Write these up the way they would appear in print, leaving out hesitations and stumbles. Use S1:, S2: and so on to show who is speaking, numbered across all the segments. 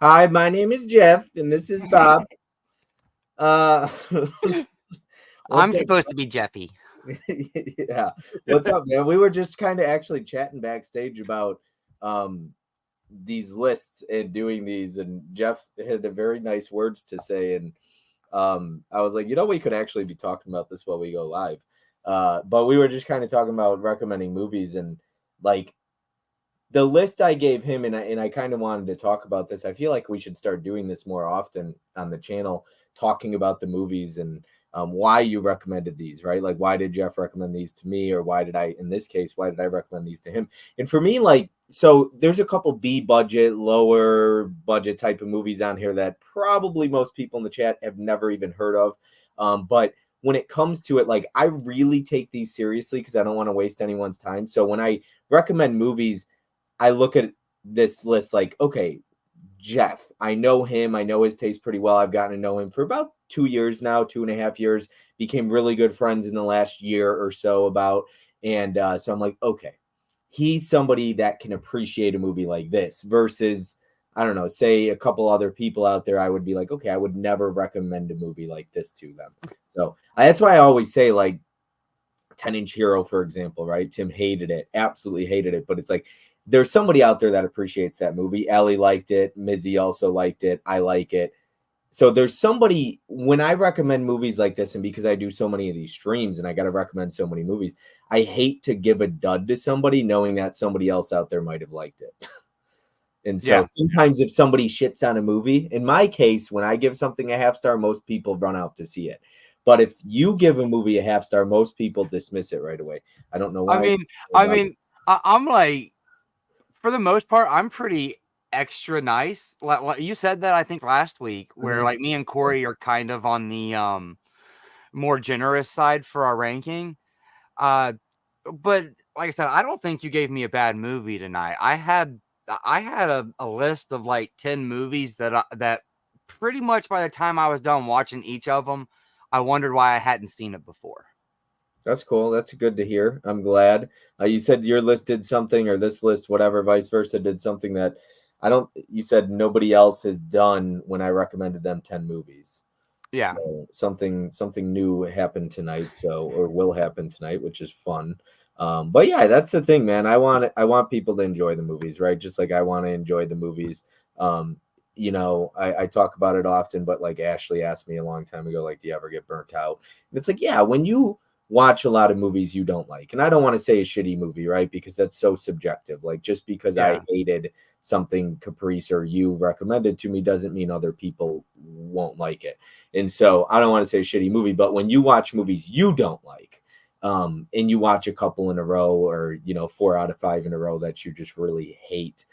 S1: Hi, my name is Jeff, and this is Bob. Uh,
S2: I'm
S1: what's up?
S2: supposed to be Jeffy.
S1: Yeah, what's up, man? We were just kind of actually chatting backstage about um these lists and doing these, and Jeff had a very nice words to say, and I was like, we could actually be talking about this while we go live. But we were just kind of talking about recommending movies and like the list I gave him, and I kind of wanted to talk about this. I feel like we should start doing this more often on the channel, talking about the movies and why you recommended these, right? Like, why did Jeff recommend these to me, or why did I, in this case, why did I recommend these to him? And for me, like, so there's a couple B budget, lower budget type of movies on here that probably most people in the chat have never even heard of. But when it comes to it, like, I really take these seriously because I don't want to waste anyone's time. So when I recommend movies, I look at this list like, okay, Jeff, I know him. I know his taste pretty well. I've gotten to know him for about 2 years now, 2.5 years. Became really good friends in the last year or so about. And so I'm like, okay, he's somebody that can appreciate a movie like this versus, I don't know, say a couple other people out there. I would be like, okay, I would never recommend a movie like this to them. So that's why I always say, like, 10-inch Hero, for example, right? Tim hated it, absolutely hated it. But it's like, there's somebody out there that appreciates that movie. Ellie liked it. Mizzy also liked it. I like it. So there's somebody, when I recommend movies like this, and because I do so many of these streams and I got to recommend so many movies, I hate to give a dud to somebody knowing that somebody else out there might have liked it. And so
S2: Yeah.
S1: sometimes if somebody shits on a movie, in my case, when I give something a half star, most people run out to see it. But if you give a movie a half star, most people dismiss it right away. I don't know
S2: I
S1: why.
S2: mean, I mean, I'm like, for the most part, I'm pretty extra nice. Like you said that I think last week, where
S1: Mhm.
S2: like me and Corey are kind of on the more generous side for our ranking. Uh, but like I said, I don't think you gave me a bad movie tonight. I had a list of like 10 movies that pretty much by the time I was done watching each of them, I wondered why I hadn't seen it before.
S1: That's cool. That's good to hear. I'm glad. You said your list did something, or this list, whatever, vice versa, did something that I don't. You said nobody else has done when I recommended them 10 movies.
S2: Yeah.
S1: So something new happened tonight. So, or will happen tonight, which is fun. But yeah, that's the thing, man. I want people to enjoy the movies, right? Just like I want to enjoy the movies. Um, I talk about it often, but like Ashley asked me a long time ago, like, do you ever get burnt out? And it's like, yeah, when you watch a lot of movies you don't like. And I don't want to say a shitty movie, right? Because that's so subjective. Like, just because I
S2: Yeah.
S1: hated something Caprice or you recommended to me doesn't mean other people won't like it. And so I don't want to say shitty movie, but when you watch movies you don't like, and you watch a couple in a row, or 4 out of 5 in a row that you just really hate,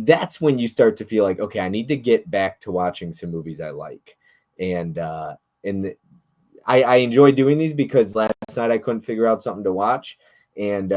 S1: that's when you start to feel like, okay, I need to get back to watching some movies I like. And I enjoy doing these because last night I couldn't figure out something to watch. And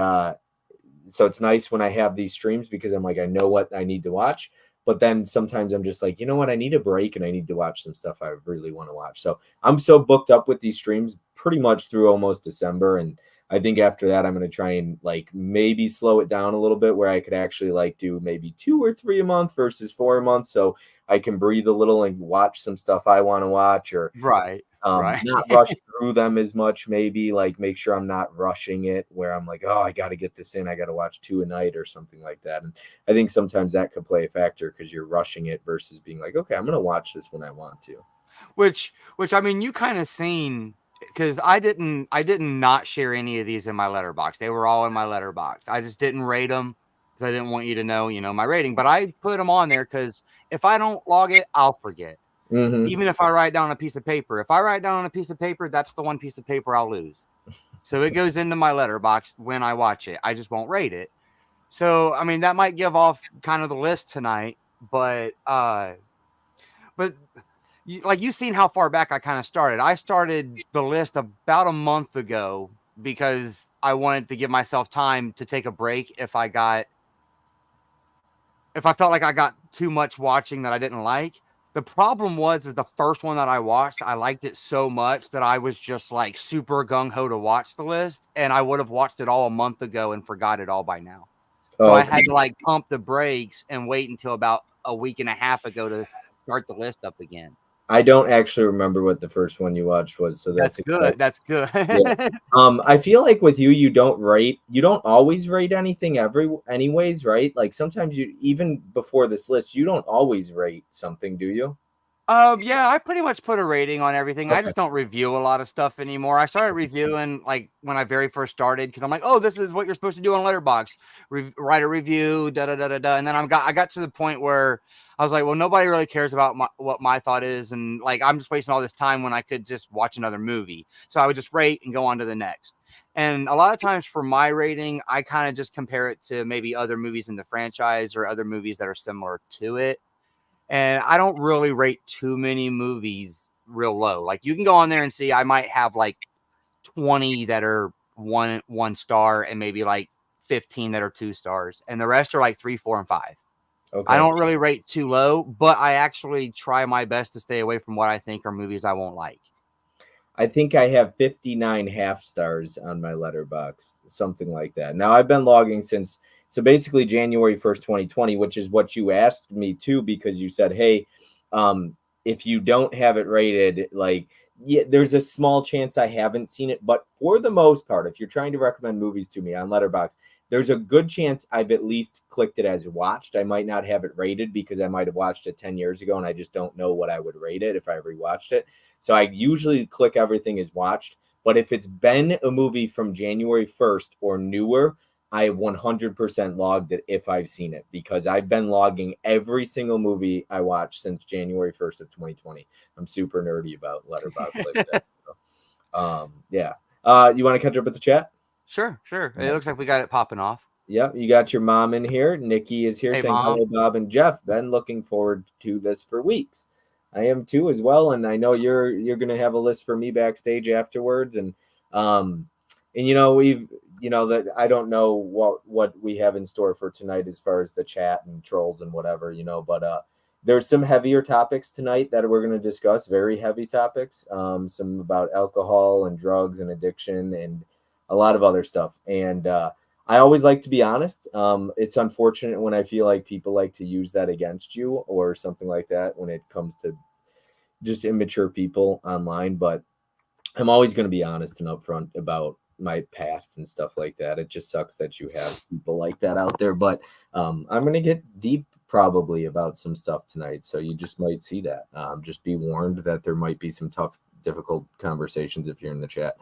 S1: so it's nice when I have these streams because I'm like, I know what I need to watch. But then sometimes I'm just like, you know what? I need a break and I need to watch some stuff I really want to watch. So I'm so booked up with these streams pretty much through almost December. And I think after that, I'm going to try and like maybe slow it down a little bit where I could actually like do maybe 2 or 3 a month versus 4 a month. So I can breathe a little and watch some stuff I want to watch, or
S2: Right. Right.
S1: not rush through them as much, maybe like make sure I'm not rushing it where I'm like, oh, I got to get this in, I got to watch 2 a night or something like that. And I think sometimes that could play a factor because you're rushing it versus being like, okay, I'm going to watch this when I want to.
S2: Which I mean, you kind of seen, because I didn't not share any of these in my letterbox. They were all in my letterbox. I just didn't rate them because I didn't want you to know, my rating. But I put them on there because if I don't log it, I'll forget.
S1: Mm-hmm.
S2: Even if I write down on a piece of paper, if I write down on a piece of paper, that's the one piece of paper I'll lose. So it goes into my letterbox when I watch it. I just won't rate it. So I mean, that might give off kind of the list tonight, but like you've seen how far back I kind of started. I started the list about a month ago because I wanted to give myself time to take a break if I felt like I got too much watching that I didn't like. The problem is the first one that I watched, I liked it so much that I was just like super gung ho to watch the list, and I would have watched it all a month ago and forgot it all by now. So I
S1: Oh,
S2: had to like pump the brakes and wait until about a week and a half ago to start the list up again.
S1: I don't actually remember what the first one you watched was, so
S2: That's
S1: that's exciting.
S2: good. That's good.
S1: Yeah. I feel like with you, you don't always rate anything anyways, right? Like sometimes you, even before this list, you don't always rate something, do you?
S2: Yeah, I pretty much put a rating on everything. I
S1: Okay.
S2: just don't review a lot of stuff anymore. I started reviewing like when I very first started because I'm like, oh, this is what you're supposed to do on Letterboxd. Write a review, da da da da da. And then I got to the point where I was like, well, nobody really cares about what my thought is, and like I'm just wasting all this time when I could just watch another movie. So I would just rate and go on to the next. And a lot of times for my rating, I kind of just compare it to maybe other movies in the franchise or other movies that are similar to it. And I don't really rate too many movies real low. Like you can go on there and see I might have like 20 that are one star and maybe like 15 that are 2 stars. And the rest are like 3, 4, and 5. I
S1: Okay.
S2: don't really rate too low, but I actually try my best to stay away from what I think are movies I won't like.
S1: I think I have 59 half stars on my letterbox, something like that. Now I've been logging since, so basically January 1st, 2020, which is what you asked me to, because you said, hey, if you don't have it rated, like, yeah, there's a small chance I haven't seen it, but for the most part, if you're trying to recommend movies to me on Letterbox, there's a good chance I've at least clicked it as watched. I might not have it rated because I might have watched it 10 years ago and I just don't know what I would rate it if I rewatched it. So I usually click everything as watched. But if it's been a movie from January 1st or newer, I 100% logged it if I've seen it, because I've been logging every single movie I watched since January 1st of 2020. I'm super nerdy about Letterboxd like that. So, yeah. You want to catch up with the chat?
S2: Sure, sure. It
S1: Yeah.
S2: looks like we got it popping off.
S1: Yep, you got your mom in here. Nikki is here
S2: Hey,
S1: saying
S2: Mom.
S1: hello, Bob and Jeff. Been looking forward to this for weeks. I am too as well, and I know you're gonna have a list for me backstage afterwards. And we've that I don't know what we have in store for tonight as far as the chat and trolls and whatever, but there's some heavier topics tonight that we're gonna discuss, very heavy topics. Some about alcohol and drugs and addiction and a lot of other stuff. And I always like to be honest. It's unfortunate when I feel like people like to use that against you or something like that when it comes to just immature people online. But I'm always going to be honest and upfront about my past and stuff like that. It just sucks that you have people like that out there. But I'm going to get deep probably about some stuff tonight. So you just might see that. Just be warned that there might be some tough, difficult conversations if you're in the chat.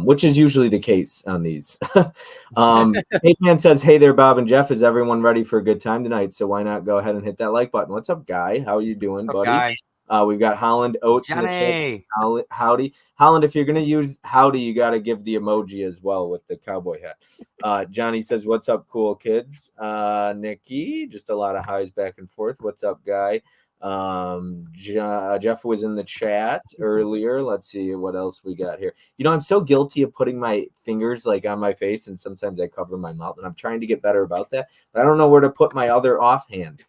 S1: Which is usually the case on these. Hey Man says, hey there, Bob and Jeff. Is everyone ready for a good time tonight? So why not go ahead and hit that like button? What's up, Guy? How are you doing,
S2: What's up,
S1: buddy?
S2: Guy?
S1: We've got Holland Oates in the chat.
S2: Johnny.
S1: Howdy. Holland, if you're going to use howdy, you got to give the emoji as well with the cowboy hat. Johnny says, what's up, cool kids? Nikki, just a lot of highs back and forth. What's up, Guy? Jeff was in the chat earlier. Let's see what else we got here. I'm so guilty of putting my fingers like on my face, and sometimes I cover my mouth, and I'm trying to get better about that, but I don't know where to put my other offhand.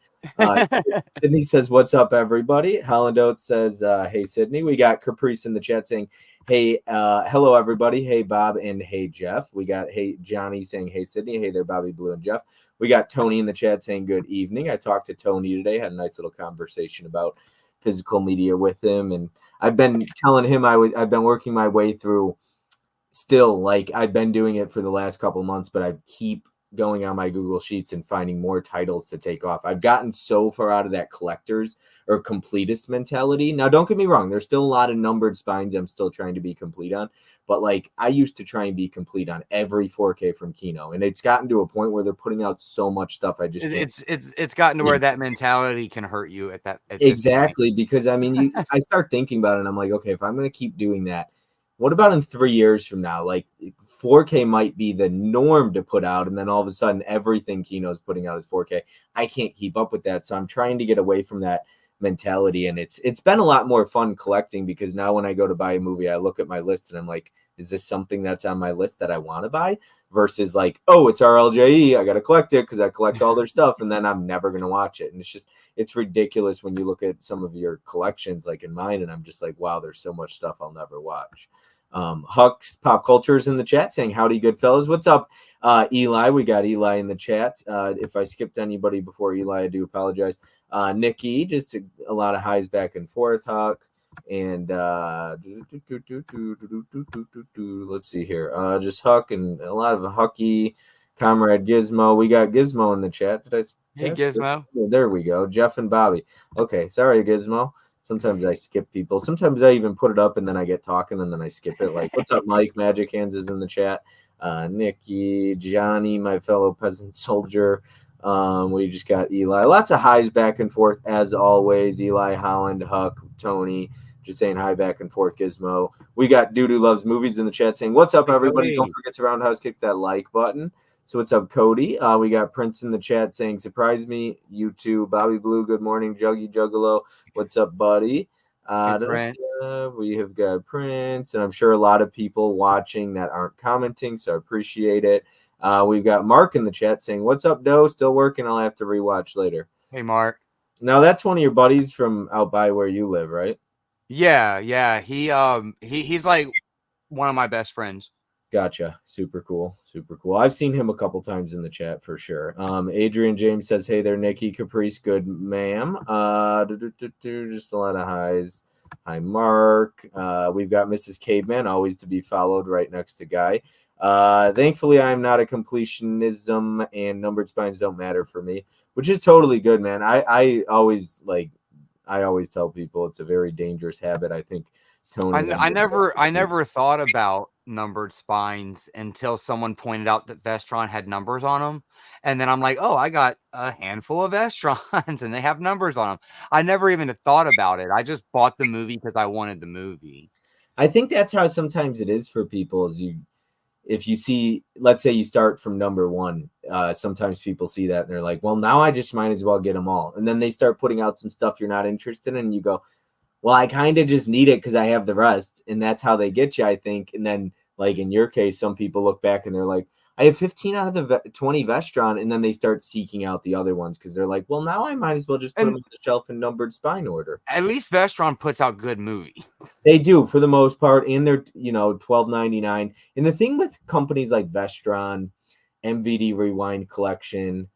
S1: Sydney says, what's up, everybody? Holland Oates says, hey, Sydney. We got Caprice in the chat saying, hey, hello, everybody. Hey, Bob, and hey, Jeff. We got, hey, Johnny saying, hey, Sydney. Hey there, Bobby Blue and Jeff. We got Tony in the chat saying good evening. I talked to Tony today, had a nice little conversation about physical media with him. And I've been telling him I've been working my way through still, like I've been doing it for the last couple months, but I keep going on my Google Sheets and finding more titles to take off. I've gotten so far out of that collector's or completist mentality. Now, don't get me wrong. There's still a lot of numbered spines I'm still trying to be complete on. But like I used to try and be complete on every 4K from Kino. And it's gotten to a point where they're putting out so much stuff. I just can't.
S2: It's gotten to where that mentality can hurt you at this point.
S1: Exactly. Because I mean, I start thinking about it and I'm like, okay, if I'm going to keep doing that, what about in 3 years from now? Like 4K might be the norm to put out, and then all of a sudden everything Kino's putting out is 4K. I can't keep up with that. So I'm trying to get away from that mentality. And it's been a lot more fun collecting, because now when I go to buy a movie, I look at my list and I'm like, is this something that's on my list that I want to buy? Versus like, oh, it's RLJE, I got to collect it because I collect all their stuff, and then I'm never going to watch it. And it's ridiculous when you look at some of your collections like in mine, and I'm just like, wow, there's so much stuff I'll never watch. Huck's Pop Cultures in the chat saying, howdy, good fellas. What's up, Eli? We got Eli in the chat. If I skipped anybody before Eli, I do apologize. Nikki, just a lot of highs back and forth, Huck. And let's see here. Just Huck and a lot of Hucky, Comrade Gizmo. We got Gizmo in the chat. Did I?
S2: Hey, Gizmo.
S1: There we go. Jeff and Bobby. Okay, sorry, Gizmo. Sometimes I skip people. Sometimes I even put it up and then I get talking and then I skip it. Like, what's up, Mike? Magic Hands is in the chat. Nikki, Johnny, my fellow peasant soldier. We just got Eli. Lots of highs back and forth as always. Eli, Holland, Huck, Tony. Just saying hi back and forth, Gizmo. We got Doodoo Loves Movies in the chat saying, what's up, everybody? Don't forget to roundhouse kick that like button. So what's up, Cody? We got Prince in the chat saying, surprise me, you too. Bobby Blue, good morning. Juggy Juggalo, what's up, buddy? We have got Prince, and I'm sure a lot of people watching that aren't commenting, so I appreciate it. We've got Mark in the chat saying, what's up, Doe? Still working. I'll have to rewatch later.
S2: Hey, Mark.
S1: Now, that's one of your buddies from out by where you live, right?
S2: Yeah. He's like one of my best friends.
S1: Gotcha. Super cool. I've seen him a couple times in the chat for sure. Adrian James says, hey there, Nikki Caprice. Good, ma'am. Just a lot of highs. Hi, Mark. We've got Mrs. Caveman, always to be followed, right next to Guy. Thankfully, I'm not a completionism, and numbered spines don't matter for me, which is totally good, man. I always tell people it's a very dangerous habit. I think Tony.
S2: I never thought about numbered spines until someone pointed out that Vestron had numbers on them, and then I'm like, oh, I got a handful of Vestrons and they have numbers on them. I never even thought about it. I just bought the movie because I wanted the movie.
S1: I think that's how sometimes it is for people. If you see, let's say you start from number one, sometimes people see that and they're like, well, now I just might as well get them all, and then they start putting out some stuff you're not interested in, and you go, well, I kind of just need it because I have the rest. And that's how they get you, I think. And then, like in your case, some people look back and they're like, I have 15 out of the 20 Vestron. And then they start seeking out the other ones because they're like, well, now I might as well just put them on the shelf in numbered spine order.
S2: At least Vestron puts out good movie.
S1: They do for the most part. And they're, $12.99. And the thing with companies like Vestron, MVD Rewind Collection,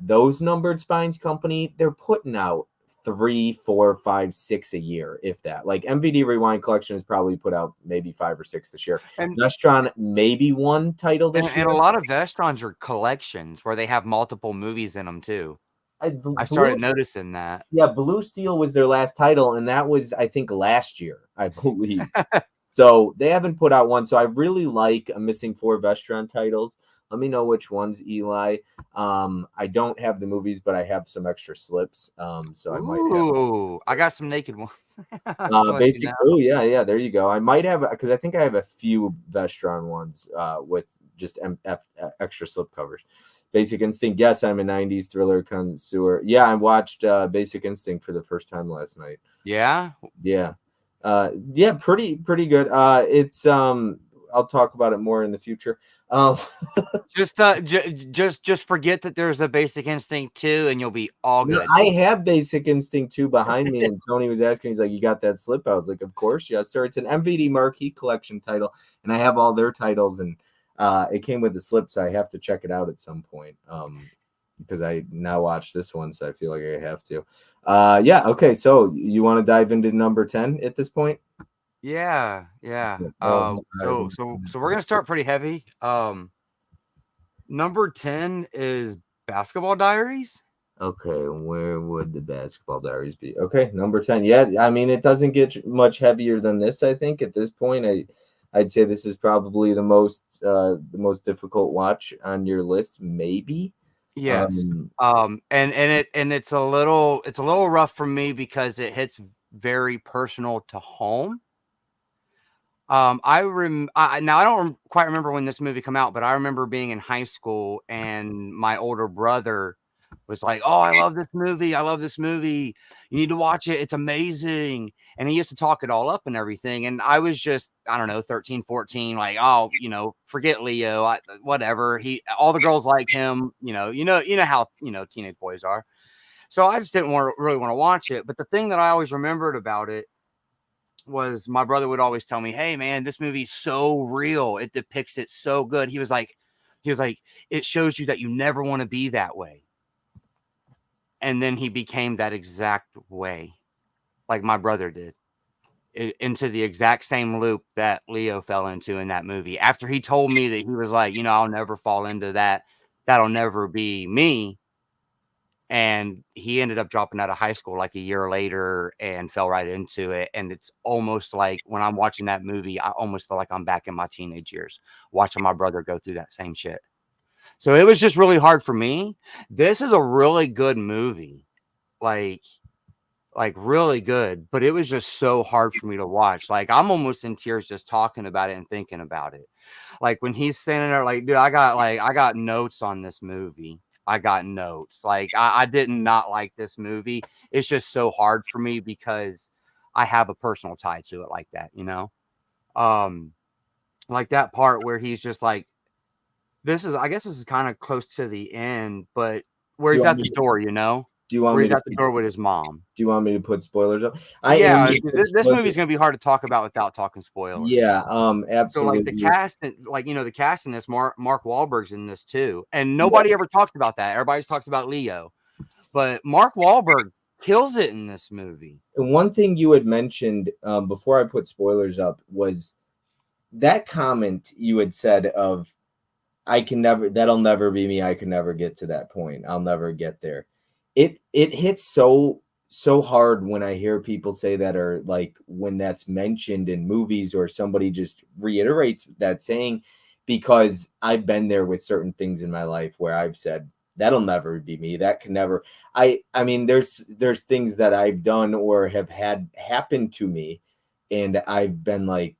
S1: those numbered spines company, they're putting out 3, 4, 5, 6 a year, if that. Like MVD Rewind Collection has probably put out maybe 5 or 6 this year. And Vestron, maybe one title this year.
S2: And a lot of Vestrons are collections where they have multiple movies in them too. I started noticing that.
S1: Yeah, Blue Steel was their last title, and that was, I think, last year, I believe. So they haven't put out one. So I really like a missing 4 Vestron titles. Let me know which ones, Eli. I don't have the movies, but I have some extra slips. So I might have.
S2: I got some naked ones.
S1: Basic Blue, yeah. There you go. I might have, because I think I have a few Vestron ones with just extra slip covers. Basic Instinct, yes, I'm a 90s thriller connoisseur. Yeah, I watched Basic Instinct for the first time last night.
S2: Yeah?
S1: Yeah. Pretty good. It's I'll talk about it more in the future.
S2: Just forget that there's a Basic Instinct 2 and you'll be all good.
S1: I have Basic Instinct 2 behind me, and Tony was asking, he's like, you got that slip? I was like, of course, yes, sir. It's an MVD Marquee Collection title, and I have all their titles, and it came with the slip, so I have to check it out at some point. Because I now watch this one, so I feel like I have to. Okay, so you want to dive into number 10 at this point?
S2: Yeah. So we're gonna start pretty heavy. Number 10 is Basketball Diaries.
S1: Okay, where would the Basketball Diaries be? Okay, number 10. Yeah, I mean, it doesn't get much heavier than this, I think, at this point. I'd say this is probably the most difficult watch on your list, maybe.
S2: Yes. And it's a little rough for me because it hits very personal to home. Now I don't quite remember when this movie came out, but I remember being in high school and my older brother was like, "Oh, I love this movie. You need to watch it. It's amazing." And he used to talk it all up and everything. And I was just, I don't know, 13, 14, like, oh, forget Leo, whatever. All the girls like him, you know how, teenage boys are. So I just didn't really want to watch it. But the thing that I always remembered about it was my brother would always tell me, "Hey man, this movie's so real. It depicts it so good." He was like, "It shows you that you never want to be that way." And then he became that exact way, like my brother did, into the exact same loop that Leo fell into in that movie. After he told me that he was like, I'll never fall into that. That'll never be me. And he ended up dropping out of high school like a year later and fell right into it. And it's almost like when I'm watching that movie, I almost feel like I'm back in my teenage years watching my brother go through that same shit. So it was just really hard for me. This is a really good movie. Like really good, but it was just so hard for me to watch. Like I'm almost in tears just talking about it and thinking about it. Like when he's standing there, like, dude, I got notes on this movie. I got notes. Like I did not like this movie. It's just so hard for me because I have a personal tie to it like that. Um, like that part where he's just like, I guess this is kind of close to the end, but where
S1: Do you
S2: he's
S1: want
S2: at
S1: me
S2: the
S1: to,
S2: door,
S1: do you want
S2: where
S1: me
S2: he's
S1: to
S2: at the door with his mom.
S1: do you want me to put spoilers up? I am
S2: Yeah,
S1: gonna
S2: because
S1: put
S2: this movie
S1: spoilers.
S2: is gonna be hard to talk about without talking spoilers.
S1: Yeah,
S2: So, like, the
S1: absolutely.
S2: cast and the cast in this, Mark Wahlberg's in this too, and
S1: Yeah.
S2: nobody ever talks about that. Everybody talks about Leo, but Mark Wahlberg kills it in this movie.
S1: And one thing you had mentioned before I put spoilers up was that comment you had said of that'll never be me. I can never get to that point. I'll never get there. It hits so hard when I hear people say that, or like when that's mentioned in movies or somebody just reiterates that saying, because I've been there with certain things in my life where I've said that'll never be me. That can never. I mean there's things that I've done or have had happen to me, and I've been like,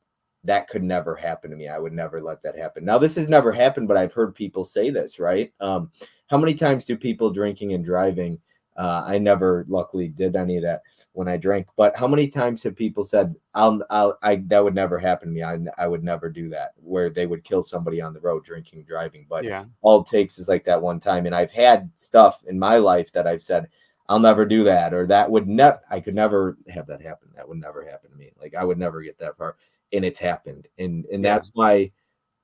S1: that could never happen to me. I would never let that happen. Now, this has never happened, but I've heard people say this, right? How many times do people drinking and driving? I never, luckily, did any of that when I drank. But how many times have people said, that would never happen to me. I would never do that," where they would kill somebody on the road drinking and driving. But
S2: Yeah,
S1: all it takes is like that one time. And I've had stuff in my life that I've said, I'll never do that, or that would never, I could never have that happen. That would never happen to me. Like I would never get that far, and it's happened. And
S2: yeah.
S1: that's why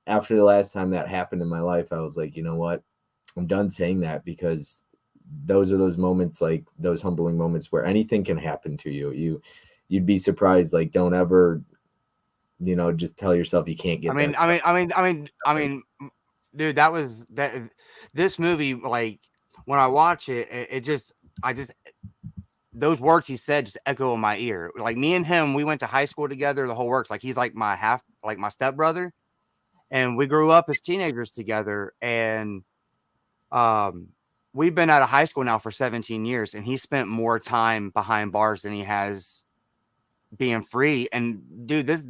S1: after the last time that happened in my life, I was like, you know what? I'm done saying that, because those are those moments, like those humbling moments where anything can happen to you. You'd be surprised. Like don't ever, just tell yourself you can't
S2: I
S1: get
S2: mean,
S1: that
S2: I
S1: stuff.
S2: mean, I mean, I mean, I mean, dude, that was that. This movie, like, when I watch it, I just those words he said just echo in my ear. Like me and him, we went to high school together. The whole works. Like he's like my stepbrother, and we grew up as teenagers together. And um, we've been out of high school now for 17 years, and he spent more time behind bars than he has being free. And dude, this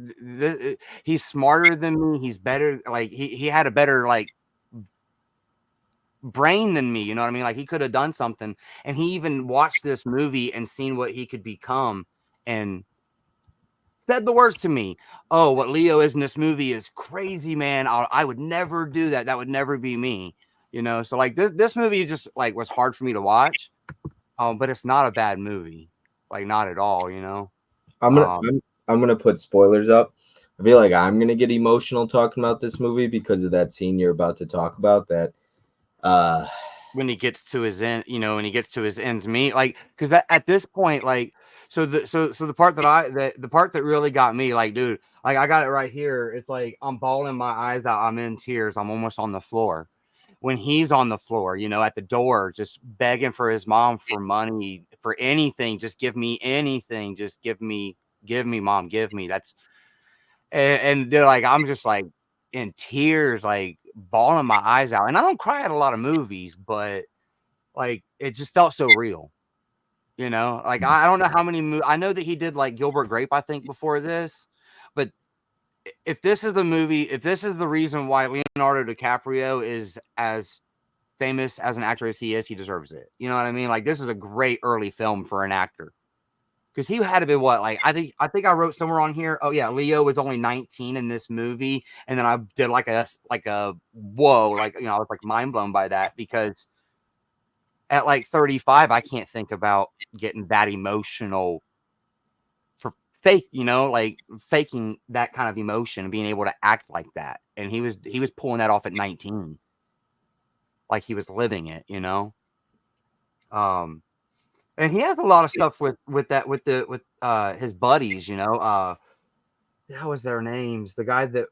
S2: he's smarter than me. He's better. Like he had a better like brain than me. You know what I mean? Like he could have done something. And he even watched this movie and seen what he could become, and said the words to me. "Oh, what Leo is in this movie is crazy, man. I would never do that. That would never be me." So like this movie just like was hard for me to watch. But it's not a bad movie, like not at all.
S1: I'm gonna
S2: Um,
S1: I'm gonna put spoilers up. I feel like I'm gonna get emotional talking about this movie because of that scene you're about to talk about. That uh
S2: when he gets to his end, when he gets to his ends meet, like, because at this point, like, so the part the part that really got me, like, dude, like, I got it right here. It's like I'm bawling my eyes out. I'm in tears. I'm almost on the floor when he's on the floor, at the door, just begging for his mom for money, for anything. Just give me anything. Just give me, mom, give me. And they're like, I'm just like in tears, like bawling my eyes out. And I don't cry at a lot of movies, but like it just felt so real. Like I don't know how many I know that he did like Gilbert Grape, I think, before this, but if this is the movie, if this is the reason why Leonardo DiCaprio is as famous as an actor as he is, he deserves it. You know what I mean? Like this is a great early film for an actor. Because he had to be what, like I think I wrote somewhere on here. Oh yeah, Leo was only 19 in this movie, and then I did like a whoa, like I was like mind blown by that, because at like 35, I can't think about getting that emotional fake, like faking that kind of emotion and being able to act like that. And he was pulling that off at 19, like he was living it. Um, and he has a lot of stuff with that with his buddies. How was their names? The guy that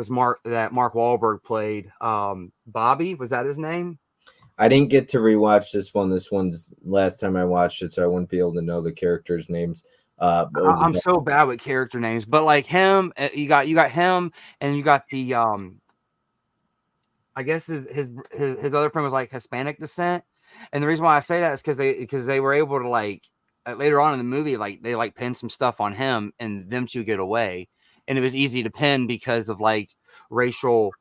S2: Mark Wahlberg played, Bobby, was that his name?
S1: I didn't get to rewatch this one. This one's last time I watched it, so I wouldn't be able to know the characters' names. But it was
S2: I'm so bad with character names, but like him, you got him, and you got the I guess his other friend was like Hispanic descent, and the reason why I say that is because they were able to like later on in the movie, like they like pin some stuff on him and them two get away, and it was easy to pin because of like racial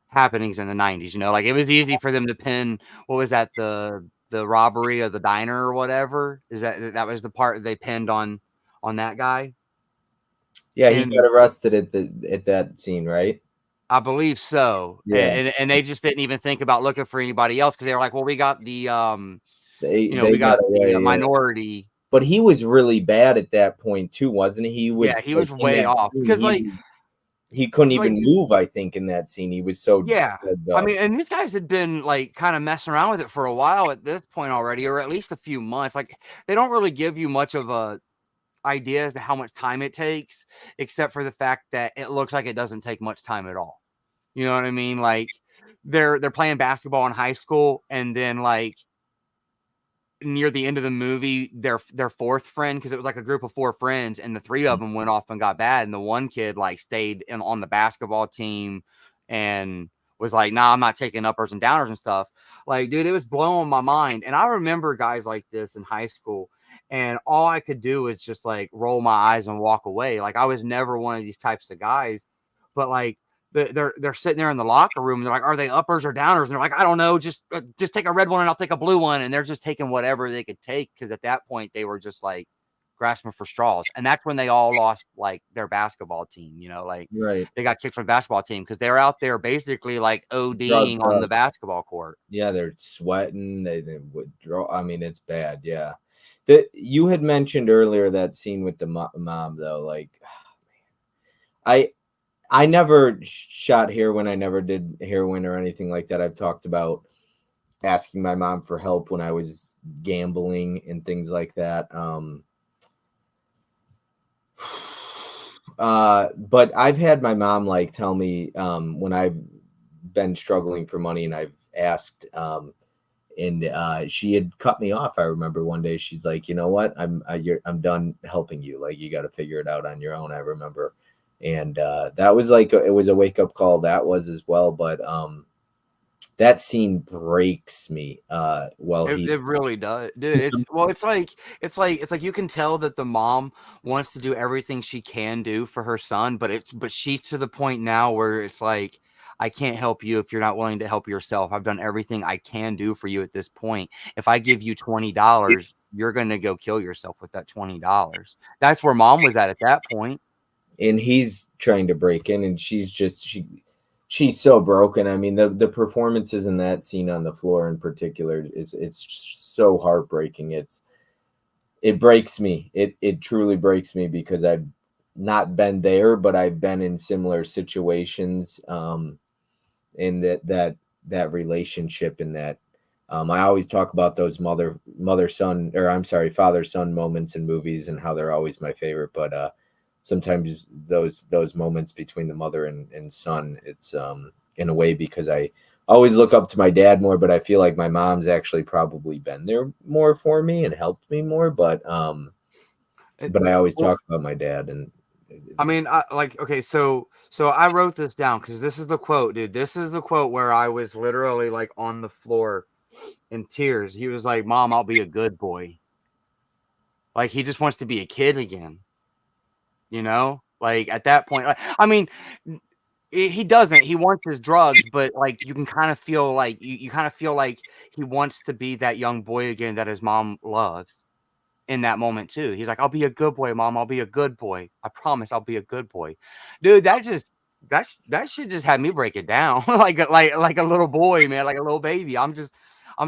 S2: happenings in the 90s. Like it was easy for them to pin, what was that, the robbery of the diner or whatever, is that was the part that they pinned on that guy.
S1: yeah, he got
S2: And
S1: arrested at that scene, right?
S2: I believe so.
S1: Yeah,
S2: And they just didn't even think about looking for anybody else because they were like, well, we got the
S1: they
S2: we
S1: got
S2: got the
S1: away. Yeah.
S2: minority.
S1: But he was really bad at that point too, wasn't he? He
S2: Yeah,
S1: was
S2: he
S1: like
S2: was
S1: in
S2: way
S1: that
S2: off
S1: scene,
S2: because like
S1: he couldn't
S2: like
S1: even move. I think in that scene, he was so
S2: yeah.
S1: drugged
S2: I
S1: up.
S2: mean, and these guys had been like kind of messing around with it for a while at this point already, or at least a few months. Like they don't really give you much of a idea as to how much time it takes, except for the fact that it looks like it doesn't take much time at all. You know what I mean? Like they're playing basketball in high school, and then like near the end of the movie, their fourth friend, because it was like a group of four friends, and the three of them went off and got bad, and the one kid like stayed on the basketball team and was like, nah, I'm not taking uppers and downers and stuff. Like, dude, it was blowing my mind. And I remember guys like this in high school, and all I could do is just like roll my eyes and walk away. Like I was never one of these types of guys, but like they're sitting there in the locker room. And they're like, are they uppers or downers? And they're like, I don't know. Just take a red one and I'll take a blue one. And they're just taking whatever they could take because at that point they were just like grasping for straws. And that's when they all lost like their basketball team. Like
S1: Right,
S2: they got kicked from the basketball team because they're out there basically like ODing
S1: drugged
S2: on the
S1: up.
S2: basketball court.
S1: Yeah, they're sweating. They withdraw. I mean, it's bad. Yeah, that you had mentioned earlier that scene with the mom though. Like, I I never shot heroin. I never did heroin or anything like that. I've talked about asking my mom for help when I was gambling and things like that. But I've had my mom like tell me when I've been struggling for money and I've asked, and she had cut me off. I remember one day she's like, you know what, I'm done helping you. Like you got to figure it out on your own. I remember, and that was like it was a wake up call. That was as well, but that scene breaks me. Well,
S2: It really does, dude. It's like you can tell that the mom wants to do everything she can do for her son, but she's to the point now where it's like, I can't help you if you're not willing to help yourself. I've done everything I can do for you at this point. If I give you $20, you're gonna go kill yourself with that $20. That's where mom was at that point.
S1: and he's trying to break in, and she's so broken. I mean, the performances in that scene on the floor in particular, it's so heartbreaking. It breaks me. It truly breaks me because I've not been there, but I've been in similar situations, in that relationship, and that I always talk about those mother son, or I'm sorry, father son moments in movies and how they're always my favorite. But sometimes those moments between the mother and son, it's in a way because I always look up to my dad more, but I feel like my mom's actually probably been there more for me and helped me more.
S2: It,
S1: But I always
S2: well,
S1: talk about my dad, and
S2: I mean, okay, so I wrote this down because this is the quote, dude. This is the quote where I was literally like on the floor in tears. He was like, "Mom, I'll be a good boy." Like he just wants to be a kid again, Like at that point, like, I mean, he doesn't. He wants his drugs, but like you can kind of feel like you kind of feel like he wants to be that young boy again that his mom loves in that moment too. He's like, "I'll be a good boy, mom. I'll be a good boy. I promise I'll be a good boy." Dude, that shit just had me break it down like a little boy, man, like a little baby. I'm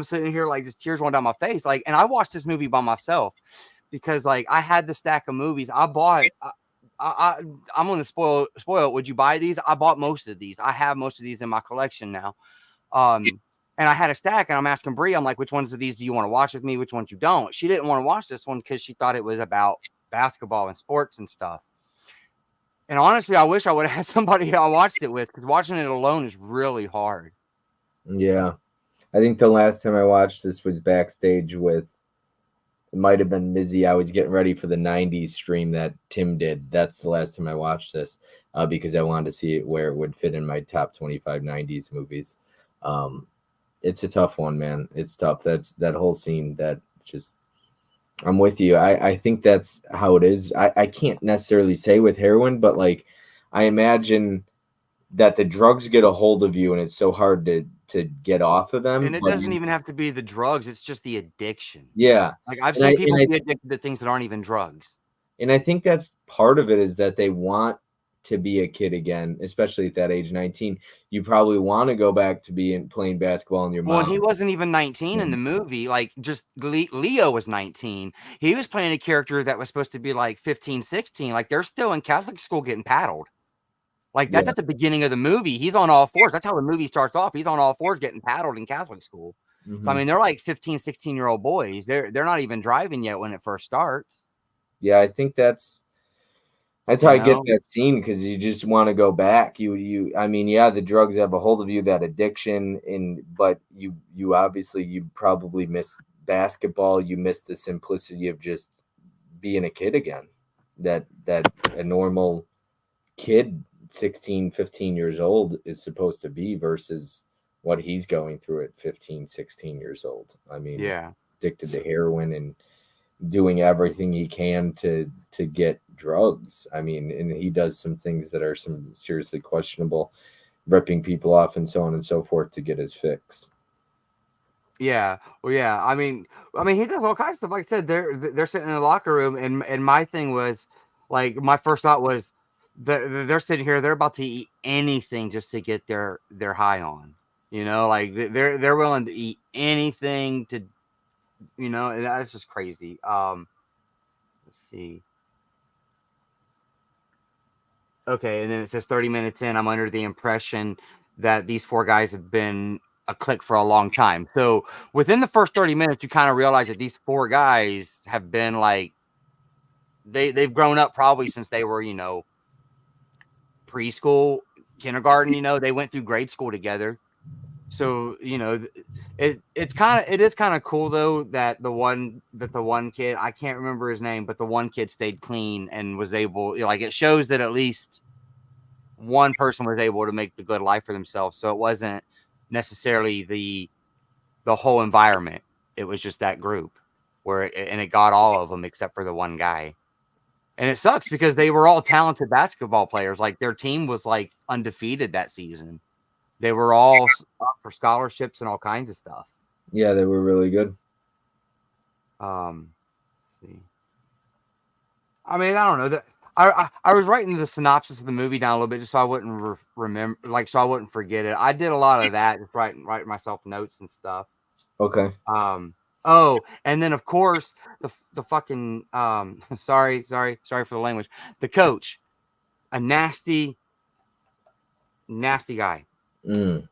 S2: sitting here like just tears rolling down my face. Like, and I watched this movie by myself. because like I had the stack of movies I bought. I'm gonna spoil it. Would you buy these? I bought most of these. I have most of these in my collection now. And I had a stack, and I'm asking Bree, I'm like, which ones of these do you want to watch with me? Which ones you don't? She didn't want to watch this one because she thought it was about basketball and sports and stuff. And honestly, I wish I would have had somebody I watched it with, because watching it alone is really hard.
S1: Yeah. I think the last time I watched this was backstage with, it might have been Mizzy. I was getting ready for the 90s stream that Tim did. That's the last time I watched this because I wanted to see it where it would fit in my top 25 90s movies. It's a tough one, man. It's tough. That's that whole scene that just, I'm with you. I think that's how it is. I can't necessarily say with heroin, but like I imagine that the drugs get a hold of you and it's so hard to get off of them.
S2: And it
S1: But
S2: doesn't even have to be the drugs, it's just the addiction.
S1: yeah.
S2: Like I've
S1: And
S2: seen
S1: I
S2: people
S1: and
S2: be
S1: I
S2: addicted to things that aren't even drugs.
S1: and I think that's part of it, is that they want to be a kid again, especially at that age 19. You probably want to go back to being playing basketball in your
S2: Well, and
S1: mom.
S2: he wasn't even 19 in the movie. Like, just Leo was 19. He was playing a character that was supposed to be like 15, 16. Like, they're still in Catholic school getting paddled. Like, that's
S1: Yeah.
S2: at the beginning of the movie. He's on all fours. That's how the movie starts off. He's on all fours getting paddled in Catholic school. So, I
S1: Hmm.
S2: mean, they're like 15, 16-year-old boys. They're not even driving yet when it first starts.
S1: Yeah, I think that's how
S2: You
S1: I get
S2: know?
S1: that scene, because you just want to go back. I mean, yeah, the drugs have a hold of you, that addiction, but you obviously, you probably miss basketball. You miss the simplicity of just being a kid again. That a normal kid, 16, 15 years old, is supposed to be, versus what he's going through at 15, 16 years old. I mean,
S2: Yeah.
S1: addicted to heroin and doing everything he can to get drugs. I mean, and he does some things that are some seriously questionable, ripping people off and so on and so forth to get his fix.
S2: Yeah. Well, yeah. I mean, he does all kinds of stuff. Like I said, they're sitting in the locker room, and my thing was, like, my first thought was, they're sitting here, they're about to eat anything just to get their high on. Like they're willing to eat anything to, and that's just crazy. Let's see. Okay, and then it says 30 minutes in, I'm under the impression that these four guys have been a clique for a long time. So within the first 30 minutes, you kind of realize that these four guys have been like, they've grown up probably since they were, preschool, kindergarten, they went through grade school together. So, it is kind of cool though that the one kid, I can't remember his name, but the one kid stayed clean and was able, like, it shows that at least one person was able to make the good life for themselves. So it wasn't necessarily the whole environment. It was just that group and it got all of them except for the one guy. And it sucks because they were all talented basketball players. Like, their team was like undefeated that season. They were all up for scholarships and all kinds of stuff.
S1: Yeah, they were really good.
S2: Let's see. I mean, I don't know that. I was writing the synopsis of the movie down a little bit just so I wouldn't remember, like, so I wouldn't forget it. I did a lot of that, just writing myself notes and stuff.
S1: Okay.
S2: Oh, and then of course the fucking sorry for the language. The coach, a nasty guy.
S1: Mm.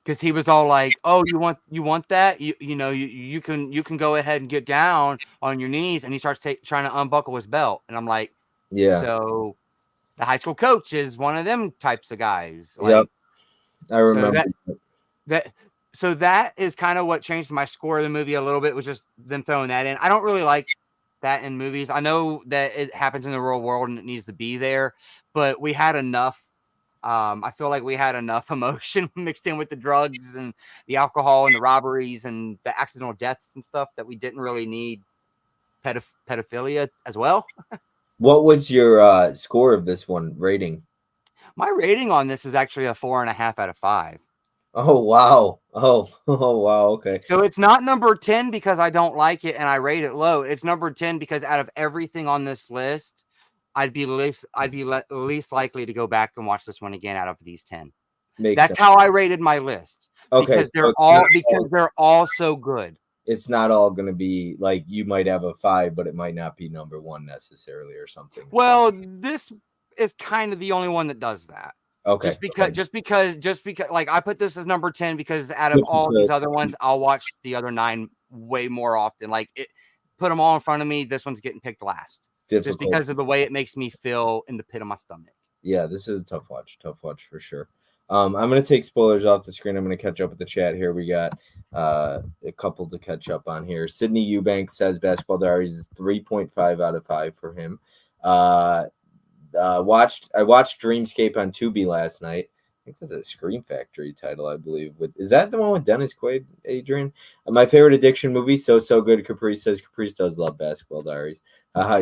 S2: Because he was all like, "Oh, you want that? You can go ahead and get down on your knees." And he starts trying to unbuckle his belt, and I'm like,
S1: Yeah.
S2: "So the high school coach is one of them types of guys."
S1: Yep.
S2: Like,
S1: I
S2: so
S1: remember.
S2: that that is kind of what changed my score of the movie a little bit, was just them throwing that in. I don't really like that in movies. I know that it happens in the real world and it needs to be there, but we had enough. I feel like we had enough emotion mixed in with the drugs and the alcohol and the robberies and the accidental deaths and stuff that we didn't really need pedophilia as well.
S1: What was your score of this one, rating?
S2: My rating on this is actually a 4.5 out of 5.
S1: Oh wow. Oh, oh wow. Okay.
S2: So it's not number 10 because I don't like it and I rate it low. It's number 10 because out of everything on this list, I'd be least likely to go back and watch this one again out of these 10.
S1: Makes
S2: That's
S1: sense.
S2: how I rated my list,
S1: Okay,
S2: because
S1: so it's not
S2: they're all so good.
S1: it's not all going to be like you might have a 5, but it might not be number 1 necessarily or something.
S2: Well, this is kind of the only one that does that.
S1: Okay.
S2: Just because, like I put this as number 10 because out of all these
S1: Difficult.
S2: other ones, I'll watch the other 9 way more often. Like put them all in front of me. This one's getting picked last, just
S1: Difficult.
S2: because of the way it makes me feel in the pit of my stomach.
S1: Yeah, this is a tough watch for sure. I'm going to take spoilers off the screen. I'm going to catch up with the chat here. We got a couple to catch up on here. Sydney Eubanks says Basketball Diaries is 3.5 out of 5 for him. I watched Dreamscape on Tubi last night. I think that's a Scream Factory title, I believe. Is that the one with Dennis Quaid, Adrian? My favorite addiction movie, So Good. Caprice says Caprice does love Basketball Diaries.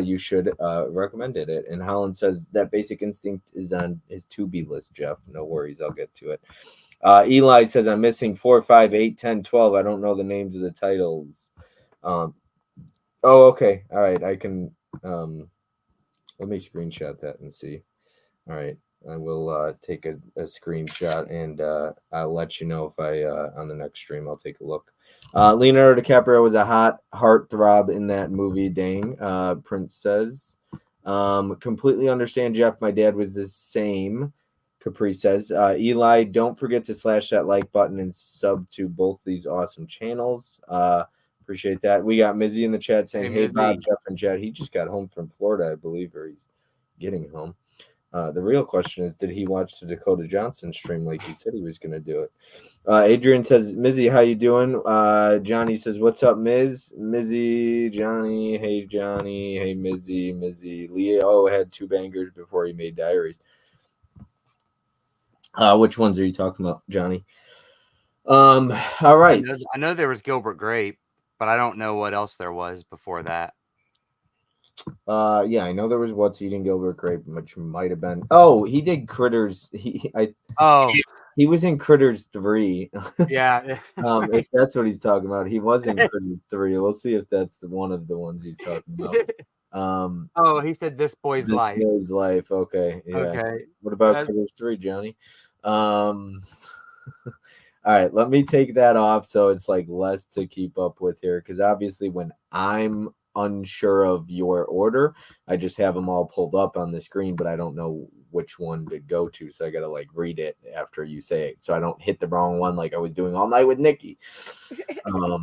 S1: You should recommended it. And Holland says that Basic Instinct is on his Tubi list, Jeff. No worries, I'll get to it. Eli says I'm missing 4, 5, 8, 10, 12. I don't know the names of the titles. Okay. All right. I can let me screenshot that and see. All right. I will take a screenshot and I'll let you know if I on the next stream I'll take a look. Leonardo DiCaprio was a hot heartthrob in that movie. Dang, Prince says. Completely understand, Jeff. My dad was the same. Capri says. Eli, don't forget to slash that like button and sub to both these awesome channels. Appreciate that. We got Mizzy in the chat saying, "Hey Bob, Jeff, and Jed." He just got home from Florida, I believe, or he's getting home. The real question is, did he watch the Dakota Johnson stream like he said he was going to do it? Adrian says, Mizzy, how you doing? Johnny says, what's up, Mizzy, Johnny, hey, Johnny, hey, Mizzy. Leo had 2 bangers before he made Diaries. Which ones are you talking about, Johnny? All right.
S2: I know there was Gilbert Grape, but I don't know what else there was before that.
S1: Yeah, I know there was What's Eating Gilbert Grape, which might have been. Oh, he did Critters. He was in Critters 3.
S2: Yeah.
S1: If that's what he's talking about, he was in Critters 3. We'll see if that's one of the ones he's talking about.
S2: He said This Boy's Life.
S1: This Boy's Life. Okay. Yeah.
S2: Okay.
S1: What about Critters 3, Johnny? All right, let me take that off so it's like less to keep up with here, because obviously when I'm unsure of your order, I just have them all pulled up on the screen, but I don't know which one to go to, so I gotta like read it after you say it so I don't hit the wrong one like I was doing all night with Nikki. All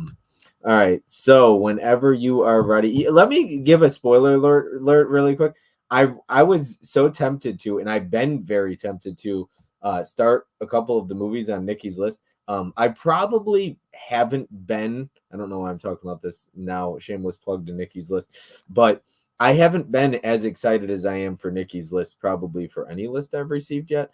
S1: right, so whenever you are ready, let me give a spoiler alert really quick. I was so tempted to, and I've been very tempted to start a couple of the movies on Nikki's list. I probably haven't been, I don't know why I'm talking about this now, shameless plug to Nikki's list, but I haven't been as excited as I am for Nikki's list, probably for any list I've received yet.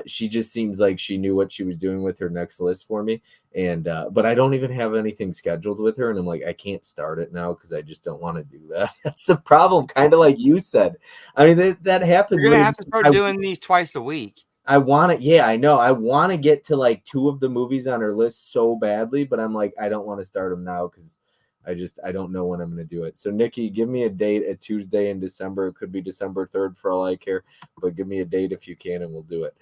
S1: She just seems like she knew what she was doing with her next list for me. And, but I don't even have anything scheduled with her. And I'm like, I can't start it now because I just don't want to do that. That's the problem. Kind of like you said. I mean, that happens.
S2: You're going to have to start doing these twice a week.
S1: I want to, yeah, I know. I want to get to like 2 of the movies on her list so badly, but I'm like, I don't want to start them now because I don't know when I'm going to do it. So Nikki, give me a date, a Tuesday in December. It could be December 3rd for all I care, but give me a date if you can and we'll do it.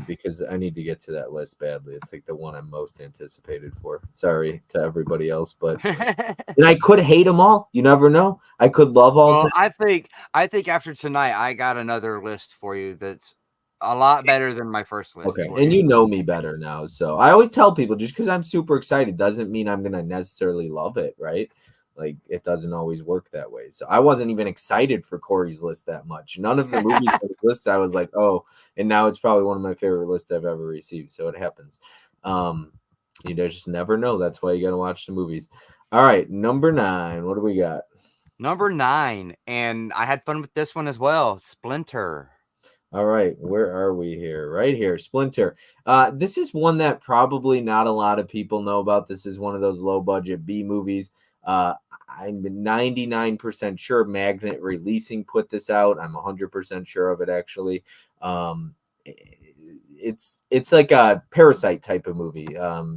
S1: Because I need to get to that list badly. It's like the one I'm most anticipated for. Sorry to everybody else, but and I could hate them all. You never know. I could love all.
S2: Well, I think after tonight, I got another list for you that's a lot better than my first list.
S1: Okay, and you know me better now, so I always tell people just because I'm super excited doesn't mean I'm gonna necessarily love it, right? Like it doesn't always work that way. So I wasn't even excited for Corey's list that much. None of the movies on his list I was like, oh, and now it's probably one of my favorite lists I've ever received. So it happens. You just never know. That's why you gotta watch the movies. All right, number 9. What do we got?
S2: Number 9, and I had fun with this one as well. Splinter.
S1: All right, where are we here? Right here, Splinter. This is one that probably not a lot of people know about. This is one of those low-budget B movies. I'm 99% sure Magnet Releasing put this out. I'm 100% sure of it, actually. It's like a Parasite type of movie.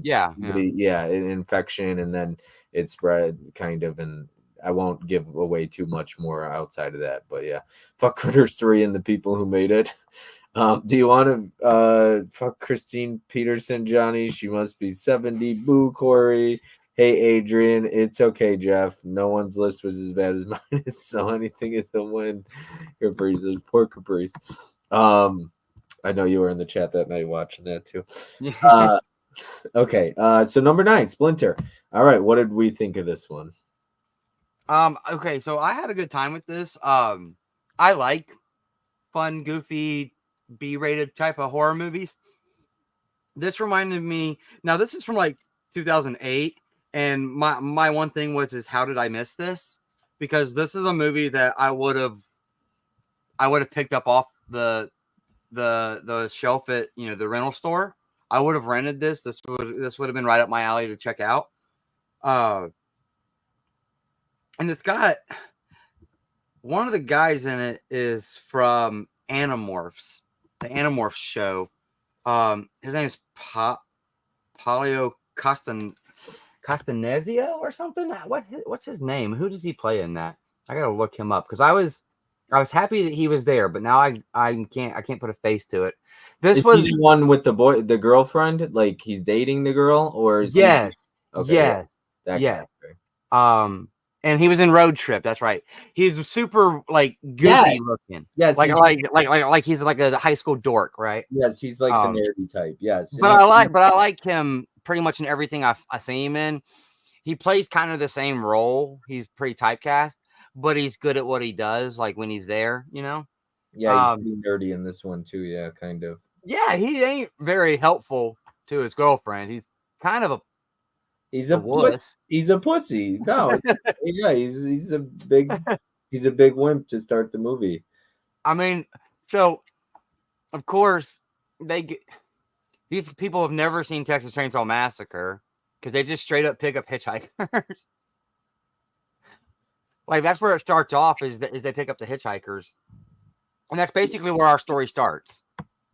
S2: Yeah,
S1: an infection, and then it spread kind of, and I won't give away too much more outside of that, but yeah, fuck Critters 3 and the people who made it. Do you want to fuck Christine Peterson, Johnny? She must be 70. Boo, Corey. Hey, Adrian, it's okay, Jeff. No one's list was as bad as mine, so anything is a win. Caprice is poor Caprice. I know you were in the chat that night watching that too. Uh, okay. So number 9, Splinter. All right, what did we think of this one?
S2: Okay, so I had a good time with this. I like fun, goofy, B-rated type of horror movies. This reminded me. Now, this is from like 2008, and my one thing is how did I miss this? Because this is a movie that I would have picked up off the shelf at the rental store. I would have rented this. This would have been right up my alley to check out. And it's got one of the guys in it is from Animorphs, the Animorphs show. His name is Polio Castanezio or something. What's his name? Who does he play in that? I gotta look him up because I was happy that he was there, but now I can't put a face to it. This
S1: Is
S2: was
S1: he the one with the girlfriend? Like he's dating the girl, or is he?
S2: Yes,
S1: Okay, yeah,
S2: yes,
S1: that
S2: yes.
S1: guy.
S2: And he was in Road Trip. That's right. He's super like
S1: Yes,
S2: goofy looking.
S1: yes,
S2: Like he's like a high school dork, right?
S1: yes, he's like the nerdy type. Yes, and
S2: But I like him pretty much in everything I see him in. He plays kind of the same role. He's pretty typecast, but he's good at what he does. Like when he's there,
S1: yeah, he's pretty nerdy in this one too. Yeah, kind of.
S2: Yeah, he ain't very helpful to his girlfriend. He's kind of a wuss.
S1: He's a pussy. No, yeah, he's a big wimp to start the movie.
S2: I mean, so of course these people have never seen Texas Chainsaw Massacre because they just straight up pick up hitchhikers. Like that's where it starts off is they pick up the hitchhikers, and that's basically where our story starts.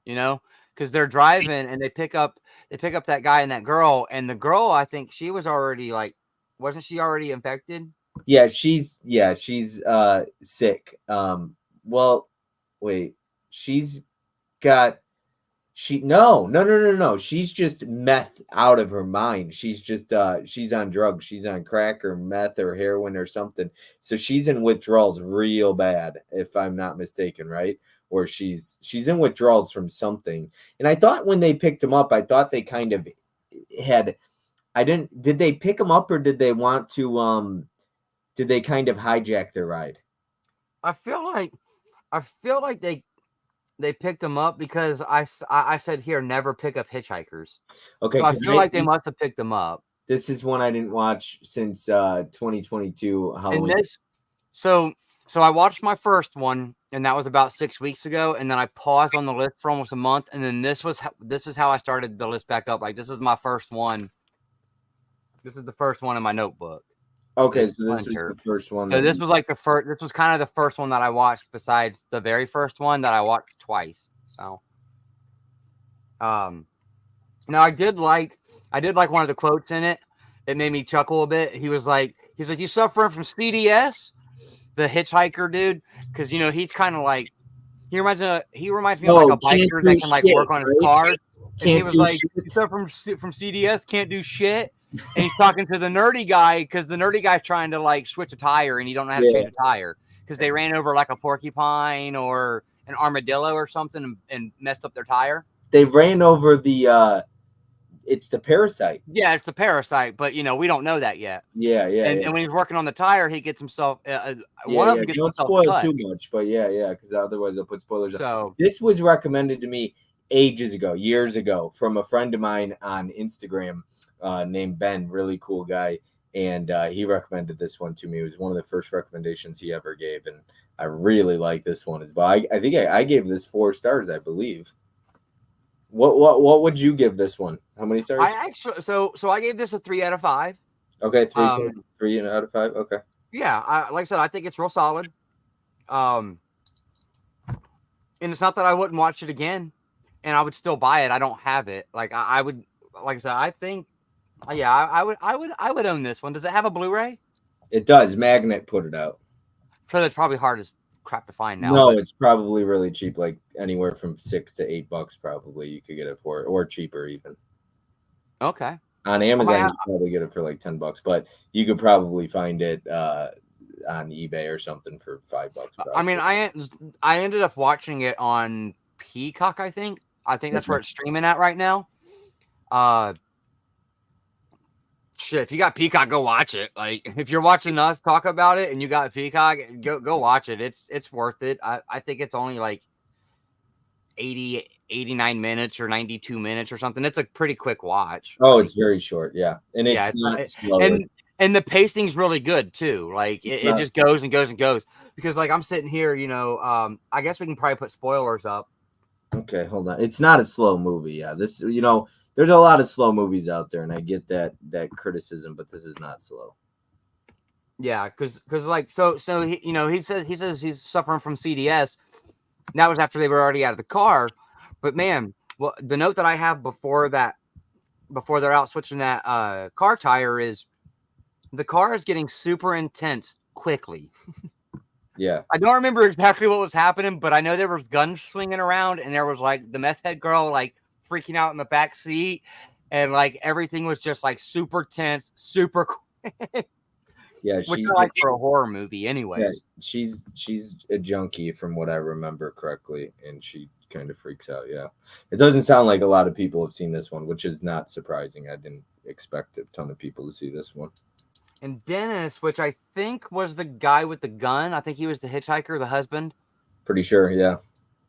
S2: Because they're driving and they pick up that guy and that girl, and the girl, I think she was already wasn't she already infected?
S1: Yeah, she's sick. Well, wait, she's got no. She's just meth out of her mind. She's just she's on drugs. She's on crack or meth or heroin or something. So she's in withdrawals real bad, if I'm not mistaken, right? Or she's in withdrawals from something. And I thought when they picked him up, I thought they kind of had did they pick him up or did they want to did they kind of hijack their ride?
S2: I feel like they picked him up because I said here never pick up hitchhikers.
S1: Okay,
S2: so I feel like they must have picked him up.
S1: This is one I didn't watch since 2022 Halloween.
S2: And so I watched my first one, and that was about 6 weeks ago, and then I paused on the list for almost a month, and then this is how I started the list back up. Like this is my first one. This is the first one in my notebook.
S1: Okay, so this was the first one.
S2: So this was like the first. This was kind of the first one that I watched, besides the very first one that I watched twice. So, now I did like one of the quotes in it. It made me chuckle a bit. He's like, "You suffering from CDS?" The hitchhiker dude, because he's kind of like he reminds me of like a biker that can like work on his cars. And he was like, "You suffer from CDS, can't do shit." And he's talking to the nerdy guy because the nerdy guy's trying to like switch a tire and he don't know how to change a tire because they ran over like a porcupine or an armadillo or something and messed up their tire.
S1: They ran over it's the parasite.
S2: Yeah, it's the parasite, but we don't know that yet.
S1: Yeah.
S2: And when he's working on the tire, he gets himself
S1: one of them gets don't spoil cut. Too much, but yeah, because otherwise I'll put spoilers. So this was recommended to me years ago, from a friend of mine on Instagram. Named Ben, really cool guy, and he recommended this one to me. It was one of the first recommendations he ever gave, and I really like this one as well. I think I gave this 4 stars, I believe. What would you give this one? How many stars?
S2: I actually so I gave this a 3 out of 5.
S1: Okay, 3 out of 5. Okay.
S2: Yeah, like I said, I think it's real solid. And it's not that I wouldn't watch it again, and I would still buy it. I don't have it. Like I would, like I said, I think. Yeah, I would own this one. Does it have a Blu-ray?
S1: It does. Magnet put it out.
S2: So it's probably hard as crap to find now.
S1: No, it's probably really cheap, like anywhere from $6 to $8 probably you could get it for, or cheaper even.
S2: Okay.
S1: On Amazon, you probably get it for like $10, but you could probably find it on eBay or something for $5.
S2: I mean, I ended up watching it on Peacock. I think that's where it's streaming at right now. Shit, if you got Peacock, go watch it. Like, if you're watching us talk about it and you got Peacock, go watch it. It's worth it. I think it's only like 89 minutes or 92 minutes or something. It's a pretty quick watch.
S1: Oh,
S2: like,
S1: it's very short, yeah, and
S2: yeah,
S1: it's not slow.
S2: And the pacing's really good too. Like it just goes and goes and goes. Because like I'm sitting here, I guess we can probably put spoilers up.
S1: Okay, hold on. It's not a slow movie. Yeah, this there's a lot of slow movies out there, and I get that criticism, but this is not slow.
S2: Yeah, because like so he he says he's suffering from CDS. And that was after they were already out of the car. But man, well, the note that I have before they're out switching that car tire is the car is getting super intense quickly.
S1: Yeah,
S2: I don't remember exactly what was happening, but I know there was guns swinging around, and there was like the meth head girl like freaking out in the back seat, and like everything was just like super tense, super quick.
S1: yeah,
S2: Which I like for a horror movie, anyways.
S1: Yeah, she's a junkie from what I remember correctly, and she kind of freaks out. Yeah, it doesn't sound like a lot of people have seen this one, which is not surprising. I didn't expect a ton of people to see this one.
S2: And Dennis, which I think was the guy with the gun, I think he was the hitchhiker, the husband.
S1: Pretty sure, yeah.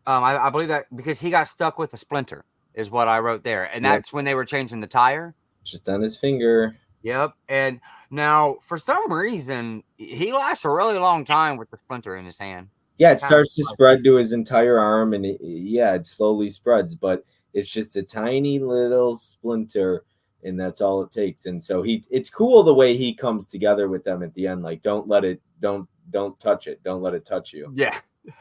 S2: I believe that because he got stuck with a splinter is what I wrote there, and that's when they were changing the tire.
S1: Just on his finger.
S2: Yep. And now, for some reason, he lasts a really long time with the splinter in his hand.
S1: Yeah, it starts to spread to his entire arm, and it slowly spreads, but it's just a tiny little splinter, and that's all it takes. And so it's cool the way he comes together with them at the end. Like, don't touch it. Don't let it touch you.
S2: Yeah.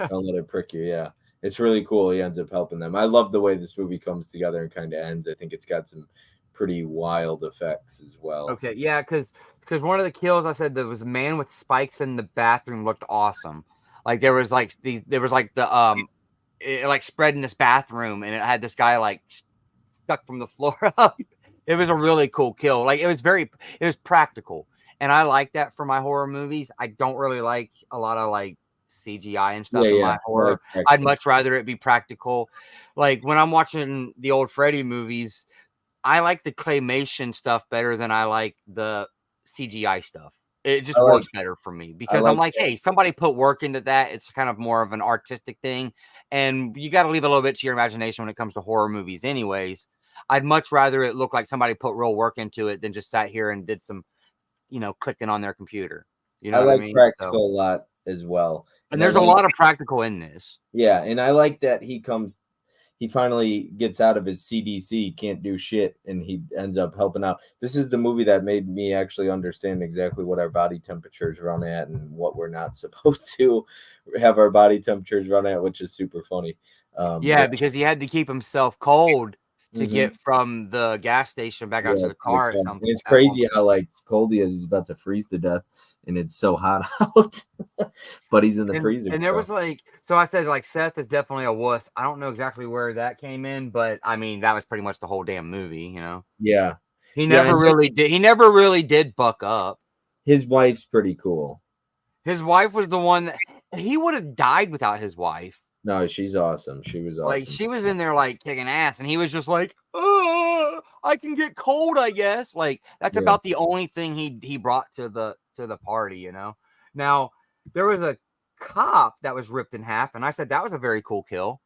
S1: Don't let it prick you. Yeah. It's really cool. He ends up helping them. I love the way this movie comes together and kind of ends. I think it's got some pretty wild effects as well.
S2: Okay, yeah, because one of the kills I said there was a man with spikes in the bathroom looked awesome. Like there was like the it like spread in this bathroom, and it had this guy like stuck from the floor up. It was a really cool kill. Like it was practical, and I like that for my horror movies. I don't really like a lot of like CGI and stuff in my horror. I'd much rather it be practical. Like when I'm watching the old Freddy movies, I like the claymation stuff better than I like the CGI stuff. It just works better for me because I'm like, hey, somebody put work into that. It's kind of more of an artistic thing. And you got to leave a little bit to your imagination when it comes to horror movies anyways. I'd much rather it look like somebody put real work into it than just sat here and did some, clicking on their computer. You know what I mean?
S1: Practical a lot as well.
S2: And there's a lot of practical in this.
S1: Yeah, and I like that he finally gets out of his CDC, can't do shit, and he ends up helping out. This is the movie that made me actually understand exactly what our body temperatures run at and what we're not supposed to have our body temperatures run at, which is super funny.
S2: Because he had to keep himself cold to get from the gas station back out to the car at some point.
S1: It's crazy how like cold he is. He's about to freeze to death, and it's so hot out. But he's in the freezer.
S2: And there was so I said like Seth is definitely a wuss. I don't know exactly where that came in, but I mean that was pretty much the whole damn movie,
S1: Yeah.
S2: He never really did buck up.
S1: His wife's pretty cool.
S2: His wife was the one that he would have died without his wife.
S1: No, she's awesome. She was awesome.
S2: Like she was in there like kicking ass, and he was just like, "Oh, I can get cold, I guess." Like that's about the only thing he brought to the party, Now there was a cop that was ripped in half, and I said that was a very cool kill.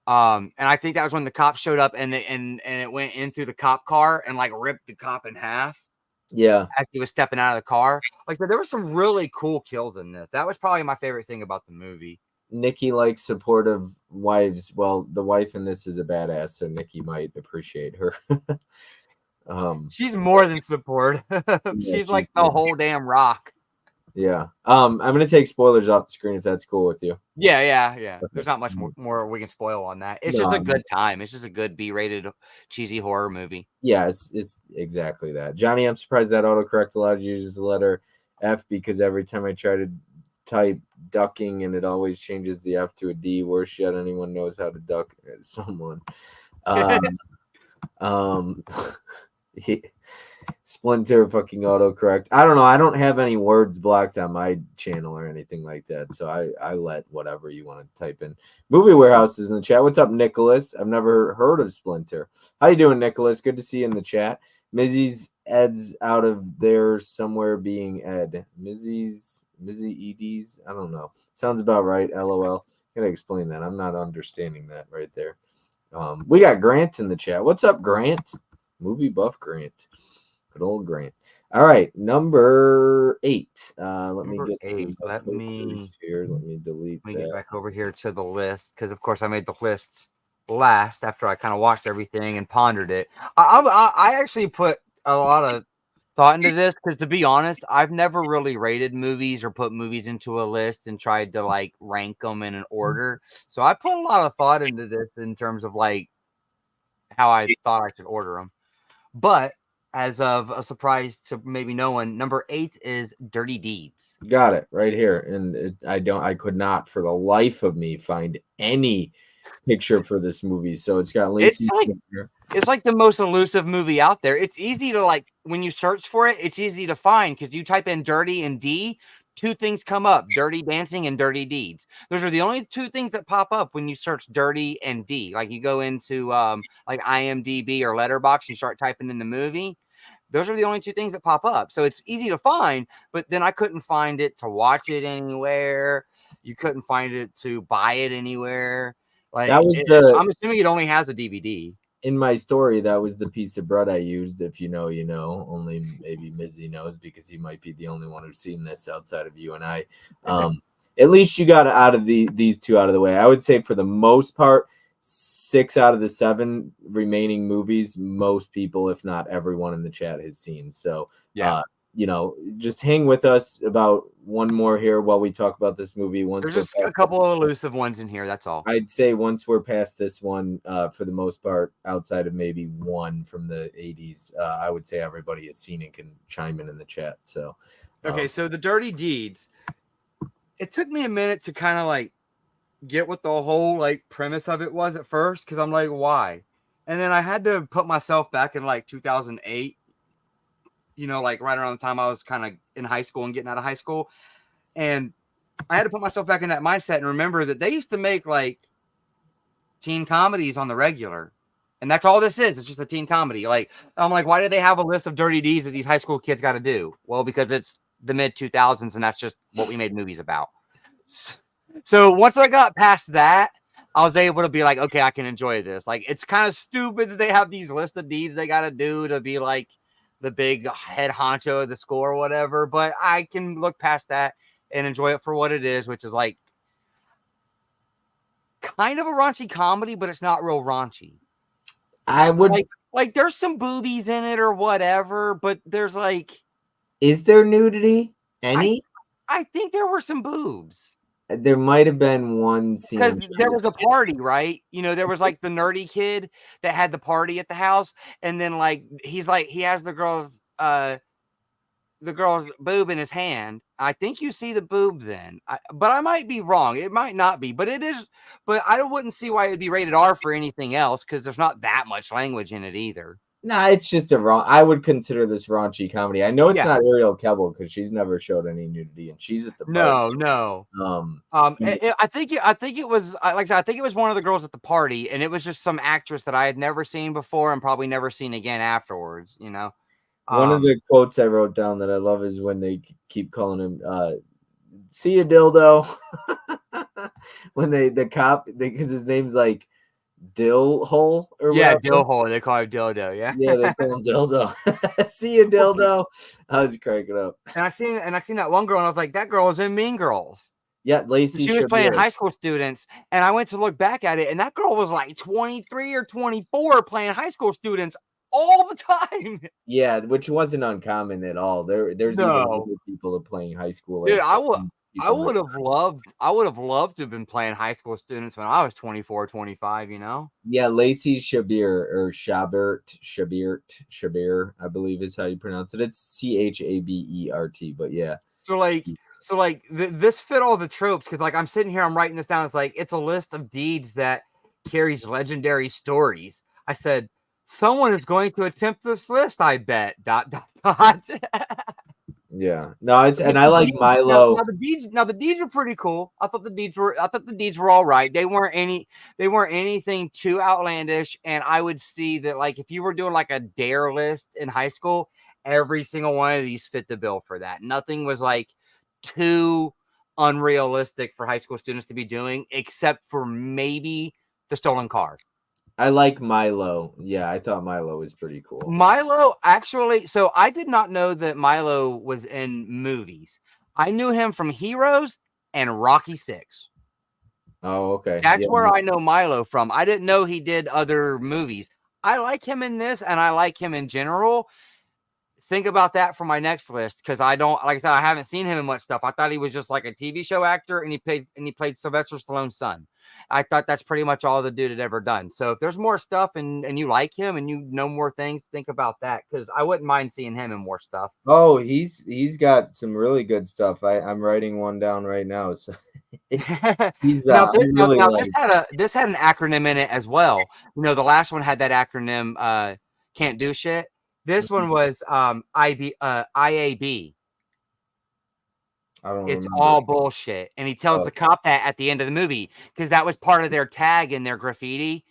S2: And I think that was when the cop showed up, and it went in through the cop car and like ripped the cop in half.
S1: Yeah,
S2: as he was stepping out of the car. Like there were some really cool kills in this. That was probably my favorite thing about the movie.
S1: Nikki likes supportive wives. Well, the wife in this is a badass, so Nikki might appreciate her.
S2: She's more than supportive. She's like the whole damn rock.
S1: Yeah. I'm gonna take spoilers off the screen if that's cool with you.
S2: Yeah. There's not much more we can spoil on that. It's just a good time. It's just a good B-rated cheesy horror movie.
S1: Yeah, it's exactly that. Johnny, I'm surprised that autocorrect allowed you to use the letter F because every time I try to type ducking and it always changes the F to a D. Worse yet, anyone knows how to duck someone. Splinter fucking autocorrect. I don't know. I don't have any words blocked on my channel or anything like that. So I let whatever you want to type in. Movie Warehouse is in the chat. What's up, Nicholas? I've never heard of Splinter. How you doing, Nicholas? Good to see you in the chat. Mizzy's Ed's out of there somewhere being Ed. Mizzy EDs? I don't know. Sounds about right. LOL. Gotta explain that. I'm not understanding that right there. We got Grant in the chat. What's up, Grant? Movie buff Grant. Good old Grant. All right, number 8. Let me get
S2: eight. Let me
S1: here. Let me delete that.
S2: Get back over here to the list because, of course, I made the list last after I kind of watched everything and pondered it. I actually put a lot of thought into this because, to be honest, I've never really rated movies or put movies into a list and tried to like rank them in an order. So I put a lot of thought into this in terms of like how I thought I should order them. But as of a surprise to maybe no one, number 8 is Dirty Deeds.
S1: Got it right here, and I could not for the life of me find any picture for this movie. So it's got Lacey.
S2: It's like the most elusive movie out there. It's easy to like when you search for it, it's easy to find because you type in dirty and D, 2 things come up: Dirty Dancing and Dirty Deeds. Those are the only 2 things that pop up when you search dirty and D. Like you go into like IMDb or Letterboxd and start typing in the movie. Those are the only 2 things that pop up. So it's easy to find, but then I couldn't find it to watch it anywhere. You couldn't find it to buy it anywhere. Like
S1: that was
S2: I'm assuming it only has a DVD.
S1: In my story, that was the piece of bread I used. If you know, you know. Only maybe Mizzy knows because he might be the only one who's seen this outside of you and I. At least you got out of these 2 out of the way. I would say for the most part, 6 out of the 7 remaining movies, most people, if not everyone in the chat, has seen. So
S2: yeah.
S1: You know, just hang with us about one more here while we talk about this movie.
S2: There's just a couple of elusive ones in here. That's all.
S1: I'd say once we're past this one, for the most part, outside of maybe one from the 80s, I would say everybody has seen and can chime in the chat. So,
S2: okay, so the Dirty Deeds. It took me a minute to kind of like get what the whole like premise of it was at first because I'm like, why? And then I had to put myself back in like 2008. You know, like right around the time I was kind of in high school and getting out of high school. And I had to put myself back in that mindset and remember that they used to make like teen comedies on the regular. And that's all this is. It's just a teen comedy. Like, I'm like, why do they have a list of dirty deeds that these high school kids got to do? Well, because it's the mid 2000s and that's just what we made movies about. So once I got past that, I was able to be like, okay, I can enjoy this. Like, it's kind of stupid that they have these list of deeds they got to do to be like the big head honcho of the school or whatever, but I can look past that and enjoy it for what it is, which is like kind of a raunchy comedy, but it's not real raunchy.
S1: I would
S2: like there's some boobies in it or whatever, but there's like,
S1: is there nudity? Any?
S2: I think there were some boobs.
S1: There might have been one scene
S2: because there was a party, right? You know, there was like the nerdy kid that had the party at the house, and then like he has the girl's boob in his hand. I think you see the boob then, but I might be wrong. It might not be, but it is. But I wouldn't see why it would be rated R for anything else because there's not that much language in it either.
S1: Nah, it's just I would consider this raunchy comedy. I know it's not Ariel Kebbel because she's never showed any nudity, and she's at the party.
S2: No. I think it was like I said, I think it was one of the girls at the party, and it was just some actress that I had never seen before and probably never seen again afterwards. You know,
S1: one of the quotes I wrote down that I love is when they keep calling him "see a dildo" when the cop because his name's like Dill Hole or whatever.
S2: Dill Hole. They call him Dildo. Yeah,
S1: they call him Dildo. See a dildo. I was cracking up.
S2: And I seen that one girl, and I was like, that girl was in Mean Girls.
S1: Yeah, Lacey.
S2: She was playing high school students, and I went to look back at it, and that girl was like 23 or 24 playing high school students all the time.
S1: Yeah, which wasn't uncommon at all. There's even other people playing high school.
S2: Dude, I would have loved to have been playing high school students when I was 24, 25, you know?
S1: Yeah, Lacey Chabert or Chabert, I believe is how you pronounce it. It's Chabert, but yeah.
S2: So this fit all the tropes because like I'm sitting here, I'm writing this down. It's like it's a list of deeds that carries legendary stories. I said, Someone is going to attempt this list, I bet. Dot dot dot.
S1: Yeah. No, it's
S2: The
S1: and I like
S2: deeds, now
S1: Milo.
S2: the deeds were pretty cool. I thought the deeds were all right. They weren't anything too outlandish. And I would see that, like, if you were doing like a dare list in high school, every single one of these fit the bill for that. Nothing was like too unrealistic for high school students to be doing, except for maybe the stolen car.
S1: I like Milo. Yeah, I thought Milo was pretty cool.
S2: Milo, actually, so I did not know that Milo was in movies. I knew him from Heroes and Rocky 6.
S1: Oh, okay.
S2: That's
S1: Yeah.
S2: where I know Milo from. I didn't know he did other movies. I like him in this, and I like him in general. Think about that for my next list, because I don't, like I said, I haven't seen him in much stuff. I thought he was just like a TV show actor, and he played Sylvester Stallone's son. I thought that's pretty much all the dude had ever done. So if there's more stuff and you like him and you know more things, think about that, because I wouldn't mind seeing him in more stuff.
S1: Oh, he's got some really good stuff. I'm writing one down right now. So he's
S2: Now
S1: I really like.
S2: this had an acronym in it as well. The last one had that acronym, can't do shit. This one was IAB.
S1: I don't
S2: It's
S1: remember.
S2: all bullshit. And he tells
S1: Oh,
S2: the cop that at the end of the movie, because that was part of their tag in their graffiti,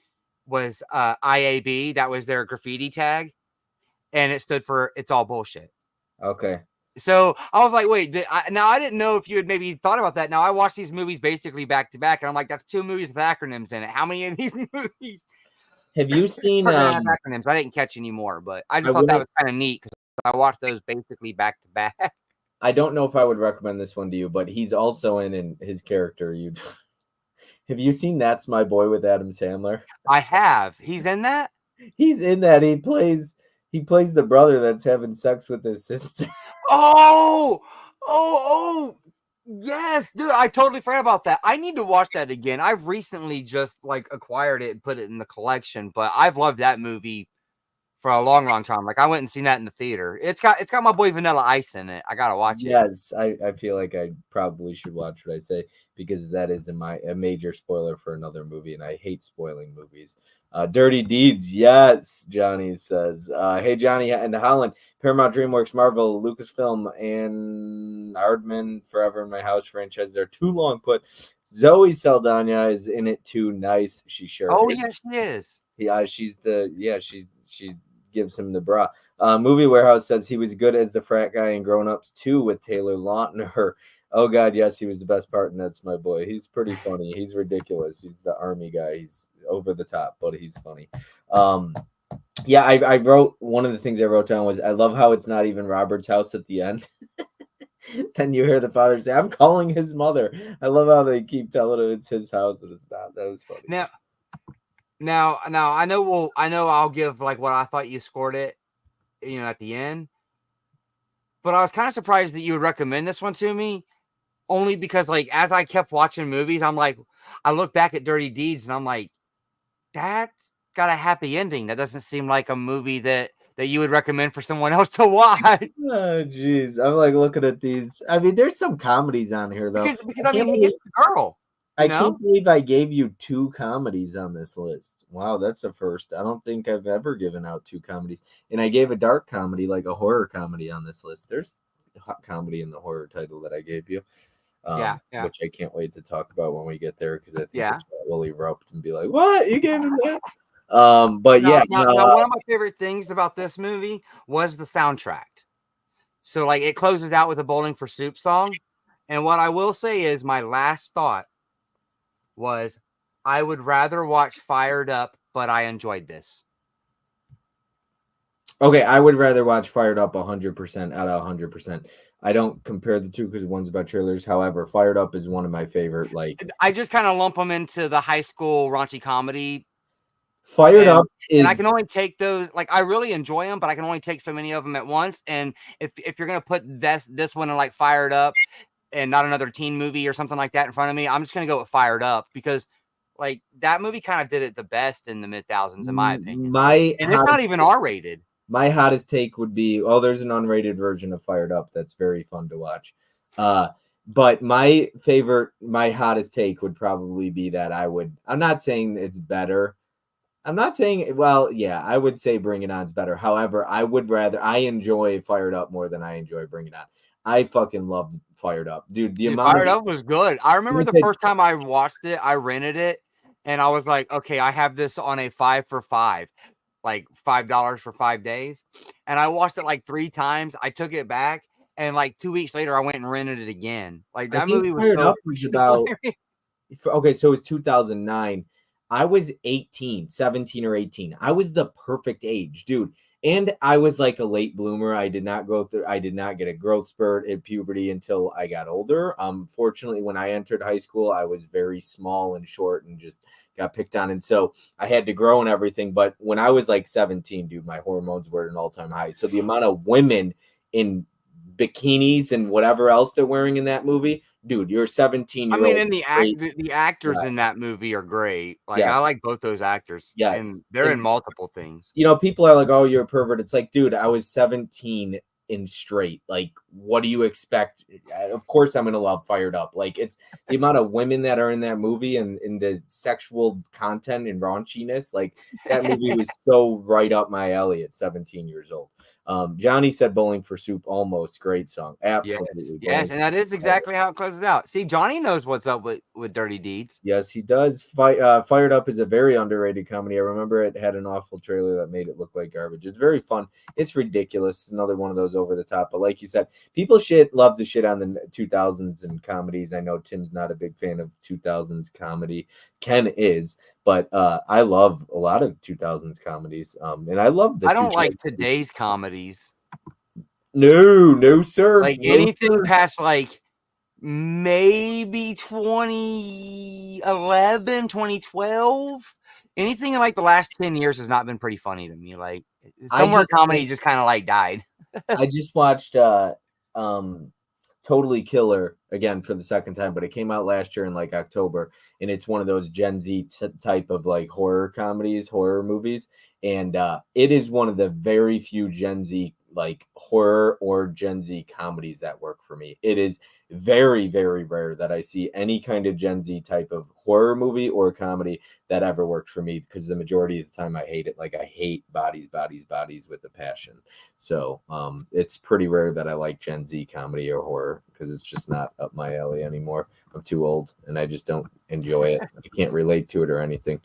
S2: was IAB. That was their graffiti tag, and it stood for "It's all bullshit."
S1: okay.
S2: So I was like, wait, now I didn't know if you had maybe thought about that. Now I watched these movies basically back to back, and I'm like, that's 2 movies with acronyms in it. How many of these movies
S1: Have you seen
S2: are going to have acronyms? I didn't catch any more, but I
S1: I
S2: just thought that
S1: wouldn't
S2: was kind of neat, because I watched those basically back to back.
S1: I don't know if I would recommend this one to you, but he's also in his character. You have you seen That's My Boy with Adam Sandler?
S2: I have. He's in that?
S1: He's in that. He plays the brother that's having sex with his sister.
S2: Oh, oh, yes, dude. I totally forgot about that. I need to watch that again. I've recently just like acquired it and put it in the collection, but I've loved that movie for a long, long time. Like, I went and seen that in the theater. It's got my boy Vanilla Ice in it. I gotta watch it.
S1: Yes, I feel like I probably should watch what I say because that is a major spoiler for another movie, and I hate spoiling movies. Dirty Deeds, yes, Johnny says. Hey, Johnny and Holland, Paramount, DreamWorks, Marvel, Lucasfilm, and Aardman Forever in My House franchise. They're too long, but Zoe Saldana is in it too. Nice, she sure
S2: Oh
S1: is.
S2: yeah, she is.
S1: Yeah, she gives him the bra. Movie Warehouse says he was good as the frat guy in Grown Ups 2 with Taylor Lautner. Oh God, yes, he was the best part, and That's My Boy. He's pretty funny. He's ridiculous. He's the army guy. He's over the top, but he's funny. Um, yeah, I wrote one of the things I wrote down was I love how it's not even Robert's house at the end. Then you hear the father say, "I'm calling his mother." I love how they keep telling him it's his house and it's not. That was funny.
S2: Now, I know I'll give like what I thought you scored it, at the end. But I was kind of surprised that you would recommend this one to me, only because, like, as I kept watching movies, I'm like, I look back at Dirty Deeds and I'm like, that's got a happy ending. That doesn't seem like a movie that you would recommend for someone else to watch.
S1: Oh, geez. I'm like looking at these. I mean, there's some comedies on here though.
S2: Because I mean, he gets the girl,
S1: I can't believe I gave you 2 comedies on this list. Wow, that's a first. I don't think I've ever given out 2 comedies. And I gave a dark comedy, like a horror comedy on this list. There's hot comedy in the horror title that I gave you.
S2: Yeah.
S1: Which I can't wait to talk about when we get there because I think
S2: Yeah.
S1: the chat will erupt and be like, "What? You gave him that?" But
S2: Now,
S1: yeah,
S2: now,
S1: no,
S2: now, one of my favorite things about this movie was the soundtrack. So, like, it closes out with a Bowling for Soup song. And what I will say is my last thought was I would rather watch Fired Up, but I enjoyed this.
S1: okay, I would rather watch Fired Up 100% out of 100%. I don't compare the two because one's about trailers. However, Fired Up is one of my favorite. Like,
S2: I just kind of lump them into the high school raunchy comedy.
S1: Fired Up
S2: And I
S1: is
S2: can only take those, like, I really enjoy them, but I can only take so many of them at once. And if you're gonna put this one in like Fired Up and not another teen movie or something like that in front of me, I'm just gonna go with Fired Up, because like that movie kind of did it the best in the mid thousands, in my opinion.
S1: my
S2: And it's not even R-rated.
S1: My hottest take would be, oh, there's an unrated version of Fired Up that's very fun to watch. But my hottest take would probably be that I'm not saying it's better. I'm not saying. Well, yeah, I would say Bring It On's better. However, I enjoy Fired Up more than I enjoy Bring It On. I fucking loved Fired Up, dude. The
S2: Dude,
S1: amount of
S2: Fired Up was good. I remember
S1: like
S2: the first time I watched it, I rented it, and I was like, okay, I have this on a 5 for 5, like $5 for 5 days. And I watched it like 3 times. I took it back, and like 2 weeks later, I went and rented it again. Like
S1: I
S2: that
S1: think
S2: movie was
S1: Fired
S2: so
S1: Up was
S2: freaking
S1: about
S2: hilarious.
S1: okay, so it was 2009. I was 18, 17 or 18. I was the perfect age, dude. And I was like a late bloomer. I did not get a growth spurt at puberty until I got older. Fortunately, when I entered high school, I was very small and short and just got picked on. And so I had to grow and everything. But when I was like 17, dude, my hormones were at an all-time high. So the amount of women in bikinis and whatever else they're wearing in that movie, dude, you're a 17
S2: I
S1: year
S2: mean,
S1: old
S2: and
S1: straight
S2: the actors
S1: guy.
S2: in that movie are great. Like
S1: Yeah,
S2: I like both those actors, and
S1: yes.
S2: they're in
S1: And
S2: multiple things.
S1: people are like, "Oh, you're a pervert." It's like, dude, I was 17 in straight. Like, what do you expect? Of course, I'm gonna love Fired Up. Like, it's the amount of women that are in that movie and in the sexual content and raunchiness. Like, that movie was so right up my alley at 17 years old. Johnny said, "Bowling for Soup," almost great song.
S2: Yes,
S1: Absolutely,
S2: yes,
S1: Bowling
S2: and
S1: for
S2: that
S1: Soup.
S2: is exactly how it closes out. See, Johnny knows what's up with Dirty Deeds.
S1: Yes, he does. Fired Up is a very underrated comedy. I remember it had an awful trailer that made it look like garbage. It's very fun. It's ridiculous. It's another one of those over the top. But like you said, people love to shit on the 2000s and comedies. I know Tim's not a big fan of 2000s comedy. Ken is, but I love a lot of 2000s comedies. And I love the
S2: I
S1: two
S2: don't like
S1: shows.
S2: today's comedies.
S1: No, no, sir.
S2: Like
S1: No,
S2: anything
S1: sir.
S2: past like maybe 2011, 2012. Anything in like the last 10 years has not been pretty funny to me. Like
S1: I
S2: somewhere
S1: just
S2: comedy just kind of like died.
S1: I just watched um Totally Killer again for the second time, but it came out last year in like October, and it's one of those Gen Z type of like horror movies, and it is one of the very few Gen Z like horror or Gen Z comedies that work for me. It is very, very rare that I see any kind of Gen Z type of horror movie or comedy that ever worked for me, because the majority of the time I hate it. Like, I hate bodies, bodies, bodies with a passion. So it's pretty rare that I like Gen Z comedy or horror, because it's just not up my alley anymore. I'm too old and I just don't enjoy it. I can't relate to it or anything.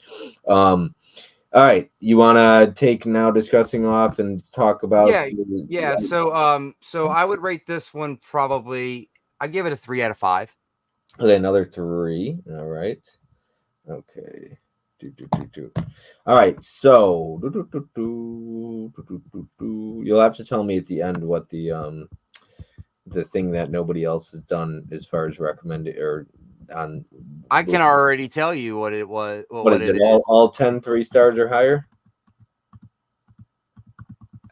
S1: All right, you want to take now discussing off and talk about
S2: Yeah, yeah. So I would rate this one probably. I'd give it a 3 out of 5.
S1: okay, another 3. All right. Okay. All right. So you'll have to tell me at the end what the thing that nobody else has done as far as recommended or on.
S2: I can already tell you what it was.
S1: What
S2: What
S1: is
S2: it
S1: it?
S2: is.
S1: All 10 3 stars or higher?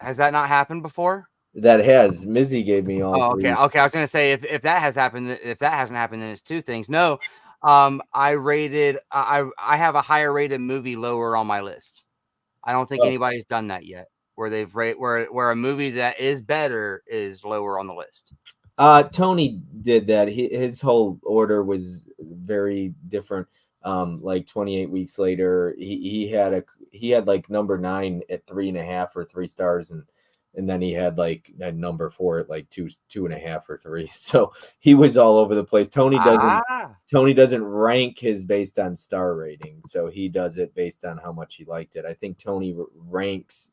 S2: Has that not happened before?
S1: That has. Mizzy gave me all
S2: Oh, okay,
S1: 3.
S2: okay. I was gonna say if that has happened, if that hasn't happened, then it's 2 things. No, I rated. I have a higher rated movie lower on my list. I don't think
S1: Oh.
S2: anybody's done that yet. Where they've rate where a movie that is better is lower on the list.
S1: Tony did that. His whole order was very different. Like 28 weeks later, he had like number 9 at 3.5 or 3 stars, and then he had like a number 4 at like 2.5 or 3. So he was all over the place.
S2: Ah,
S1: Tony doesn't rank his based on star rating, so he does it based on how much he liked it. I think Tony rates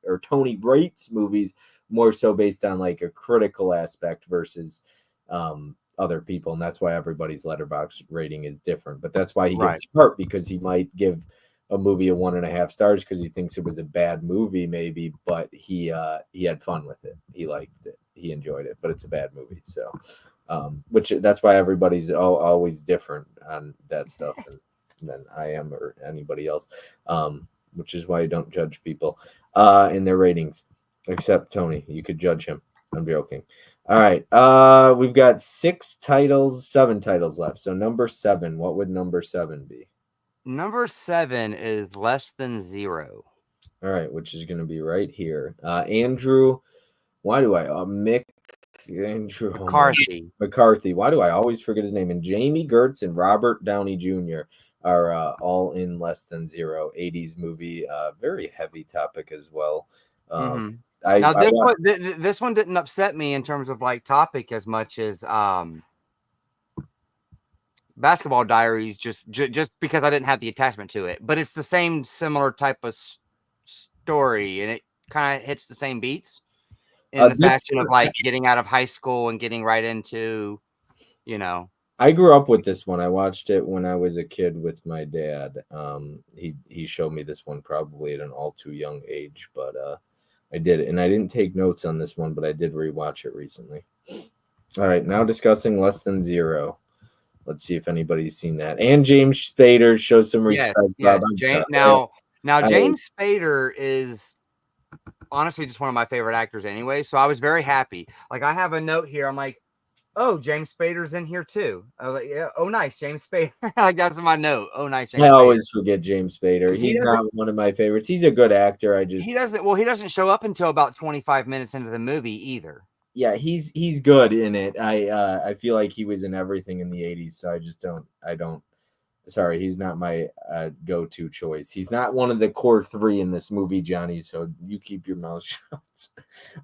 S1: movies more so based on like a critical aspect versus other people, and that's why everybody's letterbox rating is different. But that's why he gets
S2: right.
S1: hurt, because he might give a movie a 1.5 stars because he thinks it was a bad movie, maybe, but he had fun with it. He liked it. He enjoyed it, but it's a bad movie. So, which that's why everybody's always different on that stuff than I am or anybody else. Which is why you don't judge people in their ratings, except Tony. You could judge him. I'm joking. All right. We've got 7 titles left. So number 7, what would number 7 be?
S2: Number 7 is Less Than Zero.
S1: All right, which is going to be right here. Andrew, why do I Andrew
S2: McCarthy.
S1: McCarthy? Why do I always forget his name? And Jamie Gertz and Robert Downey Jr. are all in Less Than Zero, 80s movie. Very heavy topic as well.
S2: Hmm.
S1: I
S2: Now
S1: I wa-
S2: this one didn't upset me in terms of like topic as much as Basketball Diaries, just because I didn't have the attachment to it. But it's the same similar type of story, and it kind of hits the same beats in the
S1: this
S2: fashion of like getting out of high school and getting right into, you know.
S1: I grew up with this one. I watched it when I was a kid with my dad. He showed me this one probably at an all too young age, but I did, and I didn't take notes on this one, but I did rewatch it recently. All right, now discussing Less Than Zero. Let's see if anybody's seen that. And James Spader shows some
S2: Yes,
S1: respect, Bob.
S2: yes.
S1: I'm sorry.
S2: Now
S1: I,
S2: James Spader is honestly just one of my favorite actors anyway. So I was very happy. Like I have a note here. I'm like, oh, James Spader's in here too. I was like, yeah, oh nice, James Spader. Like that's my note. Oh nice,
S1: I
S2: James Spader.
S1: always forget James Spader.
S2: Because
S1: He's not one of my favorites. He's a good actor.
S2: he doesn't show up until about 25 minutes into the movie either.
S1: Yeah, he's good in it. I feel like he was in everything in the 80s, so I don't sorry, he's not my go-to choice. He's not one of the core three in this movie, Johnny, so you keep your mouth shut.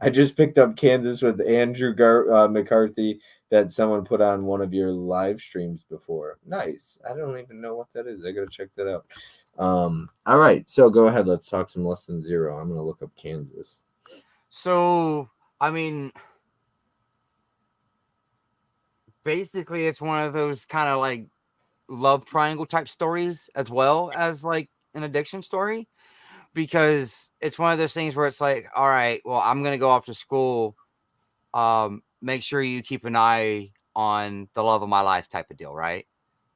S1: I just picked up Kansas with Andrew McCarthy that someone put on one of your live streams before. Nice. I don't even know what that is. I gotta check that out. All right, so go ahead. Let's talk some Less Than Zero. I'm gonna look up Kansas.
S2: So I mean, basically, it's one of those kind of like love triangle type stories as well as like an addiction story, because it's one of those things where it's like, all right, well, I'm gonna go off to school. Make sure you keep an eye on the love of my life type of deal, right?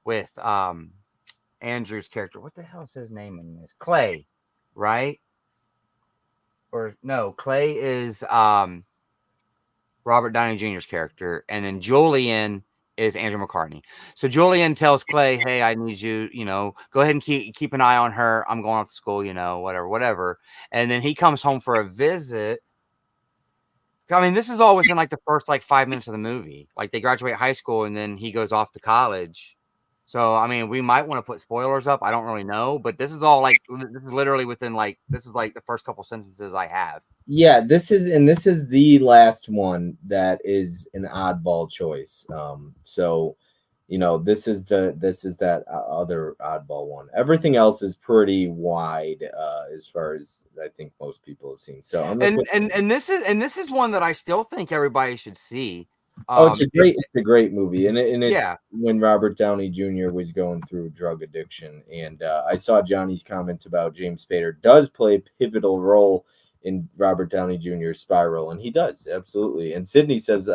S2: With Andrew's character. What the hell is his name in this? Clay, right? Or no, Clay is Robert Downey Jr.'s character, and then Julian is Andrew McCartney. So Julian tells Clay, "Hey, I need you, go ahead and keep an eye on her. I'm going off to school, whatever." And then he comes home for a visit. I mean, this is all within like the first like 5 minutes of the movie. Like they graduate high school and then he goes off to college. So I mean, we might want to put spoilers up. I don't really know, but this is all like this is literally within like this is like the first couple sentences I have.
S1: Yeah, this is the last one that is an oddball choice. So this is that other oddball one. Everything else is pretty wide as far as I think most people have seen. So I'm gonna
S2: And this is one that I still think everybody should see.
S1: it's a great movie, and it's
S2: Yeah.
S1: when Robert Downey Jr. was going through drug addiction, and I saw Johnny's comment about James Spader does play a pivotal role in Robert Downey Jr.'s spiral, and he does absolutely. And Sydney says,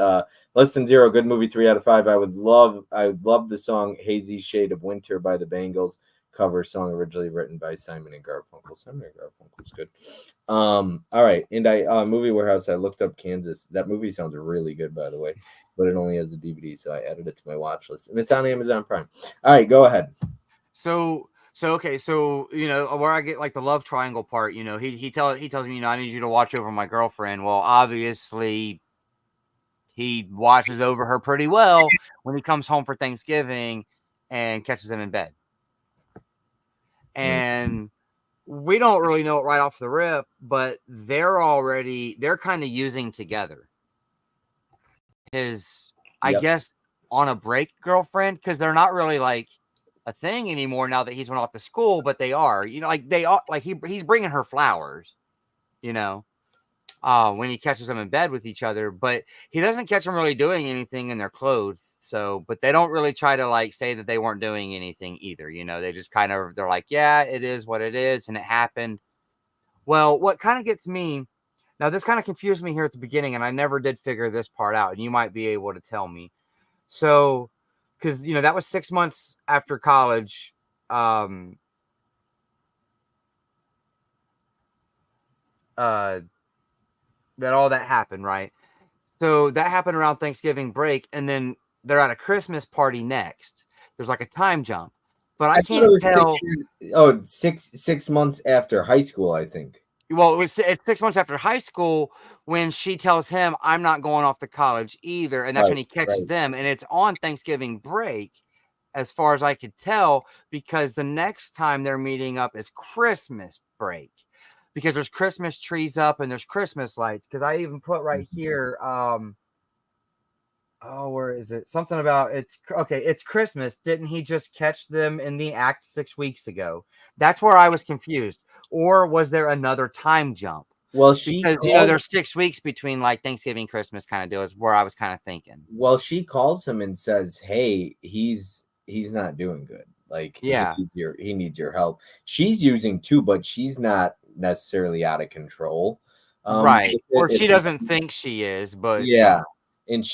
S1: "Less Than Zero, good movie, 3 out of 5. I would love the song "Hazy Shade of Winter" by the Bangles, cover song originally written by Simon and Garfunkel. Simon and Garfunkel's good. All right, and Movie Warehouse. I looked up Kansas. That movie sounds really good, by the way, but it only has a DVD, so I added it to my watch list, and it's on Amazon Prime. All right, go ahead.
S2: So okay, so where I get like the love triangle part, he tells me, I need you to watch over my girlfriend. Well, obviously he watches over her pretty well when he comes home for Thanksgiving and catches him in bed.
S1: Mm.
S2: And we don't really know it right off the rip, but they're kind of using together his, I
S1: Yep.
S2: guess, on a break girlfriend, because they're not really like a thing anymore now that he's went off to school, but they are, like they are, like he's bringing her flowers, when he catches them in bed with each other, but he doesn't catch them really doing anything in their clothes. So, but they don't really try to like say that they weren't doing anything either. They just they're like, yeah, it is what it is. And it happened. Well, what kind of gets me now, this kind of confused me here at the beginning, and I never did figure this part out. And you might be able to tell me. So, because, that was 6 months after college. That all that happened, right? So that happened around Thanksgiving break, and then they're at a Christmas party next. There's like a time jump, but I
S1: I thought it
S2: can't
S1: was
S2: tell.
S1: six months after high school, I think.
S2: Well, it's 6 months after high school when she tells him, "I'm not going off to college either," and that's when
S1: Right,
S2: he catches
S1: right.
S2: them, and it's on Thanksgiving break. as far as I could tell, because the next time they're meeting up is Christmas break. Because there's Christmas trees up and there's Christmas lights. Because I even put right here, where is it? Something about it's Christmas. Didn't he just catch them in the act 6 weeks ago? That's where I was confused. Or was there another time jump?
S1: Well, she
S2: Because
S1: called.
S2: there's 6 weeks between like Thanksgiving, Christmas kind of deal is where I was kind of thinking.
S1: Well, she calls him and says, "Hey, he's not doing good. Like
S2: Yeah.
S1: he needs your help." She's using too, but she's not necessarily out of control.
S2: Right. Or
S1: If
S2: she doesn't think she is, but
S1: yeah, and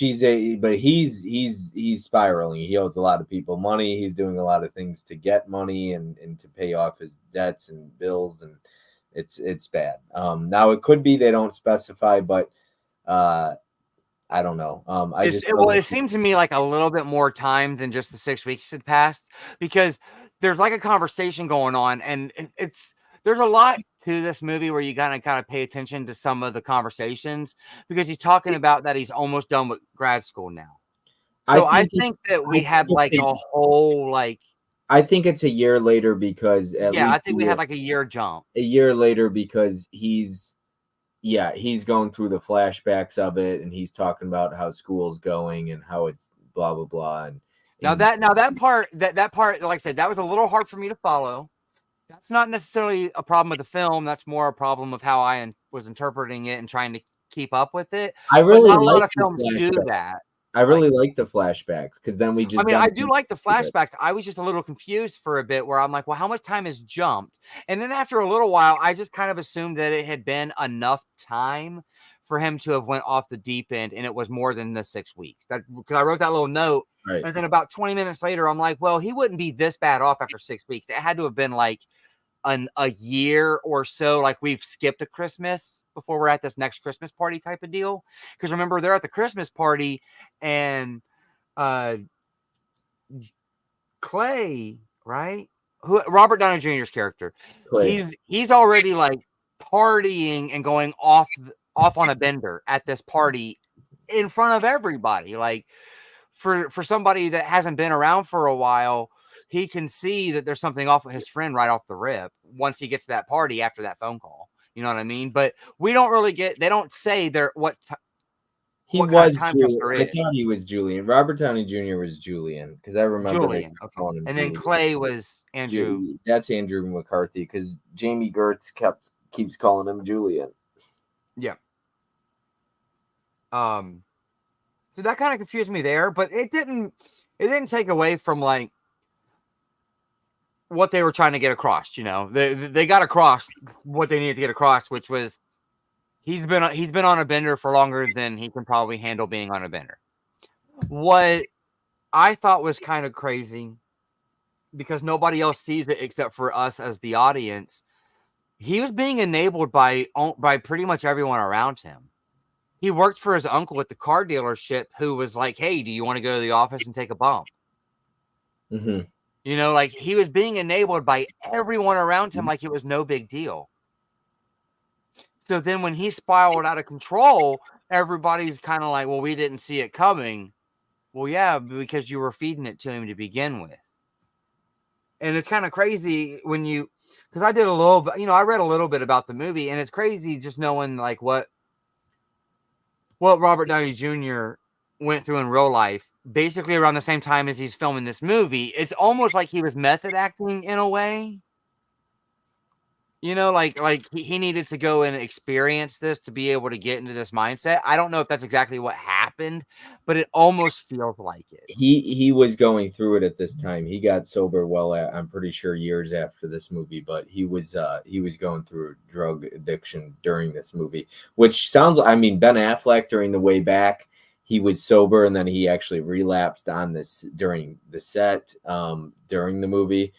S1: but he's spiraling. He owes a lot of people money. He's doing a lot of things to get money and to pay off his debts and bills, and it's bad. Now it could be they don't specify, but I don't know. I just know that
S2: it seemed to me like a little bit more time than just the 6 weeks had passed, because there's like a conversation going on, and there's a lot to this movie where you gotta kind of pay attention to some of the conversations, because he's talking about that he's almost done with grad school now.
S1: I
S2: So I
S1: think
S2: think that
S1: I
S2: we
S1: think
S2: had like a whole
S1: I think it's a year later because at
S2: yeah, I
S1: least
S2: think we had like a year jump.
S1: a year later because he's going through the flashbacks of it and he's talking about how school's going and how it's blah blah blah and
S2: Now that part like I said, that was a little hard for me to follow. That's not necessarily a problem with the film. That's more a problem of how I was interpreting it and trying to keep up with it.
S1: I
S2: But
S1: really
S2: not a lot
S1: like
S2: of
S1: the
S2: films do
S1: flashbacks.
S2: that.
S1: I
S2: Like,
S1: really like the flashbacks because then we
S2: I
S1: just
S2: mean,
S1: got
S2: I
S1: to
S2: do like the
S1: with it.
S2: flashbacks. I was just a little confused for a bit where I'm like, well, how much time has jumped? And then after a little while, I just kind of assumed that it had been enough time for him to have went off the deep end, and it was more than the 6 weeks. That because I wrote that little note,
S1: Right.
S2: and then about 20 minutes later, I'm like, well, he wouldn't be this bad off after 6 weeks. It had to have been like a year or so, like we've skipped a Christmas before we're at this next Christmas party type of deal. Because remember, they're at the Christmas party, and uh Clay, right? Who Robert Downey Jr.'s character.
S1: Clay.
S2: He's already like partying and going off on a bender at this party in front of everybody. Like for somebody that hasn't been around for a while, he can see that there's something off with his friend right off the rip once he gets to that party after that phone call. You know what I mean? But we don't really they don't say
S1: He
S2: what kind of
S1: was
S2: time jump
S1: Julian.
S2: there
S1: I
S2: is.
S1: thought he was Julian. Robert Downey Jr. was Julian because I remember they
S2: Julian,
S1: kept
S2: okay.
S1: calling him
S2: And then
S1: Julian.
S2: Clay was Andrew.
S1: That's Andrew McCarthy because Jamie Gertz keeps calling him Julian.
S2: Yeah. So that kind of confused me there, but it didn't take away from like what they were trying to get across. They got across what they needed to get across, which was he's been on a bender for longer than he can probably handle being on a bender. What I thought was kind of crazy, because nobody else sees it except for us as the audience, he was being enabled by pretty much everyone around him. He worked for his uncle at the car dealership, who was like, hey, do you want to go to the office and take a bump?
S1: Mm-hmm.
S2: Like he was being enabled by everyone around him like it was no big deal. So then when he spiraled out of control, everybody's kind of like, well, we didn't see it coming. Well, yeah, because you were feeding it to him to begin with. And it's kind of crazy because I did a little bit, I read a little bit about the movie, and it's crazy just knowing like what Robert Downey Jr. went through in real life, basically around the same time as he's filming this movie. It's almost like he was method acting in a way. Like he needed to go and experience this to be able to get into this mindset. I don't know if that's exactly what happened, but it almost feels like it.
S1: He was going through it at this time. He got sober I'm pretty sure years after this movie, but he was going through drug addiction during this movie, which sounds, I mean, Ben Affleck during The Way Back, he was sober and then he actually relapsed on this during the set during the movie.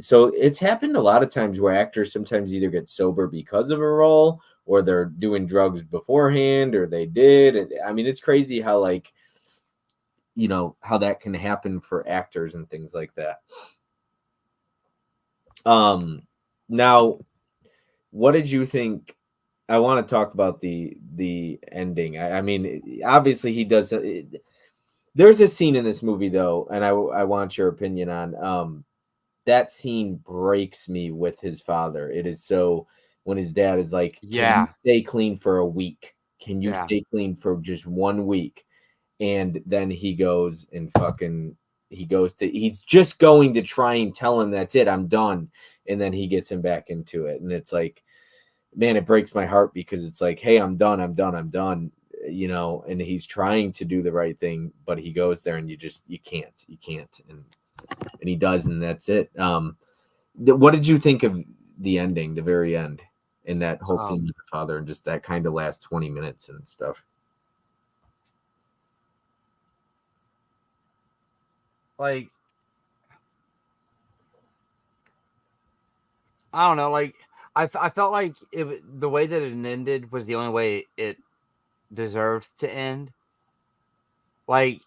S1: So it's happened a lot of times where actors sometimes either get sober because of a role or they're doing drugs beforehand or they did. And I mean, it's crazy how like, how that can happen for actors and things like that. Now, what did you think? I want to talk about the ending. I mean, obviously he does. There's a scene in this movie though, and I want your opinion on that scene breaks me with his father. It is so when his dad is like, "Can you
S2: Yeah,
S1: stay clean for a week? Can you
S2: yeah.
S1: stay clean for just 1 week?" And then he goes and fucking he's just going to try and tell him that's it, I'm done. And then he gets him back into it. And it's like, man, it breaks my heart because it's like, hey, I'm done, I'm done, I'm done. And he's trying to do the right thing, but he goes there and you can't. And he does, and that's it. What did you think of the ending, the very end, in that whole scene
S2: Um,
S1: with the father and just that kind of last 20 minutes and stuff?
S2: like I don't know, like I felt like the way that it ended was the only way it deserved to end. Like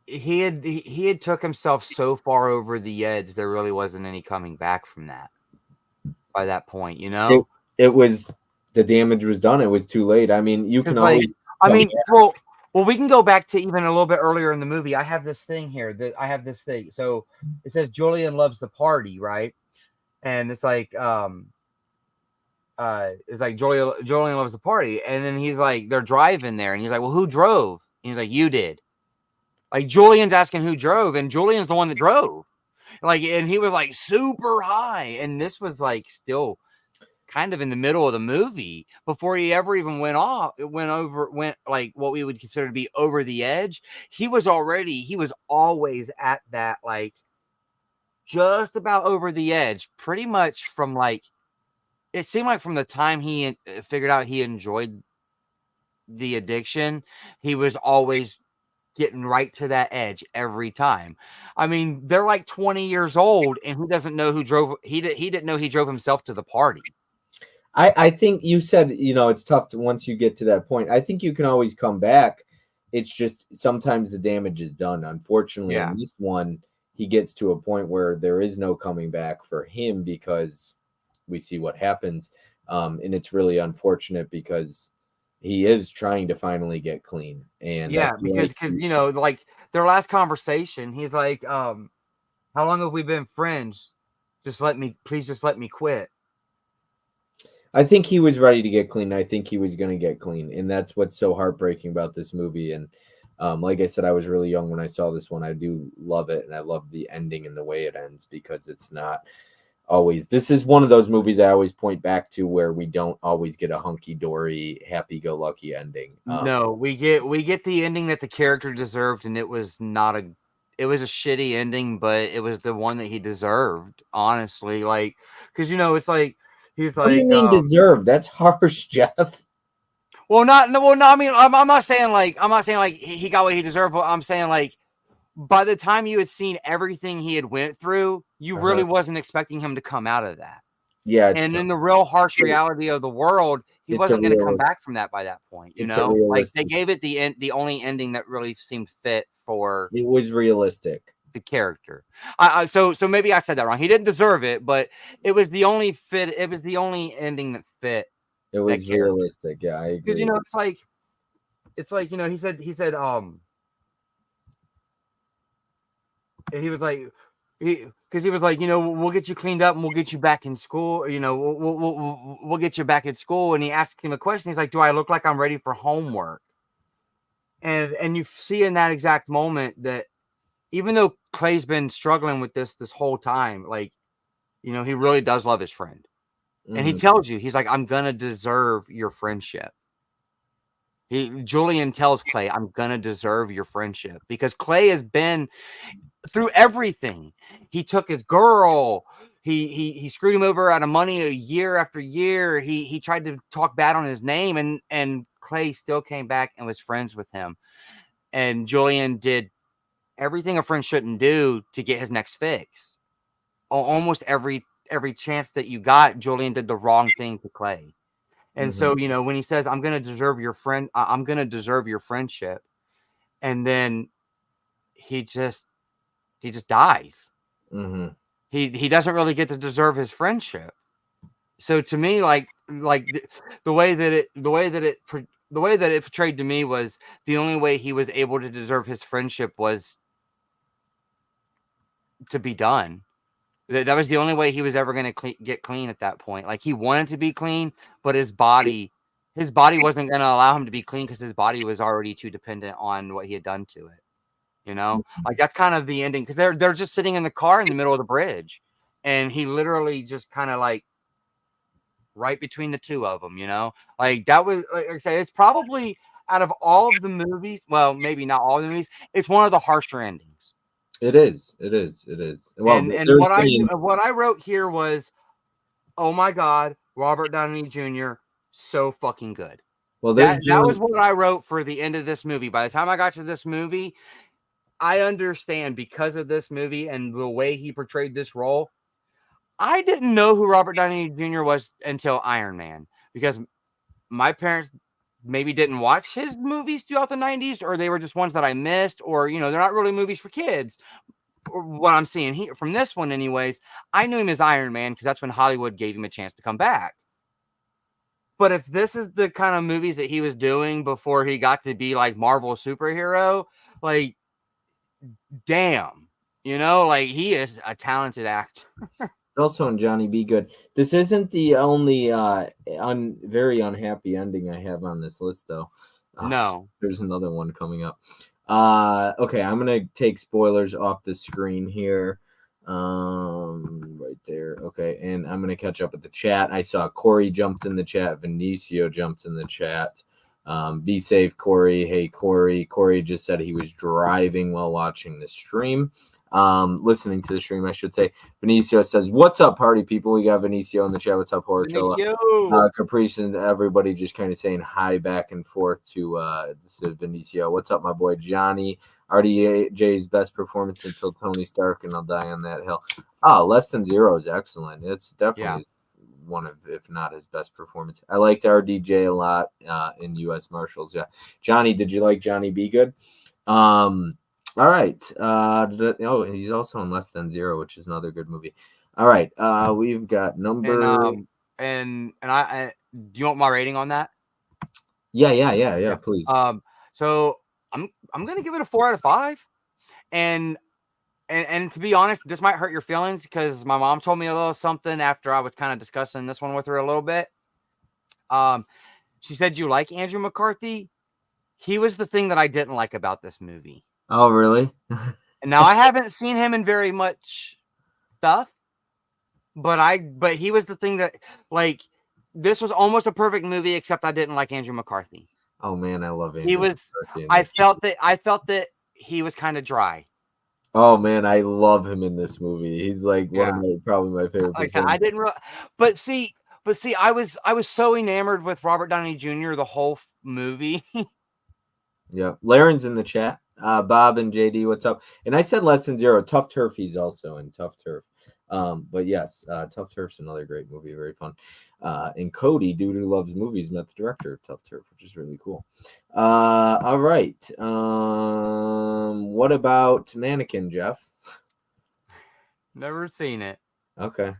S2: he had took himself so far over the edge, there really wasn't any coming back from that by that point, you
S1: It
S2: know?
S1: it was the damage was done. It was too late. I mean, you can
S2: Because like
S1: always
S2: I
S1: come
S2: mean,
S1: back.
S2: well, we can go back to even a little bit earlier in the movie. I have this thing here that I have this thing. So it says Julian loves the party, right? And it's like Julian loves the party, and then he's like, they're driving there, and he's like, well, who drove? And he's like, you did. Like Julian's asking who drove, and Julian's the one that drove. Like, and he was like super high, and this was like still kind of in the middle of the movie before he ever even went like what we would consider to be over the edge. He was always at that, like just about over the edge, pretty much from like it seemed like from the time he figured out he enjoyed the addiction, he was always getting right to that edge every time. I mean, they're like 20 years old, and he doesn't know who drove. He didn't know he drove himself to the party.
S1: I think you said, it's tough to once you get to that point. I think you can always come back. It's just sometimes the damage is done. Unfortunately, in
S2: Yeah,
S1: this one, he gets to a point where there is no coming back for him because we see what happens. And it's really unfortunate because he is trying to finally get clean. And I
S2: yeah,
S1: feel like
S2: because like their last conversation, he's like, "How long have we been friends? Please, just let me quit."
S1: I think he was ready to get clean. I think he was going to get clean, and that's what's so heartbreaking about this movie. And like I said, I was really young when I saw this one. I do love it, and I love the ending and the way it ends because it's not always. This is one of those movies I always point back to where we don't always get a hunky dory, happy go lucky ending.
S2: No, we get the ending that the character deserved, and it was not a it was a shitty ending, but it was the one that he deserved, honestly. Like, because it's like he's
S1: What do you
S2: like,
S1: mean deserve? That's harsh, Jeff.
S2: well, not no, well, no. I mean, I'm not saying like he got what he deserved, but I'm saying like by the time you had seen everything he had went through, you
S1: Uh-huh.
S2: really wasn't expecting him to come out of that.
S1: Yeah, it's
S2: And
S1: tough.
S2: in the real harsh reality of the world, he
S1: It's a
S2: wasn't going to come
S1: realist.
S2: back from that by that point.
S1: It's a
S2: Like they
S1: realistic.
S2: gave it the only ending that really seemed fit for
S1: It was realistic.
S2: the character. So maybe I said that wrong. He didn't deserve it, but it was the only fit. It was the only ending that fit
S1: It
S2: that
S1: was
S2: character.
S1: realistic. Yeah, I
S2: Because
S1: agree.
S2: it's like he was like because he was like, we'll get you cleaned up and we'll get you back in school. Or, we'll get you back at school. And he asked him a question. He's like, do I look like I'm ready for homework? And you see in that exact moment that even though Clay's been struggling with this whole time, like, he really does love his friend. And he
S1: Hmm.
S2: tells you, he's like, I'm gonna deserve your friendship. Julian tells Clay, I'm gonna deserve your friendship because Clay has been through everything. He took his girl. He screwed him over out of money a year after year. He tried to talk bad on his name, and Clay still came back and was friends with him. And Julian did everything a friend shouldn't do to get his next fix. Almost every chance that you got, Julian did the wrong thing to Clay. And
S1: Hmm.
S2: so, when he says, I'm gonna deserve your friend, I'm gonna deserve your friendship, and then he just dies.
S1: Hmm.
S2: He doesn't really get to deserve his friendship. So to me, like the way that it the way that it portrayed to me was the only way he was able to deserve his friendship was to be done. That was the only way he was ever going to get clean at that point. Like he wanted to be clean, but his body wasn't going to allow him to be clean because his body was already too dependent on what he had done to it. You know, like that's kind of the ending because they're just sitting in the car in the middle of the bridge, and he literally just kind of like right between the two of them. You know, like that was like I said, it's probably out of all of the movies. Well, maybe not all the movies. It's one of the harsher endings.
S1: It is. It is. It is. Well,
S2: And
S1: they're saying,
S2: what I wrote here was, oh my God, Robert Downey Jr. so fucking good.
S1: well, they're
S2: That was
S1: doing.
S2: what I wrote for the end of this movie. By the time I got to this movie, I understand because of this movie and the way he portrayed this role. I didn't know who Robert Downey Jr. was until Iron Man because my parents maybe didn't watch his movies throughout the 90s, or they were just ones that I missed, or they're not really movies for kids. What I'm seeing here from this one, anyways, I knew him as Iron Man because that's when Hollywood gave him a chance to come back. But if this is the kind of movies that he was doing before he got to be like Marvel superhero, like, damn, like he is a talented actor.
S1: Also in Johnny Be Good. This isn't the only very unhappy ending I have on this list, though.
S2: No.
S1: There's another one coming up. Okay, I'm gonna take spoilers off the screen here. Right there. Okay, and I'm gonna catch up with the chat. I saw Corey jumped in the chat. Vinicio jumped in the chat. Be safe, Corey. Hey, Corey. Corey just said he was driving while watching the stream. Listening to the stream, I should say. Vinicio says, "What's up, party people?" We got Vinicio in the chat. What's up, Horchola? Caprice and everybody just kind of saying hi back and forth to Vinicio. What's up, my boy Johnny? RDJ's best performance until Tony Stark, and I'll die on that hill. Less than zero is excellent. It's definitely one of, if not his best performance. I liked RDJ a lot in U.S. Marshals. Yeah, Johnny, did you like Johnny Be Good? All right. He's also in Less Than Zero, which is another good movie. All right. We've got number.
S2: And I do you want my rating on that?
S1: Yeah. Please.
S2: So I'm gonna give it a 4 out of 5, and to be honest, this might hurt your feelings because my mom told me a little something after I was kind of discussing this one with her a little bit. She said, "You like Andrew McCarthy? He was the thing that I didn't like about this movie."
S1: Oh, really?
S2: And now I haven't seen him in very much stuff, but he was the thing that, like, this was almost a perfect movie, except I didn't like Andrew McCarthy.
S1: Oh man, I love Andrew.
S2: He was. I felt that he was kind of dry.
S1: Oh man, I love him in this movie. He's like probably my favorite.
S2: Like I didn't, but see, I was so enamored with Robert Downey Jr. the whole movie.
S1: Yeah, Laren's in the chat. Bob and JD, what's up? And I said Less Than Zero. Tough Turf, he's also in Tough Turf. But yes, Tough Turf's another great movie, very fun. And Cody, dude who loves movies, met the director of Tough Turf, which is really cool. All right. What about Mannequin, Jeff?
S2: Never seen it.
S1: Okay.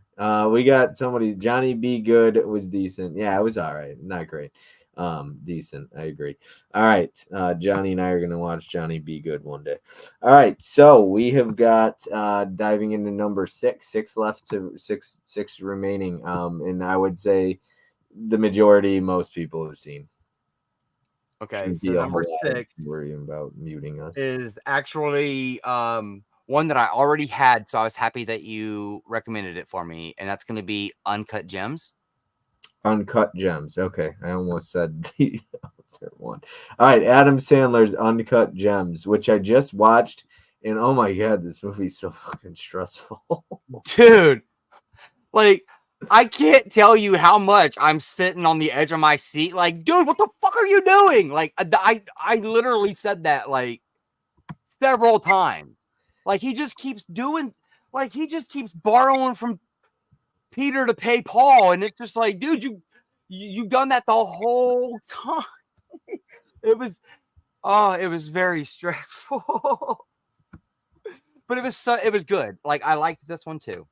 S1: We got somebody. Johnny Be Good was decent. Yeah, it was all right. Not great. Decent. I agree. All right. Johnny and I are gonna watch Johnny Be Good one day. All right. So we have got diving into number six left to six remaining. And I would say the majority, most people have seen.
S2: Okay, so number 6
S1: worrying about muting us
S2: is actually one that I already had, so I was happy that you recommended it for me, and that's going to be Uncut Gems.
S1: Uncut Gems. Okay, I almost said the other one. All right, Adam Sandler's Uncut Gems, which I just watched, and oh my god, this movie's so fucking stressful.
S2: Dude, like, I can't tell you how much I'm sitting on the edge of my seat, like, dude, what the fuck are you doing? Like, I literally said that, like, several times. Like, he just keeps borrowing from Peter to pay Paul, and it's just like, dude, you've done that the whole time. It was very stressful. But it was good. Like, I liked this one too.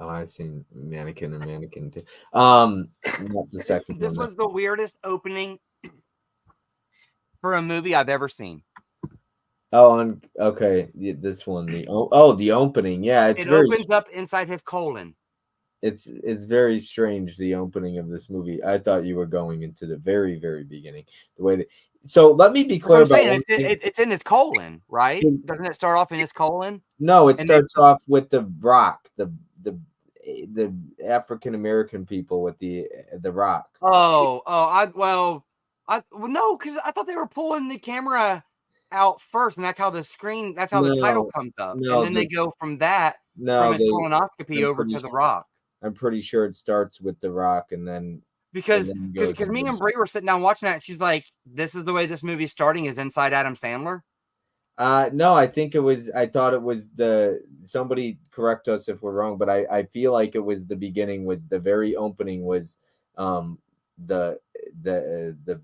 S1: Oh, I've seen Mannequin and Mannequin too. Not the second
S2: this
S1: one.
S2: was the weirdest opening for a movie I've ever seen.
S1: Oh, okay. This one, the opening. Yeah,
S2: It opens up inside his colon.
S1: it's very strange, the opening of this movie. I thought you were going into the very, very beginning. The way that so let me be
S2: Like
S1: clear
S2: I'm
S1: about
S2: saying,
S1: one thing.
S2: it's in his colon, right? Doesn't it start off in his colon?
S1: No, it
S2: And then
S1: starts off with the Rock, the African American people with the Rock.
S2: no, because I thought they were pulling the camera out first, and that's how the title
S1: No,
S2: comes up, and
S1: no,
S2: then they go from
S1: no,
S2: his colonoscopy
S1: I'm
S2: over
S1: pretty
S2: to the Rock.
S1: I'm pretty sure it starts with the Rock and
S2: Because
S1: then
S2: because
S1: goes
S2: because me
S1: into
S2: and Brie were sitting down watching that, and she's like, "This is the way this movie's starting is inside Adam Sandler."
S1: no, I thought it was somebody correct us if we're wrong, but I feel like it was the beginning was the very opening was um the the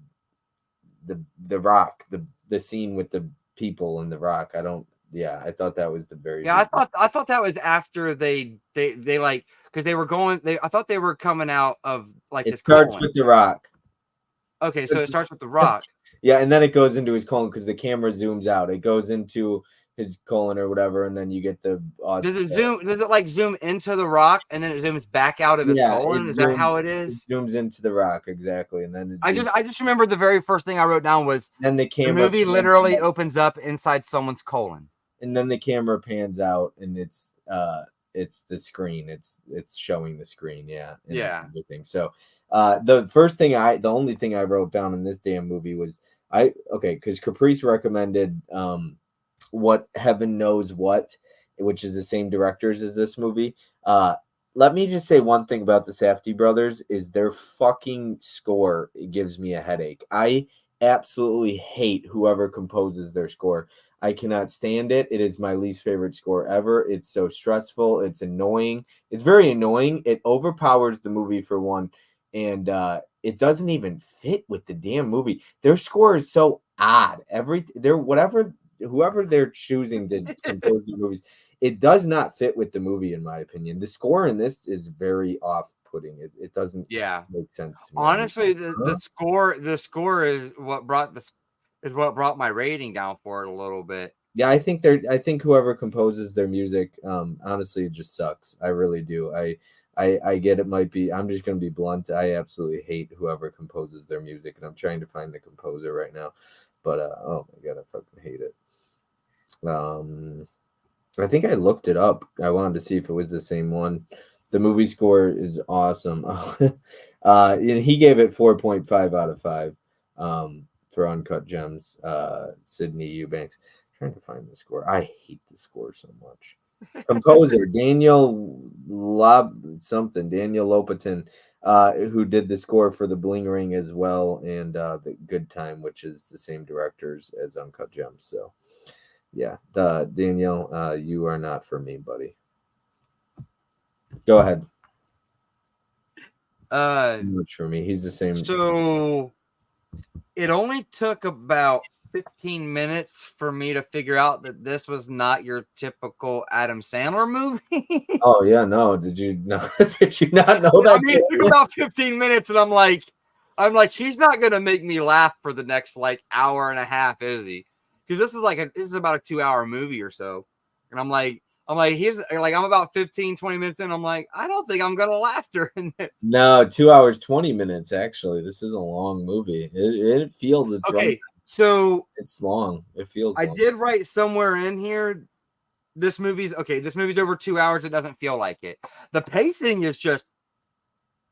S1: the Rock, the scene with the people in the Rock. I don't yeah, I thought that was the very
S2: Yeah,
S1: beginning.
S2: I thought that was after they like because they were going. I thought they were coming out of like
S1: It
S2: his
S1: starts
S2: colon.
S1: with the Rock.
S2: Okay, so it starts with the Rock.
S1: Yeah, and then it goes into his colon because the camera zooms out. It goes into his colon or whatever, and then you get the
S2: Does it zoom? Does it like zoom into the Rock and then it zooms back out of his
S1: yeah,
S2: colon? Is that how it
S1: it
S2: is?
S1: zooms into the Rock exactly, and then
S2: I just remember the very first thing I wrote down was
S1: then the
S2: the
S1: camera
S2: movie
S1: pans
S2: literally
S1: out,
S2: opens up inside someone's colon.
S1: and then the camera pans out, and it's the screen. It's showing the screen, yeah, and
S2: Yeah.
S1: everything. So, the only thing I wrote down in this damn movie was because Caprice recommended what Heaven Knows What, which is the same directors as this movie. Let me just say one thing about the Safdie brothers is their fucking score. It gives me a headache. I absolutely hate whoever composes their score. I cannot stand it. It is my least favorite score ever. It's so stressful. It's annoying. It's very annoying. It overpowers the movie for one, and it doesn't even fit with the damn movie. Their score is so odd. Whoever they're choosing to compose the movies, it does not fit with the movie, in my opinion. The score in this is very off-putting. It doesn't
S2: Yeah.
S1: make sense to me.
S2: Honestly,
S1: Huh?
S2: the score is what brought my rating down for it a little bit.
S1: Yeah, I think whoever composes their music, honestly, it just sucks. I really do. I get it might be. I'm just gonna be blunt. I absolutely hate whoever composes their music, and I'm trying to find the composer right now. But oh my god, I fucking hate it. Um, I think I looked it up. I wanted to see if it was the same one. The movie score is awesome. And he gave it 4.5 out of 5 for Uncut Gems. Sydney Eubanks. Trying to find the score. I hate the score so much. Composer Daniel Lopatin, who did the score for the Bling Ring as well, and the Good Time, which is the same directors as Uncut Gems. So yeah, Daniel, you are not for me, buddy. Go ahead.
S2: Uh,
S1: Much for me. He's the same.
S2: so it only took about 15 minutes for me to figure out that this was not your typical Adam Sandler movie.
S1: Oh yeah, no. Did you not? Did you not know
S2: I
S1: that?
S2: mean, it took about 15 minutes, and I'm like, he's not gonna make me laugh for the next like hour and a half, is he? Because this is about a 2 hour movie or so, and I'm about 15, 20 minutes in. I'm like, I don't think I'm gonna laugh during this.
S1: No, 2 hours 20 minutes. Actually, this is a long movie. It feels it's run.
S2: Okay, so
S1: It's long. It feels
S2: I
S1: long.
S2: did write somewhere in here. This movie's okay. This movie's over 2 hours. It doesn't feel like it. The pacing is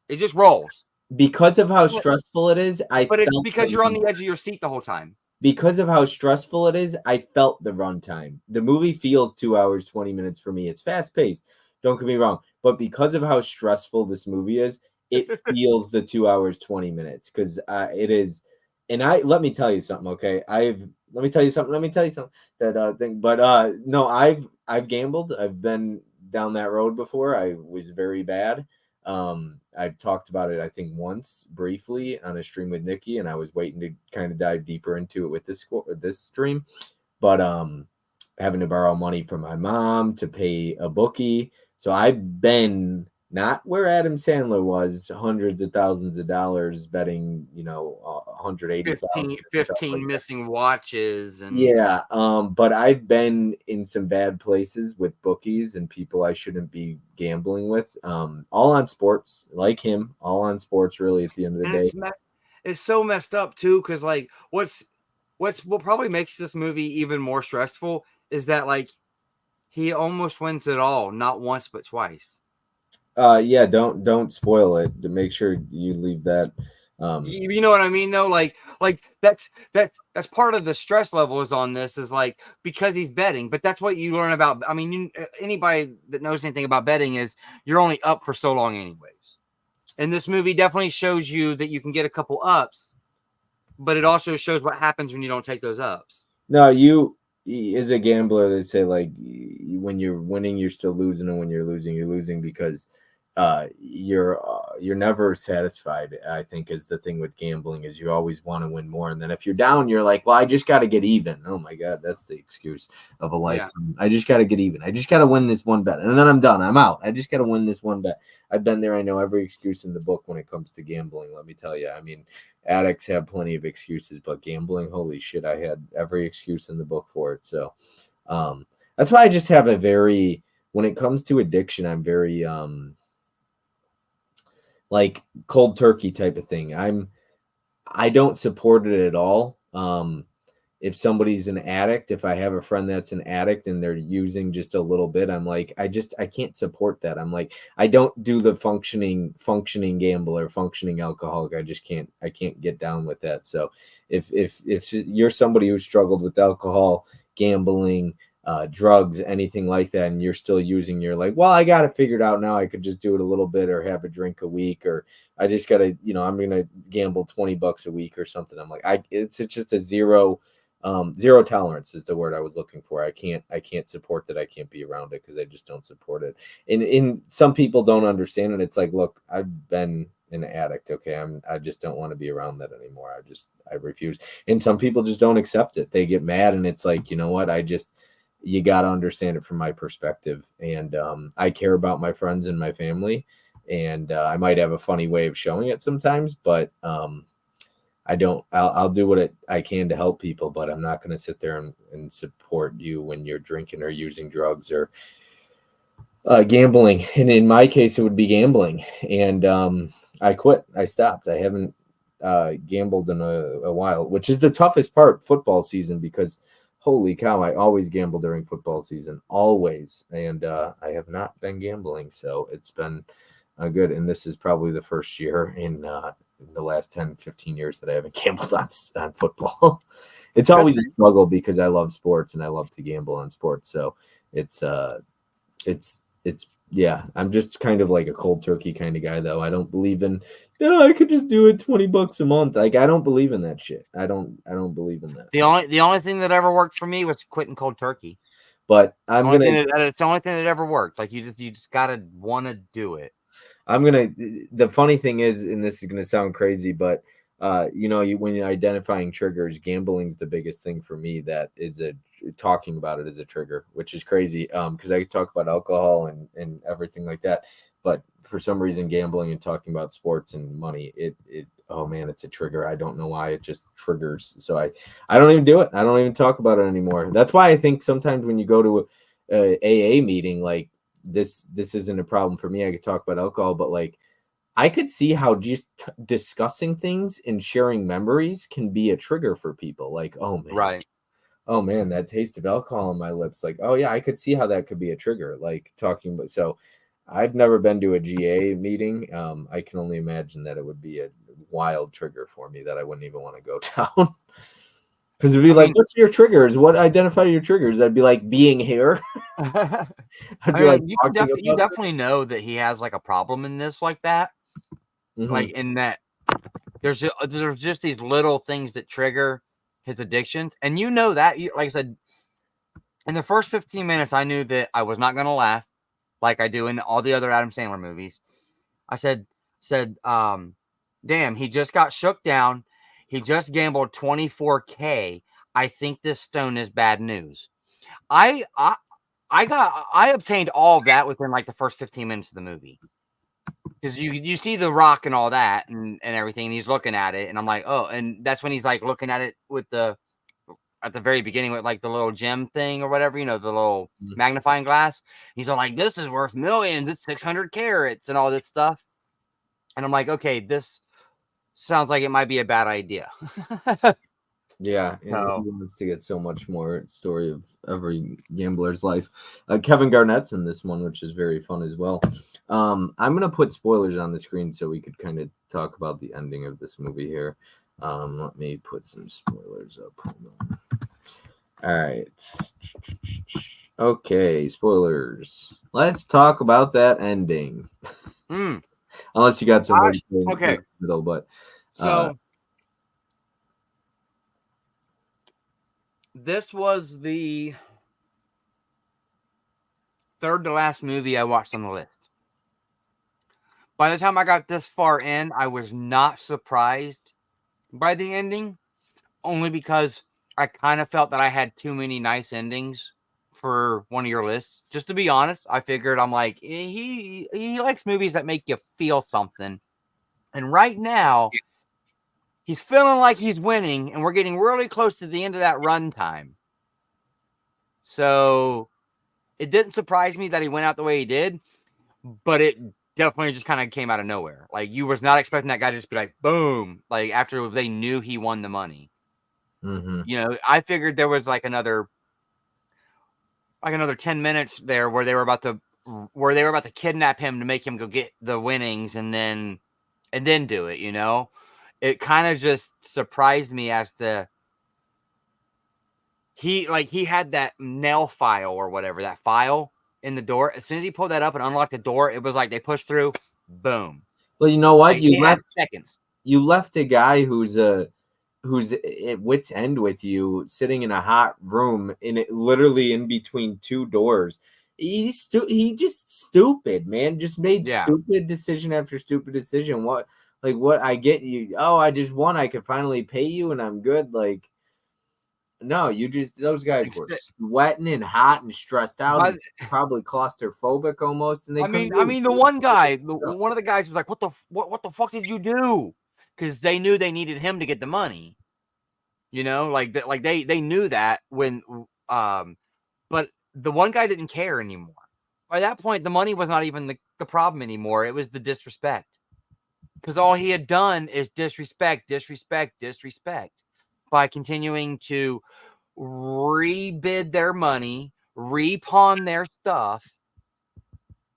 S2: it just rolls,
S1: Because of how
S2: but,
S1: stressful it is, I
S2: but it's
S1: felt
S2: because you're on the edge of your seat the whole time.
S1: because of how stressful it is, I felt the runtime. The movie feels 2 hours 20 minutes for me. It's fast paced. Don't get me wrong, but because of how stressful this movie is, it feels the 2 hours 20 minutes because it is. And I let me tell you something, okay? Let me tell you something. Let me tell you something that thing. But no, I've gambled. I've been down that road before. I was very bad. I've talked about it, I think, once briefly on a stream with Nikki, and I was waiting to kind of dive deeper into it with this stream. But having to borrow money from my mom to pay a bookie. So I've been not where Adam Sandler was, hundreds of thousands of dollars betting, 180,000 and stuff
S2: 15
S1: like that.
S2: missing watches and
S1: Yeah, but I've been in some bad places with bookies and people I shouldn't be gambling with. All on sports, like him, all on sports. Really, at the end of the
S2: and
S1: day,
S2: it's so messed up too, because like what probably makes this movie even more stressful is that like he almost wins it all, not once but twice.
S1: yeah, don't spoil it. To make sure you leave that.
S2: You know what I mean though? Like that's part of the stress levels on this is like because he's betting, but that's what you learn about. I mean, anybody that knows anything about betting is you're only up for so long anyways. And this movie definitely shows you that you can get a couple ups, but it also shows what happens when you don't take those ups.
S1: No, you as a gambler, they say like when you're winning, you're still losing, and when you're losing because you're never satisfied. I think is the thing with gambling is you always want to win more, and then if you're down, you're like, well, I just got to get even. Oh my god, that's the excuse of a
S2: Yeah.
S1: lifetime. I just got to get even. I just got to win this one bet, and then I'm done. I'm out. I just got to win this one bet. I've been there. I know every excuse in the book when it comes to gambling. Let me tell you. I mean, addicts have plenty of excuses, but gambling, holy shit, I had every excuse in the book for it. So that's why I just have a very when it comes to addiction, I'm very like cold turkey type of thing. I don't support it at all. If somebody's an addict, if I have a friend that's an addict and they're using just a little bit, I'm like, I can't support that. I'm like, I don't do the functioning gambler, functioning alcoholic. I can't get down with that. So if you're somebody who struggled with alcohol, gambling, drugs, anything like that, and you're still using, you're like, well, I got it figured out now. I could just do it a little bit or have a drink a week, or I just gotta, I'm gonna gamble $20 a week or something. I'm like, it's just a zero tolerance is the word I was looking for. I can't support that. I can't be around it because I just don't support it. And some people don't understand it. It's like, look, I've been an addict. Okay. I just don't want to be around that anymore. I refuse. And some people just don't accept it. They get mad and it's like, you know what? You got to understand it from my perspective. And I care about my friends and my family. And I might have a funny way of showing it sometimes, but I'll do what I can to help people, but I'm not going to sit there and support you when you're drinking or using drugs or gambling. And in my case, it would be gambling. And I quit. I stopped. I haven't gambled in a while, which is the toughest part, football season, because holy cow, I always gamble during football season, always. And I have not been gambling. So it's been good. And this is probably the first year in the last 10, 15 years that I haven't gambled on football. It's always a struggle because I love sports and I love to gamble on sports. So it's yeah, I'm just kind of like a cold turkey kind of guy though. I don't believe in I could just do it $20 a month. Like I don't believe in that shit. I don't believe in that.
S2: The only thing that ever worked for me was quitting cold turkey.
S1: But
S2: It's the only thing that ever worked. Like you just gotta want to do it.
S1: The funny thing is, and this is gonna sound crazy, but when you're identifying triggers, gambling's the biggest thing for me. That is talking about it as a trigger, which is crazy. Because I talk about alcohol and everything like that, but for some reason, gambling and talking about sports and money, oh man, it's a trigger. I don't know why it just triggers. So I don't even do it. I don't even talk about it anymore. That's why I think sometimes when you go to a AA meeting, like this isn't a problem for me. I could talk about alcohol, but like I could see how just discussing things and sharing memories can be a trigger for people. Like,
S2: Right.
S1: oh man, that taste of alcohol on my lips. Like, oh yeah, I could see how that could be a trigger. Like talking, but so I've never been to a GA meeting. I can only imagine that it would be a wild trigger for me that I wouldn't even want to go down. Because it'd be what's your triggers? What identify your triggers? I'd be like being here. I'd be like
S2: you definitely know that he has like a problem in this like that.
S1: Mm-hmm.
S2: Like in that there's just these little things that trigger his addictions. And you know that, like I said, in the first 15 minutes, I knew that I was not going to laugh like I do in all the other Adam Sandler movies. I said, damn, he just got shook down. He just gambled $24K. I think this stone is bad news. I obtained all of that within like the first 15 minutes of the movie. because you see the rock and all that and everything, and he's looking at it, and I'm like, oh, and that's when he's like looking at it with at the very beginning with like the little gem thing or whatever, the little magnifying glass. He's all like, this is worth millions, it's 600 carats and all this stuff. And I'm like, okay, this sounds like it might be a bad idea.
S1: Yeah, and he
S2: So,
S1: wants to get so much more story of every gambler's life. Kevin Garnett's in this one, which is very fun as well. I'm gonna put spoilers on the screen so we could kind of talk about the ending of this movie here. Let me put some spoilers up. Hold on. All right. Okay, spoilers. Let's talk about that ending. Unless you got some more to say in
S2: okay.
S1: the middle, but
S2: So this was the third to last movie I watched on the list. By the time I got this far in, I was not surprised by the ending, only because I kind of felt that I had too many nice endings for one of your lists. Just to be honest, I figured I'm like, he likes movies that make you feel something. And right now, he's feeling like he's winning, and we're getting really close to the end of that run time. So it didn't surprise me that he went out the way he did, but it definitely just kind of came out of nowhere. Like, you was not expecting that guy to just be like, boom, like after they knew he won the money. I figured there was like another 10 minutes there where they were about to kidnap him to make him go get the winnings and then do it. It kind of just surprised me as to he had that nail file or whatever, that file in the door. As soon as he pulled that up and unlocked the door, it was like they pushed through, boom.
S1: Well, you know what?
S2: Like, you left seconds.
S1: You left a guy who's at wit's end with you, sitting in a hot room literally in between two doors. He just stupid, man. Just made stupid decision after stupid decision. What I get you. Oh, I just won. I can finally pay you, and I'm good. Like, no, those guys were sweating and hot and stressed out, and probably claustrophobic almost. And they
S2: the one guy, one of the guys was like, "What the fuck did you do?" Because they knew they needed him to get the money. They knew that when but the one guy didn't care anymore. By that point, the money was not even the problem anymore. It was the disrespect. Because all he had done is disrespect by continuing to rebid their money, repawn their stuff.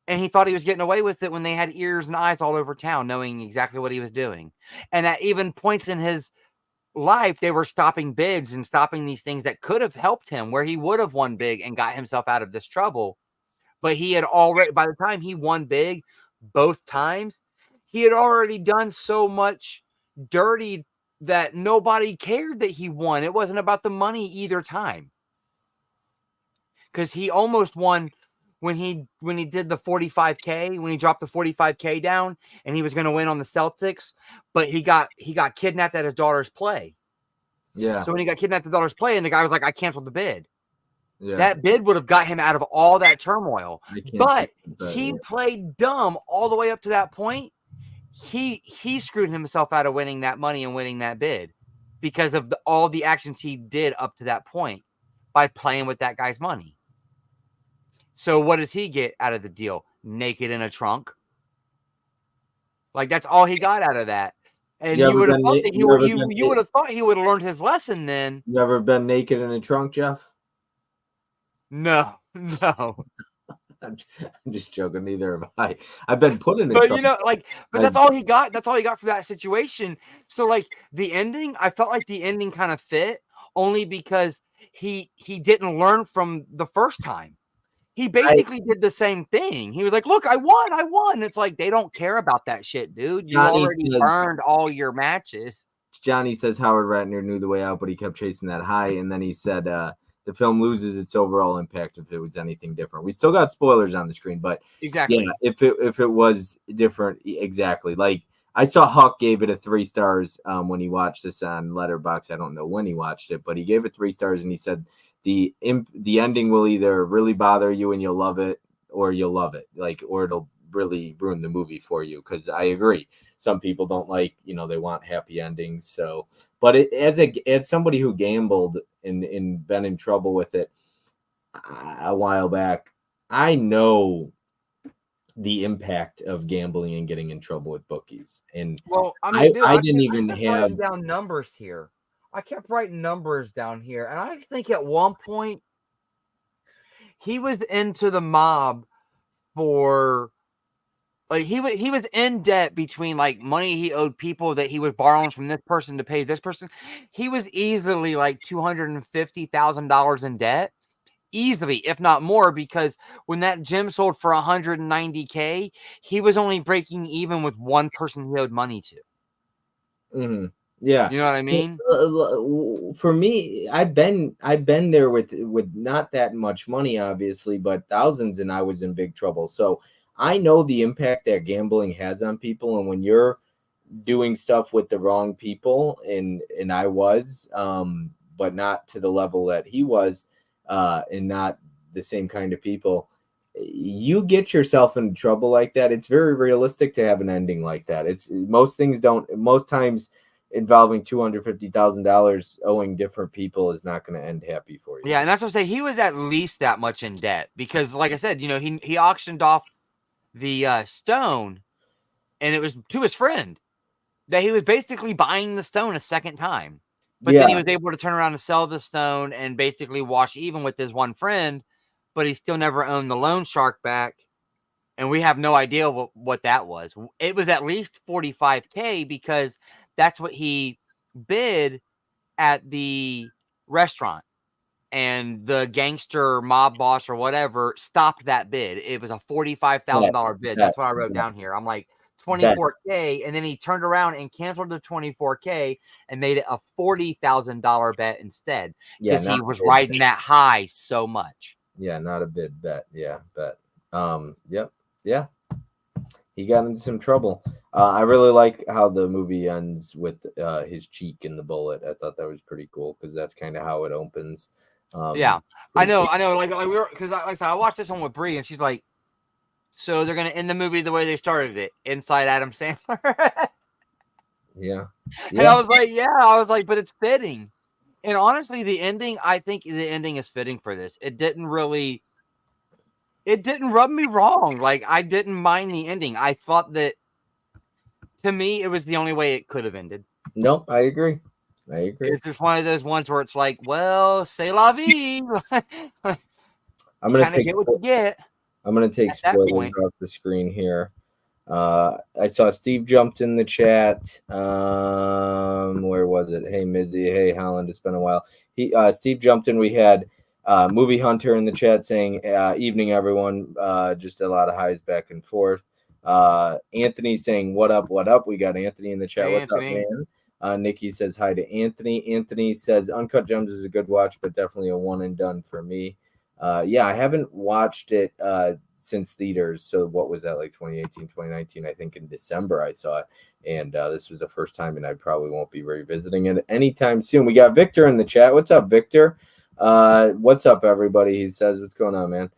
S2: And he thought he was getting away with it when they had ears and eyes all over town, knowing exactly what he was doing. And at even points in his life, they were stopping bids and stopping these things that could have helped him, where he would have won big and got himself out of this trouble. But he had already, by the time he won big both times, he had already done so much dirty that nobody cared that he won. It wasn't about the money either time. Because he almost won when he did the 45K, when he dropped the 45K down and he was going to win on the Celtics, but he got kidnapped at his daughter's play.
S1: Yeah.
S2: So when he got kidnapped at the daughter's play, and the guy was like, I canceled the bid. Yeah. That bid would have got him out of all that turmoil. But he played dumb all the way up to that point. He screwed himself out of winning that money and winning that bid because of all the actions he did up to that point by playing with that guy's money. So what does he get out of the deal? Naked in a trunk. Like, that's all he got out of that. And you would have thought that you would have thought he would have learned his lesson then.
S1: You ever been naked in a trunk, Jeff?
S2: No.
S1: I'm just joking. Neither have I. I've been put in a
S2: trunk.
S1: But
S2: that's all he got. That's all he got for that situation. So, like, the ending, I felt like the ending kind of fit only because he didn't learn from the first time. He basically did the same thing. He was like, look, I won. It's like, they don't care about that shit, dude. You already burned all your matches.
S1: Johnny says Howard Ratner knew the way out, but he kept chasing that high. And then he said the film loses its overall impact if it was anything different. We still got spoilers on the screen, but
S2: exactly.
S1: Yeah, if it was different, exactly. Like, I saw Huck gave it a 3 stars when he watched this on Letterboxd. I don't know when he watched it, but he gave it 3 stars, and he said the ending will either really bother you and you'll love it, or you'll love it, or it'll really ruin the movie for you, because I agree. Some people don't like, they want happy endings. So, but as somebody who gambled and been in trouble with it a while back, I know the impact of gambling and getting in trouble with bookies. And
S2: Well, I
S1: I
S2: mean, dude,
S1: I
S2: I
S1: didn't
S2: kept, I
S1: even
S2: kept
S1: have.
S2: writing down numbers here. I kept writing numbers down here, and I think at one point he was into the mob for like he was in debt between like money he owed people that he was borrowing from this person to pay this person. He was easily like $250,000 in debt, easily, if not more, because when that gym sold for 190K, he was only breaking even with one person he owed money to.
S1: Mhm. Yeah.
S2: You know what I mean?
S1: For me, I've been there with not that much money, obviously, but thousands, and I was in big trouble. So I know the impact that gambling has on people, and when you're doing stuff with the wrong people, and I was, but not to the level that he was, and not the same kind of people. You get yourself in trouble like that, it's very realistic to have an ending like that. It's most things don't. Most times, involving $250,000 owing different people is not going to end happy for you.
S2: Yeah, and that's what I'm saying. He was at least that much in debt because, like I said, he auctioned off the stone, and it was to his friend that he was basically buying the stone a second time. But then he
S1: Yeah,
S2: was able to turn around and sell the stone and basically wash even with his one friend, but he still never owned the loan shark back. And we have no idea what that was. It was at least 45K because that's what he bid at the restaurant. And the gangster mob boss or whatever stopped that bid. It was a
S1: bet,
S2: $45,000 bid.
S1: bet,
S2: That's what I wrote
S1: bet,
S2: down here. I'm like,
S1: bet.
S2: 24K, and then he turned around and canceled the 24K and made it a $40,000 bet instead
S1: Yeah,
S2: because
S1: not
S2: he
S1: a
S2: was
S1: bid
S2: riding
S1: bet.
S2: that high so much.
S1: Yeah, not a bid bet. Yeah, bet. Yep, yeah. He got into some trouble. I really like how the movie ends with his cheek in the bullet. I thought that was pretty cool because that's kind of how it opens.
S2: Yeah, I
S1: Pretty
S2: know,
S1: big.
S2: I know. Like we were because like I said, I watched this one with Bree, and she's like, "So they're gonna end the movie the way they started it, inside Adam Sandler."
S1: Yeah,
S2: And
S1: yeah.
S2: I was like, "Yeah," I was like, "But it's fitting." And honestly, I think the ending is fitting for this. It didn't rub me wrong. Like, I didn't mind the ending. I thought that to me, it was the only way it could have ended.
S1: No, I agree. I agree.
S2: It's just one of those ones where it's like, well, c'est la vie.
S1: I'm
S2: You
S1: gonna
S2: kind of
S1: take.
S2: get what you get
S1: I'm gonna take
S2: at that
S1: spoilers
S2: point.
S1: off the screen here. I saw Steve jumped in the chat. Where was it? Hey Mizzy, hey Holland, it's been a while. Steve jumped in. We had Movie Hunter in the chat saying, "Evening, everyone." Just a lot of highs back and forth. Anthony saying, "What up? What up?" We got Anthony in the chat.
S2: Hey,
S1: What's up,
S2: Anthony.
S1: man? Nikki says hi to Anthony. Anthony says, "Uncut Gems is a good watch, but definitely a one and done for me." Yeah, I haven't watched it since theaters. So what was that, like 2018, 2019? I think in December I saw it. And this was the first time, and I probably won't be revisiting it anytime soon. We got Victor in the chat. What's up, Victor? What's up, everybody? He says, what's going on, man?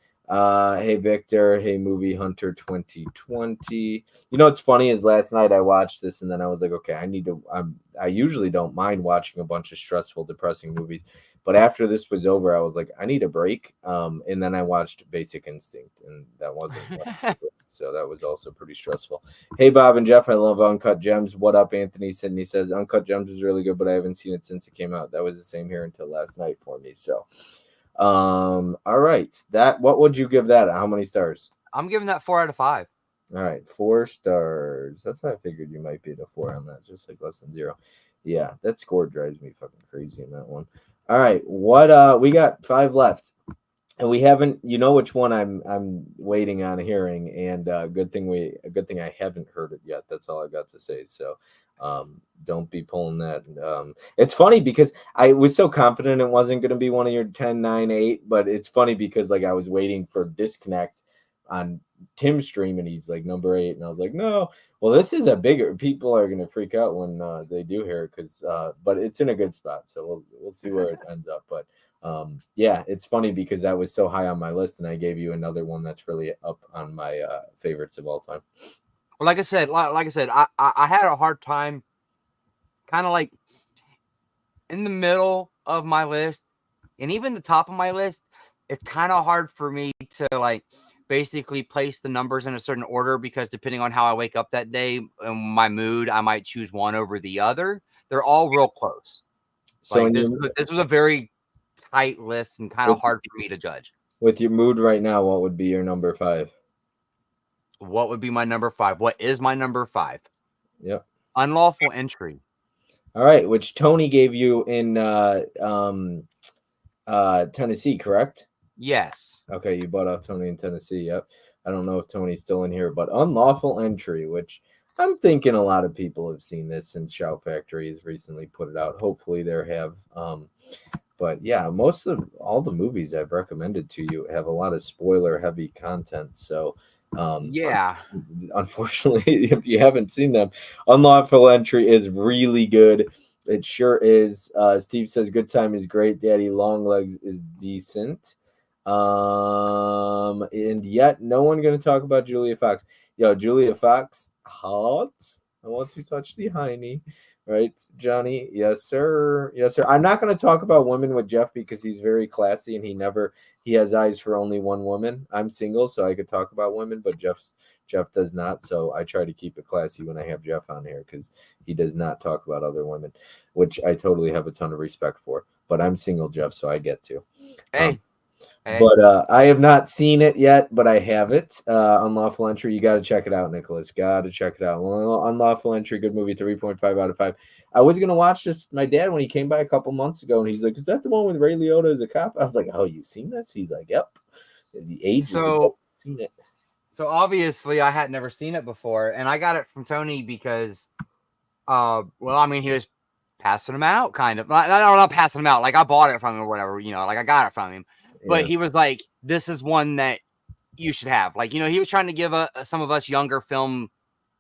S1: Hey, Victor. Hey, Movie Hunter 2020. You know what's funny is last night I watched this, and then I was like, okay, I usually don't mind watching a bunch of stressful, depressing movies. But after this was over, I was like, I need a break. And then I watched Basic Instinct, and that wasn't much of a break. So that was also pretty stressful. Hey, Bob and Jeff, I love Uncut Gems. What up, Anthony? Sydney says Uncut Gems is really good, but I haven't seen it since it came out. That was the same here until last night for me. So, all right. What would you give that? How many stars?
S2: I'm giving that 4 out of 5.
S1: All right, 4 stars. That's what I figured you might be at a 4 on that, just like less than 0. Yeah, that score drives me fucking crazy in that one. All right, what we got 5 left. And we haven't, which one I'm waiting on hearing, and good thing I haven't heard it yet. That's all I got to say. So don't be pulling that. It's funny because I was so confident it wasn't going to be one of your 10, 9, 8, but it's funny because like I was waiting for disconnect on Tim's stream, and he's like number 8, and I was like, no. Well, this is a bigger. People are gonna freak out when they do hear it, because but it's in a good spot, so we'll see where it ends up. But yeah, it's funny because that was so high on my list, and I gave you another one that's really up on my favorites of all time.
S2: Well, like I said, I had a hard time, kind of like in the middle of my list, and even the top of my list. It's kind of hard for me to like basically place the numbers in a certain order, because depending on how I wake up that day and my mood, I might choose one over the other. They're all real close.
S1: So
S2: Like
S1: in
S2: this,
S1: your,
S2: this was a very tight list and kind of
S1: with,
S2: hard for me to judge.
S1: with your mood right now, what would be your number 5?
S2: What would be my number 5? What is my number 5?
S1: Yep.
S2: Unlawful Entry.
S1: All right, which Tony gave you in Tennessee, correct?
S2: Yes.
S1: Okay, you bought off Tony in Tennessee. Yep. I don't know if Tony's still in here, but Unlawful Entry, which I'm thinking a lot of people have seen this since Shout Factory has recently put it out. Hopefully there have. But yeah, most of all the movies I've recommended to you have a lot of spoiler heavy content. So
S2: Yeah.
S1: unfortunately, if you haven't seen them, Unlawful Entry is really good. It sure is. Steve says Good Time is great. Daddy Longlegs is decent. And yet no one gonna talk about Julia Fox. Yo, Julia Fox, hot. I want to touch the hiney. Right, Johnny? Yes, sir. Yes, sir. I'm not going to talk about women with Jeff because he's very classy and he has eyes for only one woman. I'm single, so I could talk about women, but Jeff does not. So I try to keep it classy when I have Jeff on here, because he does not talk about other women, which I totally have a ton of respect for. But I'm single, Jeff, so I get to.
S2: Hey.
S1: But I have not seen it yet, but I have it. Unlawful Entry, you got to check it out, Nicholas. Got to check it out. Unlawful Entry, good movie, 3.5 out of 5. I was gonna watch this. My dad, when he came by a couple months ago, and he's like, "Is that the one with Ray Liotta as a cop?" I was like, "Oh, you seen this?" He's like, "Yep." The age
S2: So
S1: seen it.
S2: So obviously I had never seen it before, and I got it from Tony because, well, I mean, he was passing them out, kind of. Not passing them out. Like I bought it from him or whatever, like I got it from him. But he was like, "This is one that you should have." Like, he was trying to give some of us younger film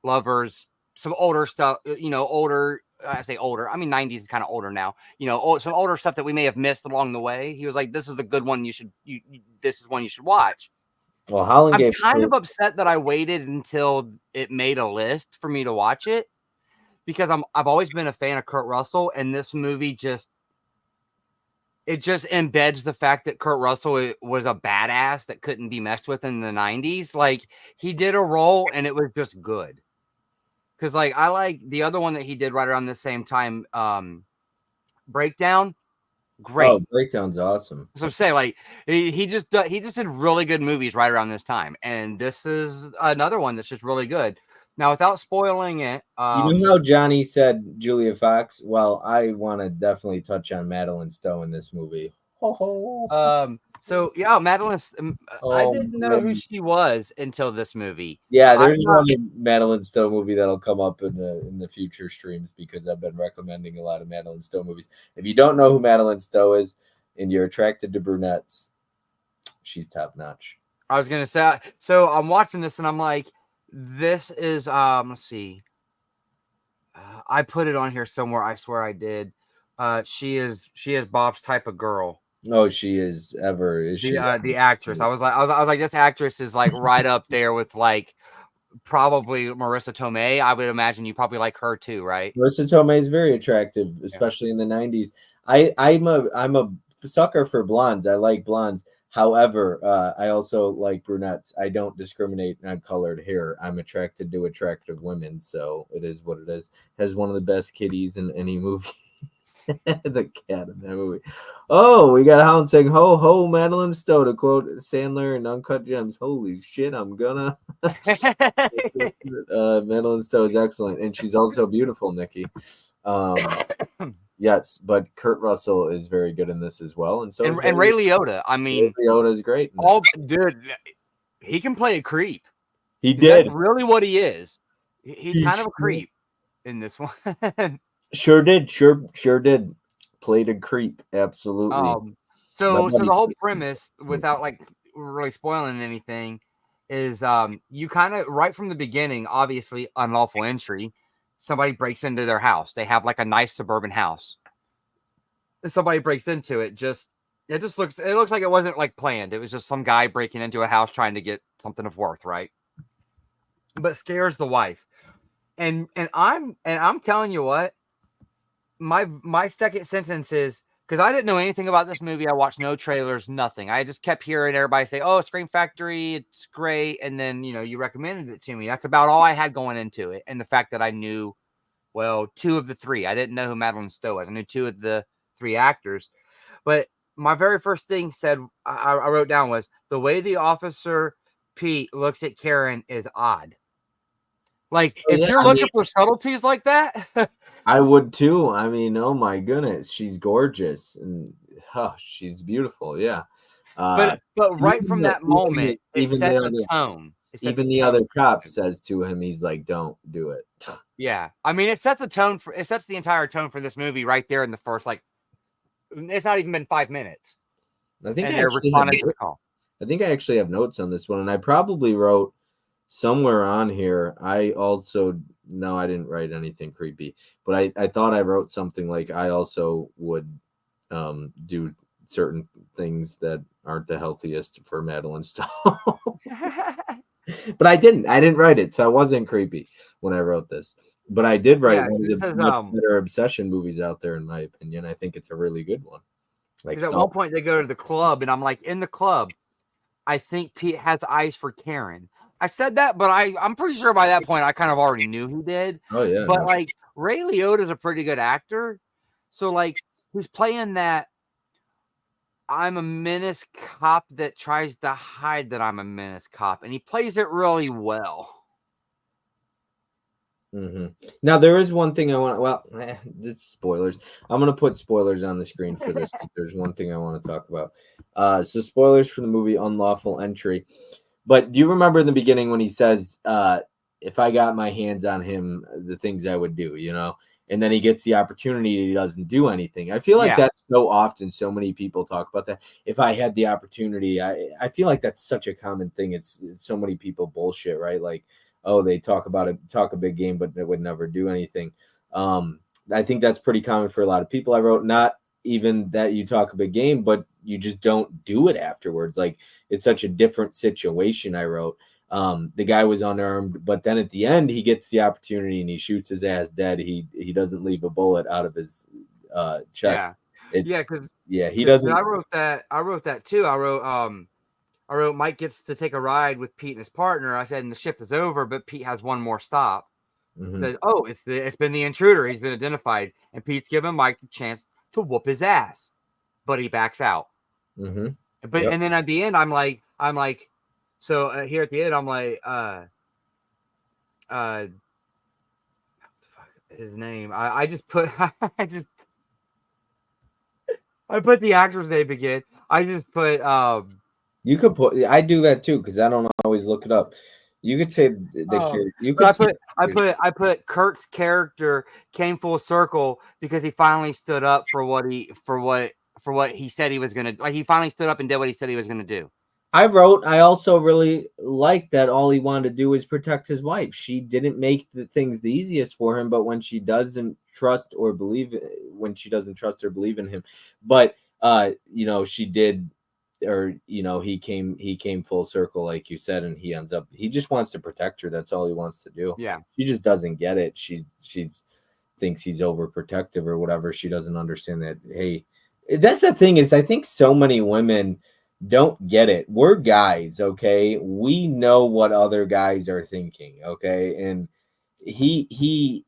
S2: lovers some older stuff. Older. I say older. I mean, 90s is kind of older now. Some older stuff that we may have missed along the way. He was like, "This is a good one. This is one you should watch."
S1: Well, Holland
S2: I'm
S1: gave
S2: kind of upset that I waited until it made a list for me to watch it, because I've always been a fan of Kurt Russell, and this movie just embeds the fact that Kurt Russell was a badass that couldn't be messed with in the 90s. Like, he did a role and it was just good. Because like I like the other one that he did right around the same time, Breakdown. Great.
S1: Oh, Breakdown's awesome.
S2: So I'm saying, like, he just did really good movies right around this time, and this is another one that's just really good. Now, without spoiling it,
S1: you know how Johnny said Julia Fox? Well, I want to definitely touch on Madeline Stowe in this movie.
S2: So yeah, Madeline. I
S1: Oh,
S2: didn't know who she was until this movie.
S1: yeah, there's another Madeline Stowe movie that'll come up in the future streams, because I've been recommending a lot of Madeline Stowe movies. If you don't know who Madeline Stowe is and you're attracted to brunettes, she's top notch.
S2: I was gonna say, so I'm watching this and I'm like, this is let's see. I put it on here somewhere. I swear I did. She is Bob's type of girl.
S1: Oh, she is ever. Is she?
S2: The actress. I was like, this actress is like right up there with like probably Marissa Tomei. I would imagine you probably like her too, right?
S1: Marissa Tomei is very attractive, especially in the 90s. I'm a sucker for blondes. I like blondes. However, I also like brunettes. I don't discriminate on colored hair. I'm attracted to attractive women, so it is what it is. Has one of the best kitties in any movie. The cat in that movie. Oh, we got Holland saying, "Ho ho, Madeline Stowe," to quote Sandler in Uncut Gems. Holy shit, I'm gonna. Madeline Stowe is excellent, and she's also beautiful, Nikki. Yes, but Kurt Russell is very good in this as well, and so
S2: and Ray Liotta. I mean,
S1: Ray Liotta is great.
S2: Dude, he can play a creep.
S1: He did.
S2: That's really what he is. He's kind of a creep in this one.
S1: Sure did. Sure did. Played a creep. Absolutely.
S2: So the whole premise, without like really spoiling anything, is you kind of right from the beginning, obviously unlawful entry. Somebody breaks into their house. They have like a nice suburban house. Somebody breaks into it. It looks like it wasn't like planned. It was just some guy breaking into a house trying to get something of worth, right? But scares the wife. And I'm telling you what, my second sentence is, because I didn't know anything about this movie. I watched no trailers, nothing. I just kept hearing everybody say, "Oh, Scream Factory, it's great," and then you recommended it to me. That's about all I had going into it, and the fact that I knew, well, two of the three. I didn't know who Madeline Stowe was. I knew two of the three actors, but my very first thing I wrote down was the way the officer Pete looks at Karen is odd. Like,
S1: Oh,
S2: if
S1: yeah,
S2: you're
S1: I mean,
S2: looking for subtleties like that,
S1: I would too. I mean, oh my goodness, she's gorgeous and she's beautiful. Yeah. Uh,
S2: but right
S1: even
S2: from
S1: the
S2: that moment, it
S1: even the
S2: sets a
S1: other
S2: tone. It sets a
S1: even the
S2: tone
S1: other
S2: for
S1: cop
S2: the movie.
S1: says to him, he's like, "Don't do it."
S2: Yeah, I mean, it sets the entire tone for this movie right there in the first, like, it's not even been 5 minutes,
S1: I think
S2: and
S1: I
S2: they're
S1: actually have.
S2: responding to the call.
S1: I think I actually have notes on this one, and I probably wrote somewhere on here. I also no, I didn't write anything creepy, but I thought I wrote something like I also would do certain things that aren't the healthiest for Madeline Stowe. But I didn't. I didn't write it, so I wasn't creepy when I wrote this. But I did write
S2: Yeah,
S1: one of
S2: it
S1: the
S2: says
S1: much better obsession movies out there, in my opinion. I think it's a really good one. Like
S2: because at one
S1: Stalker.
S2: point they go to the club, and I'm like, in the club, I think Pete has eyes for Karen. I said that, but I'm pretty sure by that point I kind of already knew he did.
S1: Oh yeah,
S2: But
S1: no.
S2: like Ray Liotta's a pretty good actor, so like he's playing that I'm a menace cop that tries to hide that I'm a menace cop, and he plays it really well.
S1: Now there is one thing I want. Well, it's spoilers. I'm gonna put spoilers on the screen for this. There's one thing I want to talk about. So spoilers for the movie Unlawful Entry. But do you remember in the beginning when he says, "If I got my hands on him, the things I would do," and then he gets the opportunity, and he doesn't do anything. I feel like
S2: Yeah,
S1: that's so often. So many people talk about that. If I had the opportunity, I feel like that's such a common thing. It's so many people bullshit, right? Like, oh, they talk about it, talk a big game, but they would never do anything. I think that's pretty common for a lot of people. I wrote not even that you talk a big game, but you just don't do it afterwards. Like it's such a different situation. I wrote the guy was unarmed, but then at the end he gets the opportunity and he shoots his ass dead. He doesn't leave a bullet out of his chest.
S2: yeah, yeah.
S1: It's
S2: Because
S1: yeah, he
S2: because
S1: doesn't.
S2: I wrote that too. I wrote Mike gets to take a ride with Pete and his partner. I said, and the shift is over, but Pete has one more stop.
S1: Mhm,
S2: Says, oh, it's been the intruder. He's been identified, and Pete's giving Mike the chance to whoop his ass, but he backs out.
S1: mhm,
S2: But
S1: yep.
S2: and then at the end, I'm like, so here at the end, I'm like, what the fuck his name? I just put I put the actor's name again. I just put
S1: You could put. I do that too because I don't always look it up. You could say the character. You
S2: but
S1: could say.
S2: I put Kurt's character came full circle because he finally stood up for what he said he was gonna, like, he finally stood up and did what he said he was gonna do.
S1: I wrote, I also really like that all he wanted to do is protect his wife. She didn't make the things the easiest for him, but when she doesn't trust or believe in him, but she did, or he came full circle, like you said, and he just wants to protect her. That's all he wants to do.
S2: Yeah,
S1: She just doesn't get it. She's thinks he's overprotective or whatever. She doesn't understand that, hey, that's the thing is I think so many women don't get it. We're guys, okay? We know what other guys are thinking, okay? And he's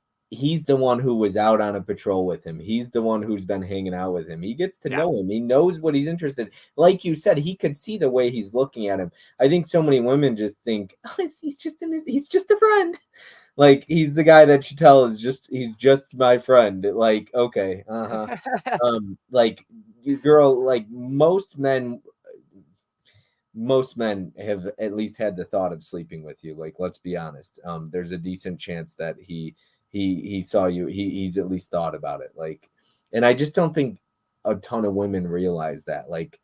S1: the one who was out on a patrol with him. He's the one who's been hanging out with him. He gets to
S2: yeah,
S1: know him. He knows what he's interested in. Like you said, he could see the way he's looking at him. I think so many women just think, oh, he's just a friend. Like he's the guy that you tell he's just my friend. Like, okay, uh-huh. Like you girl, like most men have at least had the thought of sleeping with you. Like, let's be honest. There's a decent chance that he saw you. He's at least thought about it. Like, and I just don't think a ton of women realize that. Like,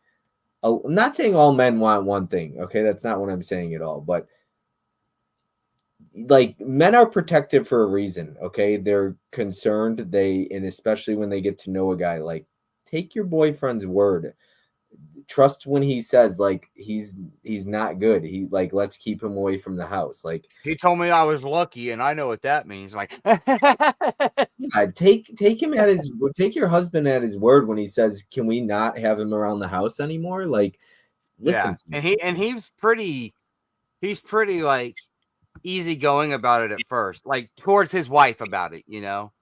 S1: I'm not saying all men want one thing. Okay, that's not what I'm saying at all. But like men are protective for a reason. Okay, they're concerned. And especially when they get to know a guy, like take your boyfriend's word. Trust when he says like he's not good. He like let's keep him away from the house. Like
S2: He told me I was lucky, and I know what that means. Like,
S1: take him at his take your husband at his word when he says, "Can we not have him around the house anymore?" Like, listen
S2: yeah,
S1: to me.
S2: and he's pretty like easygoing about it at first, like towards his wife about it, you know.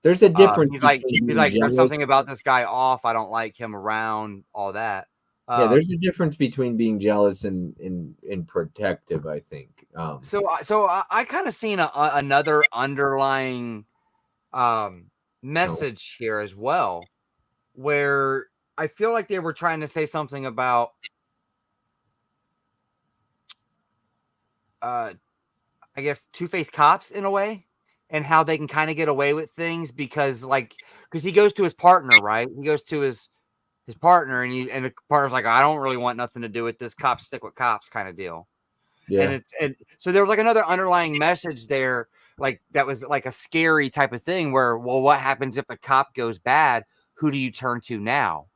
S1: There's a difference
S2: He's like
S1: between
S2: he's
S1: being
S2: like there's
S1: jealous.
S2: something about this guy off. I don't like him around. All that.
S1: Yeah, there's
S2: Um,
S1: a difference between being jealous and protective, I think.
S2: so I kind of seen another underlying um
S1: No.
S2: message here as well, where I feel like they were trying to say something about uh I guess two-faced cops in a way, and how they can kind of get away with things because he goes to his partner, right? He goes to his partner, and the partner's like, I don't really want nothing to do with this. Cops stick with cops kind of deal.
S1: Yeah.
S2: And so there was like another underlying message there, like that was like a scary type of thing where, well, what happens if the cop goes bad? Who do you turn to now?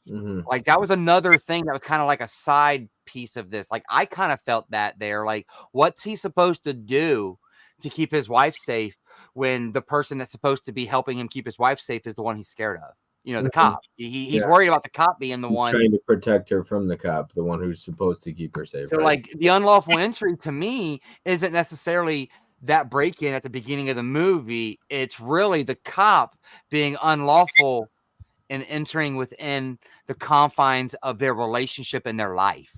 S1: Hmm.
S2: Like that was another thing that was kind of like a side piece of this. Like I kind of felt that there. Like, what's he supposed to do to keep his wife safe when the person that's supposed to be helping him keep his wife safe is the one he's scared of? You know, the
S1: Hmm.
S2: cop. He's
S1: Yeah.
S2: worried about the cop being the
S1: He's
S2: one.
S1: trying to protect her from the cop, the one who's supposed to keep her safe,
S2: So,
S1: right?
S2: like, the unlawful entry to me isn't necessarily that break in at the beginning of the movie. It's really the cop being unlawful and entering within the confines of their relationship and their life.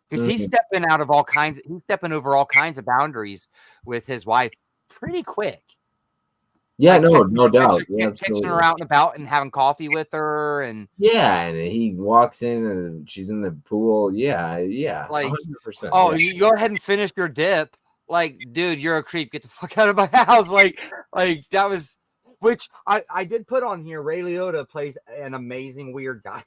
S2: Because
S1: Mhm.
S2: he's stepping over all kinds of boundaries with his wife pretty quick.
S1: Yeah,
S2: Like
S1: no, no doubt. Yeah,
S2: catching her
S1: absolutely.
S2: out and about and having coffee with her and
S1: Yeah, and he walks in and she's in the pool. Yeah, yeah,
S2: like,
S1: 100%.
S2: oh,
S1: Yeah.
S2: you go ahead and finish your dip. Like, dude, you're a creep. Get the fuck out of my house. Like that was, which I did put on here. Ray Liotta plays an amazing weird guy.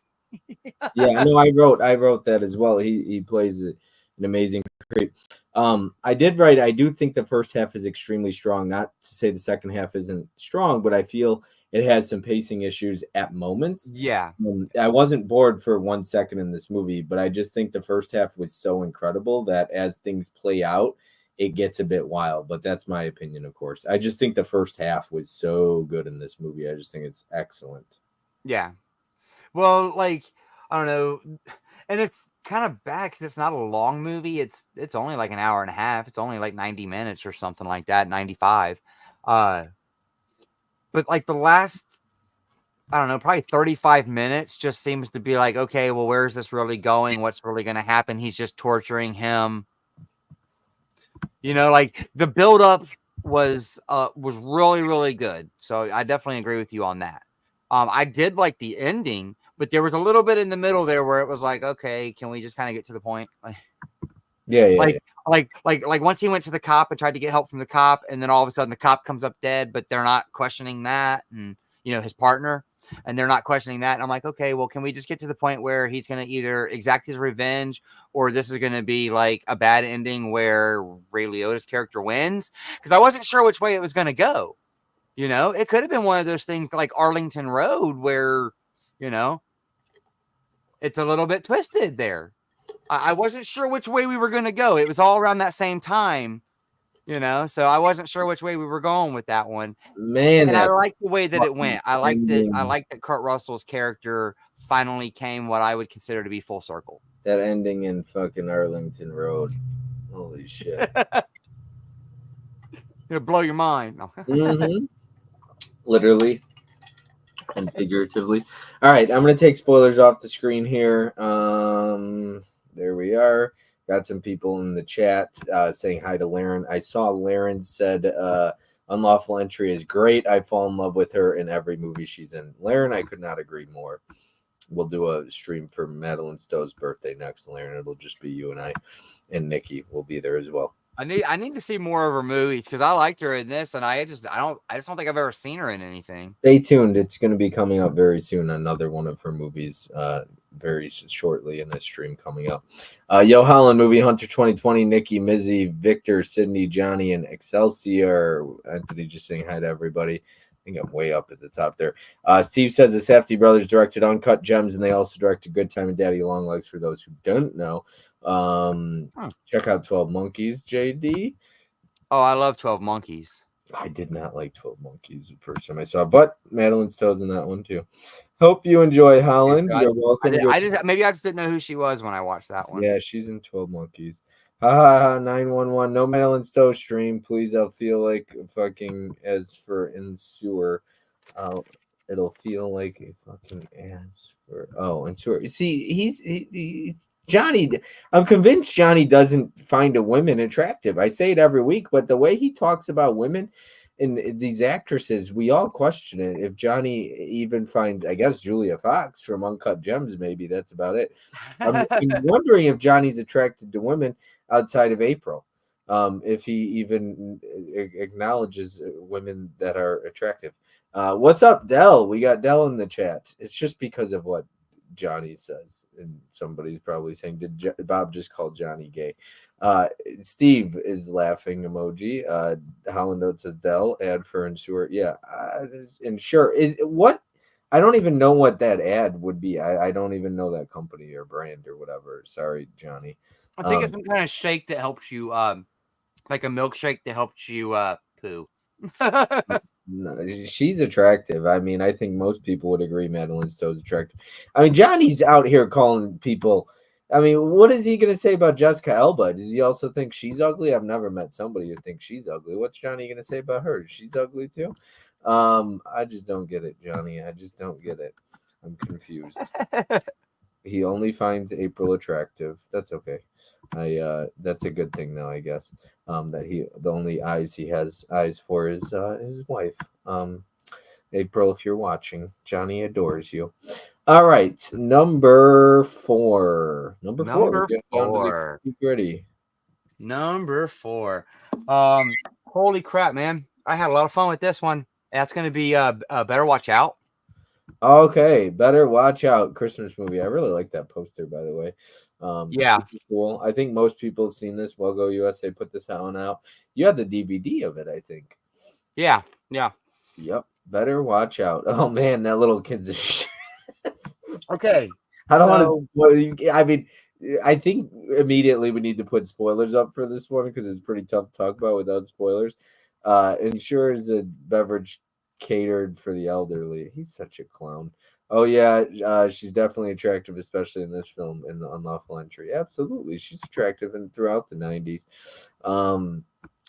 S1: Yeah, no, I wrote that as well. He plays an amazing creep. I did write. I do think the first half is extremely strong. Not to say the second half isn't strong, but I feel it has some pacing issues at moments.
S2: Yeah,
S1: I wasn't bored for 1 second in this movie, but I just think the first half was so incredible that as things play out, it gets a bit wild. But that's my opinion, of course. I just think the first half was so good in this movie. I just think it's excellent.
S2: yeah. Well, like I don't know, and it's kind of bad because it's not a long movie. It's only like an hour and a half. It's only like 90 minutes or something like that, 95. Uh, but like the last, I don't know, probably 35 minutes just seems to be like, okay, well, where's this really going? What's really going to happen? He's just torturing him. You know, like the buildup was really really good. So I definitely agree with you on that. I did like the ending, but there was a little bit in the middle there where it was like, okay, can we just kind of get to the point?
S1: Yeah, yeah, yeah.
S2: Like once he went to the cop and tried to get help from the cop, and then all of a sudden the cop comes up dead, but they're not questioning that, and his partner, and they're not questioning that. And I'm like, okay, well, can we just get to the point where he's gonna either exact his revenge, or this is gonna be like a bad ending where Ray Liotta's character wins? Because I wasn't sure which way it was gonna go. It could have been one of those things like Arlington Road where, you know, it's a little bit twisted there. I wasn't sure which way we were going to go. It was all around that same time, so I wasn't sure which way we were going with that one.
S1: Man,
S2: And I
S1: that
S2: liked the way that it
S1: fucking
S2: went. I liked it. I
S1: ending,
S2: liked that Kurt Russell's character finally came what I would consider to be full circle.
S1: that ending in fucking Arlington Road. Holy shit.
S2: It'll blow your mind. No.
S1: Hmm. Literally and figuratively. All right, I'm gonna take spoilers off the screen here. There we are. Got some people in the chat saying hi to Laren. I saw Laren said unlawful entry is great. I fall in love with her in every movie she's in. Laren, I could not agree more. We'll do a stream for Madeline Stowe's birthday next, Laren. It'll just be you and I, and Nikki will be there as well.
S2: I need to see more of her movies because I liked her in this, and I just don't think I've ever seen her in anything.
S1: Stay tuned. It's going to be coming up very soon. Another one of her movies very shortly in this stream coming up. Yo Holland, Movie Hunter 2020, Nikki, Mizzy, Victor, Sydney, Johnny, and Excelsior. Anthony just saying hi to everybody. I think I'm way up at the top there. Steve says the Safdie brothers directed Uncut Gems, and they also directed Good Time and Daddy Longlegs. For those who don't know, check out 12 Monkeys, JD.
S2: Oh, I love 12 Monkeys.
S1: I did not like 12 Monkeys the first time I saw, but Madeline's Toes in that one too. Hope you enjoy, Holland. You're welcome.
S2: Maybe I just didn't know who she was when I watched that one.
S1: Yeah, she's in 12 Monkeys. Ha ha ha, 911. No Madeline's Toes stream. Please, I'll feel like fucking as for in sewer. It'll feel like a fucking ass for and sewer. See, Johnny, I'm convinced Johnny doesn't find a women attractive. I say it every week, but the way he talks about women and these actresses, we all question it. If Johnny even finds, I guess, Julia Fox from Uncut Gems, maybe that's about it. I'm wondering if Johnny's attracted to women outside of April. If he even acknowledges women that are attractive. What's up, Dell? We got Dell in the chat. It's just because of what Johnny says, and somebody's probably saying, did Bob just call Johnny gay? Steve is laughing emoji. Holland Oates says Dell, ad for Ensure. Yeah, Ensure is what. I don't even know what that ad would be. I don't even know that company or brand or whatever. Sorry, Johnny.
S2: I think it's some kind of shake that helps you, like a milkshake that helps you poo.
S1: No, she's attractive. I mean, I think most people would agree Madeline's Toes attractive. I mean, Johnny's out here calling people. I mean, what is he going to say about Jessica Alba? Does he also think she's ugly? I've never met somebody who thinks she's ugly. What's Johnny going to say about her? She's ugly too? I just don't get it, Johnny. I just don't get it. I'm confused. He only finds April attractive. That's okay. That's a good thing though, I guess. That the only eyes he has eyes for is his wife. April, if you're watching, Johnny adores you. All right, number four. Number four. Gritty.
S2: Number 4. Holy crap, man! I had a lot of fun with this one. That's gonna be Better Watch Out.
S1: Okay, Better Watch Out. Christmas movie. I really like that poster, by the way.
S2: Yeah,
S1: cool. I think most people have seen this. Well Go USA put this one out. You had the DVD of it, I think.
S2: Yeah.
S1: Yep. Better Watch Out. Oh man, that little kid's a shit.
S2: Okay.
S1: I don't want to spoil. I mean, I think immediately we need to put spoilers up for this one because it's pretty tough to talk about without spoilers. Ensure is a beverage catered for the elderly. He's such a clown. Oh yeah, she's definitely attractive, especially in this film in the Unlawful Entry. Absolutely, she's attractive and throughout the 90s.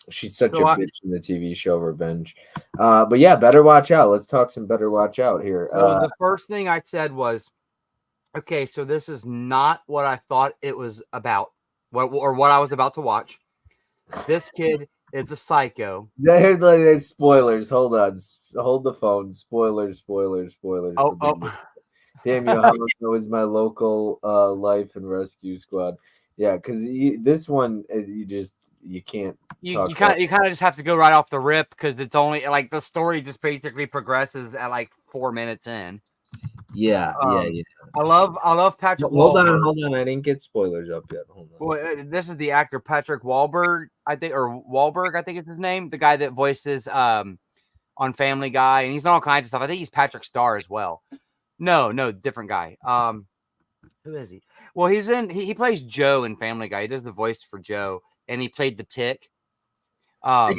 S1: She's such a bitch in the TV show Revenge. But yeah, Better Watch Out. Let's talk some Better Watch Out here.
S2: So the first thing I said was, okay, so this is not what I thought it was about, what I was about to watch. This kid is a psycho.
S1: There's spoilers. Hold on. Hold the phone. Spoilers.
S2: Oh.
S1: Damn you, Holland was my local life and rescue squad. Yeah, because this one, you can't.
S2: You kind of just have to go right off the rip because it's only like the story just basically progresses at like 4 minutes in.
S1: Yeah.
S2: I love Patrick.
S1: Hold on. I didn't get spoilers up yet. Hold on.
S2: Well, this is the actor Patrick Wahlberg, I think, or Wahlberg, I think is his name. The guy that voices on Family Guy, and he's done all kinds of stuff. I think he's Patrick Star as well. No, different guy. Who is he? Well, he plays Joe in Family Guy. He does the voice for Joe, and he played the Tick. But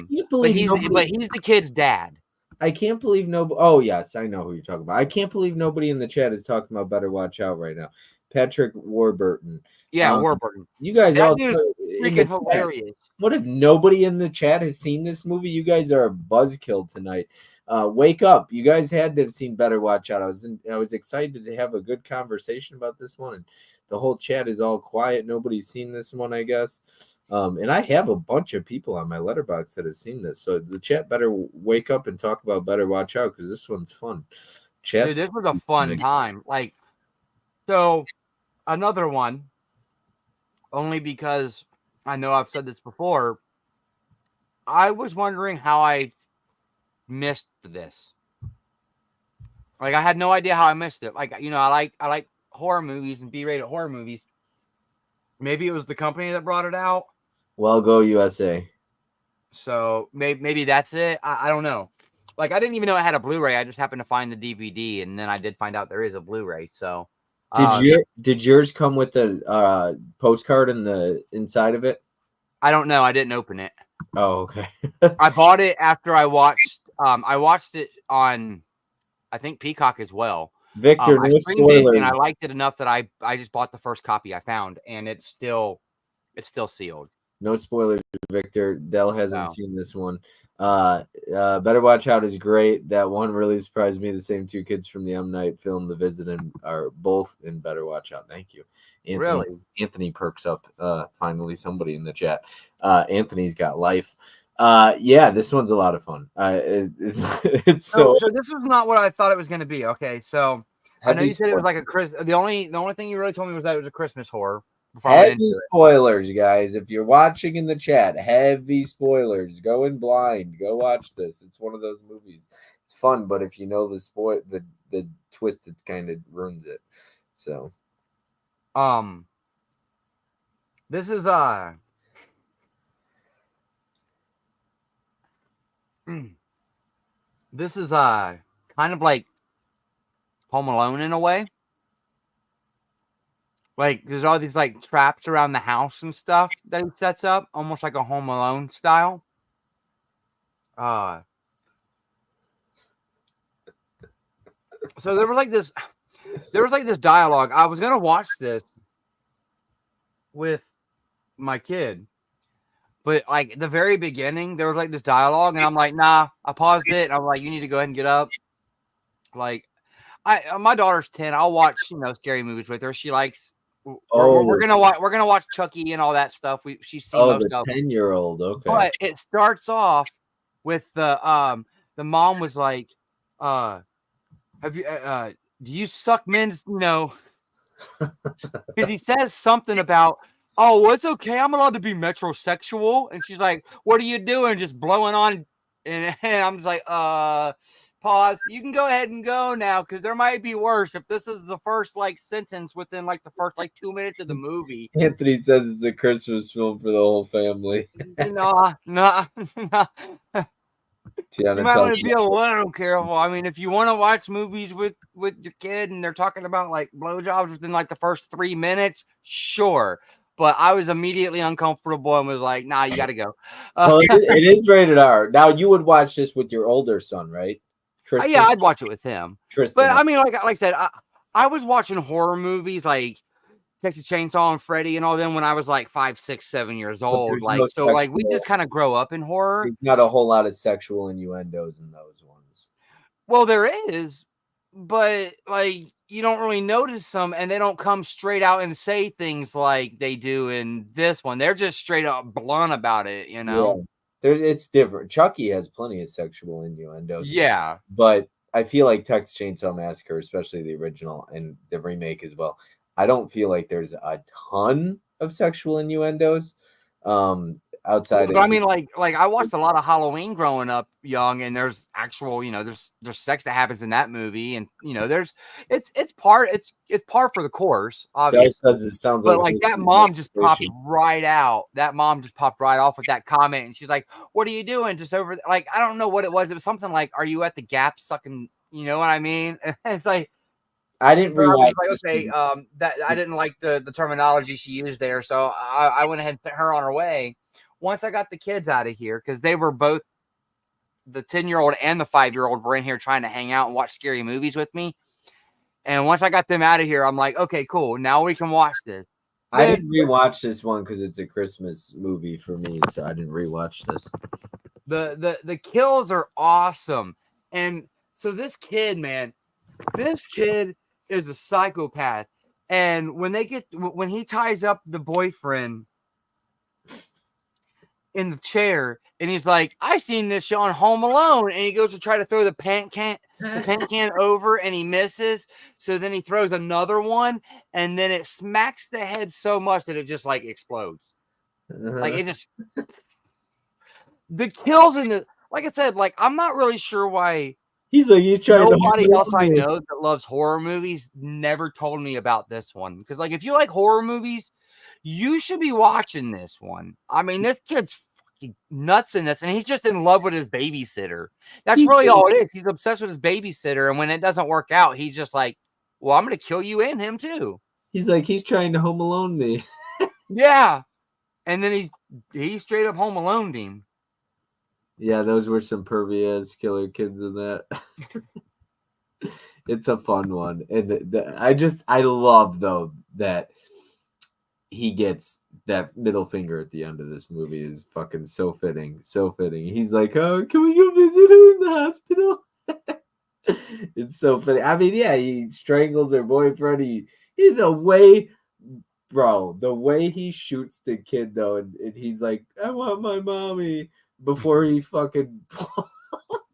S2: he's the kid's dad.
S1: I can't believe nobody. Oh yes, I know who you're talking about. I can't believe nobody in the chat is talking about Better Watch Out right now. Patrick Warburton.
S2: Yeah, Warburton.
S1: You guys
S2: that
S1: all
S2: dude's freaking hilarious.
S1: What if nobody in the chat has seen this movie? You guys are a buzzkill tonight. Wake up! You guys had to have seen Better Watch Out. I was excited to have a good conversation about this one, and the whole chat is all quiet. Nobody's seen this one, I guess. And I have a bunch of people on my letterbox that have seen this, so the chat better wake up and talk about Better Watch Out because this one's fun.
S2: Dude, this was a fun time. Like, so another one, only because I know I've said this before. I was wondering how I missed this. Like, I had no idea how I missed it. Like, I like horror movies and B-rated horror movies. Maybe it was the company that brought it out.
S1: Well, go USA.
S2: So maybe that's it. I don't know. Like, I didn't even know I had a Blu-ray. I just happened to find the DVD, and then I did find out there is a Blu-ray. So,
S1: Did yours come with the postcard in the inside of it?
S2: I don't know. I didn't open it.
S1: Oh, okay.
S2: I bought it after I watched it on, I think, Peacock as well.
S1: Victor,
S2: I
S1: no
S2: streamed it, and
S1: spoilers.
S2: I liked it enough that I just bought the first copy I found, and it's still sealed.
S1: No spoilers, Victor. Dell hasn't
S2: So,
S1: seen this one. Better Watch Out is great. That one really surprised me. The same two kids from the M. Night film, The Visit, and are both in Better Watch Out. Thank you. Anthony perks up. Finally, somebody in the chat. Anthony's got life. Yeah, this one's a lot of fun. It's
S2: so this is not what I thought it was going to be. Okay, so I know you said it was like a Christmas. The only thing you really told me was that it was a Christmas horror.
S1: Heavy spoilers, guys. If you're watching in the chat, heavy spoilers. Go in blind. Go watch this. It's one of those movies. It's fun, but if you know the twist, it kind of ruins it. So,
S2: this is kind of like Home Alone in a way. Like, there's all these like traps around the house and stuff that he sets up, almost like a Home Alone style. So there was like this dialogue. I was gonna watch this with my kid, but like the very beginning, there was like this dialogue, and I'm like, nah. I paused it, and I'm like, you need to go ahead and get up. Like, my daughter's 10. I'll watch scary movies with her. She likes. We're gonna watch Chucky and all that stuff. She's seen most of
S1: the 10-year-old. Okay,
S2: but it starts off with the mom was like, have you do you suck men's because he says something about, oh, well, it's okay, I'm allowed to be metrosexual, and she's like, what are you doing, just blowing on, and I'm just like, pause, you can go ahead and go now, because there might be worse if this is the first like sentence within like the first like 2 minutes of the movie.
S1: Anthony says it's a Christmas film for the whole family.
S2: No. You might want to be a little careful. I mean, if you want to watch movies with your kid and they're talking about like blowjobs within like the first 3 minutes, sure. But I was immediately uncomfortable and was like, nah, you got to go.
S1: Well, it is rated R. Now, you would watch this with your older son, right?
S2: Tristan? Yeah, I'd watch it with him.
S1: Tristan.
S2: But I mean, like I said, I was watching horror movies like Texas Chainsaw and Freddy and all them when I was like 5, 6, 7 years old. Like, so like we just kind of grow up in horror.
S1: There's not a whole lot of sexual innuendos in those ones.
S2: Well, there is, but like you don't really notice them, and they don't come straight out and say things like they do in this one. They're just straight up blunt about it,
S1: Yeah. It's different. Chucky has plenty of sexual innuendos.
S2: Yeah,
S1: but I feel like Texas Chainsaw Massacre, especially the original and the remake as well, I don't feel like there's a ton of sexual innuendos outside.
S2: But I mean, like I watched a lot of Halloween growing up young, and there's actual, there's sex that happens in that movie, and it's par for the course, obviously.
S1: It sounds
S2: but like that mom just popped right out. That mom just popped right off with that comment, and she's like, "What are you doing?" Just over, like, I don't know what it was. It was something like, "Are you at the Gap sucking?" You know what I mean? It's like.
S1: I didn't realize.
S2: Like, okay, that I didn't like the terminology she used there, so I went ahead and sent her on her way. Once I got the kids out of here, because they were both, the 10-year-old and the 5-year-old were in here trying to hang out and watch scary movies with me. And once I got them out of here, I'm like, okay, cool. Now we can watch this.
S1: I didn't rewatch this one because it's a Christmas movie for me, so I didn't rewatch this.
S2: The kills are awesome, and so this kid is a psychopath. And when he ties up the boyfriend in the chair, and he's like, I seen this show on Home Alone, and he goes to try to throw the paint can over, and he misses. So then he throws another one, and then it smacks the head so much that it just like explodes. Like, it just, the kills in the, like I said, like, I'm not really sure why
S1: He's like, he's trying to hold
S2: Nobody else
S1: on
S2: I
S1: me.
S2: know that loves horror movies never told me about this one. Because, like, if you like horror movies, you should be watching this one. I mean, this kid's fucking nuts in this, and he's just in love with his babysitter. That's
S1: He's
S2: really
S1: like,
S2: all it is. He's obsessed with his babysitter, and when it doesn't work out, he's just like, well, I'm going to kill you and him too.
S1: he's trying to Home Alone me.
S2: Yeah. And then he straight up Home Alone him.
S1: Yeah, those were some pervious killer kids in that. It's a fun one, and I love though that he gets that middle finger at the end of this movie is fucking so fitting, so fitting. He's like, "Oh, can we go visit her in the hospital?" It's so funny. I mean, yeah, he strangles her boyfriend. He's a way, bro. The way he shoots the kid though, and he's like, "I want my mommy," before he fucking.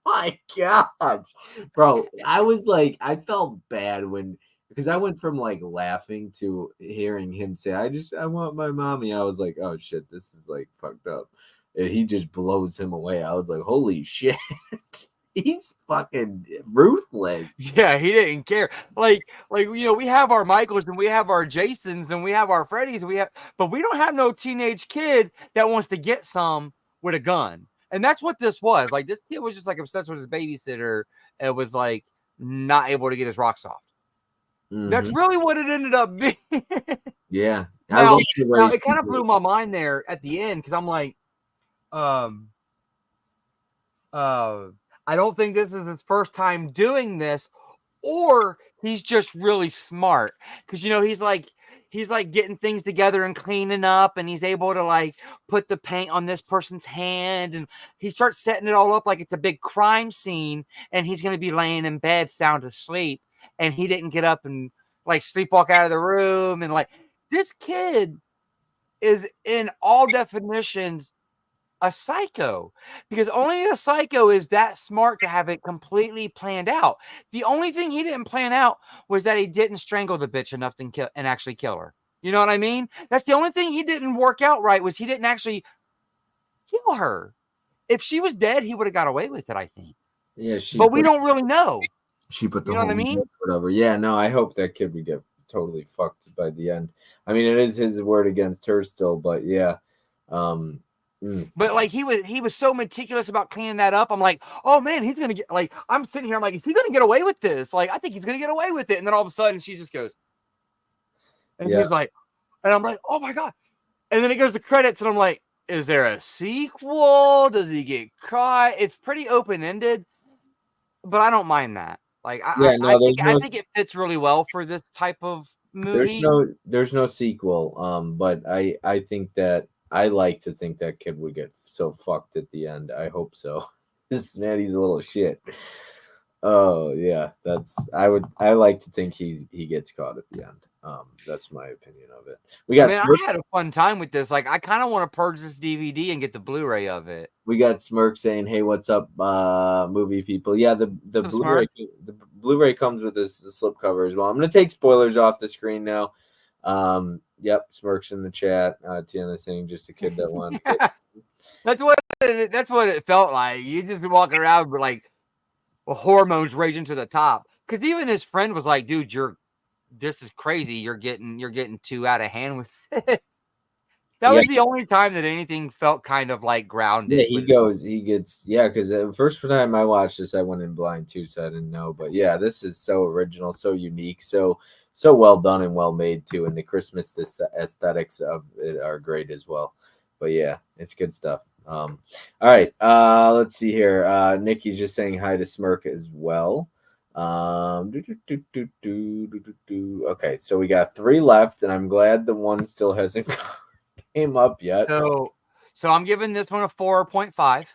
S1: My gosh, bro. I was like, I felt bad because I went from like laughing to hearing him say, I want my mommy. I was like, oh shit, this is like fucked up. And he just blows him away. I was like, holy shit. He's fucking ruthless.
S2: Yeah, he didn't care. Like we have our Michaels and we have our Jasons and we have our Freddys and but we don't have no teenage kid that wants to get some with a gun. And that's what this was. Like this kid was just like obsessed with his babysitter and was like not able to get his rocks off. That's really what it ended up being.
S1: Yeah.
S2: Now it kind of blew my mind there at the end because I'm like, I don't think this is his first time doing this, or he's just really smart because he's like getting things together and cleaning up, and he's able to like put the paint on this person's hand, and he starts setting it all up like it's a big crime scene, and he's gonna be laying in bed sound asleep, and he didn't get up and like sleepwalk out of the room, and like this kid is in all definitions a psycho because only a psycho is that smart to have it completely planned out. The only thing he didn't plan out was that he didn't strangle the bitch enough to kill and actually kill her. You know what I mean? That's the only thing he didn't work out right was he didn't actually kill her. If she was dead, he would have got away with it, I think.
S1: Yeah,
S2: but we don't really know.
S1: She put the
S2: you know
S1: whole
S2: what I mean?
S1: whatever. Yeah, no, I hope that kid would get totally fucked by the end. I mean, it is his word against her still, but yeah.
S2: But like he was so meticulous about cleaning that up. I'm like, oh man, he's gonna get like I'm sitting here, I'm like, is he gonna get away with this? Like, I think he's gonna get away with it. And then all of a sudden she just goes, and he's like, and I'm like, oh my god. And then it goes to credits, and I'm like, is there a sequel? Does he get caught? It's pretty open-ended, but I don't mind that. Like I think it fits really well for this type of movie.
S1: There's no sequel. But I think that I like to think that kid would get so fucked at the end. I hope so. This man, he's a little shit. Oh yeah, I like to think he gets caught at the end. That's my opinion of it.
S2: I had a fun time with this. Like, I kind of want to purge this DVD and get the Blu-ray of it.
S1: We got Smirk saying, "Hey, what's up, movie people?" Yeah, the Blu-ray comes with this slipcover as well. I'm gonna take spoilers off the screen now. Yep, Smirk's in the chat. Tiana saying, "Just a kid that won."
S2: Yeah. That's what it felt like. You just walking around with like hormones raging to the top. Because even his friend was like, "Dude, this is crazy. You're getting too out of hand with this." That was the only time that anything felt kind of like grounded.
S1: Yeah, because the first time I watched this, I went in blind too, so I didn't know. But yeah, this is so original, so unique, so well done and well made too. And the Christmas aesthetics of it are great as well. But yeah, it's good stuff. All right, let's see here. Nikki's just saying hi to Smirk as well. Okay, so we got 3 left, and I'm glad the one still hasn't came up yet.
S2: So I'm giving this one a 4.5.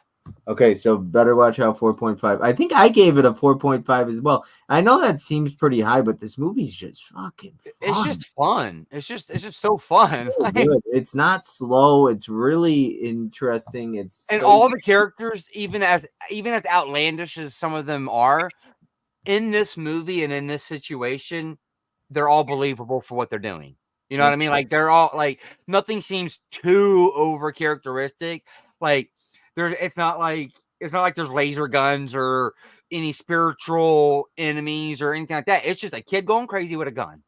S1: Okay, so better watch out 4.5. I think I gave it a 4.5 as well. I know that seems pretty high, but this movie's just fucking fun.
S2: It's just fun. It's just so fun.
S1: So good. It's not slow. It's really interesting.
S2: All the characters, even as outlandish as some of them are, in this movie and in this situation, they're all believable for what they're doing. You know what I mean? Like they're all like nothing seems too over characteristic. Like it's not like there's laser guns or any spiritual enemies or anything like that. It's just a kid going crazy with a gun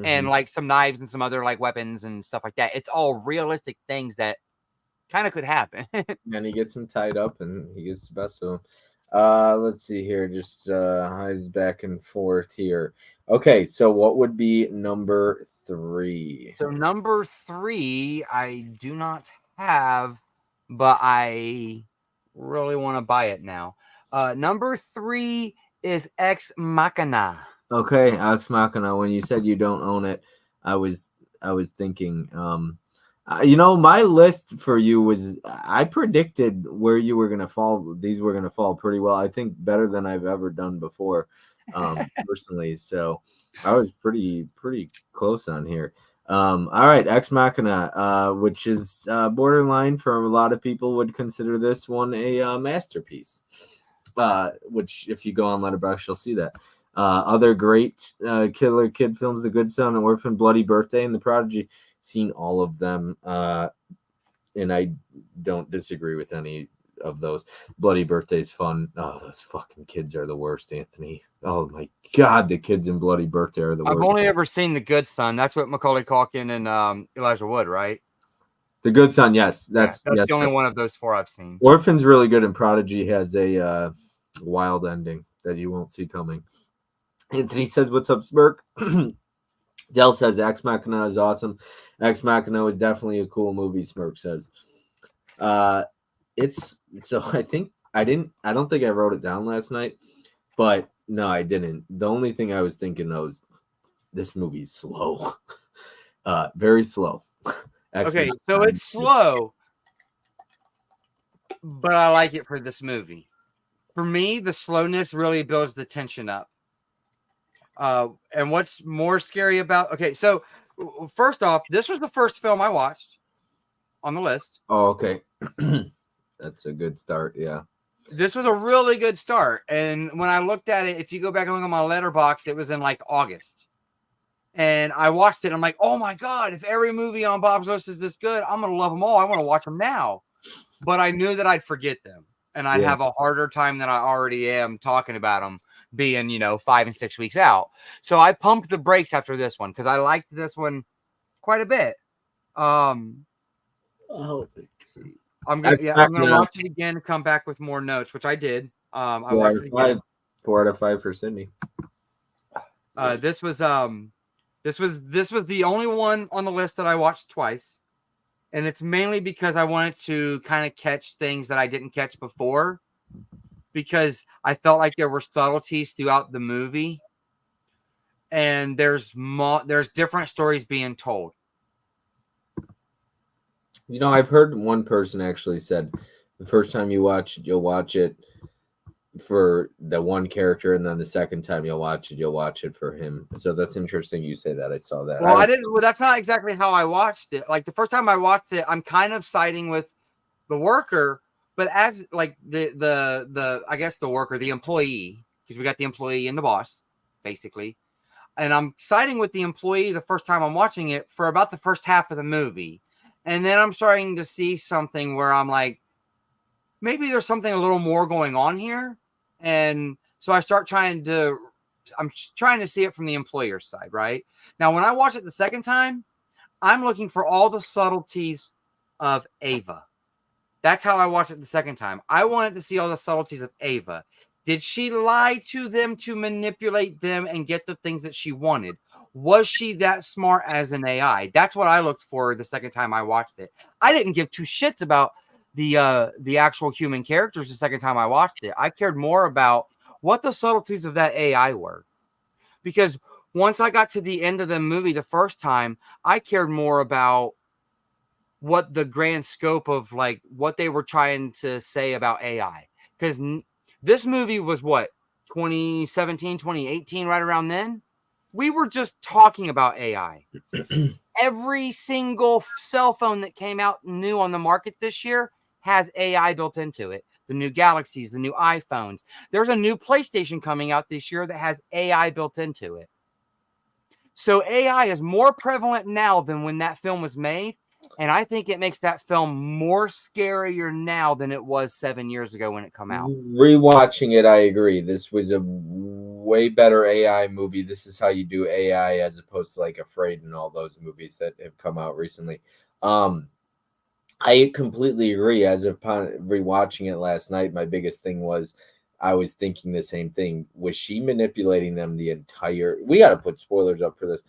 S2: and like some knives and some other like weapons and stuff like that. It's all realistic things that kind of could happen.
S1: And he gets him tied up, and he gets the best of him. Let's see here. Just hides back and forth here. Okay, so what would be number 3?
S2: So number 3, I do not have, but I really want to buy it now. Number 3 is Ex Machina.
S1: Okay, Ex Machina. When you said you don't own it, I was thinking. My list for you was, I predicted where you were gonna fall. These were gonna fall pretty well. I think better than I've ever done before, personally. So I was pretty close on here. All right, Ex Machina, which is borderline for a lot of people would consider this one a masterpiece. Which if you go on Letterboxd, you'll see that. Other great killer kid films: The Good Son, Orphan, Bloody Birthday, and The Prodigy. Seen all of them, and I don't disagree with any of those. Bloody Birthday's fun. Oh, those fucking kids are the worst, Anthony. Oh my god, the kids in Bloody Birthday are the worst.
S2: I've only ever seen The Good Son. That's what Macaulay Culkin and Elijah Wood, right?
S1: The Good Son, yes. That's
S2: the only one of those 4 I've seen.
S1: Orphan's really good, and Prodigy has a wild ending that you won't see coming. Anthony says, "What's up, Smirk?" Dell says Ex Machina is awesome. Ex Machina is definitely a cool movie, Smirk says. It's so I don't think I wrote it down last night, but no, I didn't. The only thing I was thinking though is this movie's slow. Very slow.
S2: Okay, so it's slow, but I like it for this movie. For me, the slowness really builds the tension up. And what's more scary about... Okay, so first off, this was the first film I watched on the list.
S1: Oh, okay. That's a good start, yeah.
S2: This was a really good start. And when I looked at it, if you go back and look at my Letterboxd, it was in like August. And I watched it. I'm like, oh my God, if every movie on Bob's list is this good, I'm going to love them all. I want to watch them now. But I knew that I'd forget them. And I'd have a harder time than I already am talking about them being, 5 and 6 weeks out. So I pumped the brakes after this one because I liked this one quite a bit. I'm gonna watch it again and come back with more notes, which I did. I watched it again.
S1: 4 out of 5 for Sydney.
S2: This was the only one on the list that I watched twice. And it's mainly because I wanted to kind of catch things that I didn't catch before, because I felt like there were subtleties throughout the movie, and there's different stories being told.
S1: I've heard one person actually said the first time you watch it, you'll watch it for the one character, and then the second time you'll watch it for him. So that's interesting you say that. I saw that.
S2: Well, that's not exactly how I watched it. Like the first time I watched it, I'm kind of siding with the worker, but as like the I guess the worker, the employee, because we got the employee and the boss, basically. And I'm siding with the employee the first time I'm watching it for about the first half of the movie. And then I'm starting to see something where I'm like, maybe there's something a little more going on here. And so I'm trying to see it from the employer's side, right? Now, when I watch it the second time, I'm looking for all the subtleties of Ava. That's how I watched it the second time. I wanted to see all the subtleties of Ava. Did she lie to them to manipulate them and get the things that she wanted? Was she that smart as an AI? That's what I looked for the second time I watched it. I didn't give two shits about the actual human characters the second time I watched it. I cared more about what the subtleties of that AI were. Because once I got to the end of the movie the first time, I cared more about what the grand scope of like what they were trying to say about AI. Because this movie was what, 2017, 2018, right around then? We were just talking about AI. Every single cell phone that came out new on the market this year has AI built into it. The new Galaxies, the new iPhones. There's a new PlayStation coming out this year that has AI built into it. So AI is more prevalent now than when that film was made. And I think it makes that film more scarier now than it was 7 years ago when it come out.
S1: Rewatching it, I agree. This was a way better AI movie. This is how you do AI as opposed to like Afraid and all those movies that have come out recently. Um, I completely agree. As of rewatching it last night, my biggest thing was I was thinking the same thing. Was she manipulating them the entire? We got to put spoilers up for this.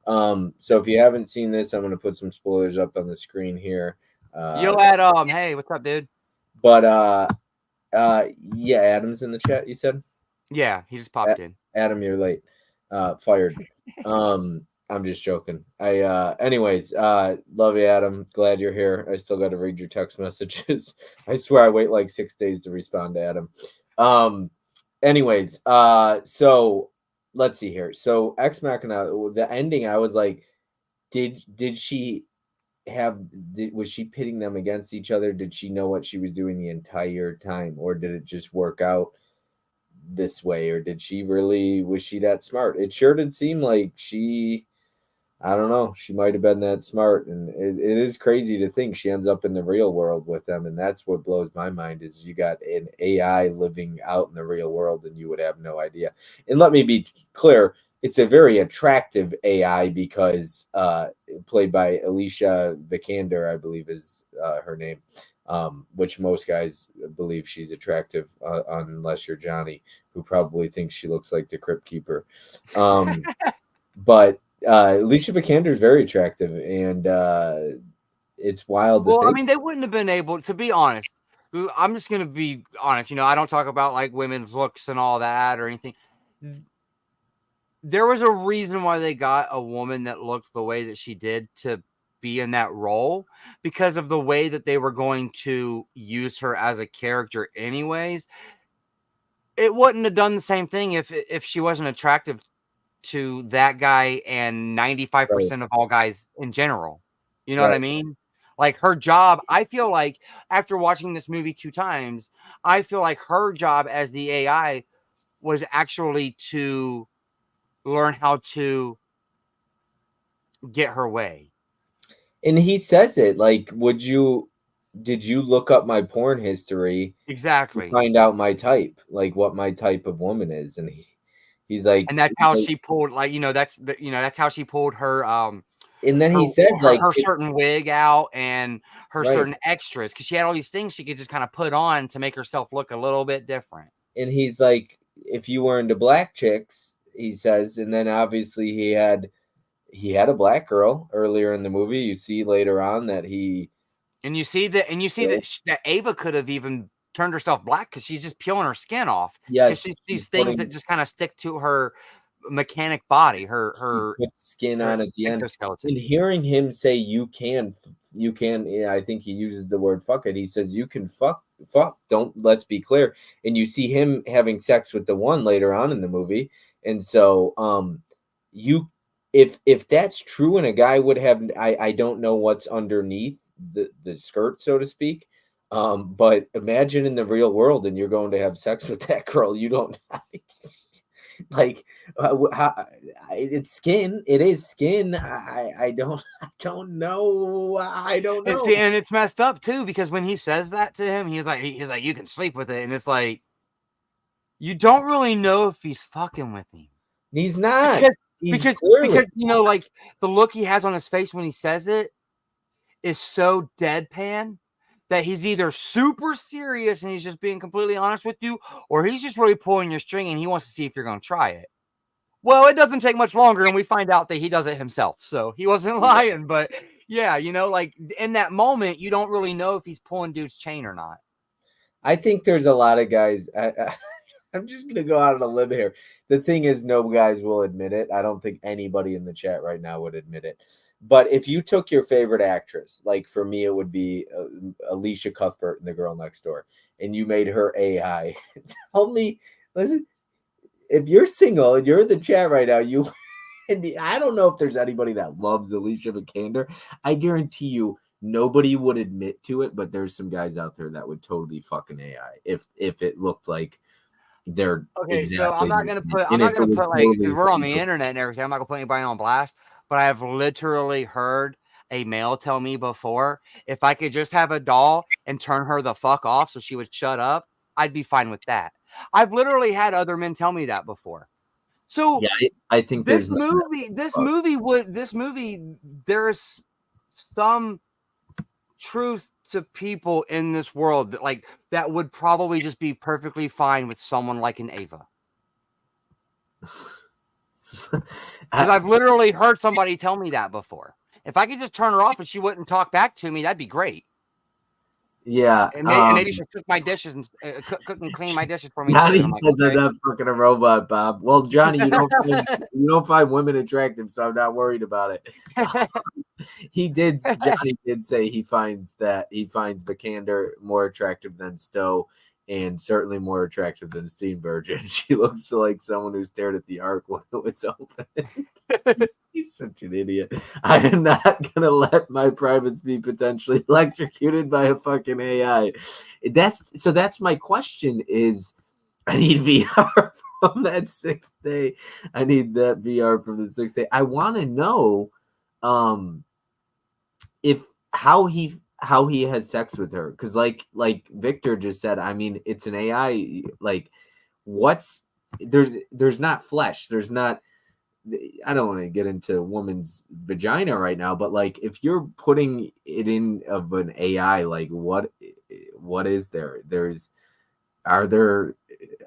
S1: So if you haven't seen this, I'm going to put some spoilers up on the screen here.
S2: Yo,
S1: Uh,
S2: Adam, hey, what's up, dude?
S1: but yeah, Adam's in the chat. You said.
S2: Yeah, he just popped in.
S1: Adam, you're late. Fired. I'm just joking. Anyways, love you, Adam. Glad you're here. I still got to read your text messages. I swear I wait like 6 days to respond to Adam. Anyways, so let's see here. So Ex Machina, the ending, I was like, did she was she pitting them against each other? Did she know what she was doing the entire time, or did it just work out this way, or did she really, was she that smart? It sure did seem like she, I don't know, she might have been that smart. And it is crazy to think she ends up in the real world with them. And that's what blows my mind is you got an AI living out in the real world and you would have no idea. And let me be clear, it's a very attractive AI because played by Alicia Vikander, I believe is her name. Which most guys believe she's attractive, unless you're Johnny, who probably thinks she looks like the Crypt Keeper. But Alicia Vikander is very attractive, and it's wild to
S2: Well, I
S1: think.
S2: mean, they wouldn't have been able to be honest. I'm just gonna be honest. I don't talk about like women's looks and all that or anything. There was a reason why they got a woman that looked the way that she did to be in that role because of the way that they were going to use her as a character anyways. It wouldn't have done the same thing if she wasn't attractive to that guy and
S1: Right,
S2: 95% of all guys in general. You know what I
S1: right.
S2: mean? Like her job, I feel like after watching this movie 2 times, I feel like her job as the AI was actually to learn how to get her way.
S1: And he says it like, did you look up my porn history to
S2: Exactly.
S1: find out my type, like what my type of woman is? And he's like,
S2: And that's how she pulled like, that's how she pulled her
S1: and then
S2: her
S1: he says like,
S2: her certain wig out and her
S1: right.
S2: certain extras because she had all these things she could just kind of put on to make herself look a little bit different.
S1: And he's like, if you were into black chicks, he says, and then obviously he had a black girl earlier in the movie. You see later on that he
S2: And you see that Ava could have even turned herself black because she's just peeling her skin off because
S1: yes,
S2: she's
S1: he's
S2: these things that
S1: putting
S2: just kind of stick to her mechanic body, her
S1: he
S2: her
S1: puts skin
S2: her
S1: on at the end. And
S2: exoskeleton.
S1: hearing him say you can, yeah, I think he uses the word fuck it. He says you can fuck. Don't, let's be clear. And you see him having sex with the one later on in the movie. And so you if that's true and a guy would have, I don't know what's underneath the skirt, so to speak. But imagine in the real world and you're going to have sex with that girl. You don't like it's skin. It is skin. I don't I don't know. I don't
S2: And
S1: know.
S2: see, and it's messed up too because when he says that to him, he's like, you can sleep with it, and it's like you don't really know if he's fucking with him
S1: He's not.
S2: because
S1: He's
S2: because
S1: clearly
S2: because like the look he has on his face when he says it is so deadpan that he's either super serious and he's just being completely honest with you, or he's just really pulling your string and he wants to see if you're going to try it. Well, it doesn't take much longer, and we find out that he does it himself. So he wasn't
S1: not.
S2: lying, but yeah, like in that moment, you don't really know if he's pulling dude's chain or not.
S1: I think there's a lot of guys. I'm just gonna go out on a limb here. The thing is, no guys will admit it. I don't think anybody in the chat right now would admit it. But if you took your favorite actress, like for me, it would be Alicia Cuthbert in The Girl Next Door, and you made her AI. Tell me, listen, if you're single and you're in the chat right now, you and I don't know if there's anybody that loves Alicia Vikander. I guarantee you nobody would admit to it, but there's some guys out there that would totally fucking AI if it looked like they're
S2: Okay, so
S1: exactly
S2: I'm
S1: and
S2: not
S1: if it
S2: gonna
S1: was
S2: put like because
S1: totally
S2: we're on the internet and everything. I'm not gonna put anybody on blast, but I have literally heard a male tell me before, if I could just have a doll and turn her the fuck off so she would shut up, I'd be fine with that. I've literally had other men tell me that before. So
S1: Yeah, I think
S2: this
S1: there's
S2: movie, there's some truth to people in this world that like that would probably just be perfectly fine with someone like an Ava. Because I've literally heard somebody tell me that before. If I could just turn her off and she wouldn't talk back to me, that'd be great.
S1: Yeah.
S2: And maybe she'll cook my dishes and cook and clean my dishes for me too.
S1: Johnny
S2: And I'm like,
S1: says I'm
S2: okay.
S1: not fucking a robot, Bob. Well, Johnny, you don't find women attractive, so I'm not worried about it. Johnny did say he finds Vikander more attractive than Stowe, and certainly more attractive than Steenburgen. She looks like someone who stared at the ark when it was open. He's such an idiot. I am not gonna let my privates be potentially electrocuted by a fucking AI. That's my question is I need VR from that 6th day. I need that VR from the 6th day. I want to know if how he has sex with her, because like Victor just said, I mean, it's an AI. Like, there's not flesh, there's not. I don't want to get into a woman's vagina right now, but like if you're putting it in of an AI, like what is there? Are there?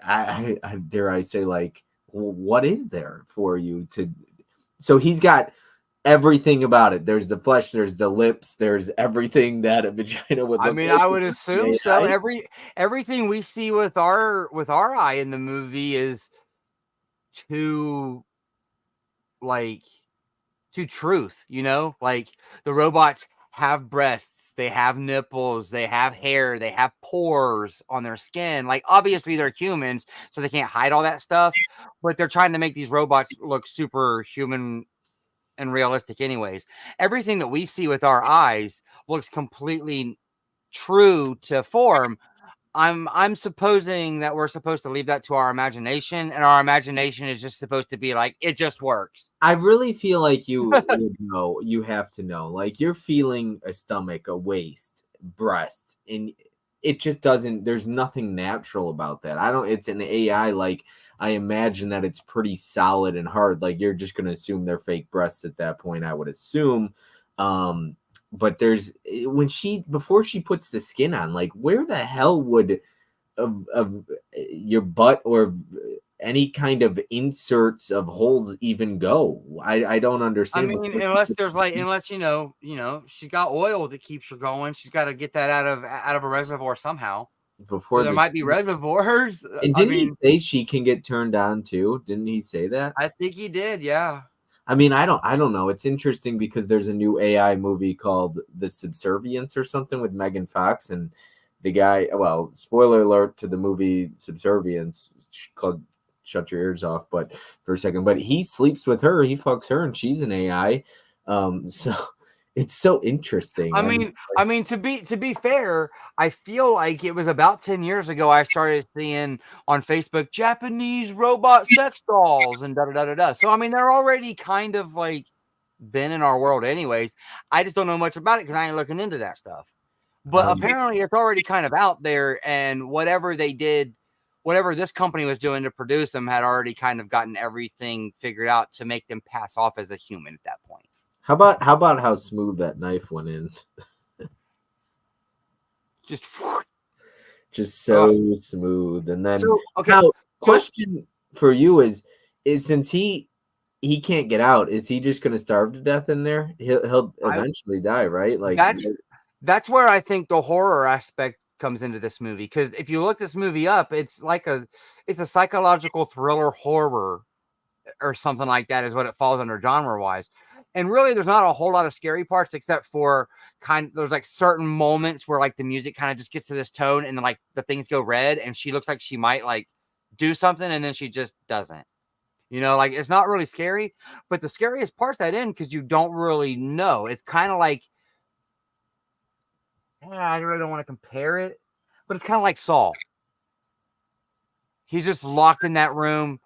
S1: I dare I say, like, what is there for you to? So he's got everything about it. There's the flesh, there's the lips, there's everything that a vagina would
S2: I
S1: look
S2: mean,
S1: like.
S2: I would assume so. Everything we see with our eye in the movie is to like to truth, you know? Like the robots have breasts, they have nipples, they have hair, they have pores on their skin. Like obviously they're humans, so they can't hide all that stuff, but they're trying to make these robots look super human and realistic anyways. Everything that we see with our eyes looks completely true to form. I'm supposing that we're supposed to leave that to our imagination, and our imagination is just supposed to be like, it just works.
S1: I really feel like you would know. You have to know. Like you're feeling a stomach, a waist, breast, and it just doesn't. There's nothing natural about that. I don't. It's an AI. Like I imagine that it's pretty solid and hard. Like you're just gonna assume they're fake breasts at that point. I would assume. But before she puts the skin on, like where the hell would of your butt or any kind of inserts of holes even go? I don't
S2: I
S1: understand.
S2: mean, unless she's got oil that keeps her going. She's got to get that out of a reservoir somehow. So
S1: Before
S2: there
S1: this,
S2: might be reservoirs.
S1: and
S2: I
S1: didn't he
S2: mean,
S1: say she can get turned on too? Didn't he say that?
S2: I think he did. Yeah.
S1: I mean, I don't know. It's interesting because there's a new AI movie called The Subservience or something with Megan Fox, and the guy. Well, spoiler alert to the movie Subservience, called Shut Your Ears Off, but for a second, but he sleeps with her, he fucks her, and she's an AI. So it's so interesting.
S2: I mean to be fair, I feel like it was about 10 years ago I started seeing on Facebook Japanese robot sex dolls and da da da da da. So I mean they're already kind of like been in our world anyways. I just don't know much about it because I ain't looking into that stuff. But
S1: Um,
S2: apparently it's already kind of out there, and whatever they did, whatever this company was doing to produce them had already kind of gotten everything figured out to make them pass off as a human at that point.
S1: how about how smooth that knife went in?
S2: Just
S1: Just so smooth. And then
S2: so okay.
S1: now,
S2: So
S1: question for you is since he can't get out, is he just going to starve to death in there? He'll
S2: I
S1: eventually die, right? Like
S2: that's where I think the horror aspect comes into this movie, because if you look this movie up, it's a psychological thriller horror or something like that is what it falls under genre wise. And really there's not a whole lot of scary parts except for there's like certain moments where like the music kind of just gets to this tone and then like the things go red and she looks like she might like do something and then she just doesn't. Like it's not really scary, but the scariest part's that end because you don't really know. It's kind of like, I really don't want to compare it, but it's kind of like Saul. He's just locked in that room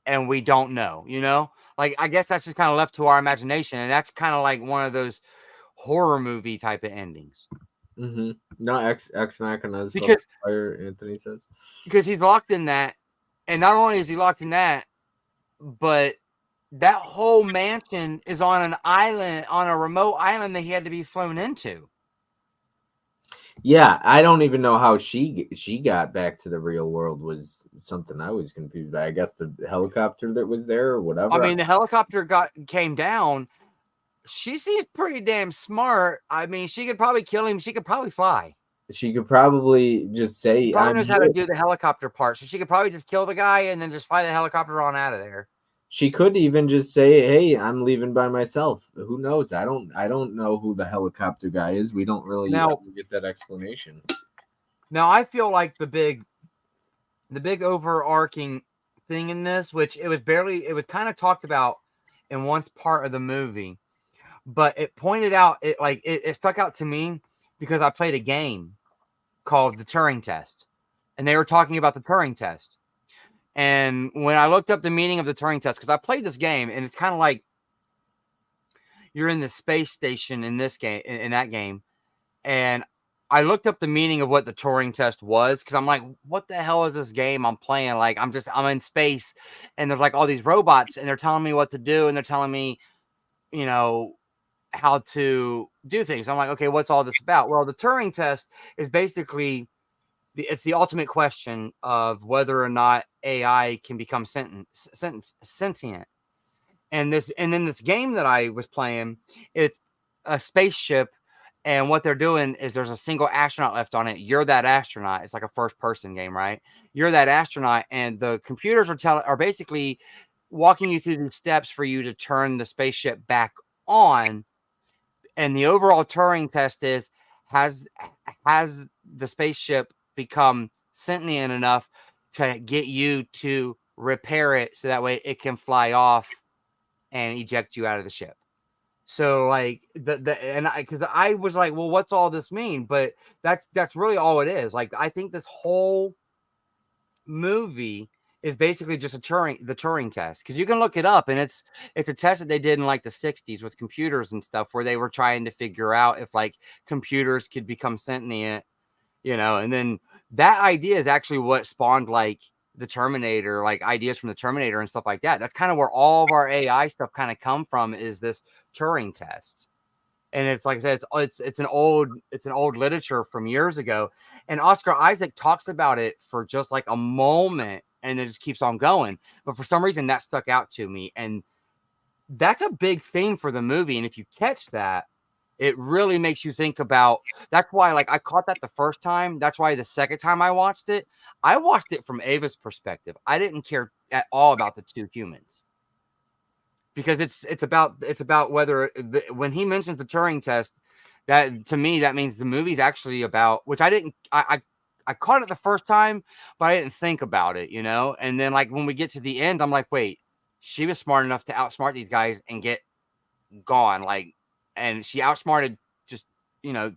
S2: and we don't know, Like, I guess that's just kind of left to our imagination. And that's kind of like one of those horror movie type of endings.
S1: Mm-hmm. Not Ex Machina as
S2: Because
S1: Fire Anthony says.
S2: he's locked in that, and not only is he locked in that, but that whole mansion is on an island, on a remote island that he had to be flown into.
S1: Yeah, I don't even know how she got back to the real world was something I was confused by. I guess the helicopter that was there or whatever.
S2: I mean, the helicopter came down. She seems pretty damn smart. I mean, she could probably kill him. She could probably fly.
S1: She could probably just
S2: She
S1: say,
S2: probably
S1: "I'm
S2: knows how to
S1: here."
S2: do the helicopter part, so she could probably just kill the guy and then just fly the helicopter on out of there.
S1: She could even just say, "Hey, I'm leaving by myself." Who knows? I don't know who the helicopter guy is. We don't really
S2: Now-
S1: ever get that explanation.
S2: Now, I feel like the big overarching thing in this, which it was kind of talked about in one part of the movie, but it pointed out, it stuck out to me because I played a game called the Turing Test, and they were talking about the Turing Test. And when I looked up the meaning of the Turing Test, because I played this game, and it's kind of like you're in the space station in this game, in that game, and I looked up the meaning of what the Turing Test was, because I'm like, what the hell is this game I'm playing? Like, I'm in space, and there's like all these robots, and they're telling me what to do, and they're telling me, you know, how to do things. I'm like, okay, what's all this about? Well, the Turing Test is basically it's the ultimate question of whether or not AI can become sentient. And then this game that I was playing, it's a spaceship, and what they're doing is there's a single astronaut left on it. You're that astronaut. It's like a first person game, right? You're that astronaut, and the computers are basically walking you through the steps for you to turn the spaceship back on. And the overall Turing test is, has the spaceship become sentient enough to get you to repair it so that way it can fly off and eject you out of the ship. So like because I was like, well, what's all this mean? But that's really all it is. Like, I think this whole movie is basically just the Turing test, because you can look it up, and it's a test that they did in like the 60s with computers and stuff, where they were trying to figure out if like computers could become sentient, and then that idea is actually what spawned like the Terminator, like ideas from the Terminator and stuff like that. That's kind of where all of our AI stuff kind of come from, is this Turing test. And it's like I said, it's an old literature from years ago. And Oscar Isaac talks about it for just like a moment, and it just keeps on going. But for some reason that stuck out to me. And that's a big theme for the movie. And if you catch that, it really makes you think about. That's why, like, I caught that the first time. That's why the second time I watched it from Ava's perspective. I didn't care at all about the two humans, because it's about whether when he mentions the Turing test, that to me that means the movie's actually about, which I caught it the first time, but I didn't think about it, and then like when we get to the end, I'm like, wait, she was smart enough to outsmart these guys and get gone, like, and she outsmarted just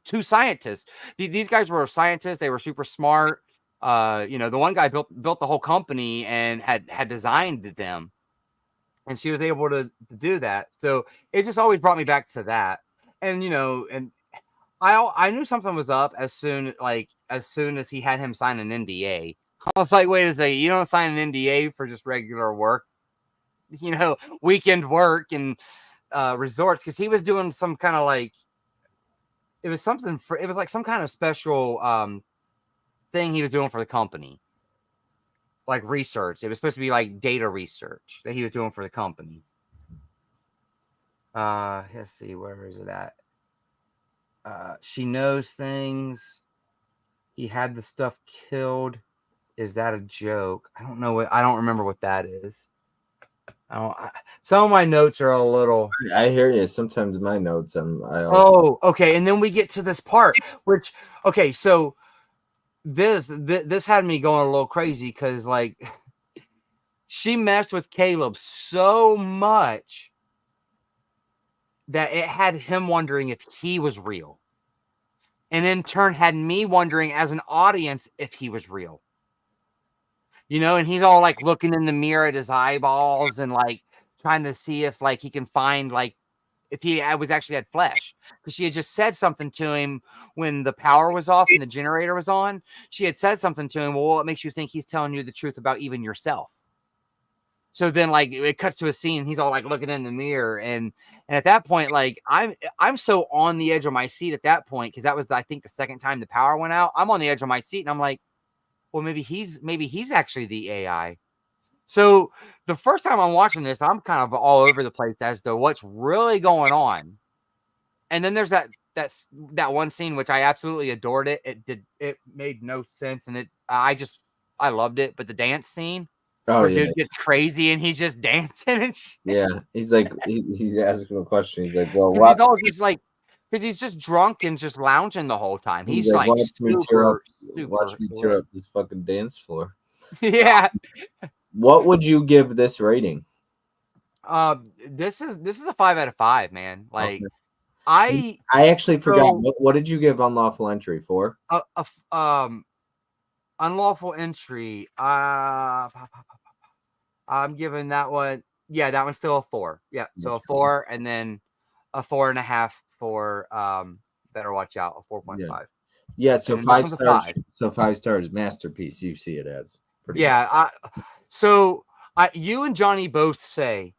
S2: two scientists. These guys were scientists, they were super smart. The one guy built the whole company and had designed them, and she was able to do that. So it just always brought me back to that. And and I knew something was up as soon as he had him sign an NDA. I was like, wait a second, you don't sign an NDA for just regular work, weekend work and resorts, because he was doing some kind of like, it was like some kind of special thing he was doing for the company, like research. It was supposed to be like data research that he was doing for the company. Let's see, where is it at? She knows things. He had the stuff killed. Is that a joke? I don't know. I don't remember what that is. Some of my notes are a little.
S1: I hear you. Sometimes my notes,
S2: Okay. And then we get to this part, which, okay, so this had me going a little crazy, because like she messed with Caleb so much that it had him wondering if he was real, and in turn had me wondering as an audience if he was real. And he's all like looking in the mirror at his eyeballs and like trying to see if like he can find like if he was actually had flesh, because she had just said something to him when the power was off and the generator was on. She had said something to him. Well, what makes you think he's telling you the truth about even yourself? So then, like, it cuts to a scene. He's all like looking in the mirror, and at that point, like, I'm so on the edge of my seat at that point, because that was, I think, the second time the power went out. I'm on the edge of my seat, and I'm like, well, maybe he's actually the AI. So the first time I'm watching this, I'm kind of all over the place as to what's really going on. And then there's that one scene which I absolutely adored it. It made no sense, and I loved it. But the dance scene
S1: Oh
S2: where
S1: yeah,
S2: dude gets crazy and he's just dancing and shit.
S1: yeah. He's like he's asking a question. He's like, well,
S2: Because
S1: what?
S2: he's all just like, because he's just drunk and just lounging the whole time.
S1: He's
S2: He's
S1: like,
S2: like
S1: watch
S2: super
S1: me tear
S2: lit.
S1: up this fucking dance floor.
S2: Yeah.
S1: What would you give this rating?
S2: This is a 5 out of 5, man. Like,
S1: Okay.
S2: I
S1: I actually forgot.
S2: so
S1: What did you give Unlawful Entry for?
S2: unlawful entry. I'm giving that one. Yeah, that one's still a 4. Yeah, so a 4, and then a 4.5 for Better Watch Out, a 4.5.
S1: Yeah. Yeah, so
S2: And then this
S1: 5
S2: one's a
S1: stars.
S2: 5.
S1: So 5 stars, masterpiece. You see it as pretty much.
S2: Yeah, you and Johnny both say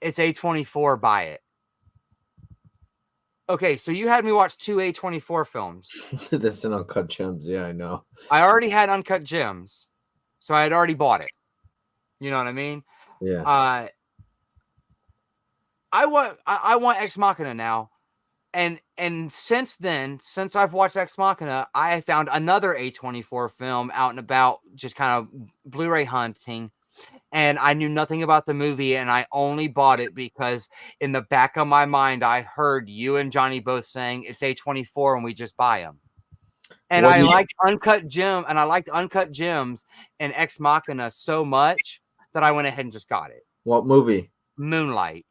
S2: it's A24, buy it. Okay, so you had me watch 2 A24 films.
S1: That's an Uncut Gems. Yeah, I know.
S2: I already had Uncut Gems, so I had already bought it. You know what I mean?
S1: Yeah.
S2: I want Ex Machina now. And since then, since I've watched Ex Machina, I found another A24 film out and about, just kind of Blu-ray hunting, and I knew nothing about the movie, and I only bought it because in the back of my mind, I heard you and Johnny both saying it's A24 and we just buy them. And I liked Uncut Gems and Ex Machina so much that I went ahead and just got it.
S1: What movie?
S2: Moonlight.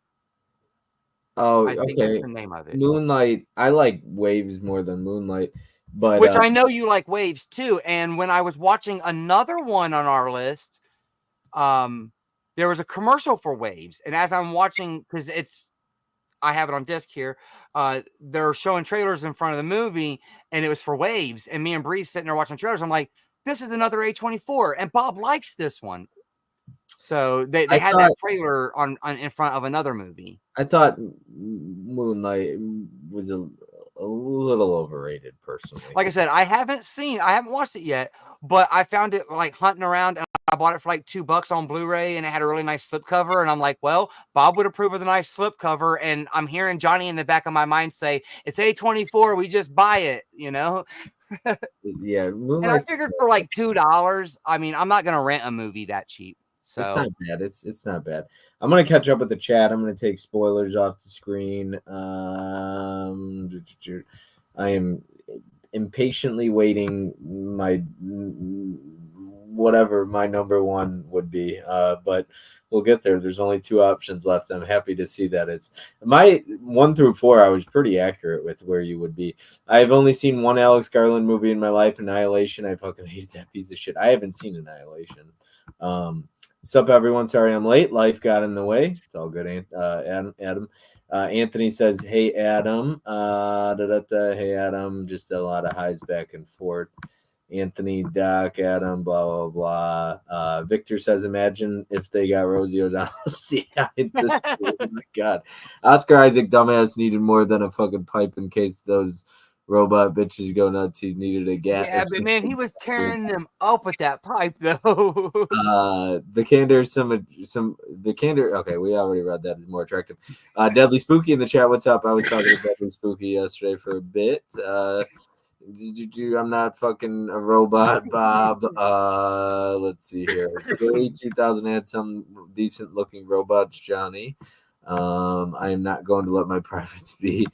S1: Oh,
S2: I think that's
S1: okay.
S2: the name of it.
S1: Moonlight. I like Waves more than Moonlight, but
S2: Which I know you like Waves too. And when I was watching another one on our list, there was a commercial for Waves. And as I'm watching, because I have it on disc here, they're showing trailers in front of the movie, and it was for Waves. And me and Bree sitting there watching trailers. I'm like, this is another A24, and Bob likes this one. So they had that trailer on in front of another movie.
S1: I thought Moonlight was a little overrated, personally.
S2: Like I said, I haven't watched it yet, but I found it like hunting around, and I bought it for like $2 on Blu-ray, and it had a really nice slipcover. And I'm like, well, Bob would approve of the nice slipcover. And I'm hearing Johnny in the back of my mind say, it's A24, we just buy it, you know?
S1: Yeah,
S2: And I figured for like $2, I mean, I'm not gonna rent a movie that cheap. So
S1: it's not bad. It's not bad. I'm gonna catch up with the chat. I'm gonna take spoilers off the screen. I am impatiently waiting my whatever my number one would be. But we'll get there. There's only 2 options left. I'm happy to see that it's my 1 through 4. I was pretty accurate with where you would be. I've only seen 1 Alex Garland movie in my life, Annihilation. I fucking hate that piece of shit. I haven't seen Annihilation. What's up, everyone? Sorry I'm late. Life got in the way. It's all good, Adam. Anthony says, hey, Adam. Hey, Adam. Just a lot of highs back and forth. Anthony, Doc, Adam, blah, blah, blah. Victor says, imagine if they got Rosie O'Donnell behind this. Oh, my God. Oscar Isaac, dumbass, needed more than a fucking pipe in case those robot bitches go nuts. He needed a gas.
S2: yeah, but man, he was tearing them up with that pipe, though.
S1: The candor, the candor. Okay, we already read that. Is more attractive. Deadly Spooky in the chat. What's up? I was talking to Deadly Spooky yesterday for a bit. I'm not fucking a robot, Bob. Let's see here. Billy 2000 had some decent looking robots, Johnny. I am not going to let my privates be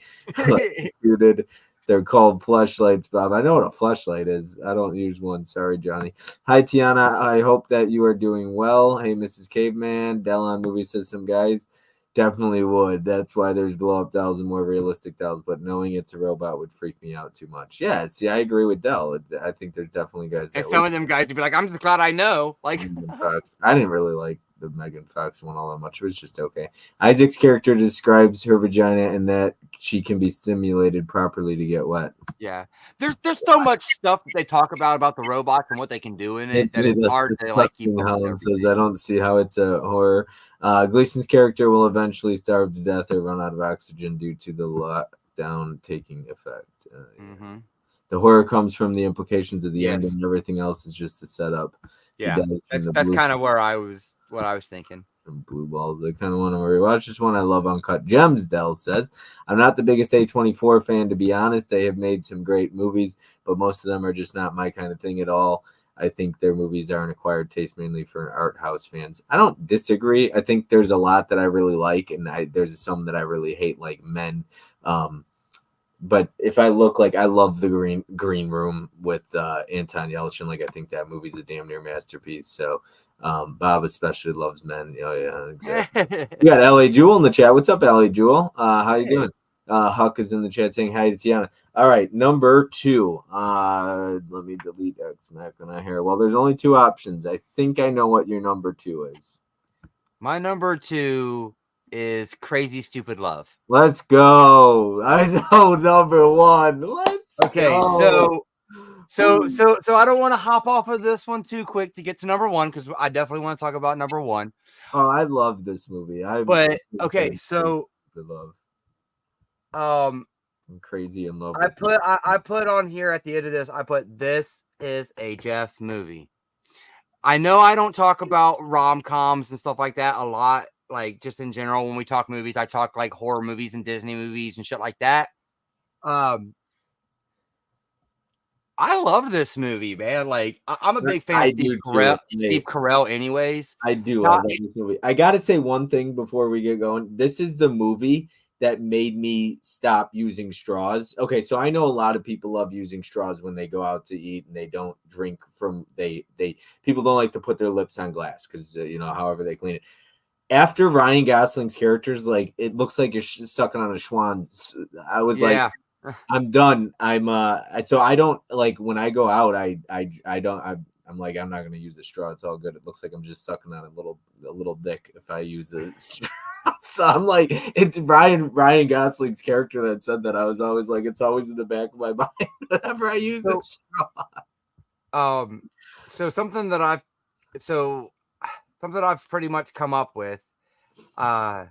S1: muted. They're called fleshlights, Bob. I know what a fleshlight is. I don't use one. Sorry, Johnny. Hi, Tiana. I hope that you are doing well. Hey, Mrs. Caveman. Dell Movie says some guys definitely would. That's why there's blow-up dolls and more realistic dolls. But knowing it's a robot would freak me out too much. Yeah, see, I agree with Dell. I think there's definitely guys.
S2: And some of them guys would be like, I'm just glad I know. Like,
S1: I didn't really like the Megan Fox one all that much. It was just okay. Isaac's character describes her vagina and that she can be stimulated properly to get wet.
S2: Yeah, there's so much stuff that they talk about the robots and what they can do in it that it's hard to like keep
S1: Disgusting.
S2: up with
S1: Helen says,
S2: everything.
S1: "I don't see how it's a horror." Gleason's character will eventually starve to death or run out of oxygen due to the lockdown taking effect.
S2: Mm-hmm.
S1: The horror comes from the implications of the end,
S2: Yes.
S1: and everything else is just a setup. He
S2: Yeah,
S1: dies from the
S2: that's
S1: blue
S2: kind of where I was thinking.
S1: from blue balls. I kind of want to rewatch this one. I love Uncut Gems. Dell says, "I'm not the biggest A24 fan, to be honest. They have made some great movies, but most of them are just not my kind of thing at all. I think their movies are an acquired taste mainly for art house fans." I don't disagree. I think there's a lot that I really like, and there's some that I really hate, like Men. But if I look, like, I love the Green Room with Anton Yelchin. Like, I think that movie's a damn near masterpiece. So Bob especially loves Men. Oh yeah, exactly. We got LA Jewel in the chat. What's up, LA Jewel? How you doing? Huck is in the chat saying hi to Tiana. All right, number 2. Let me delete X Mac on I here. Well, there's only 2 options. I think I know what your number 2 is.
S2: My number 2 is Crazy Stupid Love.
S1: Let's go. I know number 1. Let's
S2: Okay,
S1: go.
S2: so I don't want to hop off of this one too quick to get to number 1 because I definitely want to talk about number 1.
S1: Oh, I love this movie.
S2: But okay, so
S1: love.
S2: I'm
S1: crazy in love.
S2: I put on here at the end of this. I put this is a Jeff movie. I know I don't talk about rom-coms and stuff like that a lot. Like just in general, when we talk movies, I talk like horror movies and Disney movies and shit like that. I love this movie, man. Like I'm a big fan of Steve Carell. Steve Carell, anyways.
S1: I do love this movie. I gotta say one thing before we get going. This is the movie that made me stop using straws. Okay, so I know a lot of people love using straws when they go out to eat and they don't drink from they people don't like to put their lips on glass because however they clean it. After Ryan Gosling's character's like it looks like you're sucking on a Schwann. I was like, I'm done. I'm so I don't like when I go out. I don't. I'm like I'm not gonna use the straw. It's all good. It looks like I'm just sucking on a little dick if I use a straw. So I'm like, it's Ryan Gosling's character that said that. I was always like, it's always in the back of my mind whenever I use a straw.
S2: So something that I've pretty much come up with, because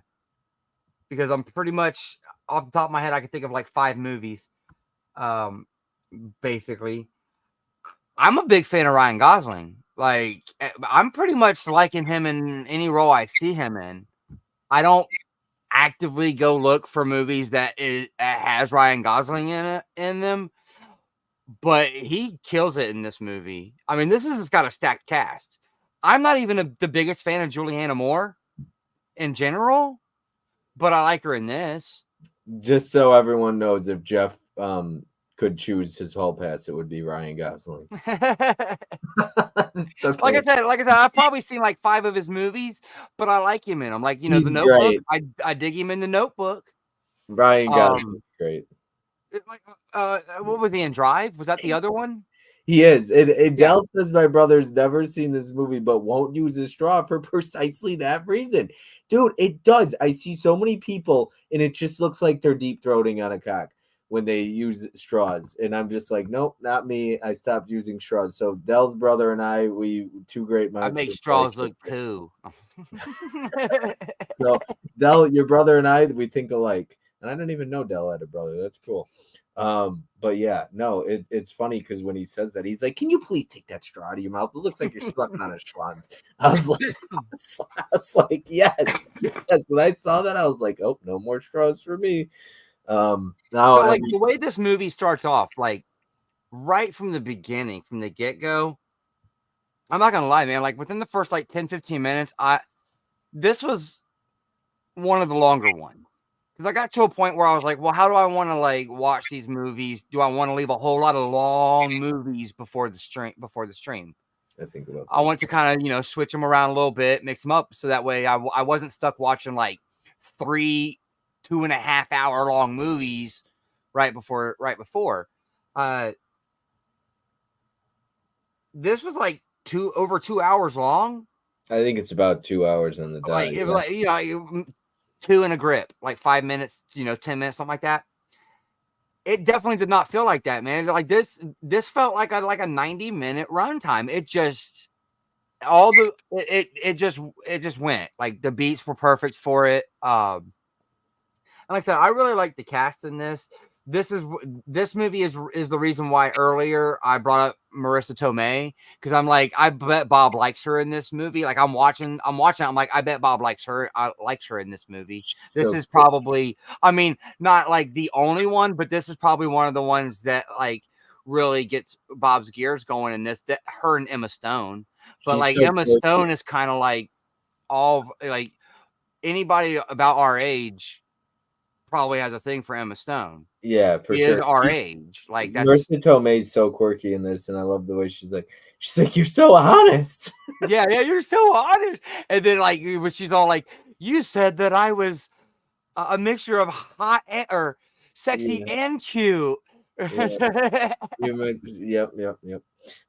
S2: I'm pretty much off the top of my head, I can think of like 5 movies. Basically, I'm a big fan of Ryan Gosling. Like, I'm pretty much liking him in any role I see him in. I don't actively go look for movies that has Ryan Gosling in them, but he kills it in this movie. I mean, this has got a stacked cast. I'm not even the biggest fan of Julianne Moore in general, but I like her in this.
S1: Just so everyone knows, if Jeff could choose his hall pass, it would be Ryan Gosling.
S2: Okay. Like I said, I've probably seen like 5 of his movies, but I like him in them. Like,
S1: He's
S2: The Notebook.
S1: great.
S2: I dig him in The Notebook.
S1: Ryan Gosling's great.
S2: What was he in? Drive? Was that the other one?
S1: He is. Dell says my brother's never seen this movie, but won't use a straw for precisely that reason. Dude, it does. I see so many people, and it just looks like they're deep throating on a cock when they use straws. And I'm just like, nope, not me. I stopped using straws. So Dell's brother and I, we two great minds.
S2: I make straws look cool.
S1: So Dell, your brother and I, we think alike. And I didn't even know Dell had a brother. That's cool. But yeah, no, it's funny because when he says that, he's like, "Can you please take that straw out of your mouth? It looks like you're sucking on a Schwanz." I was like, yes. When I saw that, I was like, "Oh, no more straws for me." Now,
S2: so like the way this movie starts off, like right from the beginning, from the get-go, I'm not gonna lie, man. Like within the first like 10-15 minutes, this was one of the longer ones. Because I got to a point where I was like, well, how do I want to like watch these movies? Do I want to leave a whole lot of long movies before the stream?
S1: I think about that.
S2: I want to kind of, switch them around a little bit, mix them up. So that way I wasn't stuck watching like 3 2.5 hour long movies right before. This was like over 2 hours long.
S1: I think it's about 2 hours on the dot.
S2: Like,
S1: Yeah.
S2: two in a grip, like 5 minutes, 10 minutes, something like that. It definitely did not feel like that, man. Like this felt like a 90-minute runtime. It just all the it just went. Like the beats were perfect for it. And like I said, I really like the cast in this. This movie is the reason why earlier I brought up Marissa Tomei, because I'm like, I bet Bob likes her in this movie. Like I'm watching. I'm like, I bet Bob likes her in this movie. This
S1: So
S2: is probably, I mean, not like the only one, but this is probably one of the ones that like really gets Bob's gears going in this. That her and Emma Stone, but
S1: she's
S2: like
S1: so
S2: Emma
S1: quirky.
S2: Stone is kind of like like anybody about our age probably has a thing for Emma Stone.
S1: Yeah, for
S2: She is
S1: sure.
S2: our age. Like that's
S1: Marissa Tomei's so quirky in this, and I love the way she's like, "You're so honest."
S2: yeah, you're so honest. And then like when she's all like, "You said that I was a mixture of hot or sexy
S1: Yeah,
S2: and cute."
S1: yeah. Yep, yep, yep.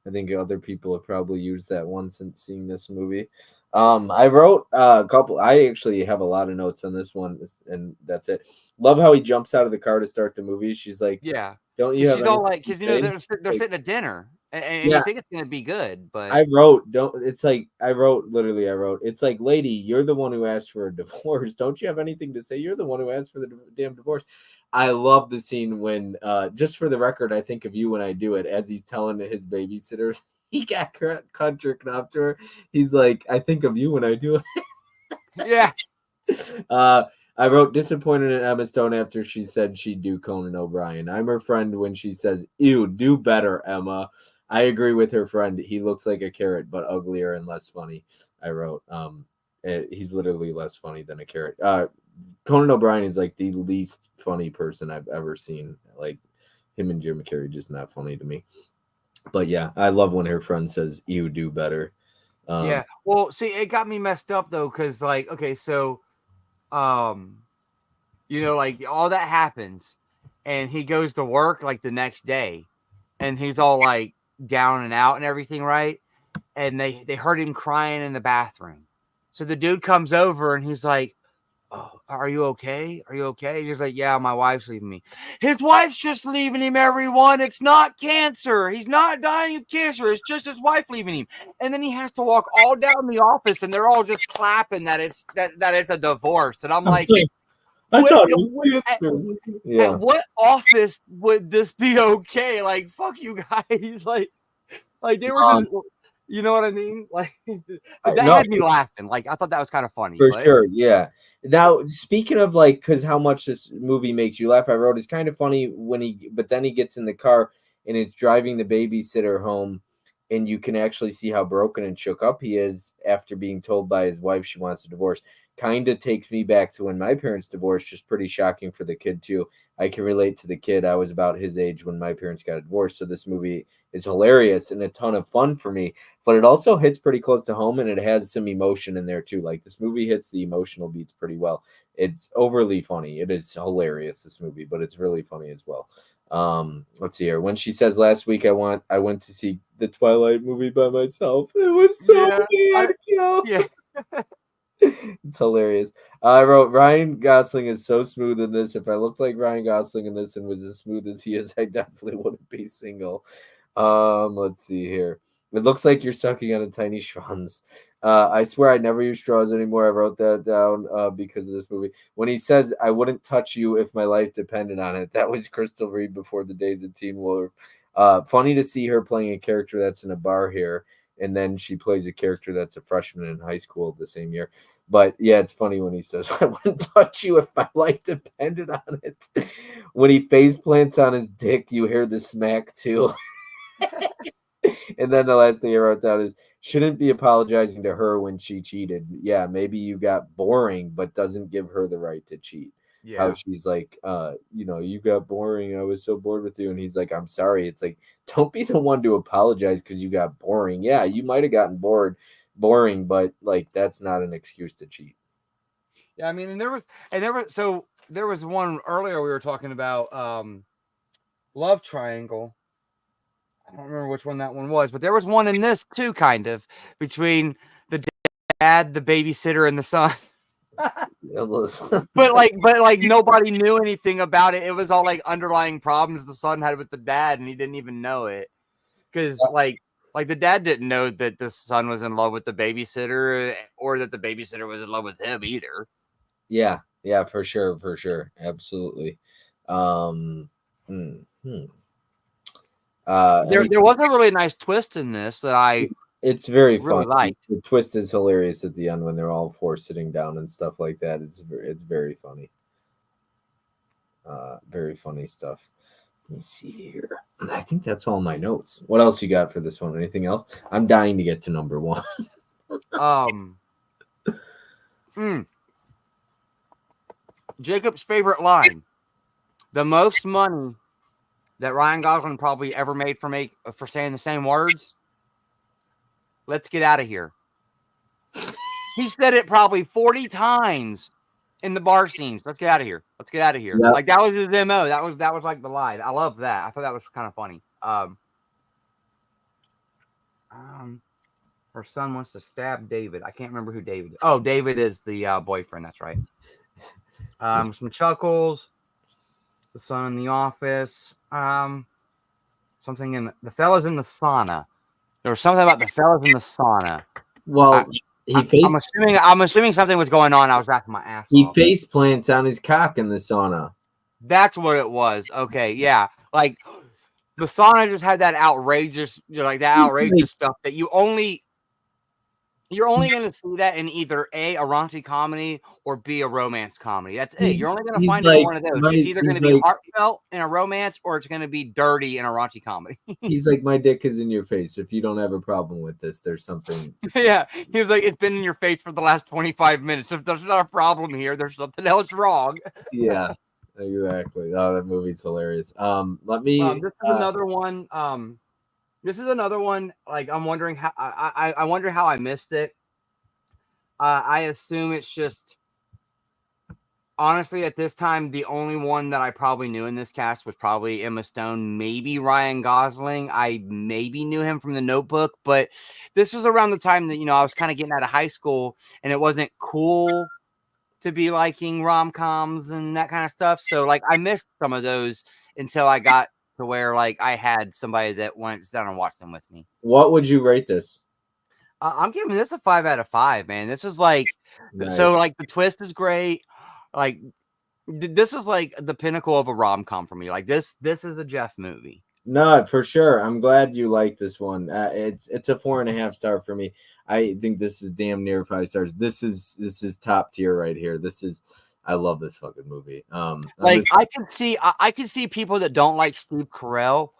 S1: I think other people have probably used that one since seeing this movie. I wrote a couple. I actually have a lot of notes on this one, and that's it. Love how he jumps out of the car to start the movie. She's like,
S2: Yeah,
S1: "Don't you
S2: because
S1: have
S2: she's all
S1: anything
S2: like,
S1: to
S2: because
S1: say?"
S2: they're
S1: Like,
S2: sitting at dinner, and you
S1: yeah,
S2: think it's gonna be good, but
S1: I wrote, don't, it's like, I wrote, literally, I wrote, it's like, lady, you're the one who asked for a divorce. Don't you have anything to say? You're the one who asked for the damn divorce. I love the scene when, just for the record, I think of you when I do it, as he's telling his babysitter, he got contract off to her. He's like, I think of you when I do
S2: yeah,
S1: it. I wrote disappointed in Emma Stone after she said she'd do Conan O'Brien. I'm her friend when she says, ew, do better, Emma. I agree with her friend. He looks like a carrot, but uglier and less funny. I wrote, he's literally less funny than a carrot. Conan O'Brien is like the least funny person I've ever seen. Like him and Jim Carrey just not funny to me. But yeah, I love when her friend says, "You do better." Um,
S2: yeah. Well, see, it got me messed up though, because like, okay, so um, like all that happens, and he goes to work like the next day, and he's all like down and out and everything, right? And they heard him crying in the bathroom. So the dude comes over and he's like, "Oh, are you okay? Are you okay?" He's like, "Yeah, my wife's leaving me." His wife's just leaving him, everyone. It's not cancer. He's not dying of cancer. It's just his wife leaving him. And then he has to walk all down the office, and they're all just clapping that it's a divorce. And I'm like,
S1: I
S2: what?
S1: thought it was
S2: At,
S1: cancer.
S2: at
S1: Yeah.
S2: what office would this be okay? Like, fuck you guys. Like they were just,
S1: Um,
S2: you know what I mean? Like that
S1: no,
S2: had me laughing. Like I thought that was kind of funny,
S1: for
S2: but
S1: sure, yeah. Now, speaking of like, because how much this movie makes you laugh, I wrote it's kind of funny when but then he gets in the car and it's driving the babysitter home, and you can actually see how broken and shook up he is after being told by his wife she wants a divorce. Kind of takes me back to when my parents divorced, just pretty shocking for the kid too. I can relate to the kid. I was about his age when my parents got divorced, so this movie is hilarious and a ton of fun for me, but it also hits pretty close to home and it has some emotion in there too. Like this movie hits the emotional beats pretty well. It's overly funny. It is hilarious, this movie, but it's really funny as well. Let's see here. When she says last week I went to see the Twilight movie by myself. It was so
S2: yeah,
S1: bad, yo.
S2: yeah,
S1: It's hilarious. I wrote Ryan Gosling is so smooth in this. If I looked like Ryan Gosling in this and was as smooth as he is, I definitely wouldn't be single. Let's see here. It looks like you're sucking on a tiny Schwanz. I swear I never use straws anymore. I wrote that down because of this movie. When he says, I wouldn't touch you if my life depended on it, that was Crystal Reed before the days of Teen Wolf. Funny to see her playing a character that's in a bar here, and then she plays a character that's a freshman in high school the same year. But yeah, it's funny when he says, I wouldn't touch you if my life depended on it. When he face plants on his dick, you hear the smack too. And then the last thing I wrote down is shouldn't be apologizing to her when she cheated. Yeah, maybe you got boring, but doesn't give her the right to cheat. How
S2: yeah.
S1: she's like, you got boring. I was so bored with you. And he's like, I'm sorry. It's like, don't be the one to apologize because you got boring. Yeah, you might have gotten boring, but like that's not an excuse to cheat.
S2: Yeah, I mean, so there was one earlier we were talking about love triangle. I don't remember which one that one was, but there was one in this too, kind of between the dad, the babysitter, and the son.
S1: It was
S2: but like nobody knew anything about it. It was all like underlying problems the son had with the dad, and he didn't even know it. Because like the dad didn't know that the son was in love with the babysitter, or that the babysitter was in love with him either.
S1: Yeah, for sure, absolutely. Um, hmm.
S2: There was a really nice twist in this that I
S1: It's very
S2: really
S1: fun.
S2: liked.
S1: The twist is hilarious at the end when they're all four sitting down and stuff like that. It's very funny. Very funny stuff. Let me see here. I think that's all my notes. What else you got for this one? Anything else? I'm dying to get to number one.
S2: Jacob's favorite line: the most money that Ryan Gosling probably ever made for saying the same words. Let's get out of here. He said it probably 40 times in the bar scenes. Let's get out of here. Let's get out of here.
S1: Yep.
S2: Like that was his MO. That was like the line. I love that. I thought that was kind of funny. Her son wants to stab David. I can't remember who David is. Oh, David is the boyfriend. That's right. Some chuckles. The son in the office. Something in the fellas in the sauna. There was something about the fellas in the sauna.
S1: Well,
S2: I'm assuming something was going on. I was laughing my ass off.
S1: He face plants on his cock in the sauna.
S2: That's what it was. Okay, yeah. Like the sauna just had that outrageous, stuff that you're only going to see that in either A raunchy comedy, or B, a romance comedy. That's it. You're only going to find it in one of those. It's either going to be heartfelt in a romance, or it's going to be dirty in a raunchy comedy.
S1: He's like, my dick is in your face. If you don't have a problem with this, there's something.
S2: Yeah, he was like, it's been in your face for the last 25 minutes. If there's not a problem here, there's something else wrong.
S1: Yeah, exactly. Oh, that movie's hilarious. Let me.
S2: This is another one. This is another one. Like, I'm wondering how I wonder how I missed it. I assume it's just, honestly, at this time, the only one that I probably knew in this cast was probably Emma Stone, maybe Ryan Gosling. I maybe knew him from The Notebook, but this was around the time that, I was kind of getting out of high school, and it wasn't cool to be liking rom-coms and that kind of stuff. So, like, I missed some of those until I got to where, like, I had somebody that went down and watched them with me.
S1: What would you rate this?
S2: I'm giving this a 5 out of 5, man. This is like, nice. So like the twist is great. Like this is like the pinnacle of a rom-com for me. Like this is a Jeff movie.
S1: No, for sure. I'm glad you like this one. It's a 4.5 star for me. I think this is damn near 5 stars. This is top tier right here. I love this fucking movie.
S2: Like I can see people that don't like Steve Carell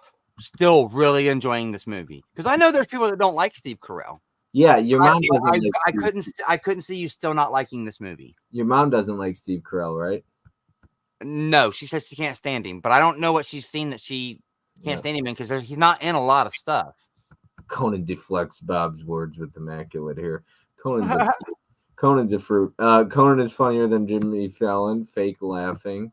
S2: still really enjoying this movie, because I know there's people that don't like Steve Carell.
S1: Yeah, your mom.
S2: I couldn't see you still not liking this movie.
S1: Your mom doesn't like Steve Carell, right?
S2: No, she says she can't stand him, but I don't know what she's seen that she can't stand him in, because he's not in a lot of stuff.
S1: Conan deflects Bob's words with immaculate here. Conan's a fruit. Conan is funnier than Jimmy Fallon. Fake laughing.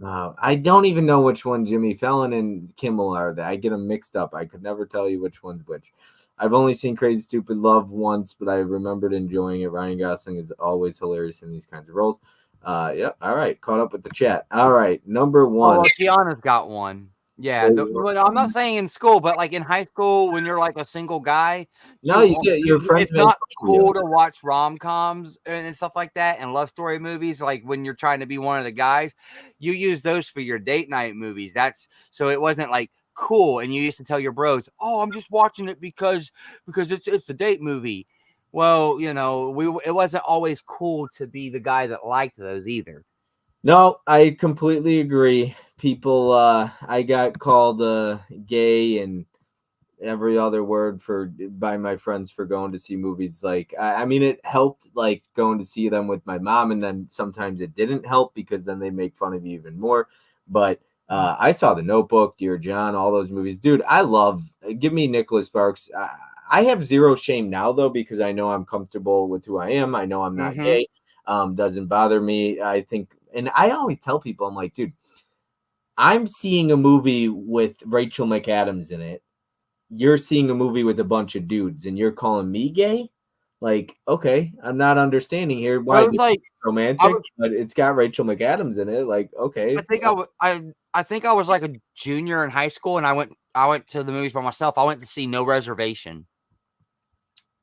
S1: I don't even know which one Jimmy Fallon and Kimmel are. I get them mixed up. I could never tell you which one's which. I've only seen Crazy Stupid Love once, but I remembered enjoying it. Ryan Gosling is always hilarious in these kinds of roles. Yep. All right. Caught up with the chat. All right. Number one.
S2: Oh, Tiana's got one. Yeah. I'm not saying in school, but like in high school, when you're like a single guy,
S1: no, you get your friends.
S2: It's not cool to watch rom-coms and stuff like that, and love story movies. Like when you're trying to be one of the guys, you use those for your date night movies. So it wasn't like cool, and you used to tell your bros, "Oh, I'm just watching it because it's the date movie." Well, it wasn't always cool to be the guy that liked those either.
S1: No, I completely agree. People, I got called gay and every other word by my friends for going to see movies. Like, I mean, it helped, like, going to see them with my mom, and then sometimes it didn't help because then they make fun of you even more. But I saw The Notebook, Dear John, all those movies. Dude, give me Nicholas Sparks. I have zero shame now, though, because I know I'm comfortable with who I am. I know I'm not gay. Doesn't bother me. I think, and I always tell people, I'm like, dude, I'm seeing a movie with Rachel McAdams in it. You're seeing a movie with a bunch of dudes, and you're calling me gay? Like, okay, I'm not understanding here
S2: I
S1: why
S2: was
S1: this is
S2: like, I
S1: romantic,
S2: was,
S1: but it's got Rachel McAdams in it. Like, okay,
S2: I think I was like a junior in high school, and I went to the movies by myself. I went to see No Reservation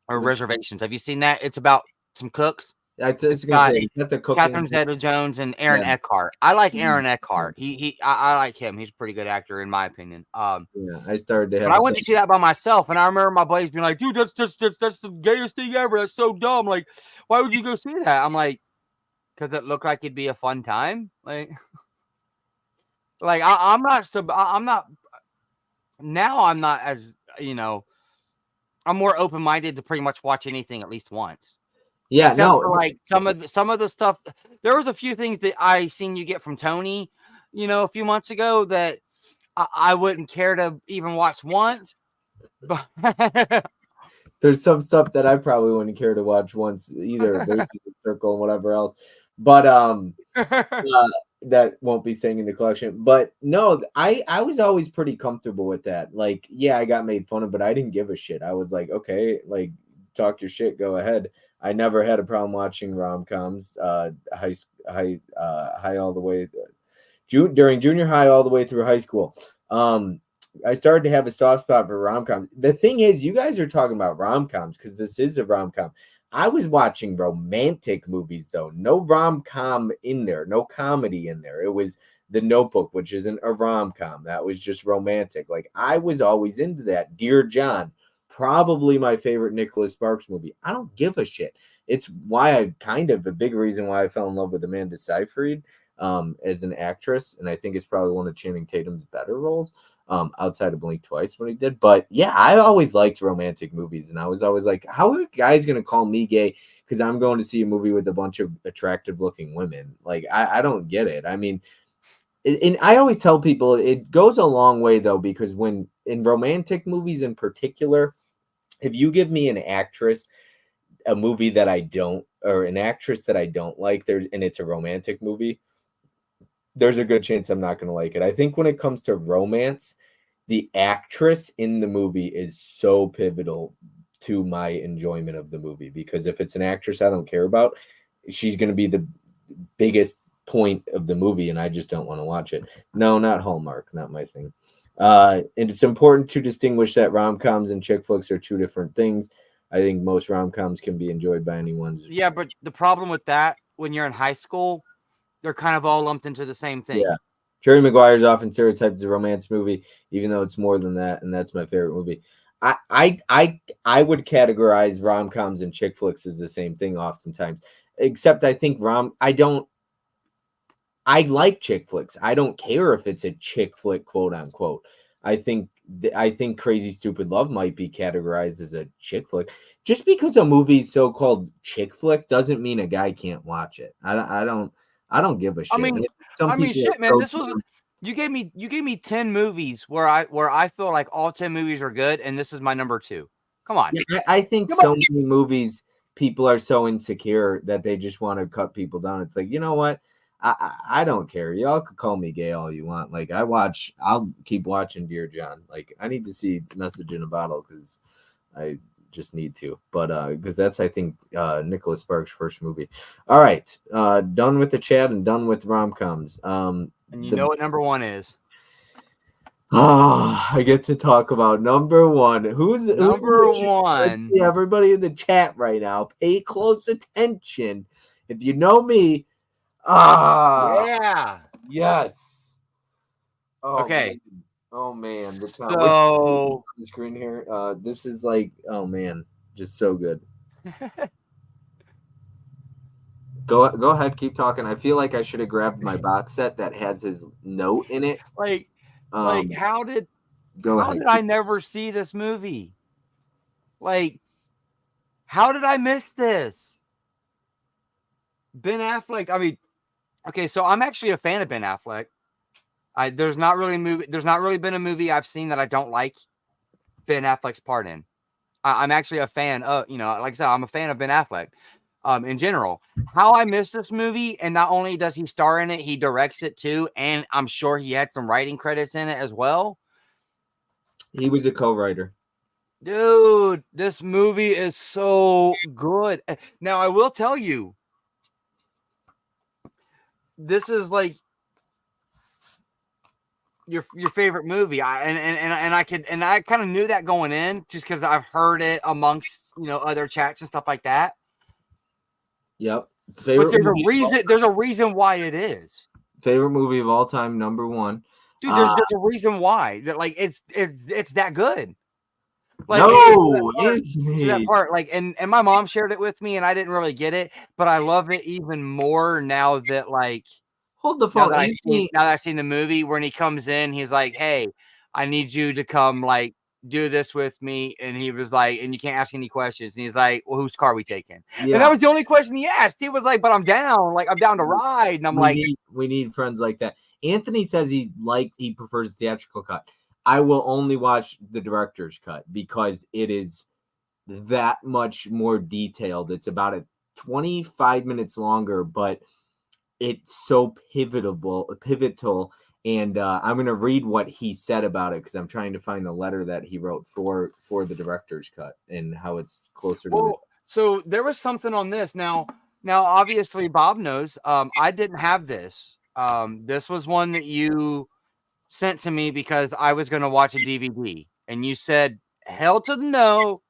S2: or
S1: which
S2: Reservations. Have you seen that? It's about some cooks.
S1: I was
S2: It's
S1: gonna say,
S2: got
S1: is that the cooking?
S2: Catherine Zeta-Jones and Aaron
S1: Yeah,
S2: Eckhart. I like
S1: mhm,
S2: Aaron Eckhart. I like him. He's a pretty good actor in my opinion.
S1: yeah. I started to
S2: But
S1: have
S2: I
S1: a
S2: went to see that by myself, and I remember my buddies being like, "Dude, that's the gayest thing ever. That's so dumb. Like, why would you go see that?" I'm like, "Cause it looked like it'd be a fun time." Like I'm not I'm not now. I'm not as I'm more open minded to pretty much watch anything at least once.
S1: yeah,
S2: Except
S1: no,
S2: for like some of the stuff. There was a few things that I seen you get from Tony, a few months ago that I wouldn't care to even watch once. But
S1: there's some stuff that I probably wouldn't care to watch once either, Baby Circle and whatever else. But uh, that won't be staying in the collection. But no, I was always pretty comfortable with that. Like, yeah, I got made fun of, but I didn't give a shit. I was like, okay, like talk your shit, go ahead. I never had a problem watching rom coms, high all the way during junior high all the way through high school. Um, I started to have a soft spot for rom coms. The thing is, you guys are talking about rom coms because this is a rom com. I was watching romantic movies though, no rom com in there, no comedy in there. It was The Notebook, which isn't a rom com. That was just romantic. Like I was always into that. Dear John, probably my favorite Nicholas Sparks movie. I don't give a shit. It's why I kind of a big reason why I fell in love with Amanda Seyfried as an actress, and I think it's probably one of Channing Tatum's better roles outside of Blink Twice when he did. But yeah, I always liked romantic movies, and I was always like, how are guys gonna call me gay because I'm going to see a movie with a bunch of attractive looking women? Like I don't get it. I mean, and I always tell people it goes a long way though, because when in romantic movies in particular, if you give me an actress a movie that I don't or an actress that I don't like, there's and it's a romantic movie, there's a good chance I'm not going to like it. I think when it comes to romance, the actress in the movie is so pivotal to my enjoyment of the movie because if it's an actress I don't care about, she's going to be the biggest point of the movie and I just don't want to watch it. No, not Hallmark, not my thing. And it's important to distinguish that rom-coms and chick flicks are two different things. I think most rom-coms can be enjoyed by anyone's.
S2: yeah, but the problem with that when you're in high school, they're kind of all lumped into the same
S1: Yeah.
S2: thing.
S1: Jerry Maguire is often stereotyped as a romance movie, even though it's more than that, and that's my favorite movie. I would categorize rom coms and chick flicks as the same thing oftentimes. Except I think I like chick flicks. I don't care if it's a chick flick, quote unquote. I think Crazy Stupid Love might be categorized as a chick flick. Just because a movie's so called chick flick doesn't mean a guy can't watch it. I don't give a
S2: I
S1: shit.
S2: mean,
S1: Some people
S2: shit,
S1: are
S2: man.
S1: so
S2: This was you gave me 10 movies where I feel like all 10 movies are good, and this is my number two. Come on,
S1: yeah, I think
S2: come on.
S1: so many movies people are so insecure that they just want to cut people down. It's like, you know what? I don't care. Y'all could call me gay all you want. Like I'll keep watching Dear John. Like I need to see Message in a Bottle because I just need to. But because that's I think Nicholas Sparks' first movie. All right. Done with the chat and done with rom coms.
S2: And you
S1: The
S2: know what number one is?
S1: I get to talk about number one. Who's in
S2: Number
S1: the chat? Let's
S2: one.
S1: see everybody in the chat right now. Pay close attention. If you know me,
S2: Yeah.
S1: yes. Oh man.
S2: Okay.
S1: Oh man. The count. What's
S2: So
S1: on the screen here? This is like, oh man, just so good. Go ahead, keep talking. I feel like I should have grabbed my box set that has his note in it.
S2: like
S1: Um, go
S2: how
S1: ahead.
S2: did I never see this movie? Like, how did I miss this? Ben Affleck. I mean, okay, so I'm actually a fan of Ben Affleck. There's not really been a movie I've seen that I don't like Ben Affleck's part in. I'm actually a fan of, like I said, I'm a fan of Ben Affleck. In general, how I missed this movie, and not only does he star in it, he directs it too, and I'm sure he had some writing credits in it as well.
S1: He was a co-writer.
S2: Dude, this movie is so good. Now, I will tell you, this is like your favorite movie. I kind of knew that going in just because I've heard it amongst other chats and stuff like that.
S1: Yep.
S2: But
S1: Favorite
S2: there's a
S1: movie of all
S2: reason. There's a reason why it is.
S1: favorite movie of all time, number one.
S2: Dude, there's a reason why that like it's that good. Like
S1: No,
S2: to that
S1: Anthony.
S2: part, like and my mom shared it with me, and I didn't really get it, but I love it even more now that like
S1: Hold the phone, Anthony.
S2: now that I've seen the movie when he comes in, he's like, "Hey, I need you to come like do this with me," and he was like, "And you can't ask any questions." And he's like, "Well, whose car are we taking?" And that
S1: Yeah,
S2: was the only question he asked. He was like, "But I'm down, like I'm down to ride," and I'm like,
S1: we need friends like that. Anthony says he prefers the theatrical cut. I will only watch the director's cut because it is that much more detailed. It's about 25 minutes longer, but it's so pivotal. And I'm going to read what he said about it because I'm trying to find the letter that he wrote for the director's cut and how it's closer to the.
S2: "Well, so there was something on this now. Obviously, Bob knows. I didn't have this. This was one that you sent to me because I was going to watch a DVD, and you said, "Hell to the no."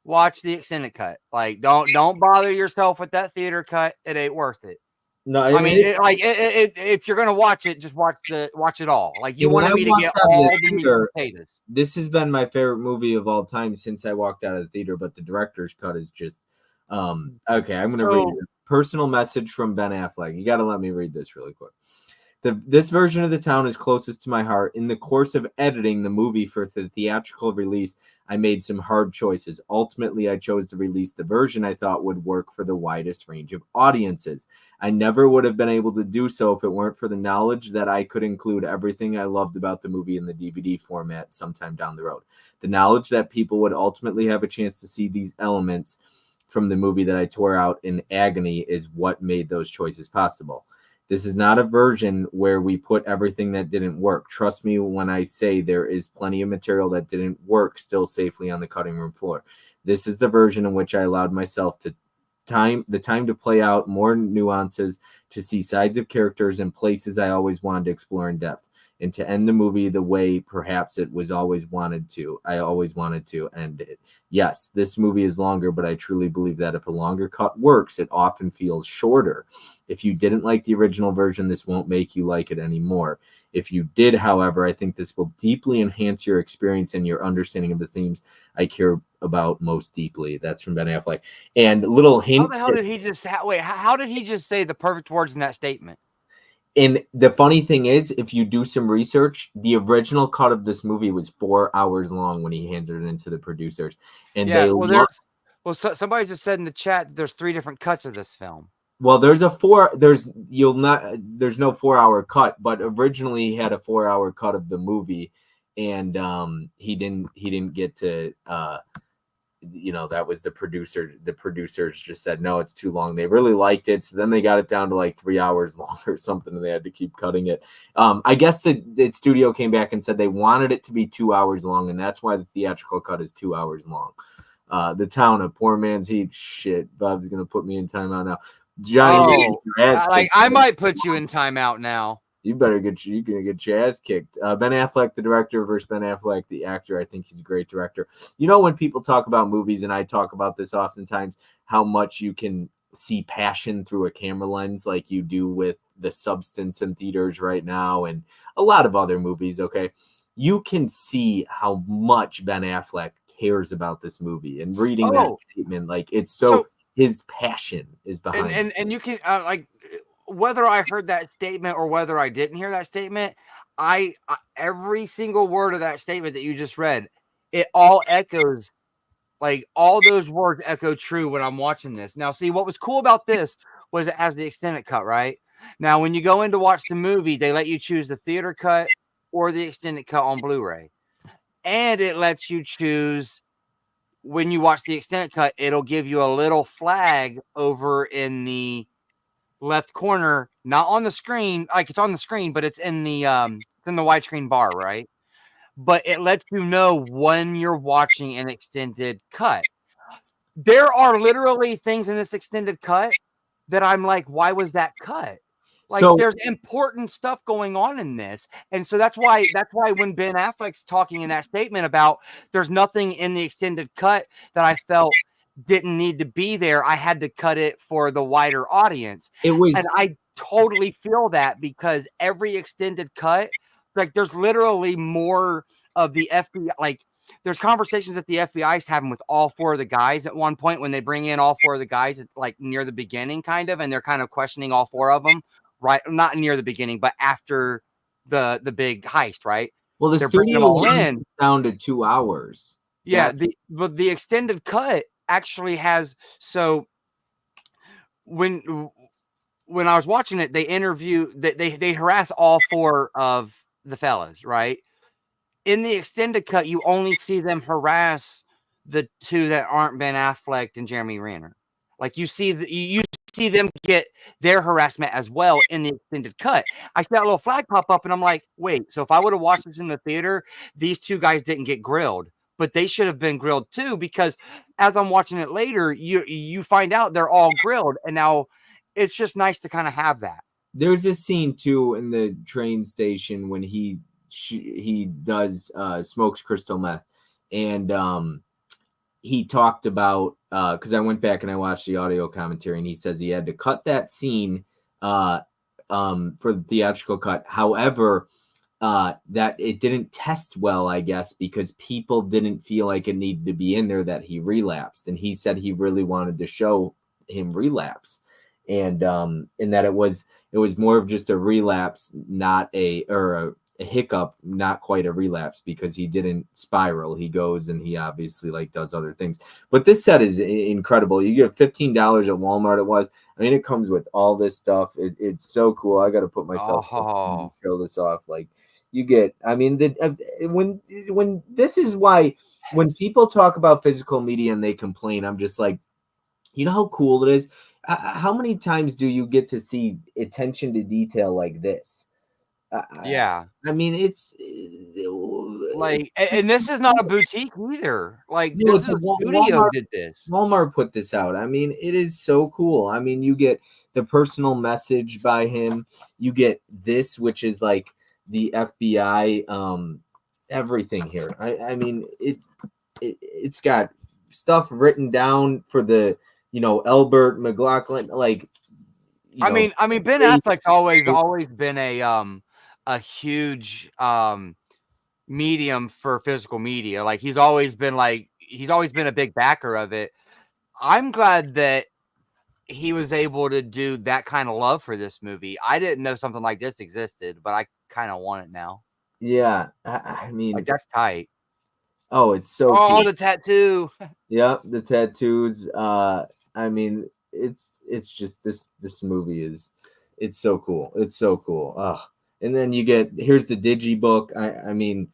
S2: Watch the extended cut. Like, don't bother yourself with that theater cut. It ain't worth it.
S1: No,
S2: I mean, if you're gonna watch it, just watch it all. Like, you
S1: when
S2: wanted
S1: I
S2: me to
S1: walked
S2: get
S1: out of the
S2: all the meat and
S1: theater,
S2: potatoes.
S1: this has been my favorite movie of all time since I walked out of the theater. But the director's cut is just okay. I'm gonna read
S2: So,
S1: it. Personal message from Ben Affleck. You got to let me read this really quick. This version of the town is closest to my heart. In the course of editing the movie for the theatrical release, I made some hard choices. Ultimately, I chose to release the version I thought would work for the widest range of audiences. I never would have been able to do so if it weren't for the knowledge that I could include everything I loved about the movie in the DVD format sometime down the road. The knowledge that people would ultimately have a chance to see these elements from the movie that I tore out in agony is what made those choices possible. This is not a version where we put everything that didn't work. Trust me when I say there is plenty of material that didn't work still safely on the cutting room floor. This is the version in which I allowed myself to time to play out more nuances, to see sides of characters and places I always wanted to explore in depth, and to end the movie the way perhaps it was always wanted to. I always wanted to end it. Yes, this movie is longer, but I truly believe that if a longer cut works, it often feels shorter. If you didn't like the original version, this won't make you like it anymore. If you did, however, I think this will deeply enhance your experience and your understanding of the themes I care about most deeply. That's from Ben Affleck. And little
S2: how the
S1: hints.
S2: hell did he just wait? How did he just say the perfect words in that statement?
S1: And the funny thing is, if you do some research, the original cut of this movie was 4 hours long when he handed it into the producers, and
S2: Yeah,
S1: they
S2: well,
S1: loved.
S2: somebody just said in the chat that there's 3 different cuts of this film.
S1: Well, there's no 4 hour cut, but originally he had a 4 hour cut of the movie, and he didn't get to that was the producers just said no, it's too long. They really liked it, so then they got it down to like 3 hours long or something, and they had to keep cutting it. I guess the studio came back and said they wanted it to be 2 hours long, and that's why the theatrical cut is 2 hours long. The town of poor man's heat. Shit, Bob's gonna put me in timeout now. Johnny,
S2: Oh,
S1: your ass
S2: like
S1: kicked.
S2: I might put you in timeout now.
S1: You better you're gonna get your ass kicked. Ben Affleck, the director, versus Ben Affleck, the actor. I think he's a great director. You know, when people talk about movies, and I talk about this oftentimes, how much you can see passion through a camera lens, like you do with The Substance in theaters right now, and a lot of other movies. Okay, you can see how much Ben Affleck cares about this movie, and reading that
S2: Oh,
S1: statement, like it's so
S2: so
S1: his passion is
S2: and
S1: behind it.
S2: and and you can like whether I heard that statement or whether I didn't hear that statement, I every single word of that statement that you just read, it all echoes like all those words echo true when I'm watching this. Now, see what was cool about this was it has the extended cut, right? Now, when you go in to watch the movie, they let you choose the theater cut or the extended cut on Blu-ray, and it lets you choose when you watch the extended cut. It'll give you a little flag over in the left corner, not on the screen, like it's on the screen, but it's in the widescreen bar, right? but it lets you know when you're watching an extended cut. There are literally things in this extended cut that I'm like, why was that cut? Like,
S1: So
S2: there's important stuff going on in this. And so that's why when Ben Affleck's talking in that statement about there's nothing in the extended cut that I felt didn't need to be there, I had to cut it for the wider audience.
S1: it was
S2: And I totally feel that because every extended cut, like there's literally more of the FBI, like there's conversations that the FBI is having with all four of the guys at one point when they bring in all four of the guys at, like near the beginning, kind of, and they're kind of questioning all four of them, right? Not near the beginning, but after the big heist, right?
S1: well, the
S2: They're bringing them
S1: studio
S2: all
S1: wants
S2: in.
S1: it down to 2 hours.
S2: Yeah,
S1: That's
S2: but the extended cut actually has so when I was watching it, they interview that they harass all four of the fellas, right? In the extended cut, you only see them harass the two that aren't Ben Affleck and Jeremy Renner. Like you see you see them get their harassment as well in the extended cut. I see that little flag pop up and I'm like, wait, so if I would have watched this in the theater, these two guys didn't get grilled, but they should have been grilled too, because as I'm watching it later, you find out they're all grilled. And now it's just nice to kind of have that.
S1: there's this scene too in the train station when he does smokes crystal meth, and he talked about because I went back and I watched the audio commentary, and he says he had to cut that scene uh, for the theatrical cut. However, that it didn't test well, I guess, because people didn't feel like it needed to be in there that he relapsed, and he said he really wanted to show him relapse, and that it was more of just a relapse, not a hiccup, not quite a relapse, because he didn't spiral. He goes and he obviously like does other things. But this set is incredible. You get $15 at Walmart. It was. I mean, it comes with all this stuff. It's so cool. I got to put myself to show this off. Like you get. I mean, when this is why when people talk about physical media and they complain, I'm just like, you know how cool it is. How many times do you get to see attention to detail like this?
S2: Yeah.
S1: I mean, it's
S2: Like, and this is not a boutique either. Like,
S1: no,
S2: this
S1: it's
S2: is
S1: a
S2: a studio
S1: Walmart.
S2: did this.
S1: Walmart put this out. I mean, it is so cool. I mean, you get the personal message by him. You get this, which is like the FBI, everything here. I mean, it's got stuff written down for the Elbert McLaughlin, like
S2: I mean, Ben Affleck's always been a huge medium for physical media. Like he's always been a big backer of it. I'm glad that he was able to do that kind of love for this movie. I didn't know something like this existed, but I kind of want it now.
S1: Yeah, I mean,
S2: Like that's tight.
S1: oh, it's so
S2: Oh,
S1: cool.
S2: the tattoo.
S1: Yeah, the tattoos. I mean, it's just this movie it's so cool. It's so cool. And then here's the digibook. I mean,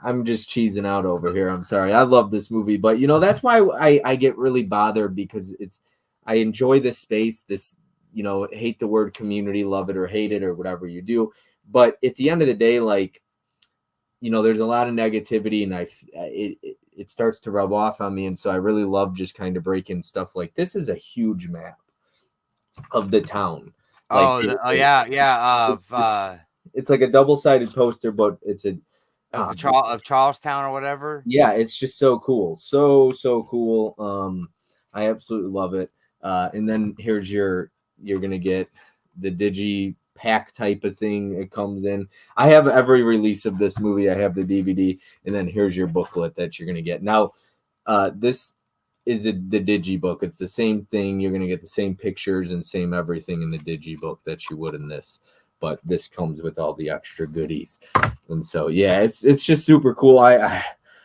S1: I'm just cheesing out over here. I'm sorry. I love this movie, but that's why I get really bothered, because I enjoy this space. This hate the word community, love it or hate it or whatever you do. But at the end of the day, like there's a lot of negativity, and it starts to rub off on me. And so I really love just kind of breaking stuff like this. Is a huge map of the town. Like it's like a double-sided poster, but it's
S2: of Charlestown or whatever.
S1: Yeah, it's just so cool. So cool. I absolutely love it. And then you're gonna get the digi pack type of thing. It comes in. I have every release of this movie. I have the DVD, and then here's your booklet that you're gonna get. Now, this is the digi book. It's the same thing. You're gonna get the same pictures and same everything in the digi book that you would in this, but this comes with all the extra goodies. And so yeah, it's just super cool. I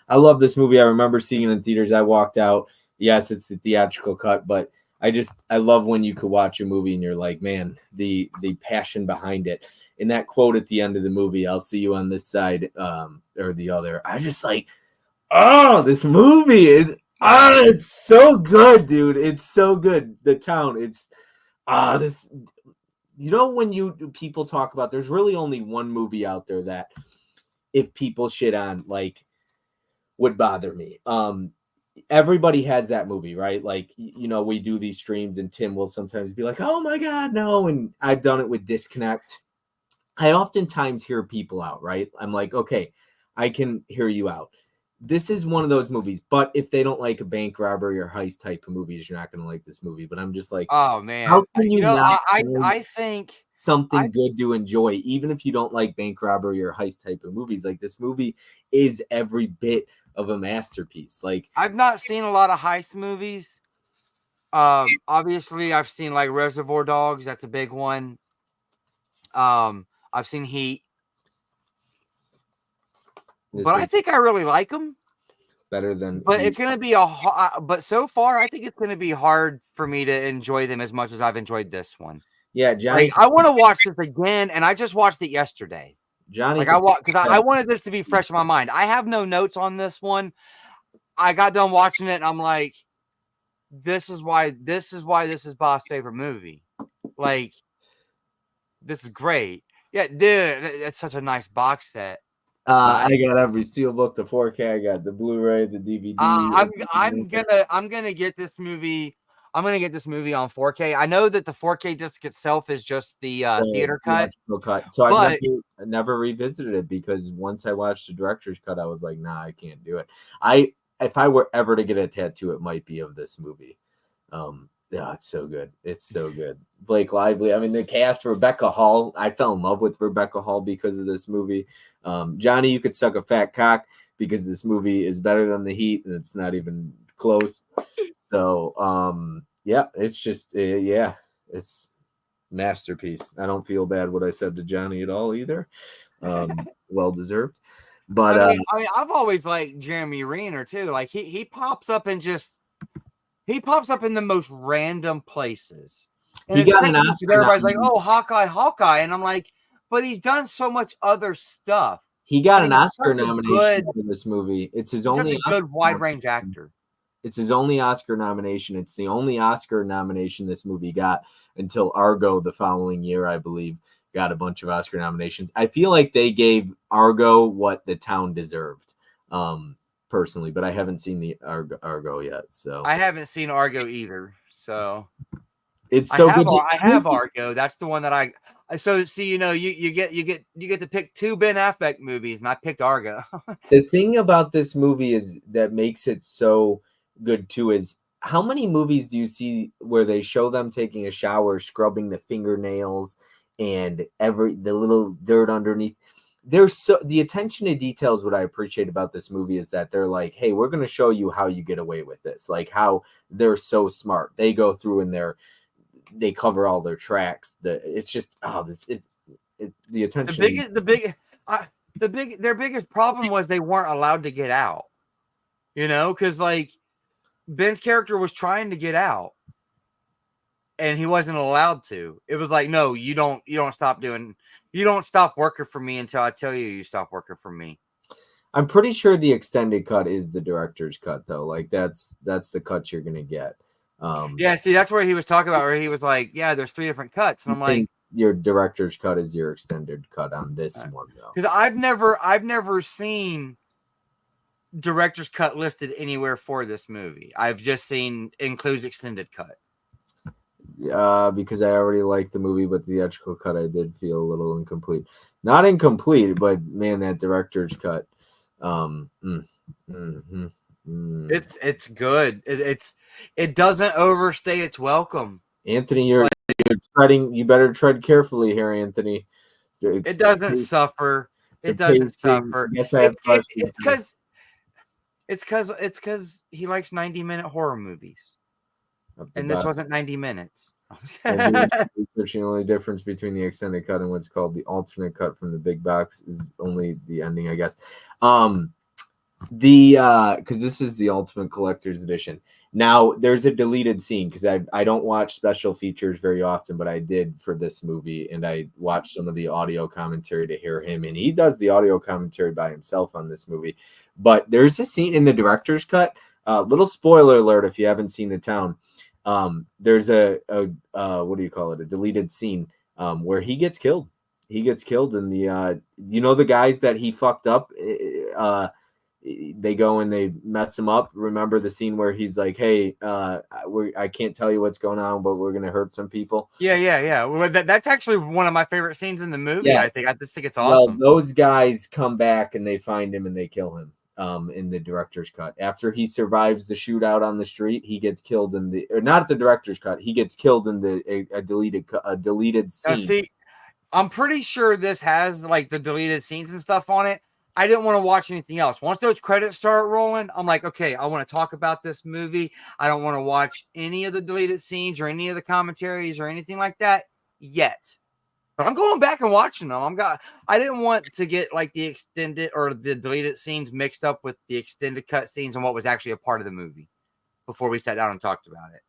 S1: love this movie. I remember seeing it in theaters. I walked out. Yes, it's the theatrical cut, but I love when you could watch a movie and you're like, man, the passion behind it. And that quote at the end of the movie, "I'll see you on this side or the other." I just like, oh, this movie is it's so good, dude. It's so good. The town, it's this. When people talk about, there's really only one movie out there that if people shit on, like, would bother me. Everybody has that movie, right? Like, we do these streams and Tim will sometimes be like, oh my God, no. And I've done it with Disconnect. I oftentimes hear people out, right? I'm like, okay, I can hear you out. This is one of those movies, but if they don't like a bank robbery or heist type of movies, you're not going to like this movie. But I'm just like,
S2: Oh
S1: how
S2: man,
S1: can you
S2: you know,
S1: not find
S2: I think I
S1: something good to enjoy, even if you don't like bank robbery or heist type of movies? Like, this movie is every bit of a masterpiece. Like,
S2: I've not seen a lot of heist movies. Obviously, I've seen like Reservoir Dogs. That's a big one. I've seen Heat,
S1: this
S2: but I
S1: is
S2: think I really like them.
S1: better than
S2: But it's gonna be but so far, I think it's gonna be hard for me to enjoy them as much as I've enjoyed this one.
S1: Yeah,
S2: Like,
S1: Johnny.
S2: I want to watch this again, and I just watched it yesterday.
S1: Johnny
S2: Like,
S1: could take
S2: because I wanted this to be fresh in my mind. I have no notes on this one. I got done watching it, and I'm like, this is why this is Bob's favorite movie. Like, this is great. Yeah, dude, it's such a nice box set. It's
S1: I
S2: nice.
S1: got every steelbook, the 4K, I got the Blu-ray, the DVD.
S2: I'm gonna get this movie. I'm gonna get this movie on 4K. I know that the 4K disc itself is just the theater cut,
S1: Theatrical cut. So
S2: but
S1: I never revisited it, because once I watched the director's cut, I was like, nah, I can't do it. If I were ever to get a tattoo, it might be of this movie. Yeah, it's so good. It's so good. Blake Lively. I mean, the cast, Rebecca Hall. I fell in love with Rebecca Hall because of this movie. Johnny, you could suck a fat cock, because this movie is better than The Heat, and it's not even close. So, yeah, it's just, yeah, it's masterpiece. I don't feel bad what I said to Johnny at all either. Well deserved. But
S2: I've always liked Jeremy Renner too. Like, he pops up and he pops up in the most random places. And
S1: he
S2: it's
S1: got an
S2: crazy because
S1: Oscar
S2: everybody's like,
S1: nomination.
S2: oh, Hawkeye. And I'm like, but he's done so much other stuff.
S1: He got
S2: I mean,
S1: an Oscar nomination for this movie. It's his
S2: he's such
S1: only
S2: a
S1: Oscar
S2: good wide range
S1: nomination.
S2: actor.
S1: It's his only Oscar nomination. It's the only Oscar nomination this movie got until Argo the following year, I believe, got a bunch of Oscar nominations. I feel like they gave Argo what The Town deserved, personally, but I haven't seen the Argo yet. So
S2: I haven't seen Argo either. So
S1: it's so good.
S2: I have Argo. That's the one that so see, you get to pick two Ben Affleck movies, and I picked Argo.
S1: The thing about this movie is that makes it so good too is how many movies do you see where they show them taking a shower, scrubbing the fingernails and the little dirt underneath? The attention to detail is what I appreciate about this movie, is that they're like, hey, we're going to show you how you get away with this. Like, how they're so smart. They go through and they cover all their tracks. It's just, the attention.
S2: Their biggest problem was they weren't allowed to get out. Because like Ben's character was trying to get out, and he wasn't allowed to. It was like, no, you don't stop working for me until I tell you stop working for me.
S1: I'm pretty sure the extended cut is the director's cut, though. Like, that's the cut you're gonna get.
S2: Yeah, see, that's where he was talking about, where he was like, yeah, there's 3 different cuts, and I'm like,
S1: your director's cut is your extended cut on this one, though.
S2: Because I've never seen director's cut listed anywhere for this movie. I've just seen includes extended cut.
S1: Because I already liked the movie, but the theatrical cut I did feel a little incomplete. Not incomplete, but man, that director's cut.
S2: It's good. It doesn't overstay its welcome.
S1: Anthony, you're treading. You better tread carefully here, Anthony.
S2: It doesn't suffer. It doesn't suffer.
S1: Yes, I have questions.
S2: It's because he likes 90-minute horror movies, and this wasn't 90 minutes.
S1: The only difference between the extended cut and what's called the alternate cut from the big box is only the ending, I guess. Because this is the Ultimate Collector's Edition. Now, there's a deleted scene, because I don't watch special features very often, but I did for this movie, and I watched some of the audio commentary to hear him, and he does the audio commentary by himself on this movie. But there's a scene in the director's cut, little spoiler alert if you haven't seen The Town. There's a what do you call it? A deleted scene where he gets killed. He gets killed in the the guys that he fucked up. They go and they mess him up. Remember the scene where he's like, "Hey, I can't tell you what's going on, but we're gonna hurt some people."
S2: Yeah. Well, that's actually one of my favorite scenes in the movie.
S1: Yes.
S2: I just think it's
S1: Well,
S2: awesome.
S1: those guys come back and they find him and they kill him. In the director's cut, after he survives the shootout on the street, he gets killed in the or not the director's cut. He gets killed in a deleted
S2: Now,
S1: scene.
S2: see, I'm pretty sure this has like the deleted scenes and stuff on it. I didn't want to watch anything else. Once those credits start rolling, I'm like, okay, I want to talk about this movie. I don't want to watch any of the deleted scenes or any of the commentaries or anything like that yet. But I'm going back and watching them. I didn't want to get like the extended or the deleted scenes mixed up with the extended cut scenes and what was actually a part of the movie before we sat down and talked about it.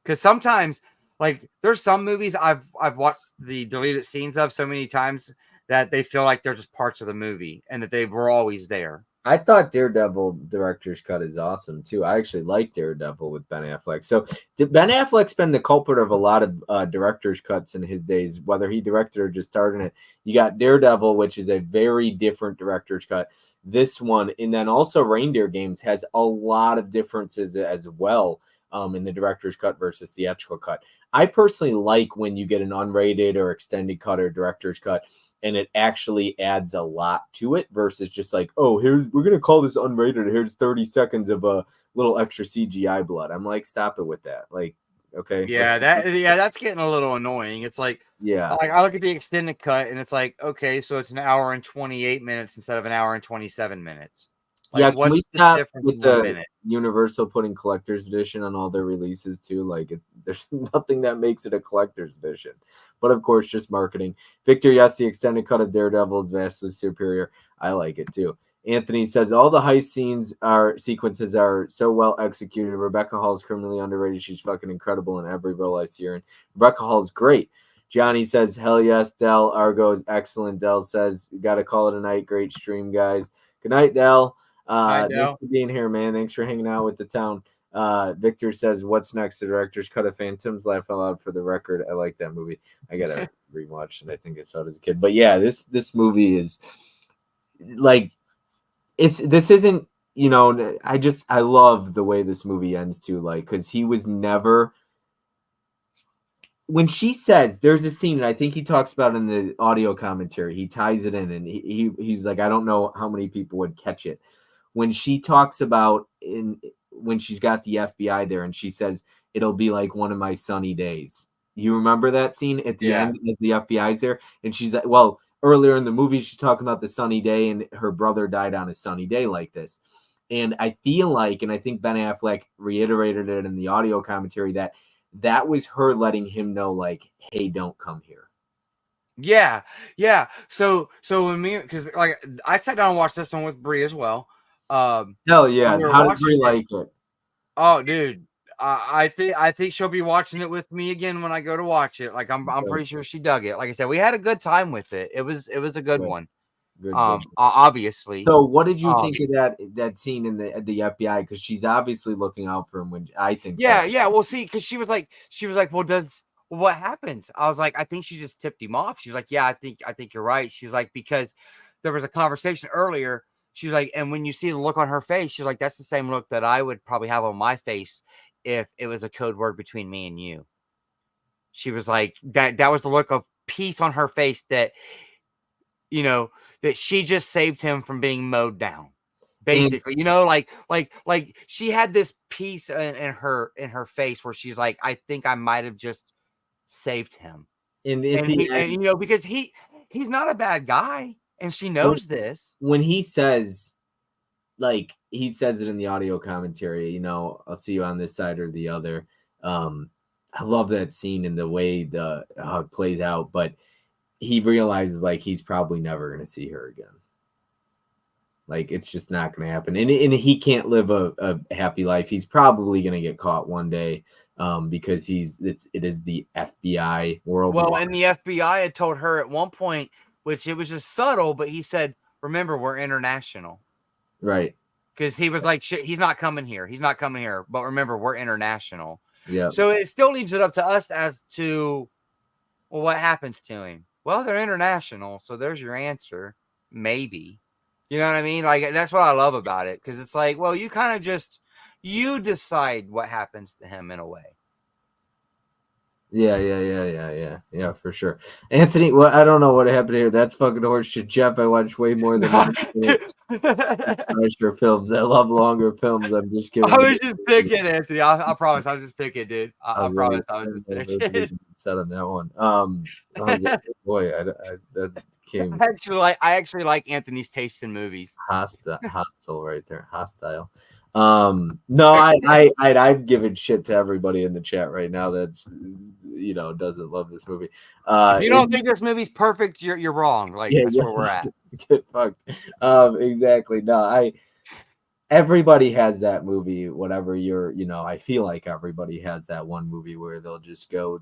S2: Because sometimes, like, there's some movies I've watched the deleted scenes of so many times that they feel like they're just parts of the movie and that they were always there.
S1: I thought Daredevil director's cut is awesome too. I actually like Daredevil with Ben Affleck. So Ben Affleck's been the culprit of a lot of director's cuts in his days, whether he directed or just starred in it. You got Daredevil, which is a very different director's cut. This one, and then also Reindeer Games has a lot of differences as well in the director's cut versus theatrical cut. I personally like when you get an unrated or extended cut or director's cut and it actually adds a lot to it versus just like, oh, we're gonna call this unrated. Here's 30 seconds of a little extra CGI blood. I'm like, stop it with that. Like, okay,
S2: That's getting a little annoying. It's like I look at the extended cut and it's like, okay, so it's an hour and 28 minutes instead of an hour and 27 minutes. Like,
S1: yeah. Can we
S2: what's the
S1: stop
S2: difference
S1: with
S2: in 1
S1: the
S2: minute?
S1: Universal putting collector's edition on all their releases too? Like, there's nothing that makes it a collector's edition, but of course, just marketing. Victor, yes, the extended cut of Daredevil is vastly superior. I like it too. Anthony says all the heist sequences are so well executed. Rebecca Hall is criminally underrated. She's fucking incredible in every role I see her in. Rebecca Hall is great. Johnny says, hell yes. Dell, Argo is excellent. Dell says, got to call it a night. Great stream, guys. Good night, Dell. Thanks for being here, man. Thanks for hanging out with the town. Victor says, what's next? The director's cut of Phantoms. Laugh out loud for the record. I like that movie. I gotta rewatch it. I think I saw it as a kid. But yeah, this movie is like this isn't, I love the way this movie ends too, like, because he was never, when she says, there's a scene, and I think he talks about in the audio commentary, he ties it in, and he's like, I don't know how many people would catch it. When she talks about when she's got the FBI there, and she says, it'll be like one of my sunny days. You remember that scene at the end as the FBI's there? And she's like, well, earlier in the movie, she's talking about the sunny day, and her brother died on a sunny day like this. And I feel like, and I think Ben Affleck reiterated it in the audio commentary, that was her letting him know, like, hey, don't come here.
S2: Yeah. So when because like I sat down and watched this one with Bree as well.
S1: Hell yeah!
S2: We were
S1: How did Bree
S2: watching it.
S1: like it?
S2: Oh, dude, I think she'll be watching it with me again when I go to watch it. Like I'm pretty sure she dug it. Like I said, we had a good time with it. It was a good one.
S1: Good.
S2: Obviously.
S1: So, what did you think of that scene in the FBI? Because she's obviously looking out for him. When I think,
S2: yeah. Well, see, because she was like, well, what happens? I was like, I think she just tipped him off. She was like, yeah, I think you're right. She was like, because there was a conversation earlier. She was like, and when you see the look on her face, she was like, that's the same look that I would probably have on my face if it was a code word between me and you. She was like, that was the look of peace on her face that, that she just saved him from being mowed down. Basically, like she had this peace in her face where she's like, I think I might have just saved him. And because he's not a bad guy, and she knows this.
S1: When he says, like, he says it in the audio commentary, I'll see you on this side or the other. I love that scene and the way how it plays out, but he realizes, like, he's probably never going to see her again. Like, it's just not going to happen. And he can't live a happy life. He's probably going to get caught one day because it is the FBI worldwide.
S2: Well, and the FBI had told her at one point, which it was just subtle, but he said, remember, we're international.
S1: Right.
S2: Because he was like, shit, he's not coming here. He's not coming here. But remember, we're international.
S1: Yeah.
S2: So it still leaves it up to us as to, well, what happens to him? Well, they're international, so there's your answer. Maybe. You know what I mean? Like that's what I love about it because it's like, well, you kind of just you decide what happens to him in a way.
S1: Yeah, for sure. Anthony, well, I don't know what happened here. That's fucking horseshit. Jeff, I watch way more than 90-minute extra films. I love longer films. I'm just
S2: I
S1: giving
S2: was just picking, Anthony. I promise. I was just picking, dude. I
S1: really
S2: promise. I was just picking.
S1: set on that one. I was like, boy, that came
S2: I actually like Anthony's taste in movies.
S1: hostile right there, hostile. No, I've given shit to everybody in the chat right now that's doesn't love this movie.
S2: If you don't think this movie's perfect, you're wrong. Like
S1: Yeah,
S2: that's where we're at.
S1: get fucked. Exactly. No, everybody has that movie, whatever I feel like everybody has that one movie where they'll just go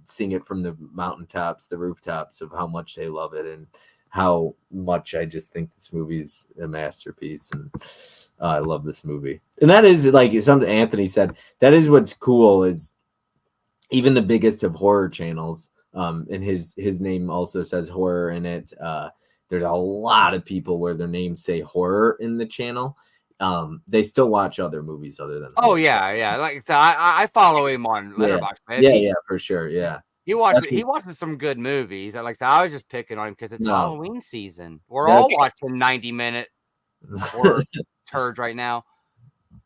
S1: sing it from the mountaintops, the rooftops of how much they love it and how much I just think this movie's a masterpiece. And I love this movie. And that is like something Anthony said, that is what's cool is even the biggest of horror channels, and his name also says horror in it. There's a lot of people where their names say horror in the channel. They still watch other movies other than
S2: Oh
S1: horror.
S2: yeah. Like I follow him on
S1: Yeah,
S2: Letterboxd, man.
S1: yeah, for sure. Yeah.
S2: He watches some good movies. Like I said, I was just picking on him because it's
S1: No,
S2: Halloween season. We're all
S1: that's
S2: watching 90-minute horror turds right now.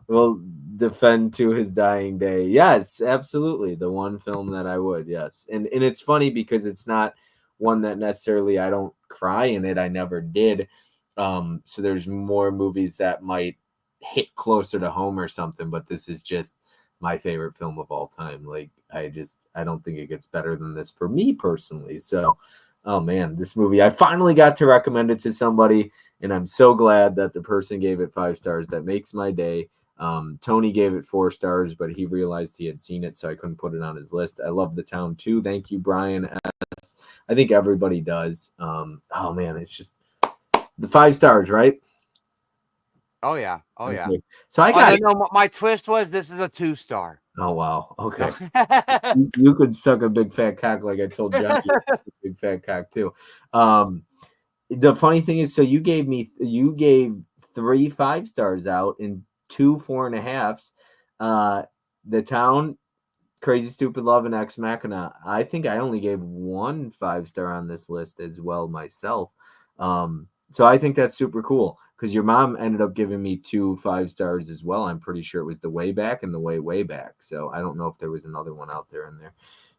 S1: will defend to his dying day. Yes, absolutely. The one film that I would, yes. And it's funny because it's not one that necessarily I don't cry in it. I never did. So there's more movies that might hit closer to home or something, but this is just my favorite film of all time. Like I don't think it gets better than this for me personally. So oh man, this movie I finally got to recommend it to somebody, and I'm so glad that the person gave it 5 stars. That makes my day. Tony gave it 4 stars, but he realized he had seen it, so I couldn't put it on his list. I love The Town too. Thank you, Brian S. I think everybody does. Oh man, it's just the 5 stars, right?
S2: Oh yeah.
S1: Okay. So I got.
S2: No, my twist was this is a 2-star.
S1: Oh wow. Okay. You could suck a big fat cock like I told John. Big fat cock too. The funny thing is, so you gave 3 5 stars out and 2 4.5s. The Town, Crazy Stupid Love, and Ex Machina. I think I only gave 1 5-star on this list as well myself. So I think that's super cool because your mom ended up giving me 2 5 stars as well. I'm pretty sure it was The Way Back and The Way Back. So I don't know if there was another one out there in there.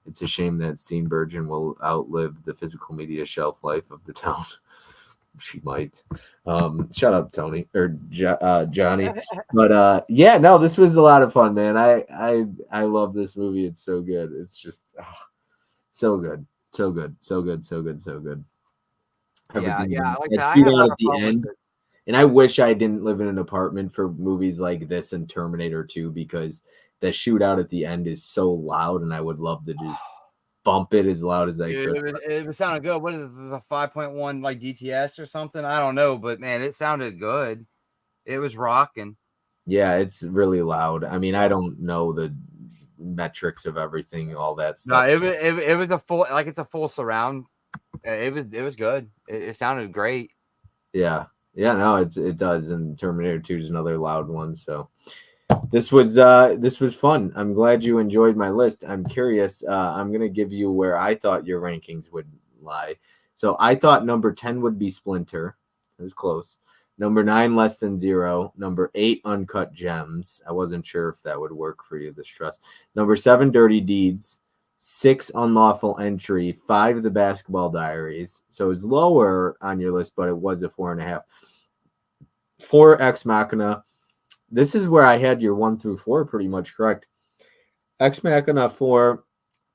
S1: It's a shame that Steenburgen will outlive the physical media shelf life of The Town. She might. Shut up, Tony or Johnny. But yeah, no, this was a lot of fun, man. I love this movie. It's so good. It's just so good, so good, so good, so good, so good.
S2: Yeah. Like
S1: And
S2: that, I had a
S1: shootout
S2: lot
S1: at
S2: of
S1: the
S2: fun with
S1: end.
S2: it.
S1: And I wish I didn't live in an apartment for movies like this and Terminator 2 because the shootout at the end is so loud, and I would love to just bump it as loud as I
S2: Dude,
S1: could.
S2: it was sounding good. What is it? The 5.1 like DTS or something? I don't know, but man, it sounded good. It was rocking.
S1: Yeah, it's really loud. I mean, I
S2: Yeah.
S1: don't know the metrics of everything, all that
S2: No,
S1: stuff.
S2: it was a full like it's a full surround. It was good. It sounded great.
S1: Yeah. Yeah, no, it does. And Terminator 2 is another loud one. So this was fun. I'm glad you enjoyed my list. I'm curious. I'm gonna give you where I thought your rankings would lie. So I thought number 10 would be Splinter. It was close. Number 9, Less Than Zero. Number 8, Uncut Gems. I wasn't sure if that would work for you, this trust. Number 7, Dirty Deeds. 6, Unlawful Entry. 5, The Basketball Diaries. So it was lower on your list, but it was a 4.5. 4, Ex Machina. This is where I had your 1 through 4 pretty much correct. Ex Machina 4,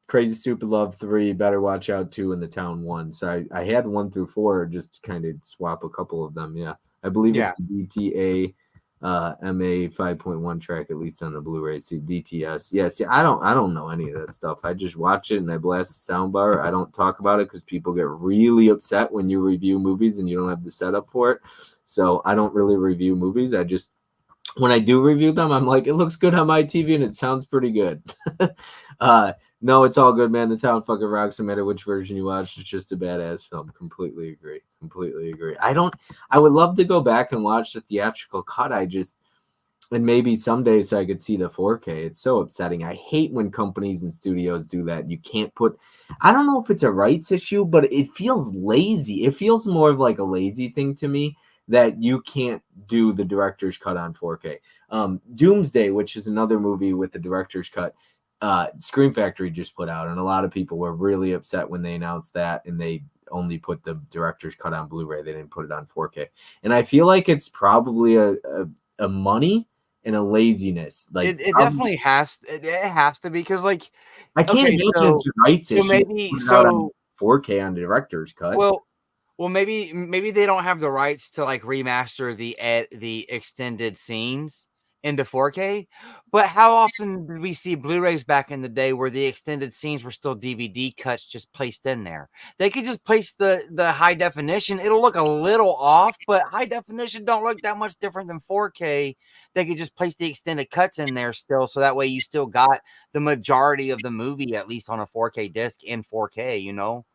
S1: Crazy Stupid Love 3, Better Watch Out 2, and The Town 1. So I had 1 through 4, just to kind of swap a couple of them. Yeah. I believe it's DTA MA 5.1 track, at least on the Blu-ray. See DTS. Yeah, see, I don't know any of that stuff. I just watch it and I blast the soundbar. I don't talk about it because people get really upset when you review movies and you don't have the setup for it. So I don't really review movies. I just, when I do review them, I'm like, it looks good on my TV and it sounds pretty good. No, it's all good, man. The town fucking rocks. No matter which version you watch, it's just a badass film. Completely agree. Completely agree. I would love to go back and watch the theatrical cut. And maybe someday so I could see the 4K. It's so upsetting. I hate when companies and studios do that. You can't put, I don't know if it's a rights issue, but it feels lazy. It feels more of like a lazy thing to me that you can't do the director's cut on 4K. Doomsday, which is another movie with the director's cut, Scream Factory just put out, and a lot of people were really upset when they announced that, and they only put the director's cut on Blu-ray. They didn't put it on 4K. And I feel like it's probably a money and a laziness. Like
S2: It definitely has to be because like
S1: I can't
S2: okay,
S1: imagine it's a rights
S2: so
S1: issue.
S2: maybe
S1: Put it out on
S2: so
S1: 4K on the director's cut.
S2: well maybe they don't have the rights to like remaster the extended scenes into 4K. But how often did we see Blu-rays back in the day where the extended scenes were still DVD cuts just placed in there? They could just place the high definition. It'll look a little off, but high definition don't look that much different than 4K. They could just place the extended cuts in there still, so that way you still got the majority of the movie at least on a 4K disc in 4K, you know?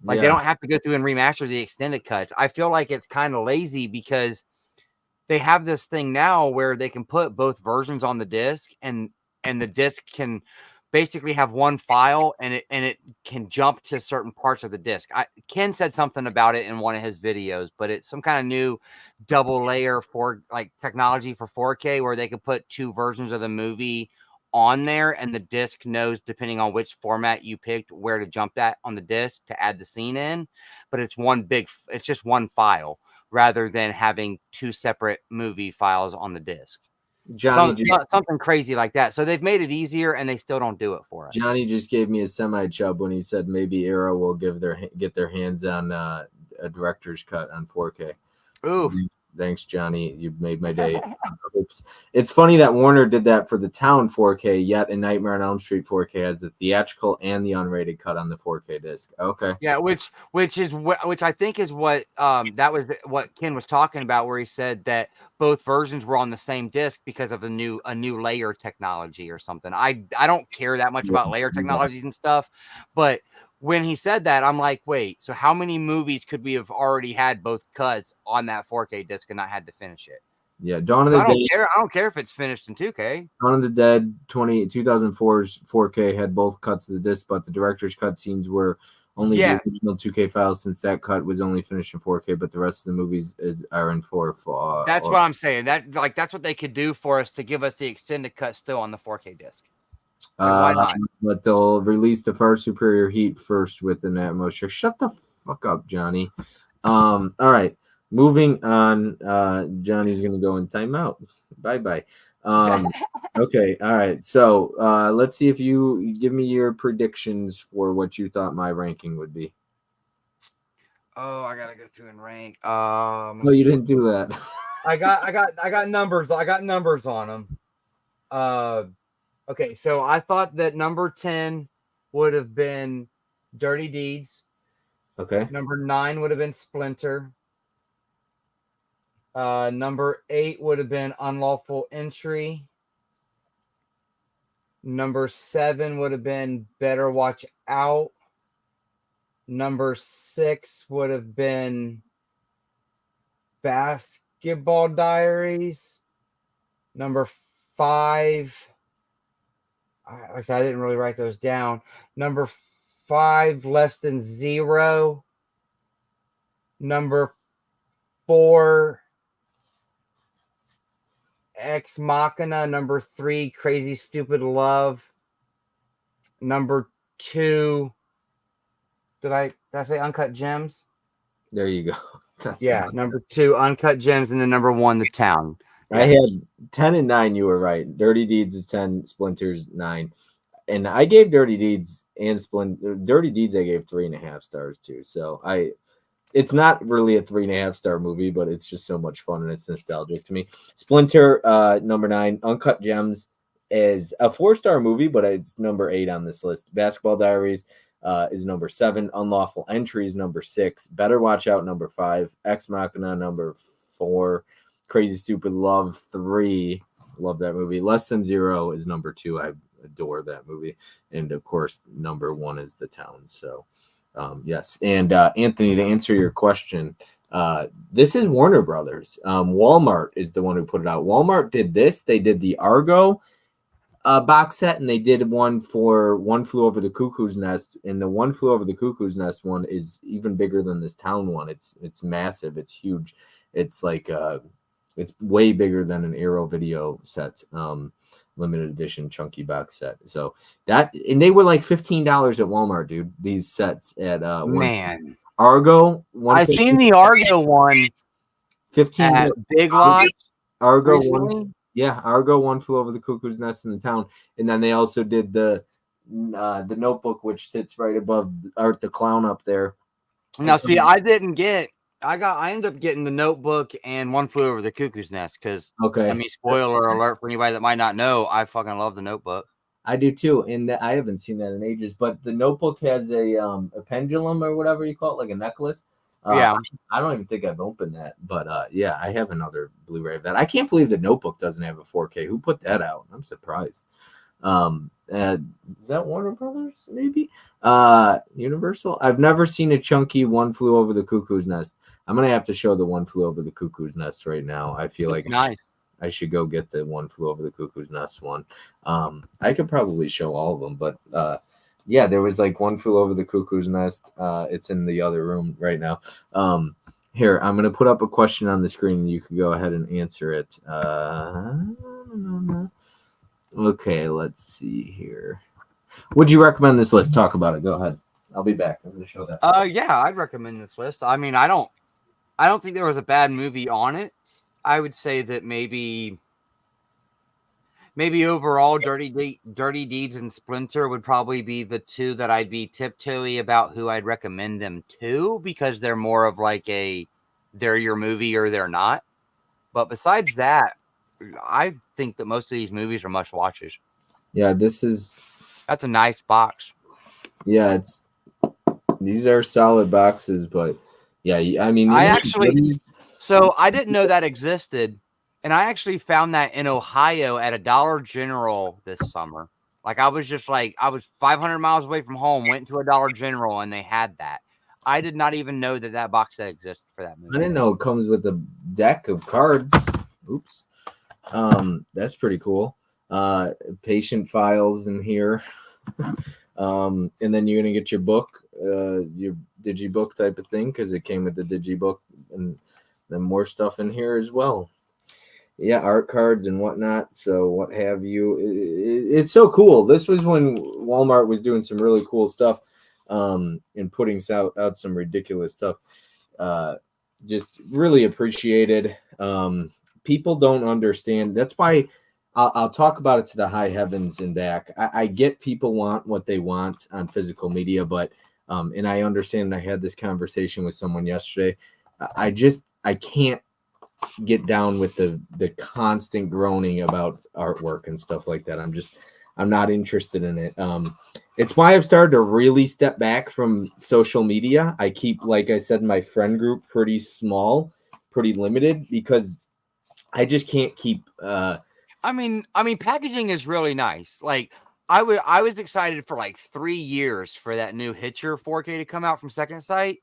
S2: Like, they
S1: Yeah.
S2: don't have to go through and remaster the extended cuts. I feel like it's kind of lazy because they have this thing now where they can put both versions on the disc, and the disc can basically have one file, and it can jump to certain parts of the disc. Ken said something about it in one of his videos, but it's some kind of new double layer for like technology for 4K where they could put two versions of the movie on there, and the disc knows, depending on which format you picked, where to jump that on the disc to add the scene in. But it's just one file rather than having two separate movie files on the disc.
S1: Johnny
S2: Something crazy like that. So they've made it easier, and they still don't do it for us.
S1: Johnny just gave me a semi-chub when he said maybe Arrow will get their hands on a director's cut on 4K.
S2: Ooh.
S1: Thanks, Johnny. You made my day. Oops. It's funny that Warner did that for the Town 4K, yet A Nightmare on Elm Street 4K has the theatrical and the unrated cut on the 4K disc. Okay.
S2: Yeah, which I think is what that was what Ken was talking about, where he said that both versions were on the same disc because of a new layer technology or something. I don't care that much about layer technologies and stuff, but when he said that, I'm like, wait, so how many movies could we have already had both cuts on that 4K disc and not had to finish it?
S1: Yeah, Dawn of the Dead.
S2: I don't care if it's finished in 2K.
S1: Dawn of the Dead 2004's 4K had both cuts of the disc, but the director's cut scenes were only the original 2K files, since that cut was only finished in 4K, but the rest of the movies are in 4K.
S2: That's what I'm saying. That's what they could do for us to give us the extended cut still on the 4K disc. Like, why not?
S1: But they'll release the far superior heat first with an atmosphere. Shut the fuck up, Johnny. All right. Moving on. Johnny's gonna go in timeout. Bye. Okay. All right. So let's see if you give me your predictions for what you thought my ranking would be.
S2: Oh, I gotta go through and rank.
S1: No, you didn't do that.
S2: I got numbers. I got numbers on them. Okay, so I thought that number 10 would have been Dirty Deeds.
S1: Okay.
S2: Number 9 would have been Splinter. Number 8 would have been Unlawful Entry. Number 7 would have been Better Watch Out. Number 6 would have been Basketball Diaries. Number 5, I said I didn't really write those down. Number 5, Less Than Zero. Number 4, Ex Machina. Number 3, Crazy Stupid Love. Number 2, did I say Uncut Gems?
S1: There you go. That's
S2: number 2, Uncut Gems, and then number 1, The Town.
S1: I had 10 and 9. You were right. Dirty Deeds is 10, Splinters 9. And I gave Dirty Deeds and Dirty Deeds I gave 3.5 stars too. So it's not really a 3.5 star movie, but it's just so much fun and it's nostalgic to me. Splinter, number 9. Uncut Gems is a 4-star movie, but it's number 8 on this list. Basketball Diaries is number 7. Unlawful Entries number 6. Better Watch Out number 5. Ex Machina number 4. Crazy Stupid Love 3. Love that movie. Less Than Zero is number 2. adore that movie. And of course, number one is The Town. So, yes. And Anthony, to answer your question, this is Warner Brothers. Walmart is the one who put it out. Walmart did this. They did the Argo box set, and they did one for One Flew Over the Cuckoo's Nest. And the One Flew Over the Cuckoo's Nest one is even bigger than this Town one. It's massive. It's huge. It's like it's way bigger than an Arrow video set. Limited edition chunky box set. So that, and they were like $15 at Walmart, dude. These sets at
S2: Man,
S1: Argo.
S2: I seen the Argo one
S1: 15
S2: at Big Lots
S1: Argo
S2: recently.
S1: one. Yeah, Argo One Flew Over the Cuckoo's Nest in The Town, and then they also did the Notebook, which sits right above Art the Clown up there.
S2: Now, see, I ended up getting the Notebook and One Flew Over the Cuckoo's Nest because,
S1: okay.
S2: I mean, spoiler alert for anybody that might not know, I fucking love the Notebook.
S1: I do too, and I haven't seen that in ages. But the Notebook has a pendulum or whatever you call it, like a necklace.
S2: Yeah,
S1: I don't even think I've opened that, but yeah, I have another Blu-ray of that. I can't believe the Notebook doesn't have a 4K. Who put that out? I'm surprised. Is that Warner Brothers? Maybe Universal. I've never seen a chunky One Flew Over the Cuckoo's Nest. I'm gonna have to show the One Flew Over the Cuckoo's Nest right now. I feel like
S2: nice.
S1: I should go get the One Flew Over the Cuckoo's Nest one. I could probably show all of them, but yeah, there was like One Flew Over the Cuckoo's Nest. It's in the other room right now. Here, I'm gonna put up a question on the screen, and you can go ahead and answer it. Okay, let's see here. Would you recommend this list? Talk about it. Go ahead. I'll be back. I'm gonna show that.
S2: Yeah, I'd recommend this list. I mean, I don't think there was a bad movie on it. I would say that maybe overall Dirty Deeds and Splinter would probably be the two that I'd be tiptoey about who I'd recommend them to, because they're more of like they're your movie or they're not. But besides that, I think that most of these movies are must watches.
S1: Yeah, that's
S2: a nice box.
S1: Yeah, these are solid boxes, but yeah, I mean,
S2: so I didn't know that existed, and I actually found that in Ohio at a Dollar General this summer. Like, I was 500 miles away from home, went to a Dollar General, and they had that. I did not even know that box set existed for that movie.
S1: I didn't know it comes with a deck of cards. Oops. That's pretty cool. Patient files in here. And then you're gonna get your book, your digibook type of thing, because it came with the digibook, and then more stuff in here as well. Yeah, art cards and whatnot. So what have you? It's so cool. This was when Walmart was doing some really cool stuff, and putting out some ridiculous stuff. Just really appreciated. People don't understand. That's why I'll talk about it to the high heavens and back. I get people want what they want on physical media, but and I understand. I had this conversation with someone yesterday. I can't get down with the constant groaning about artwork and stuff like that. I'm not interested in it. It's why I've started to really step back from social media. I keep, like I said, my friend group pretty small, pretty limited, because I just can't keep.
S2: I mean, packaging is really nice. Like, I was excited for like 3 years for that new Hitcher 4K to come out from Second Sight.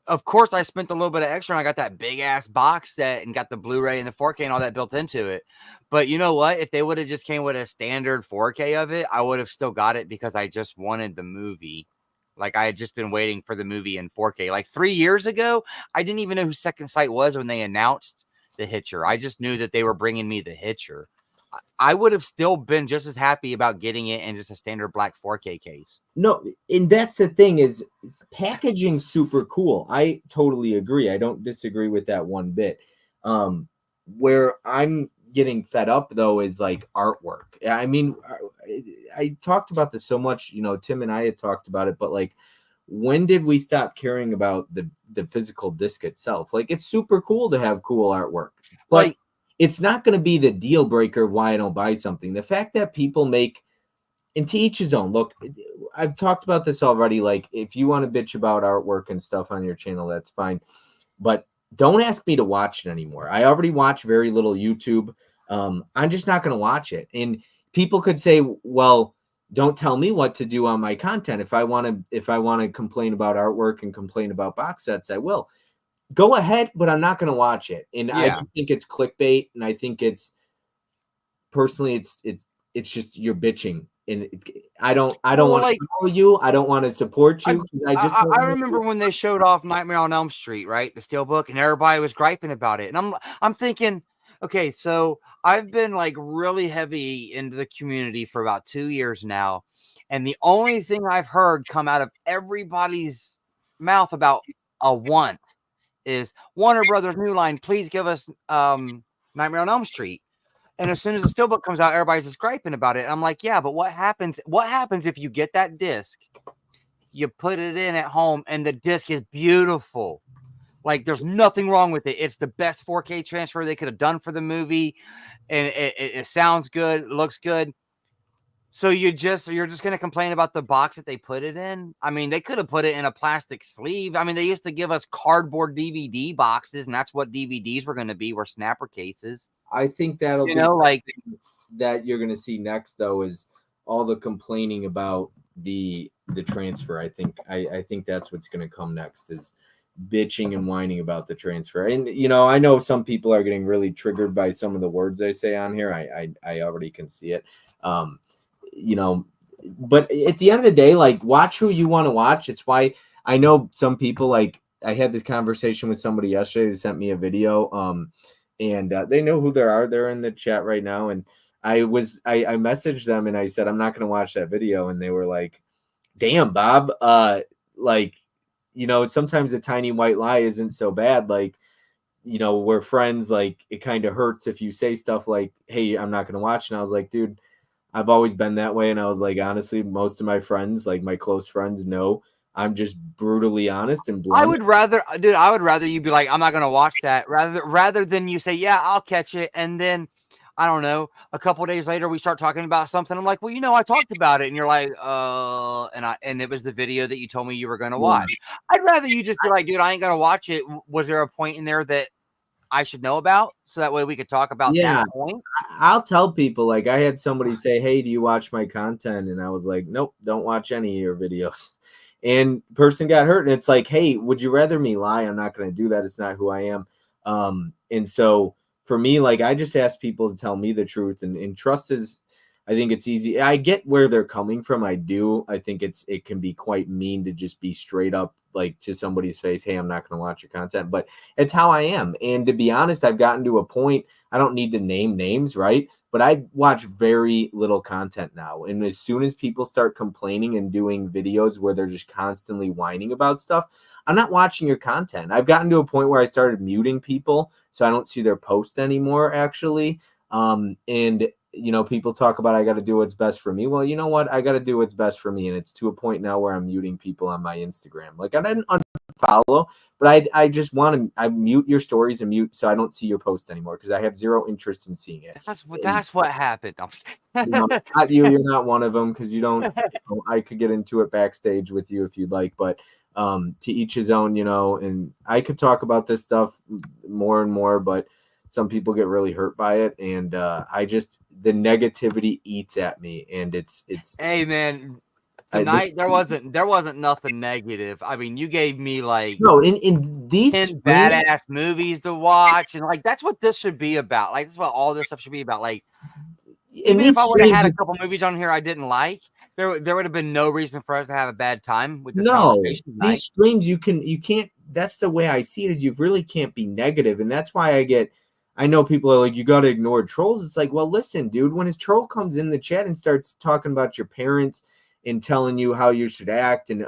S2: Of course, I spent a little bit of extra, and I got that big ass box set and got the Blu-ray and the 4K and all that built into it. But you know what? If they would have just came with a standard 4K of it, I would have still got it, because I just wanted the movie. Like, I had just been waiting for the movie in 4K. Like 3 years ago, I didn't even know who Second Sight was when they announced the Hitcher. I just knew that they were bringing me the Hitcher. I would have still been just as happy about getting it in just a standard black 4K case.
S1: No, and that's the thing, is packaging super cool. I totally agree. I don't disagree with that one bit. Where I'm getting fed up, though, is like artwork. I mean, I talked about this so much, Tim and I had talked about it, but like, when did we stop caring about the physical disc itself? Like, it's super cool to have cool artwork, but
S2: like,
S1: it's not going to be the deal breaker of why I don't buy something. The fact that people make, and to each his own. Look, I've talked about this already. Like, if you want to bitch about artwork and stuff on your channel, that's fine. But don't ask me to watch it anymore. I already watch very little YouTube. I'm just not going to watch it. And people could say, well, don't tell me what to do on my content. If I want to complain about artwork and complain about box sets, I will. Go ahead, but I'm not going to watch it. And I
S2: Yeah.
S1: just think it's clickbait, and I think it's personally it's just you're bitching, and I don't
S2: Well,
S1: want to
S2: like,
S1: follow you. I don't want to support you because I just don't
S2: I
S1: want
S2: remember
S1: to.
S2: when they showed off Nightmare on Elm Street, right? The Steelbook, and everybody was griping about it. And I'm thinking, okay, so I've been like really heavy into the community for about 2 years now, and the only thing I've heard come out of everybody's mouth about a want is Warner Brothers New Line, please give us Nightmare on Elm Street. And as soon as the Steelbook comes out, everybody's just griping about it. I'm like, yeah, but what happens? What happens if you get that disc? You put it in at home, and the disc is beautiful. Like, there's nothing wrong with it. It's the best 4K transfer they could have done for the movie, and it sounds good, it looks good. So you're just gonna complain about the box that they put it in? I mean, they could have put it in a plastic sleeve. I mean, they used to give us cardboard DVD boxes, and that's what DVDs were gonna be, were snapper cases.
S1: I think that'll
S2: You
S1: be
S2: know, like,
S1: something that you're going to see next, though, is all the complaining about the transfer. I think that's what's going to come next, is bitching and whining about the transfer. And I know some people are getting really triggered by some of the words I say on here. I already can see it. But at the end of the day, like, watch who you want to watch. It's why I know some people, like, I had this conversation with somebody yesterday. They sent me a video. And they know who they are. They're in the chat right now. And I messaged them and I said, I'm not going to watch that video. And they were like, damn, Bob, like, sometimes a tiny white lie isn't so bad. Like, we're friends. Like, it kind of hurts if you say stuff like, hey, I'm not going to watch. And I was like, dude, I've always been that way. And I was like, honestly, most of my friends, like my close friends, know I'm just brutally honest and blunt.
S2: I would rather you be like, I'm not gonna watch that, rather than you say, yeah, I'll catch it, and then I don't know, a couple days later we start talking about something. I'm like, well, I talked about it, and you're like, and it was the video that you told me you were gonna watch. I'd rather you just be like, dude, I ain't gonna watch it. Was there a point in there that I should know about, so that way we could talk about that point?
S1: I'll tell people, like, I had somebody say, hey, do you watch my content? And I was like, nope, don't watch any of your videos. And person got hurt. And it's like, hey, would you rather me lie? I'm not going to do that. It's not who I am. And so for me, like, I just ask people to tell me the truth, and trust is, I think it's easy. I get where they're coming from. I do. I think it can be quite mean to just be straight up, like, to somebody's face, hey, I'm not going to watch your content, but it's how I am. And to be honest, I've gotten to a point, I don't need to name names, right? But I watch very little content now. And as soon as people start complaining and doing videos where they're just constantly whining about stuff, I'm not watching your content. I've gotten to a point where I started muting people so I don't see their post anymore, actually. And people talk about, I got to do what's best for me. Well, you know what? I got to do what's best for me. And it's to a point now where I'm muting people on my Instagram. Like, I didn't unfollow, but I just want to, mute your stories and mute so I don't see your post anymore, because I have zero interest in seeing it.
S2: That's what happened.
S1: Not you. You're not one of them, because you don't. I could get into it backstage with you if you'd like, but to each his own, and I could talk about this stuff more and more, but some people get really hurt by it, and the negativity eats at me, and it's.
S2: Hey, man, tonight there wasn't nothing negative. I mean, you gave me like
S1: no in these
S2: 10 badass movies to watch, and like that's what this should be about. Like, that's what all this stuff should be about. Like, even if I would have had a couple movies on here I didn't like, there would have been no reason for us to have a bad time with this conversation tonight.
S1: These streams, you can't. That's the way I see it, is you really can't be negative, and that's why I know people are like, you got to ignore trolls. It's like, well, listen, dude, when his troll comes in the chat and starts talking about your parents and telling you how you should act, and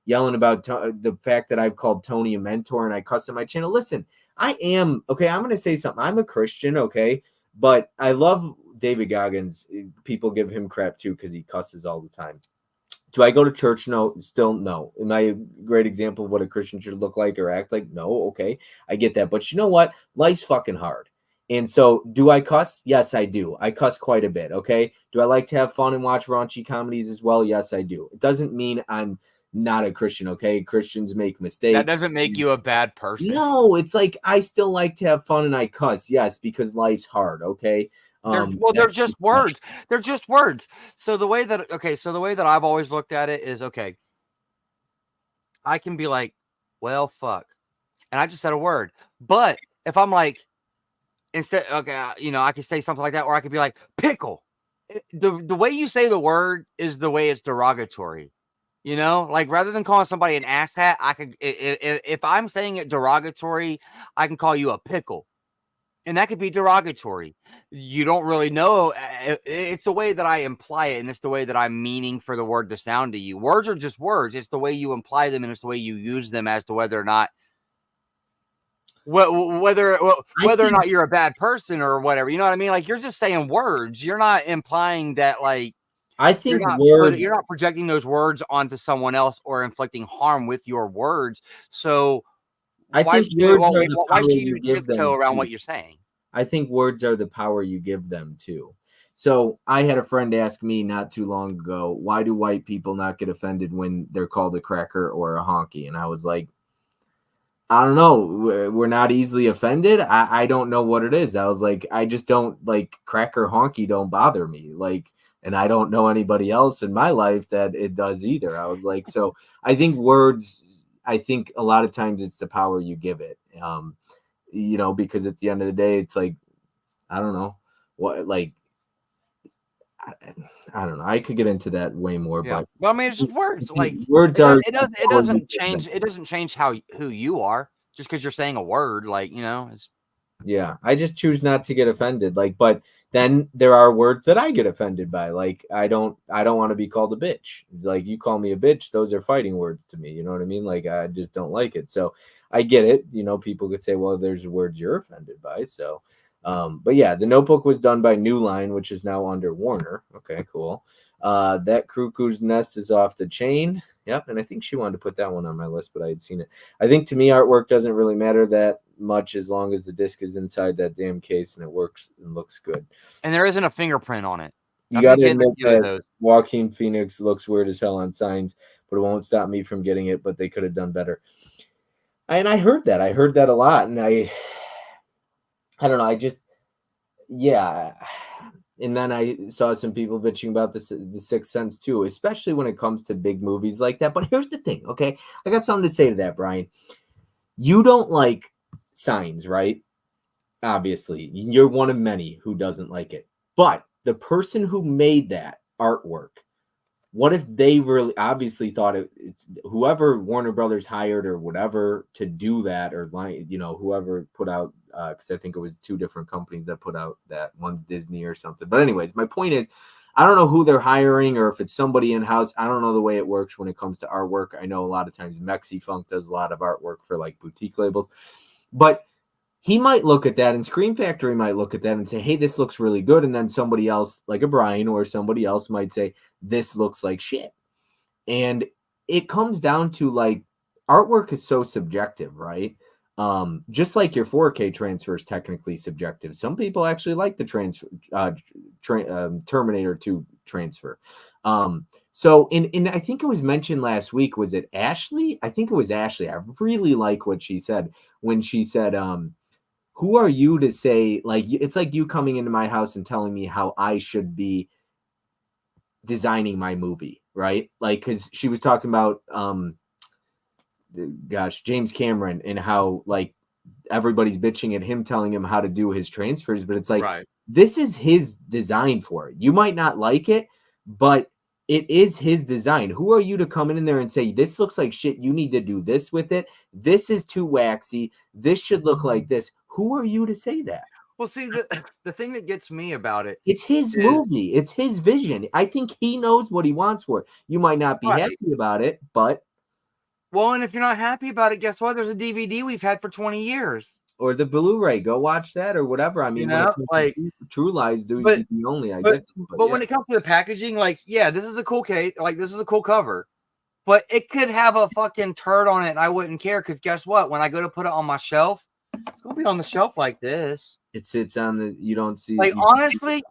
S1: yelling about the fact that I've called Tony a mentor and I cuss on my channel. Listen, I am okay. I'm going to say something. I'm a Christian, okay, but I love David Goggins. People give him crap too because he cusses all the time. Do I go to church? No. Still no. Am I a great example of what a Christian should look like or act like? No. Okay. I get that. But you know what? Life's fucking hard. And so do I cuss? Yes, I do. I cuss quite a bit. Okay. Do I like to have fun and watch raunchy comedies as well? Yes, I do. It doesn't mean I'm not a Christian. Okay. Christians make mistakes.
S2: That doesn't make you a bad person.
S1: No, it's like, I still like to have fun and I cuss. Yes, because life's hard. Okay.
S2: They're just words. They're just words. So the way that I've always looked at it is, okay, I can be like, well, fuck, and I just said a word. But if I'm like, instead, okay, I could say something like that, or I could be like pickle. The way you say the word is the way it's derogatory. Like rather than calling somebody an asshat, I could, if I'm saying it derogatory, I can call you a pickle. And that could be derogatory. You don't really know. It's the way that I imply it, and it's the way that I'm meaning for the word to sound to you. Words are just words. It's the way you imply them, and it's the way you use them as to whether or not whether or not you're a bad person or whatever. You know what I mean? Like, you're just saying words. You're not implying that, like,
S1: I think words.
S2: you're not projecting those words onto someone else or inflicting harm with your words. So
S1: I think words are the
S2: why
S1: power
S2: should
S1: you
S2: you
S1: give them
S2: tiptoe around
S1: to.
S2: what you're saying?
S1: I think words are the power you give them too. So I had a friend ask me not too long ago, why do white people not get offended when they're called a cracker or a honky? And I was like, I don't know. We're not easily offended. I don't know what it is. I was like, I just don't like cracker honky don't bother me. Like, and I don't know anybody else in my life that it does either. I was like, so I think words, I think a lot of times it's the power you give it. Because at the end of the day, it's like, I don't know what, like, I don't know. I could get into that way more,
S2: Yeah.
S1: but
S2: Well, I mean, it's just words. Like,
S1: words
S2: it doesn't change who you are just because you're saying a word. Like,
S1: yeah, I just choose not to get offended. Like, but then there are words that I get offended by. Like, I don't want to be called a bitch. Like, you call me a bitch, those are fighting words to me. You know what I mean? Like, I just don't like it. So I get it. People could say, well, there's words you're offended by. So, but yeah, The Notebook was done by New Line, which is now under Warner. Okay, cool. That Cuckoo's Nest is off the chain. Yep, and I think she wanted to put that one on my list, but I had seen it. I think to me, artwork doesn't really matter that much as long as the disc is inside that damn case and it works and looks good.
S2: and there isn't a fingerprint on it.
S1: You got to admit that Joaquin Phoenix looks weird as hell on signs, but it won't stop me from getting it. But they could have done better. And I heard that. I heard that a lot, and I don't know. Yeah. And then I saw some people bitching about the Sixth Sense too, especially when it comes to big movies like that. But here's the thing, okay? I got something to say to that, Brian. You don't like Signs, right? Obviously, you're one of many who doesn't like it. But the person who made that artwork, what if they really obviously thought it's whoever Warner Brothers hired or whatever to do that, or whoever put out, because I think it was two different companies that put out that. One's Disney or something. But anyways, my point is, I don't know who they're hiring or if it's somebody in-house. I don't know the way it works when it comes to artwork. I know a lot of times Mexi Funk does a lot of artwork for like boutique labels, but he might look at that and Scream Factory might look at that and say, hey, this looks really good. And then somebody else like a Brian or somebody else might say, this looks like shit. And it comes down to like artwork is so subjective, right? Just like your 4K transfer is technically subjective. Some people actually like the Terminator 2 transfer. So in I think it was mentioned last week, was it Ashley? I think it was Ashley. I really like what she said when she said, who are you to say, like, it's like you coming into my house and telling me how I should be designing my movie, right? Like, because she was talking about James Cameron and how like everybody's bitching at him telling him how to do his transfers, but it's like,
S2: right.
S1: This is his design for it. You might not like it, but it is his design. Who are you to come in there and say, this looks like shit, you need to do this with it, this is too waxy, this should look like this? Who are you to say that?
S2: Well, see, the thing that gets me about it,
S1: it's his movie, it's his vision. I think he knows what he wants for it. You might not be happy about it, but
S2: well, and if you're not happy about it, guess what? There's a DVD we've had for 20 years.
S1: Or the Blu-ray, go watch that or whatever. I mean,
S2: like
S1: True Lies DVD only.
S2: But when it comes to the packaging, like, yeah, this is a cool case, like this is a cool cover, but it could have a fucking turd on it, and I wouldn't care because guess what? When I go to put it on my shelf, it's gonna be on the shelf like this.
S1: It sits on the. You don't see.
S2: Like honestly,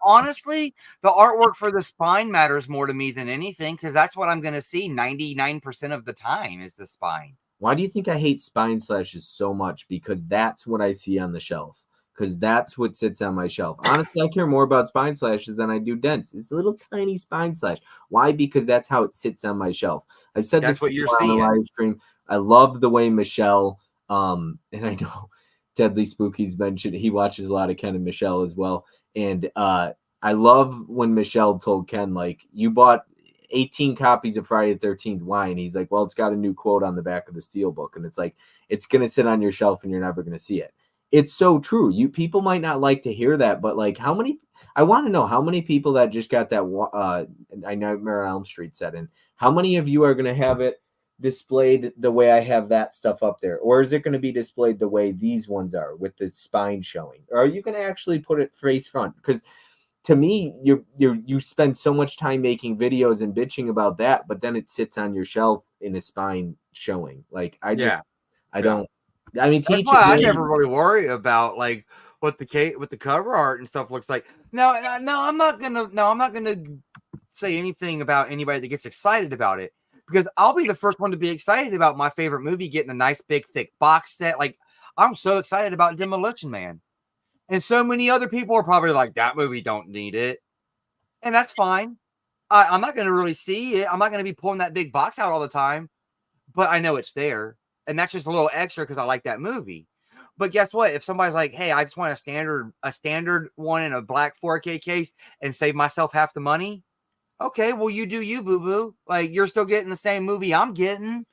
S2: the artwork for the spine matters more to me than anything because that's what I'm gonna see 99% of the time is the spine.
S1: Why do you think I hate spine slashes so much? Because that's what I see on the shelf. because that's what sits on my shelf. Honestly, I care more about spine slashes than I do dents. It's a little tiny spine slash. Why? Because that's how it sits on my shelf. I've said this
S2: That's what you're
S1: before on the
S2: seeing.
S1: live stream. I love the way Michelle, and I know Deadly Spooky's mentioned he watches a lot of Ken and Michelle as well. And I love when Michelle told Ken, like, you bought 18 copies of Friday the 13th. Why? And he's like, well, it's got a new quote on the back of the steel book. And it's like, it's going to sit on your shelf and you're never going to see it. It's so true. You people might not like to hear that, but like how many, I want to know how many people that just got that, I Nightmare on Elm Street set in, how many of you are going to have it displayed the way I have that stuff up there? Or is it going to be displayed the way these ones are with the spine showing? Or are you going to actually put it face front? Because to me, you spend so much time making videos and bitching about that, but then it sits on your shelf in a spine showing. Like I
S2: Yeah.
S1: don't. I mean,
S2: That's
S1: teach
S2: why
S1: his
S2: I never
S1: own.
S2: really worry about like what the cover art and stuff looks like. No, I'm not gonna say anything about anybody that gets excited about it, because I'll be the first one to be excited about my favorite movie getting a nice big thick box set. Like I'm so excited about Demolition Man, and so many other people are probably like, that movie don't need it, and that's fine. I'm not gonna really see it. I'm not gonna be pulling that big box out all the time, but I know it's there. And that's just a little extra because I like that movie. But guess what? If somebody's like, hey, I just want a standard one in a black 4K case and save myself half the money. Okay, well, you do you, boo-boo. Like, you're still getting the same movie I'm getting.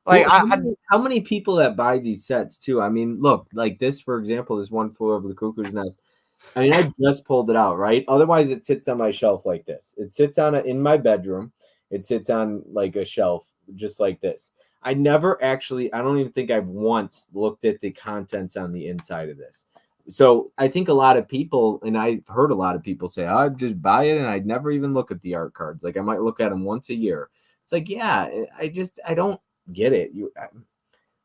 S2: Like,
S1: How many people that buy these sets too? I mean, look, like this, for example, this One Flew Over the Cuckoo's Nest. I mean, I just pulled it out, right? Otherwise, it sits on my shelf like this. It sits in my bedroom. It sits on like a shelf, just like this. I never actually, I don't even think I've once looked at the contents on the inside of this. So I think a lot of people, and I've heard a lot of people say, oh, I'd just buy it and I'd never even look at the art cards. Like I might look at them once a year. It's like, yeah, I don't get it.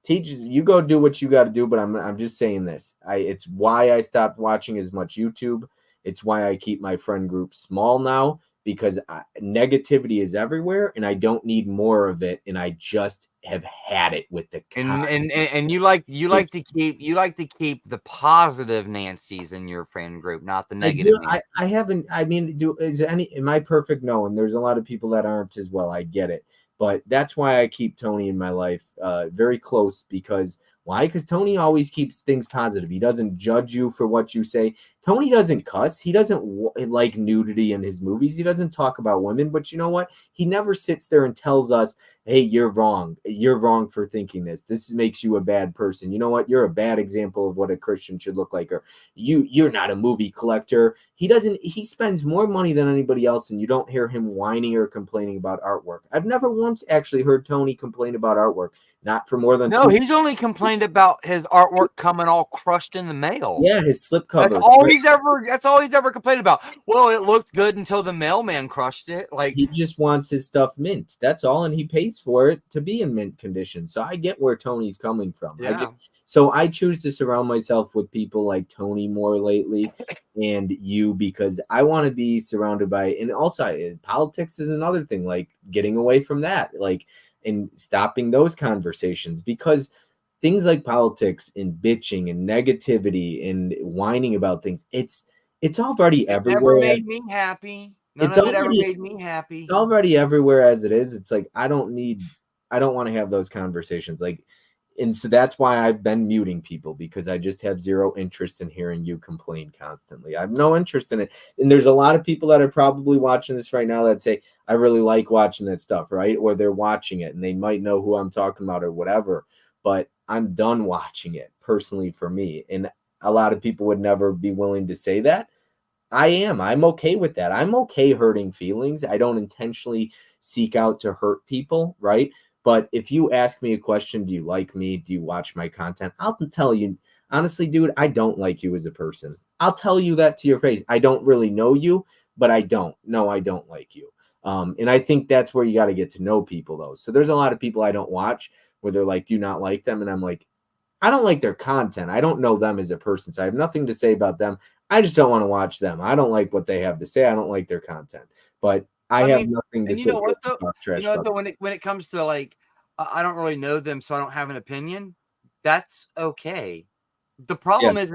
S1: Teaches you go do what you got to do, but I'm just saying this. It's why I stopped watching as much YouTube. It's why I keep my friend group small now, because negativity is everywhere and I don't need more of it, and I just have had it with the
S2: and you like to keep the positive Nancy's in your friend group, not the
S1: I
S2: negative
S1: do.
S2: Nancy.
S1: I haven't. I mean, am I perfect? No, and there's a lot of people that aren't as well. I get it, but that's why I keep Tony in my life very close. Because why? Because Tony always keeps things positive. He doesn't judge you for what you say. Tony doesn't cuss. He doesn't like nudity in his movies. He doesn't talk about women. But you know what? He never sits there and tells us, "Hey, you're wrong. You're wrong for thinking this. This makes you a bad person. You know what? You're a bad example of what a Christian should look like." Or you're not a movie collector. He spends more money than anybody else, and you don't hear him whining or complaining about artwork. I've never once actually heard Tony complain about artwork, not for more than
S2: No,
S1: two.
S2: he's only complained about his artwork coming all crushed in the mail.
S1: Yeah, his
S2: That's
S1: slipcovers.
S2: all he's ever complained about. Well, it looked good until the mailman crushed it. Like,
S1: He just wants his stuff mint. That's all, and he pays for it to be in mint condition. So I get where Tony's coming from.
S2: yeah.
S1: So I choose to surround myself with people like Tony more lately, and you, because I want to be surrounded by, and also politics is another thing, like getting away from that, like, and stopping those conversations, because things like politics and bitching and negativity and whining about things, it's already
S2: It never
S1: everywhere.
S2: made me happy. None
S1: It's
S2: of it ever
S1: already
S2: made me happy.
S1: already everywhere as it is. It's like I don't want to have those conversations. Like, and so that's why I've been muting people, because I just have zero interest in hearing you complain constantly. I have no interest in it. And there's a lot of people that are probably watching this right now that say, I really like watching that stuff, right? Or they're watching it and they might know who I'm talking about or whatever. But I'm done watching it personally for me. And a lot of people would never be willing to say that. I'm okay with that. I'm okay hurting feelings. I don't intentionally seek out to hurt people, right? But if you ask me a question, do you like me? Do you watch my content? I'll tell you, honestly, dude, I don't like you as a person. I'll tell you that to your face. I don't really know you, but I don't. No, I don't like you. And I think that's where you got to get to know people, though. So there's a lot of people I don't watch where they're like, do you not like them? And I'm like, I don't like their content. I don't know them as a person, so I have nothing to say about them. I just don't want to watch them. I don't like what they have to say. I don't like their content. But I
S2: I
S1: have
S2: mean,
S1: nothing to
S2: and you
S1: sit
S2: know
S1: here
S2: what
S1: and
S2: though?
S1: talk
S2: You
S1: trash
S2: know what
S1: about.
S2: though? When it comes to like, I don't really know them, so I don't have an opinion. That's okay. The problem is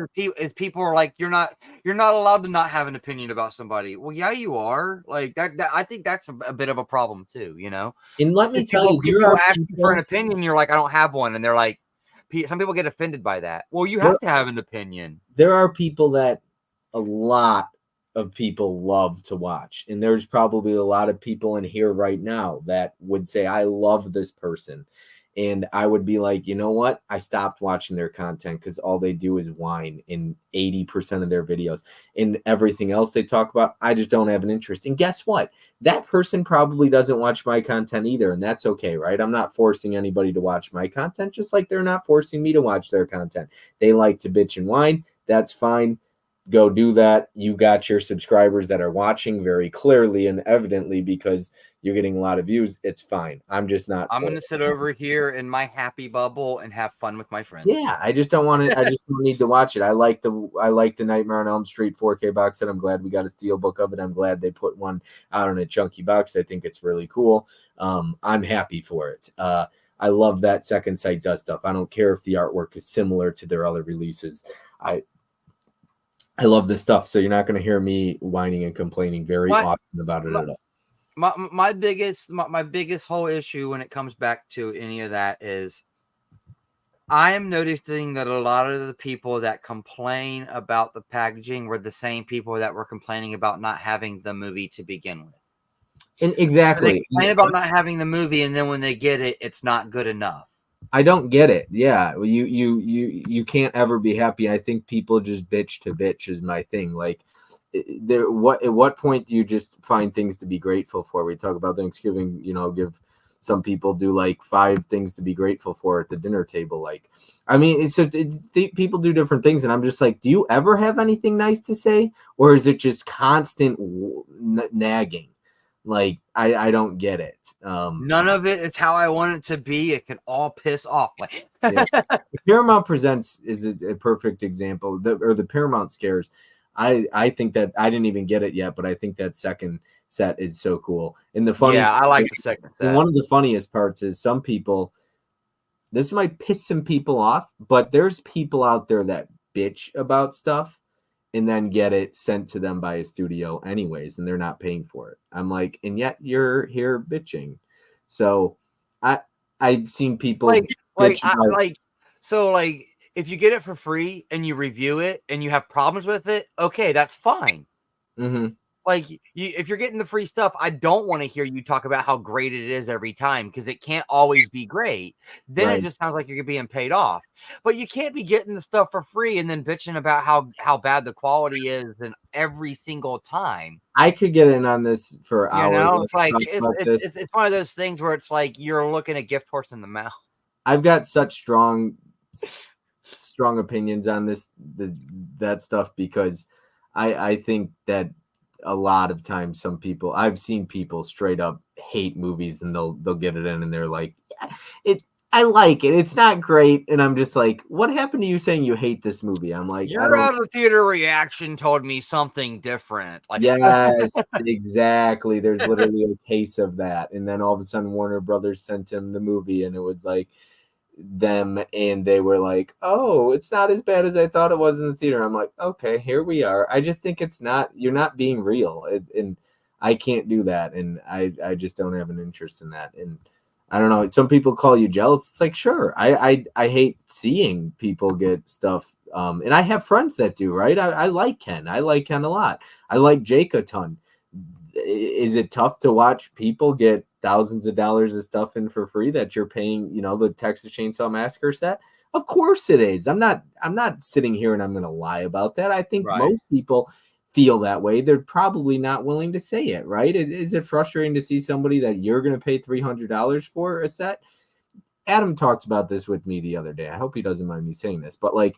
S2: people are like, you're not allowed to not have an opinion about somebody. Well, yeah, you are. Like that I think that's a bit of a problem too, you know?
S1: And let me tell you,
S2: Because
S1: there
S2: people
S1: are
S2: ask you for an
S1: people.
S2: opinion, you're like, I don't have one, and they're like, some people get offended by that. Well, you
S1: There
S2: have to have an opinion.
S1: there are people that a lot of people love to watch, and there's probably a lot of people in here right now that would say I love this person, and I would be like, you know what, I stopped watching their content because all they do is whine in 80% of their videos, and everything else they talk about I just don't have an interest. And guess what, that person probably doesn't watch my content either, and that's okay, right? I'm not forcing anybody to watch my content, just like they're not forcing me to watch their content. They like to bitch and whine, that's fine. Go do that. You got your subscribers that are watching very clearly and evidently because you're getting a lot of views. It's fine. I'm just not
S2: I'm
S1: for
S2: gonna sit over here in my happy bubble and have fun with my friends.
S1: Yeah, I just don't want to. I just don't need to watch it. I like the Nightmare on Elm Street 4K box set. I'm glad we got a steel book of it. I'm glad they put one out in a chunky box. I think it's really cool. I'm happy for it. I love that Second Sight does stuff. I don't care if the artwork is similar to their other releases. I love this stuff, so you're not going to hear me whining and complaining very
S2: My
S1: often about it
S2: my
S1: at all.
S2: my biggest whole issue when it comes back to any of that is I am noticing that a lot of the people that complain about the packaging were the same people that were complaining about not having the movie to begin with.
S1: And
S2: So they
S1: exactly,
S2: complain about not having the movie, and then when they get it, it's not good enough.
S1: I don't get it. Yeah, you can't ever be happy. I think people just bitch to bitch is my thing. Like, at what point do you just find things to be grateful for? We talk about Thanksgiving, give some people do like 5 things to be grateful for at the dinner table. Like, I mean, people do different things, and I'm just like, do you ever have anything nice to say, or is it just constant nagging? Like, I don't get it.
S2: None of it. It's how I want it to be. It can all piss off. Like,
S1: Yeah. Paramount Presents is a perfect example. The Paramount Scares. I think that I didn't even get it yet, but I think that second set is so cool. And the funny,
S2: yeah, I like the second
S1: and
S2: set.
S1: one of the funniest parts is some people. This might piss some people off, but there's people out there that bitch about stuff and then get it sent to them by a studio anyways, and they're not paying for it. I'm like, and yet you're here bitching. So I I've seen people bitch about.
S2: Like, if you get it for free and you review it and you have problems with it, okay, that's fine.
S1: Mhm.
S2: Like, if you're getting the free stuff, I don't want to hear you talk about how great it is every time because it can't always be great. Then it
S1: Right.
S2: just sounds like you're being paid off. But you can't be getting the stuff for free and then bitching about how bad the quality is and every single time.
S1: I could get in on this for
S2: You
S1: hours.
S2: know,
S1: I
S2: it's
S1: could
S2: like
S1: talk about this.
S2: it's one of those things where it's like you're looking a gift horse in the mouth.
S1: I've got such strong opinions on that stuff because I think that a lot of times some people I've seen people straight up hate movies and they'll get it in and they're like, yeah, it I like it. It's not great. And I'm just like, what happened to you saying you hate this movie? I'm like, I
S2: Your
S1: don't.
S2: out of theater reaction told me something different. Like,
S1: Yes, exactly. There's literally a case of that. And then all of a sudden Warner Brothers sent him the movie and it was like them and they were like, "Oh, it's not as bad as I thought it was in the theater." I'm like, "Okay, here we are." I just think it's not you're not being real. And I can't do that and I just don't have an interest in that. And I don't know, some people call you jealous. It's like, sure. I hate seeing people get stuff and I have friends that do, right? I like Ken. I like Ken a lot. I like Jake a ton. Is it tough to watch people get thousands of dollars of stuff in for free that you're paying, the Texas Chainsaw Massacre set? Of course it is. I'm not sitting here and I'm going to lie about that. I think
S2: right.
S1: most people feel that way. They're probably not willing to say it, right? Is it frustrating to see somebody that you're going to pay $300 for a set? Adam talked about this with me the other day. I hope he doesn't mind me saying this, but like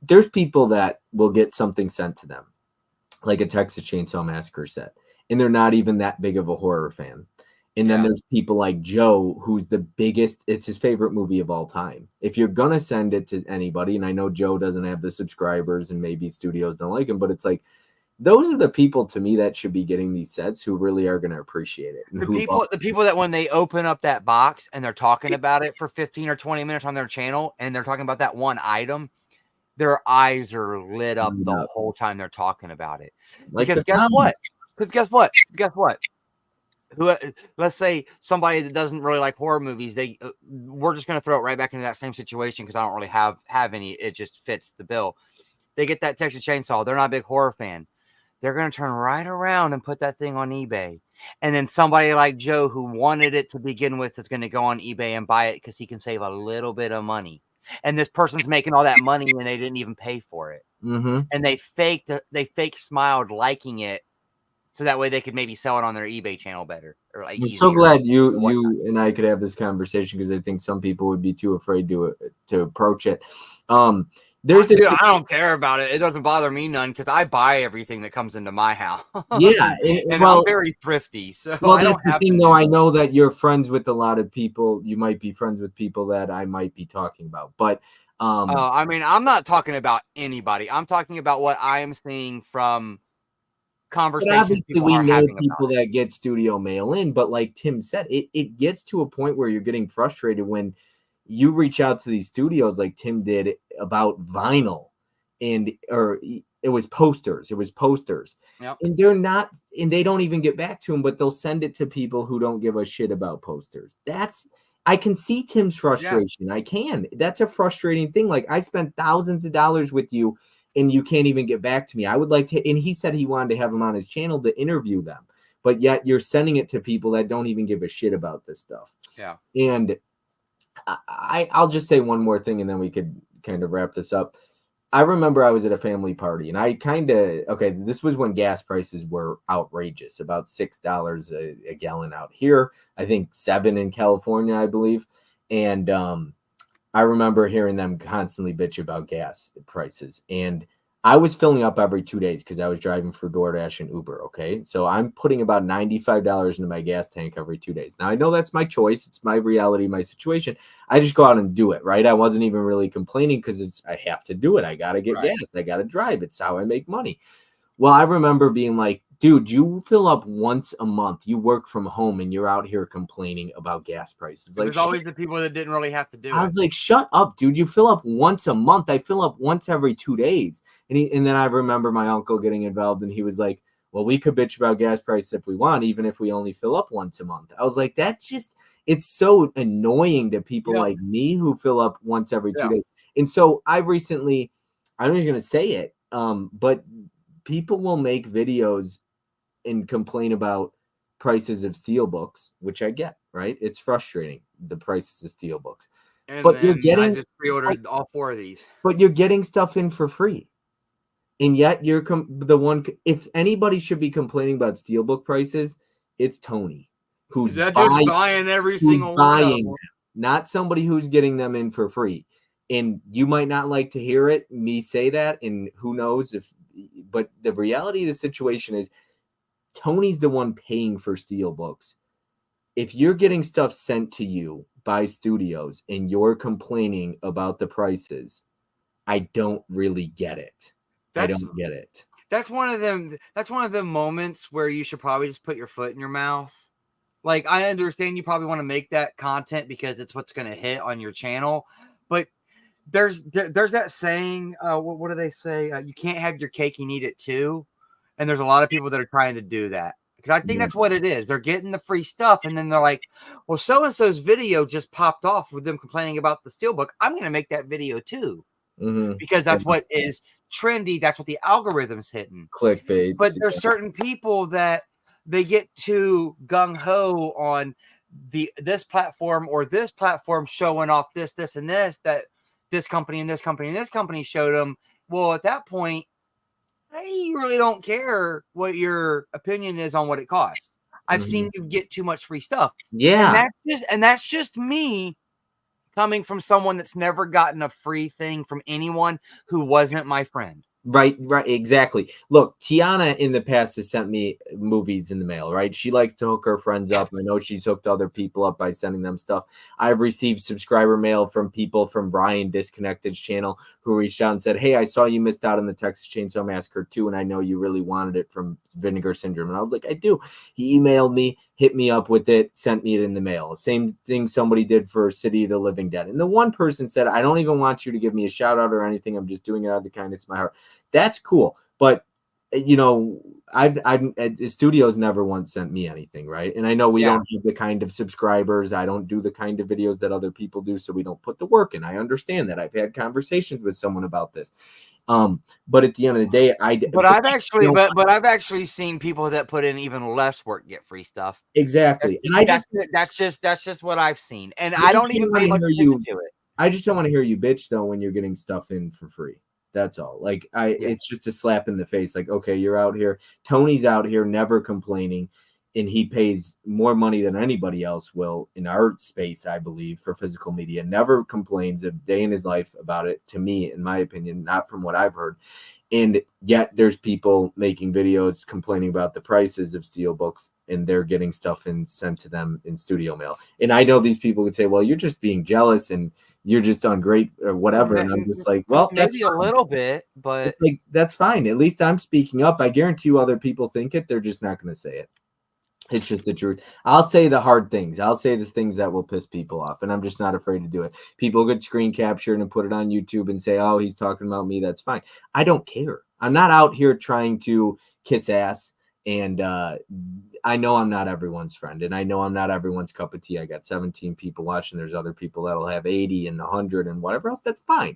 S1: there's people that will get something sent to them like a Texas Chainsaw Massacre set, and they're not even that big of a horror fan. And then
S2: Yeah.
S1: there's people like Joe, who's the biggest, it's his favorite movie of all time. If you're going to send it to anybody, and I know Joe doesn't have the subscribers and maybe studios don't like him, but it's like, those are the people to me that should be getting these sets who really are going to appreciate it. And
S2: The people that when they open up that box and they're talking about it for 15 or 20 minutes on their channel and they're talking about that one item, their eyes are lit up the
S1: Yeah.
S2: whole time they're talking about it.
S1: Like
S2: Because
S1: the
S2: guess
S1: sound.
S2: what? Because guess what? Guess what? Let's say somebody that doesn't really like horror movies, we're just going to throw it right back into that same situation because I don't really have any. It just fits the bill. They get that Texas Chainsaw. They're not a big horror fan. They're going to turn right around and put that thing on eBay. And then somebody like Joe, who wanted it to begin with, is going to go on eBay and buy it because he can save a little bit of money. And this person's making all that money and they didn't even pay for it.
S1: Mm-hmm.
S2: And they fake smiled liking it so that way they could maybe sell it on their eBay channel better or like
S1: I'm so
S2: easier.
S1: glad you and I could have this conversation because I think some people would be too afraid to approach it. There's
S2: Dude, I don't care about it. It doesn't bother me none because I buy everything that comes into my house.
S1: yeah,
S2: and
S1: well,
S2: I'm very thrifty, so
S1: well,
S2: I don't
S1: that's the
S2: have
S1: thing,
S2: to
S1: though.
S2: do
S1: I
S2: that.
S1: know that you're friends with a lot of people. You might be friends with people that I might be talking about, but
S2: I mean, I'm not talking about anybody. I'm talking about what I am seeing from conversations
S1: obviously
S2: people
S1: we
S2: are
S1: know
S2: having about
S1: people
S2: it.
S1: that get studio mail in, but like Tim said, it gets to a point where you're getting frustrated when you reach out to these studios like Tim did about vinyl or it was posters.
S2: Yep.
S1: And they're not, and they don't even get back to them, but they'll send it to people who don't give a shit about posters. I can see Tim's
S2: Yeah.
S1: frustration. I can. That's a frustrating thing. Like I spent thousands of dollars with you and you can't even get back to me. I would like to, and he said he wanted to have them on his channel to interview them, but yet you're sending it to people that don't even give a shit about this stuff.
S2: Yeah.
S1: And I'll just say one more thing and then we could kind of wrap this up. I remember I was at a family party and this was when gas prices were outrageous, about $6 a gallon out here. I think 7 in California, I believe. And I remember hearing them constantly bitch about gas prices. And I was filling up every 2 days because I was driving for DoorDash and Uber. Okay. So I'm putting about $95 into my gas tank every 2 days. Now I know that's my choice. It's my reality, my situation. I just go out and do it. Right. I wasn't even really complaining because I have to do it. I got to get gas. I got to drive. It's how I make money. Well, I remember being like, dude, you fill up once a month. You work from home and you're out here complaining about gas prices. Like,
S2: There's always the people that didn't really have to do
S1: I
S2: it.
S1: was like, shut up, dude. You fill up once a month. I fill up once every 2 days. And then I remember my uncle getting involved and he was like, well, we could bitch about gas prices if we want, even if we only fill up once a month. I was like, it's so annoying to people like me who fill up once every 2 days. And so I'm just going to say it, but people will make videos and complain about prices of steel books, which I get, right? It's frustrating, the prices of steel books.
S2: And
S1: But
S2: then I just pre-ordered all 4 of these.
S1: but you're getting stuff in for free. And yet if anybody should be complaining about steelbook prices, it's Tony who's
S2: That dude's buying every single one of them.
S1: not somebody who's getting them in for free. And you might not like to hear me say that, and who knows but the reality of the situation is Tony's the one paying for steelbooks. If you're getting stuff sent to you by studios and you're complaining about the prices, I don't really get it. I don't get it.
S2: That's one of them. That's one of the moments where you should probably just put your foot in your mouth. Like, I understand you probably want to make that content because it's what's going to hit on your channel, but there's that saying. What do they say? You can't have your cake and eat it too. And there's a lot of people that are trying to do that because I think
S1: Yeah.
S2: that's what it is. They're getting the free stuff, and then they're like, "Well, so and so's video just popped off with them complaining about the steelbook. I'm going to make that video too."
S1: Mm-hmm.
S2: Because that's what is trendy. That's what the algorithm's hitting.
S1: Clickbait.
S2: But there's certain people that they get too gung ho on this platform or this platform showing off this, and this, that this company and this company and this company showed them. Well, at that point, you really don't care what your opinion is on what it costs. I've seen you get too much free stuff.
S1: Yeah.
S2: And that's just me coming from someone that's never gotten a free thing from anyone who wasn't my friend.
S1: Right, exactly. Look, Tiana in the past has sent me movies in the mail, right? She likes to hook her friends up. I know she's hooked other people up by sending them stuff. I've received subscriber mail from people from Brian Disconnected's channel who reached out and said, hey, I saw you missed out on the Texas Chainsaw Massacre 2, and I know you really wanted it from Vinegar Syndrome. And I was like, I do. He emailed me. hit me up with it, sent me it in the mail. Same thing somebody did for City of the Living Dead. And the one person said, I don't even want you to give me a shout out or anything. I'm just doing it out of the kindness of my heart. That's cool. But, you know, the studios never once sent me anything, right? And I know we don't have the kind of subscribers. I don't do the kind of videos that other people do, so we don't put the work in. I understand that. I've had conversations with someone about this. But at the end of the day,
S2: I've actually seen people that put in even less work get free stuff.
S1: Exactly. And
S2: that's just what I've seen. And I don't even pay much attention to it.
S1: I just don't want to hear you bitch though when you're getting stuff in for free. That's all. Like it's just a slap in the face. Like, okay, you're out here. Tony's out here never complaining, and he pays more money than anybody else will in our space, I believe, for physical media. Never complains a day in his life about it, to me, in my opinion, not from what I've heard. And yet there's people making videos complaining about the prices of steelbooks, and they're getting stuff sent to them in studio mail. And I know these people would say, well, you're just being jealous and you're just ungrateful or whatever. And I'm just like, well,
S2: maybe a little bit, but
S1: it's like, that's fine. At least I'm speaking up. I guarantee you other people think it. They're just not going to say it. It's just the truth. I'll say the hard things. I'll say the things that will piss people off, and I'm just not afraid to do it. People could screen capture it and put it on YouTube and say, oh, he's talking about me. That's fine. I don't care. I'm not out here trying to kiss ass, and I know I'm not everyone's friend, and I know I'm not everyone's cup of tea. I got 17 people watching. There's other people that'll have 80 and 100 and whatever else. That's fine.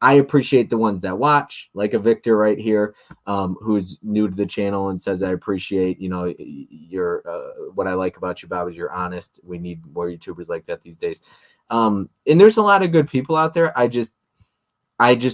S1: I appreciate the ones that watch, like a Victor right here, who's new to the channel and says, I appreciate, you know, your what I like about you, Bob, is you're honest. We need more YouTubers like that these days. And there's a lot of good people out there. I just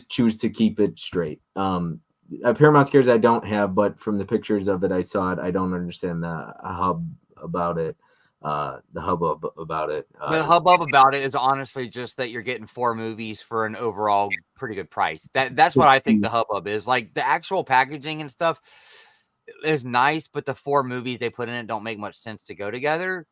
S1: choose to keep it straight. Paramount Scares I don't have, but from the pictures of it, I saw it. I don't understand the hubbub about it. The hubbub about it.
S2: The hubbub about it is honestly just that you're getting 4 movies for an overall pretty good price. That's what I think the hubbub is. Like, the actual packaging and stuff is nice, but the 4 movies they put in it don't make much sense to go together.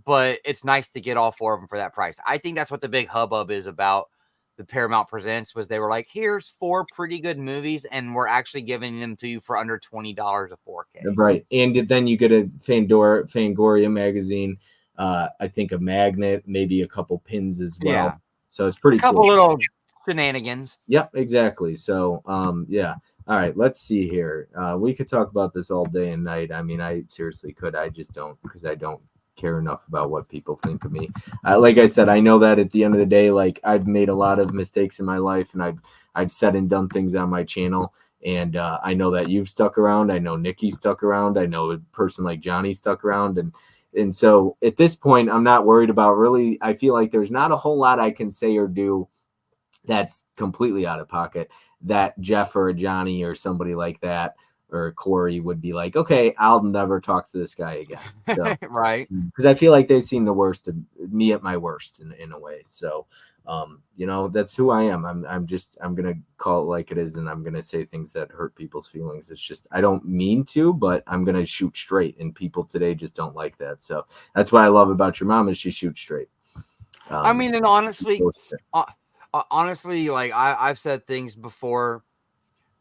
S2: But it's nice to get all 4 of them for that price. I think that's what the big hubbub is about the Paramount Presents, was they were like, here's 4 pretty good movies, and we're actually giving them to you for under $20 a 4K.
S1: Right. And then you get a Fangoria magazine, I think a magnet, maybe a couple pins as well.
S2: Yeah.
S1: So it's pretty
S2: couple
S1: cool.
S2: Little shenanigans.
S1: Yep, exactly. So yeah. All right, let's see here. We could talk about this all day and night. I mean, I seriously could. I just don't, because I don't care enough about what people think of me. Like I said, I know that at the end of the day, like, I've made a lot of mistakes in my life, and I've said and done things on my channel, and I know that you've stuck around. I know Nikki stuck around. I know a person like Johnny stuck around, and so at this point, I'm not worried about, really. I feel like there's not a whole lot I can say or do that's completely out of pocket that Jeff or a Johnny or somebody like that or Corey would be like, okay, I'll never talk to this guy again. So,
S2: right.
S1: Because I feel like they've seen the worst of me at my worst in a way. So, you know, that's who I am. I'm going to call it like it is. And I'm going to say things that hurt people's feelings. It's just, I don't mean to, but I'm going to shoot straight, and people today just don't like that. So that's what I love about your mom, is she shoots straight.
S2: I mean, and honestly, like I've said things before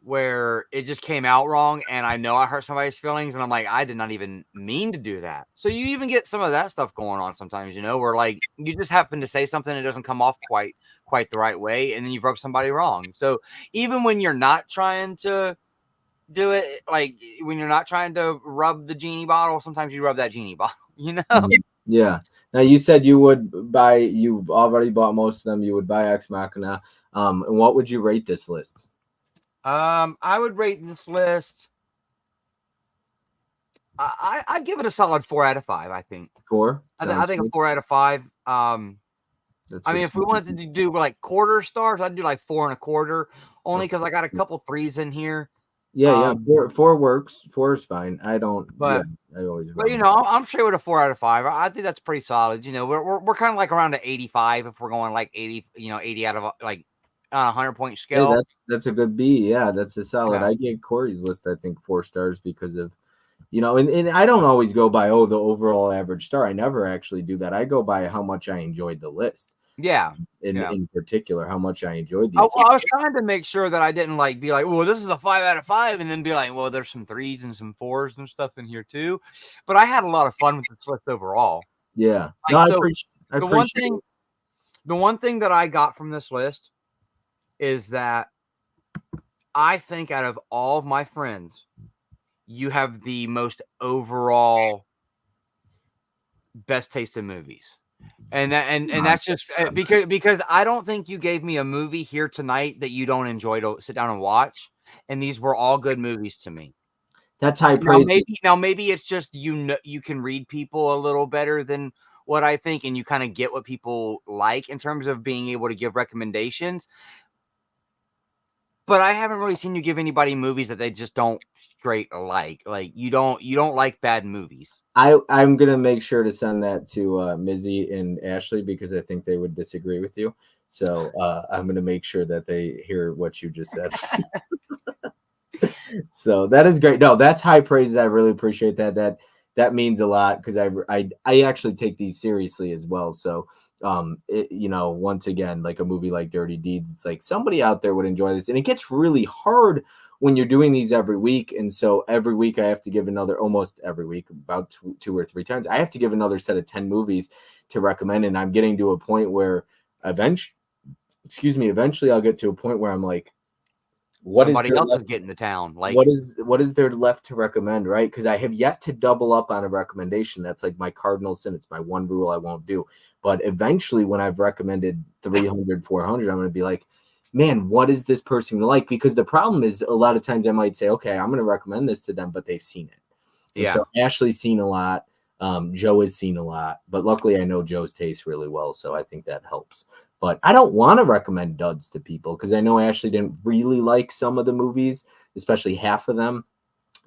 S2: where it just came out wrong, and I know I hurt somebody's feelings, and I'm like, I did not even mean to do that. So you even get some of that stuff going on sometimes, you know, where like you just happen to say something that doesn't come off quite the right way, and then you've rubbed somebody wrong. So even when you're not trying to do it, like when you're not trying to rub the genie bottle, sometimes you rub that genie bottle, you know?
S1: Yeah. Now you said you've already bought most of them. You would buy Ex Machina. And what would you rate this list?
S2: I would rate this list. I'd give it a solid 4 out of 5. I think
S1: 4.
S2: I think a 4 out of 5. I mean, if we wanted to do like quarter stars, I'd do like 4 1/4. Only because I got a couple 3s in here.
S1: Yeah, 4 works. 4 is fine. I don't.
S2: But
S1: I always.
S2: But you know, I'm sure with a 4 out of 5. I think that's pretty solid. You know, we're kind of like around the 85 if we're going like 80. You know, 80 out of like 100-point scale.
S1: Hey, that's a good B. Yeah, that's a solid.
S2: Yeah.
S1: I gave Corey's list, I think, 4 stars because of, you know, and I don't always go by the overall average star. I never actually do that. I go by how much I enjoyed the list.
S2: Yeah.
S1: in particular, how much I enjoyed
S2: I
S1: these.
S2: was trying to make sure that I didn't be like, well, this is a 5 out of 5, and then be like, well, there's some 3s and some 4s and stuff in here too. But I had a lot of fun with this list overall.
S1: Yeah. No,
S2: Like, so
S1: I
S2: the one
S1: appreciate
S2: thing,
S1: it.
S2: the one thing that I got from this list is that I think out of all of my friends, you have the most overall best taste in movies. And that's just because I don't think you gave me a movie here tonight that you don't enjoy to sit down and watch. And these were all good movies to me.
S1: That's high praise.
S2: Now maybe it's just you can read people a little better than what I think, and you kind of get what people like in terms of being able to give recommendations. But I haven't really seen you give anybody movies that they just don't straight like. Like you don't like bad movies.
S1: I'm gonna make sure to send that to Mizzy and Ashley because I think they would disagree with you. So I'm gonna make sure that they hear what you just said. So that is great. No, that's high praise. I really appreciate that. That means a lot because I actually take these seriously as well. So once again, like a movie like Dirty Deeds, it's like somebody out there would enjoy this, and it gets really hard when you're doing these every week. And so every week I have to give almost every week, about two or three times, I have to give another set of 10 movies to recommend. And I'm getting to a point where eventually I'll get to a point where I'm like,
S2: Somebody else is getting to town. Like
S1: what is there left to recommend, right? Because I have yet to double up on a recommendation. That's like my cardinal sin. It's my one rule I won't do. But eventually, when I've recommended 300, 400, I'm going to be like, man, what is this person going to like? Because the problem is a lot of times I might say, okay, I'm going to recommend this to them, but they've seen it. And so Ashley's seen a lot. Joe has seen a lot. But luckily, I know Joe's taste really well. So I think that helps. But I don't want to recommend duds to people because I know Ashley didn't really like some of the movies, especially half of them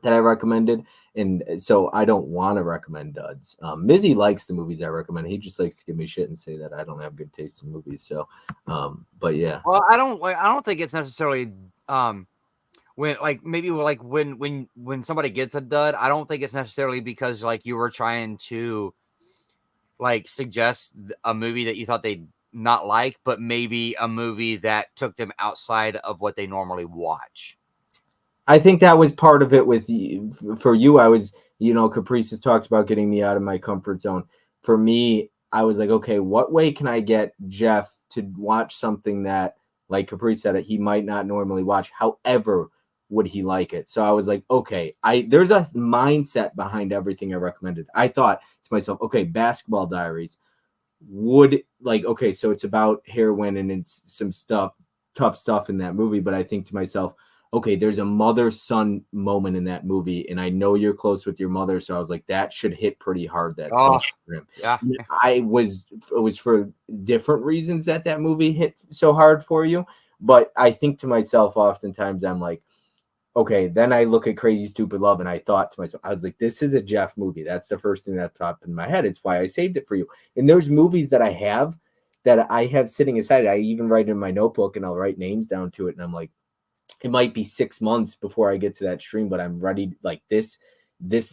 S1: that I recommended. And so I don't want to recommend duds. Mizzy likes the movies I recommend. He just likes to give me shit and say that I don't have good taste in movies. So, but yeah.
S2: Well, I don't think it's necessarily when somebody gets a dud, I don't think it's necessarily because like you were trying to like suggest a movie that you thought they'd not like, but maybe a movie that took them outside of what they normally watch.
S1: I think that was part of it for you. I was, Caprice has talked about getting me out of my comfort zone. For me, I was like, okay, what way can I get Jeff to watch something that, like Caprice said, he might not normally watch? However, would he like it? So I was like, okay, there's a mindset behind everything I recommended. I thought to myself, okay, Basketball Diaries okay, so it's about heroin and it's some tough stuff in that movie. But I think to myself, okay, there's a mother-son moment in that movie, and I know you're close with your mother, so I was like, that should hit pretty hard. That scene for him.
S2: Yeah,
S1: it was for different reasons that movie hit so hard for you. But I think to myself, oftentimes I'm like, okay, then I look at Crazy Stupid Love, and I thought to myself, I was like, this is a Jeff movie. That's the first thing that popped in my head. It's why I saved it for you. And there's movies that I have sitting aside. I even write in my notebook, and I'll write names down to it, and I'm like, it might be 6 months before I get to that stream, but I'm ready. Like this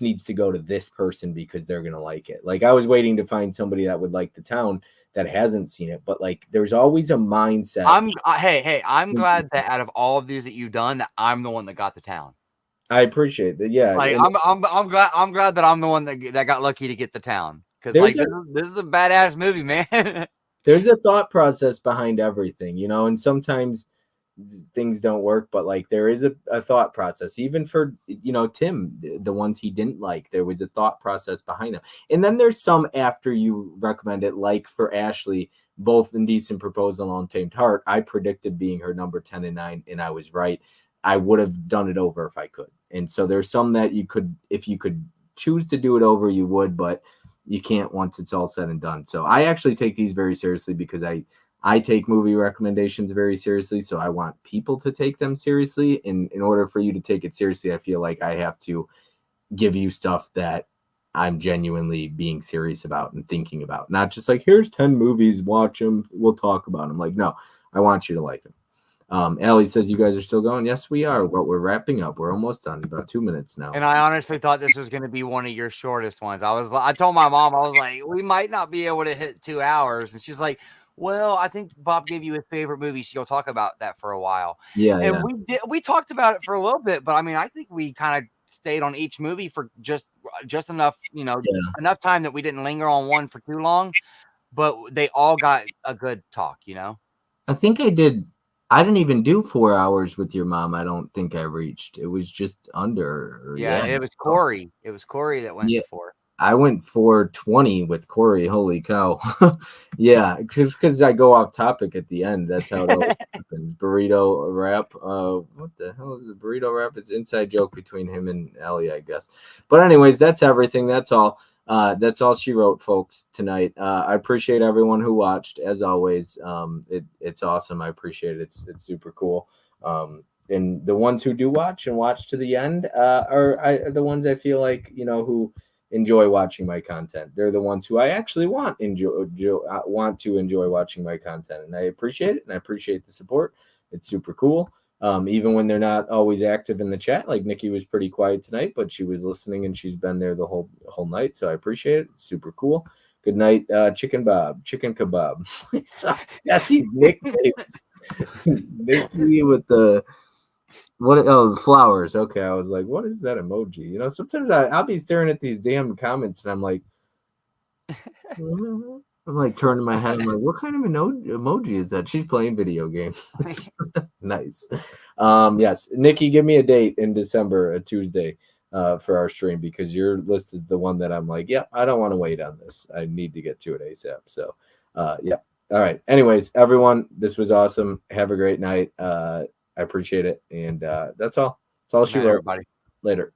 S1: needs to go to this person because they're going to like it. Like I was waiting to find somebody that would like The Town that hasn't seen it, but like there's always a mindset.
S2: I'm glad that out of all of these that you've done, that I'm the one that got The Town.
S1: I appreciate that. Yeah,
S2: like I'm glad that I'm the one that got lucky to get The Town, because like this is a badass movie, man.
S1: There's a thought process behind everything, and sometimes things don't work, but like there is a thought process. Even for Tim, the ones he didn't like, there was a thought process behind them. And then there's some after you recommend it, like for Ashley, both Indecent Proposal and Untamed Heart, I predicted being her number 10 and 9, and I was right. I would have done it over if I could. And so there's some that you could, if you could choose to do it over, you would, but you can't once it's all said and done. So I actually take these very seriously because I take movie recommendations very seriously. So I want people to take them seriously. And in order for you to take it seriously, I feel like I have to give you stuff that I'm genuinely being serious about and thinking about. Not just like, here's 10 movies, watch them, we'll talk about them. Like, no, I want you to like them. Allie says you guys are still going. Yes, we are, but we're wrapping up. We're almost done. About 2 minutes now.
S2: And I honestly thought this was going to be one of your shortest ones. I told my mom, I was like, we might not be able to hit 2 hours. And she's like, Well, I think Bob gave you his favorite movie, so you'll talk about that for a while.
S1: Yeah,
S2: And
S1: yeah,
S2: we talked about it for a little bit, but I mean, I think we kind of stayed on each movie for just enough,
S1: yeah.
S2: enough time that we didn't linger on one for too long, but they all got a good talk.
S1: I think I did. I didn't even do 4 hours with your mom. I don't think I reached. It was just under. Or
S2: Yeah,
S1: yeah.
S2: it was
S1: Oh,
S2: Corey. It was Corey that went
S1: yeah.
S2: to 4.
S1: I went 420 with Corey. Holy cow. Yeah, because I go off topic at the end. That's how it always happens. Burrito rap. What the hell is a burrito rap? It's inside joke between him and Ellie, I guess. But anyways, that's everything. That's all. That's all she wrote, folks, tonight. I appreciate everyone who watched, as always. It's awesome. I appreciate it. It's super cool. And the ones who do watch and watch to the end are the ones I feel like, who enjoy watching my content. They're the ones who I actually want to enjoy watching my content, and I appreciate it, and I appreciate the support. It's super cool. Even when they're not always active in the chat, like Nikki was pretty quiet tonight, but she was listening and she's been there the whole night, so I appreciate it. It's super cool. Good night, chicken kebab. He's got these nicknames. Nikki with the what? Oh, the flowers. Okay, I was like, what is that emoji? Sometimes I'll be staring at these damn comments and I'm like, I'm like turning my head. I'm like, what kind of emoji is that? She's playing video games. Nice. Yes, Nikki, give me a date in December, a Tuesday, for our stream because your list is the one that I'm like, yeah, I don't want to wait on this. I need to get to it ASAP. So, yeah. All right. Anyways, everyone, this was awesome. Have a great night. I appreciate it, and that's all. That's all
S2: Good
S1: she
S2: night,
S1: wrote.
S2: everybody.
S1: Later.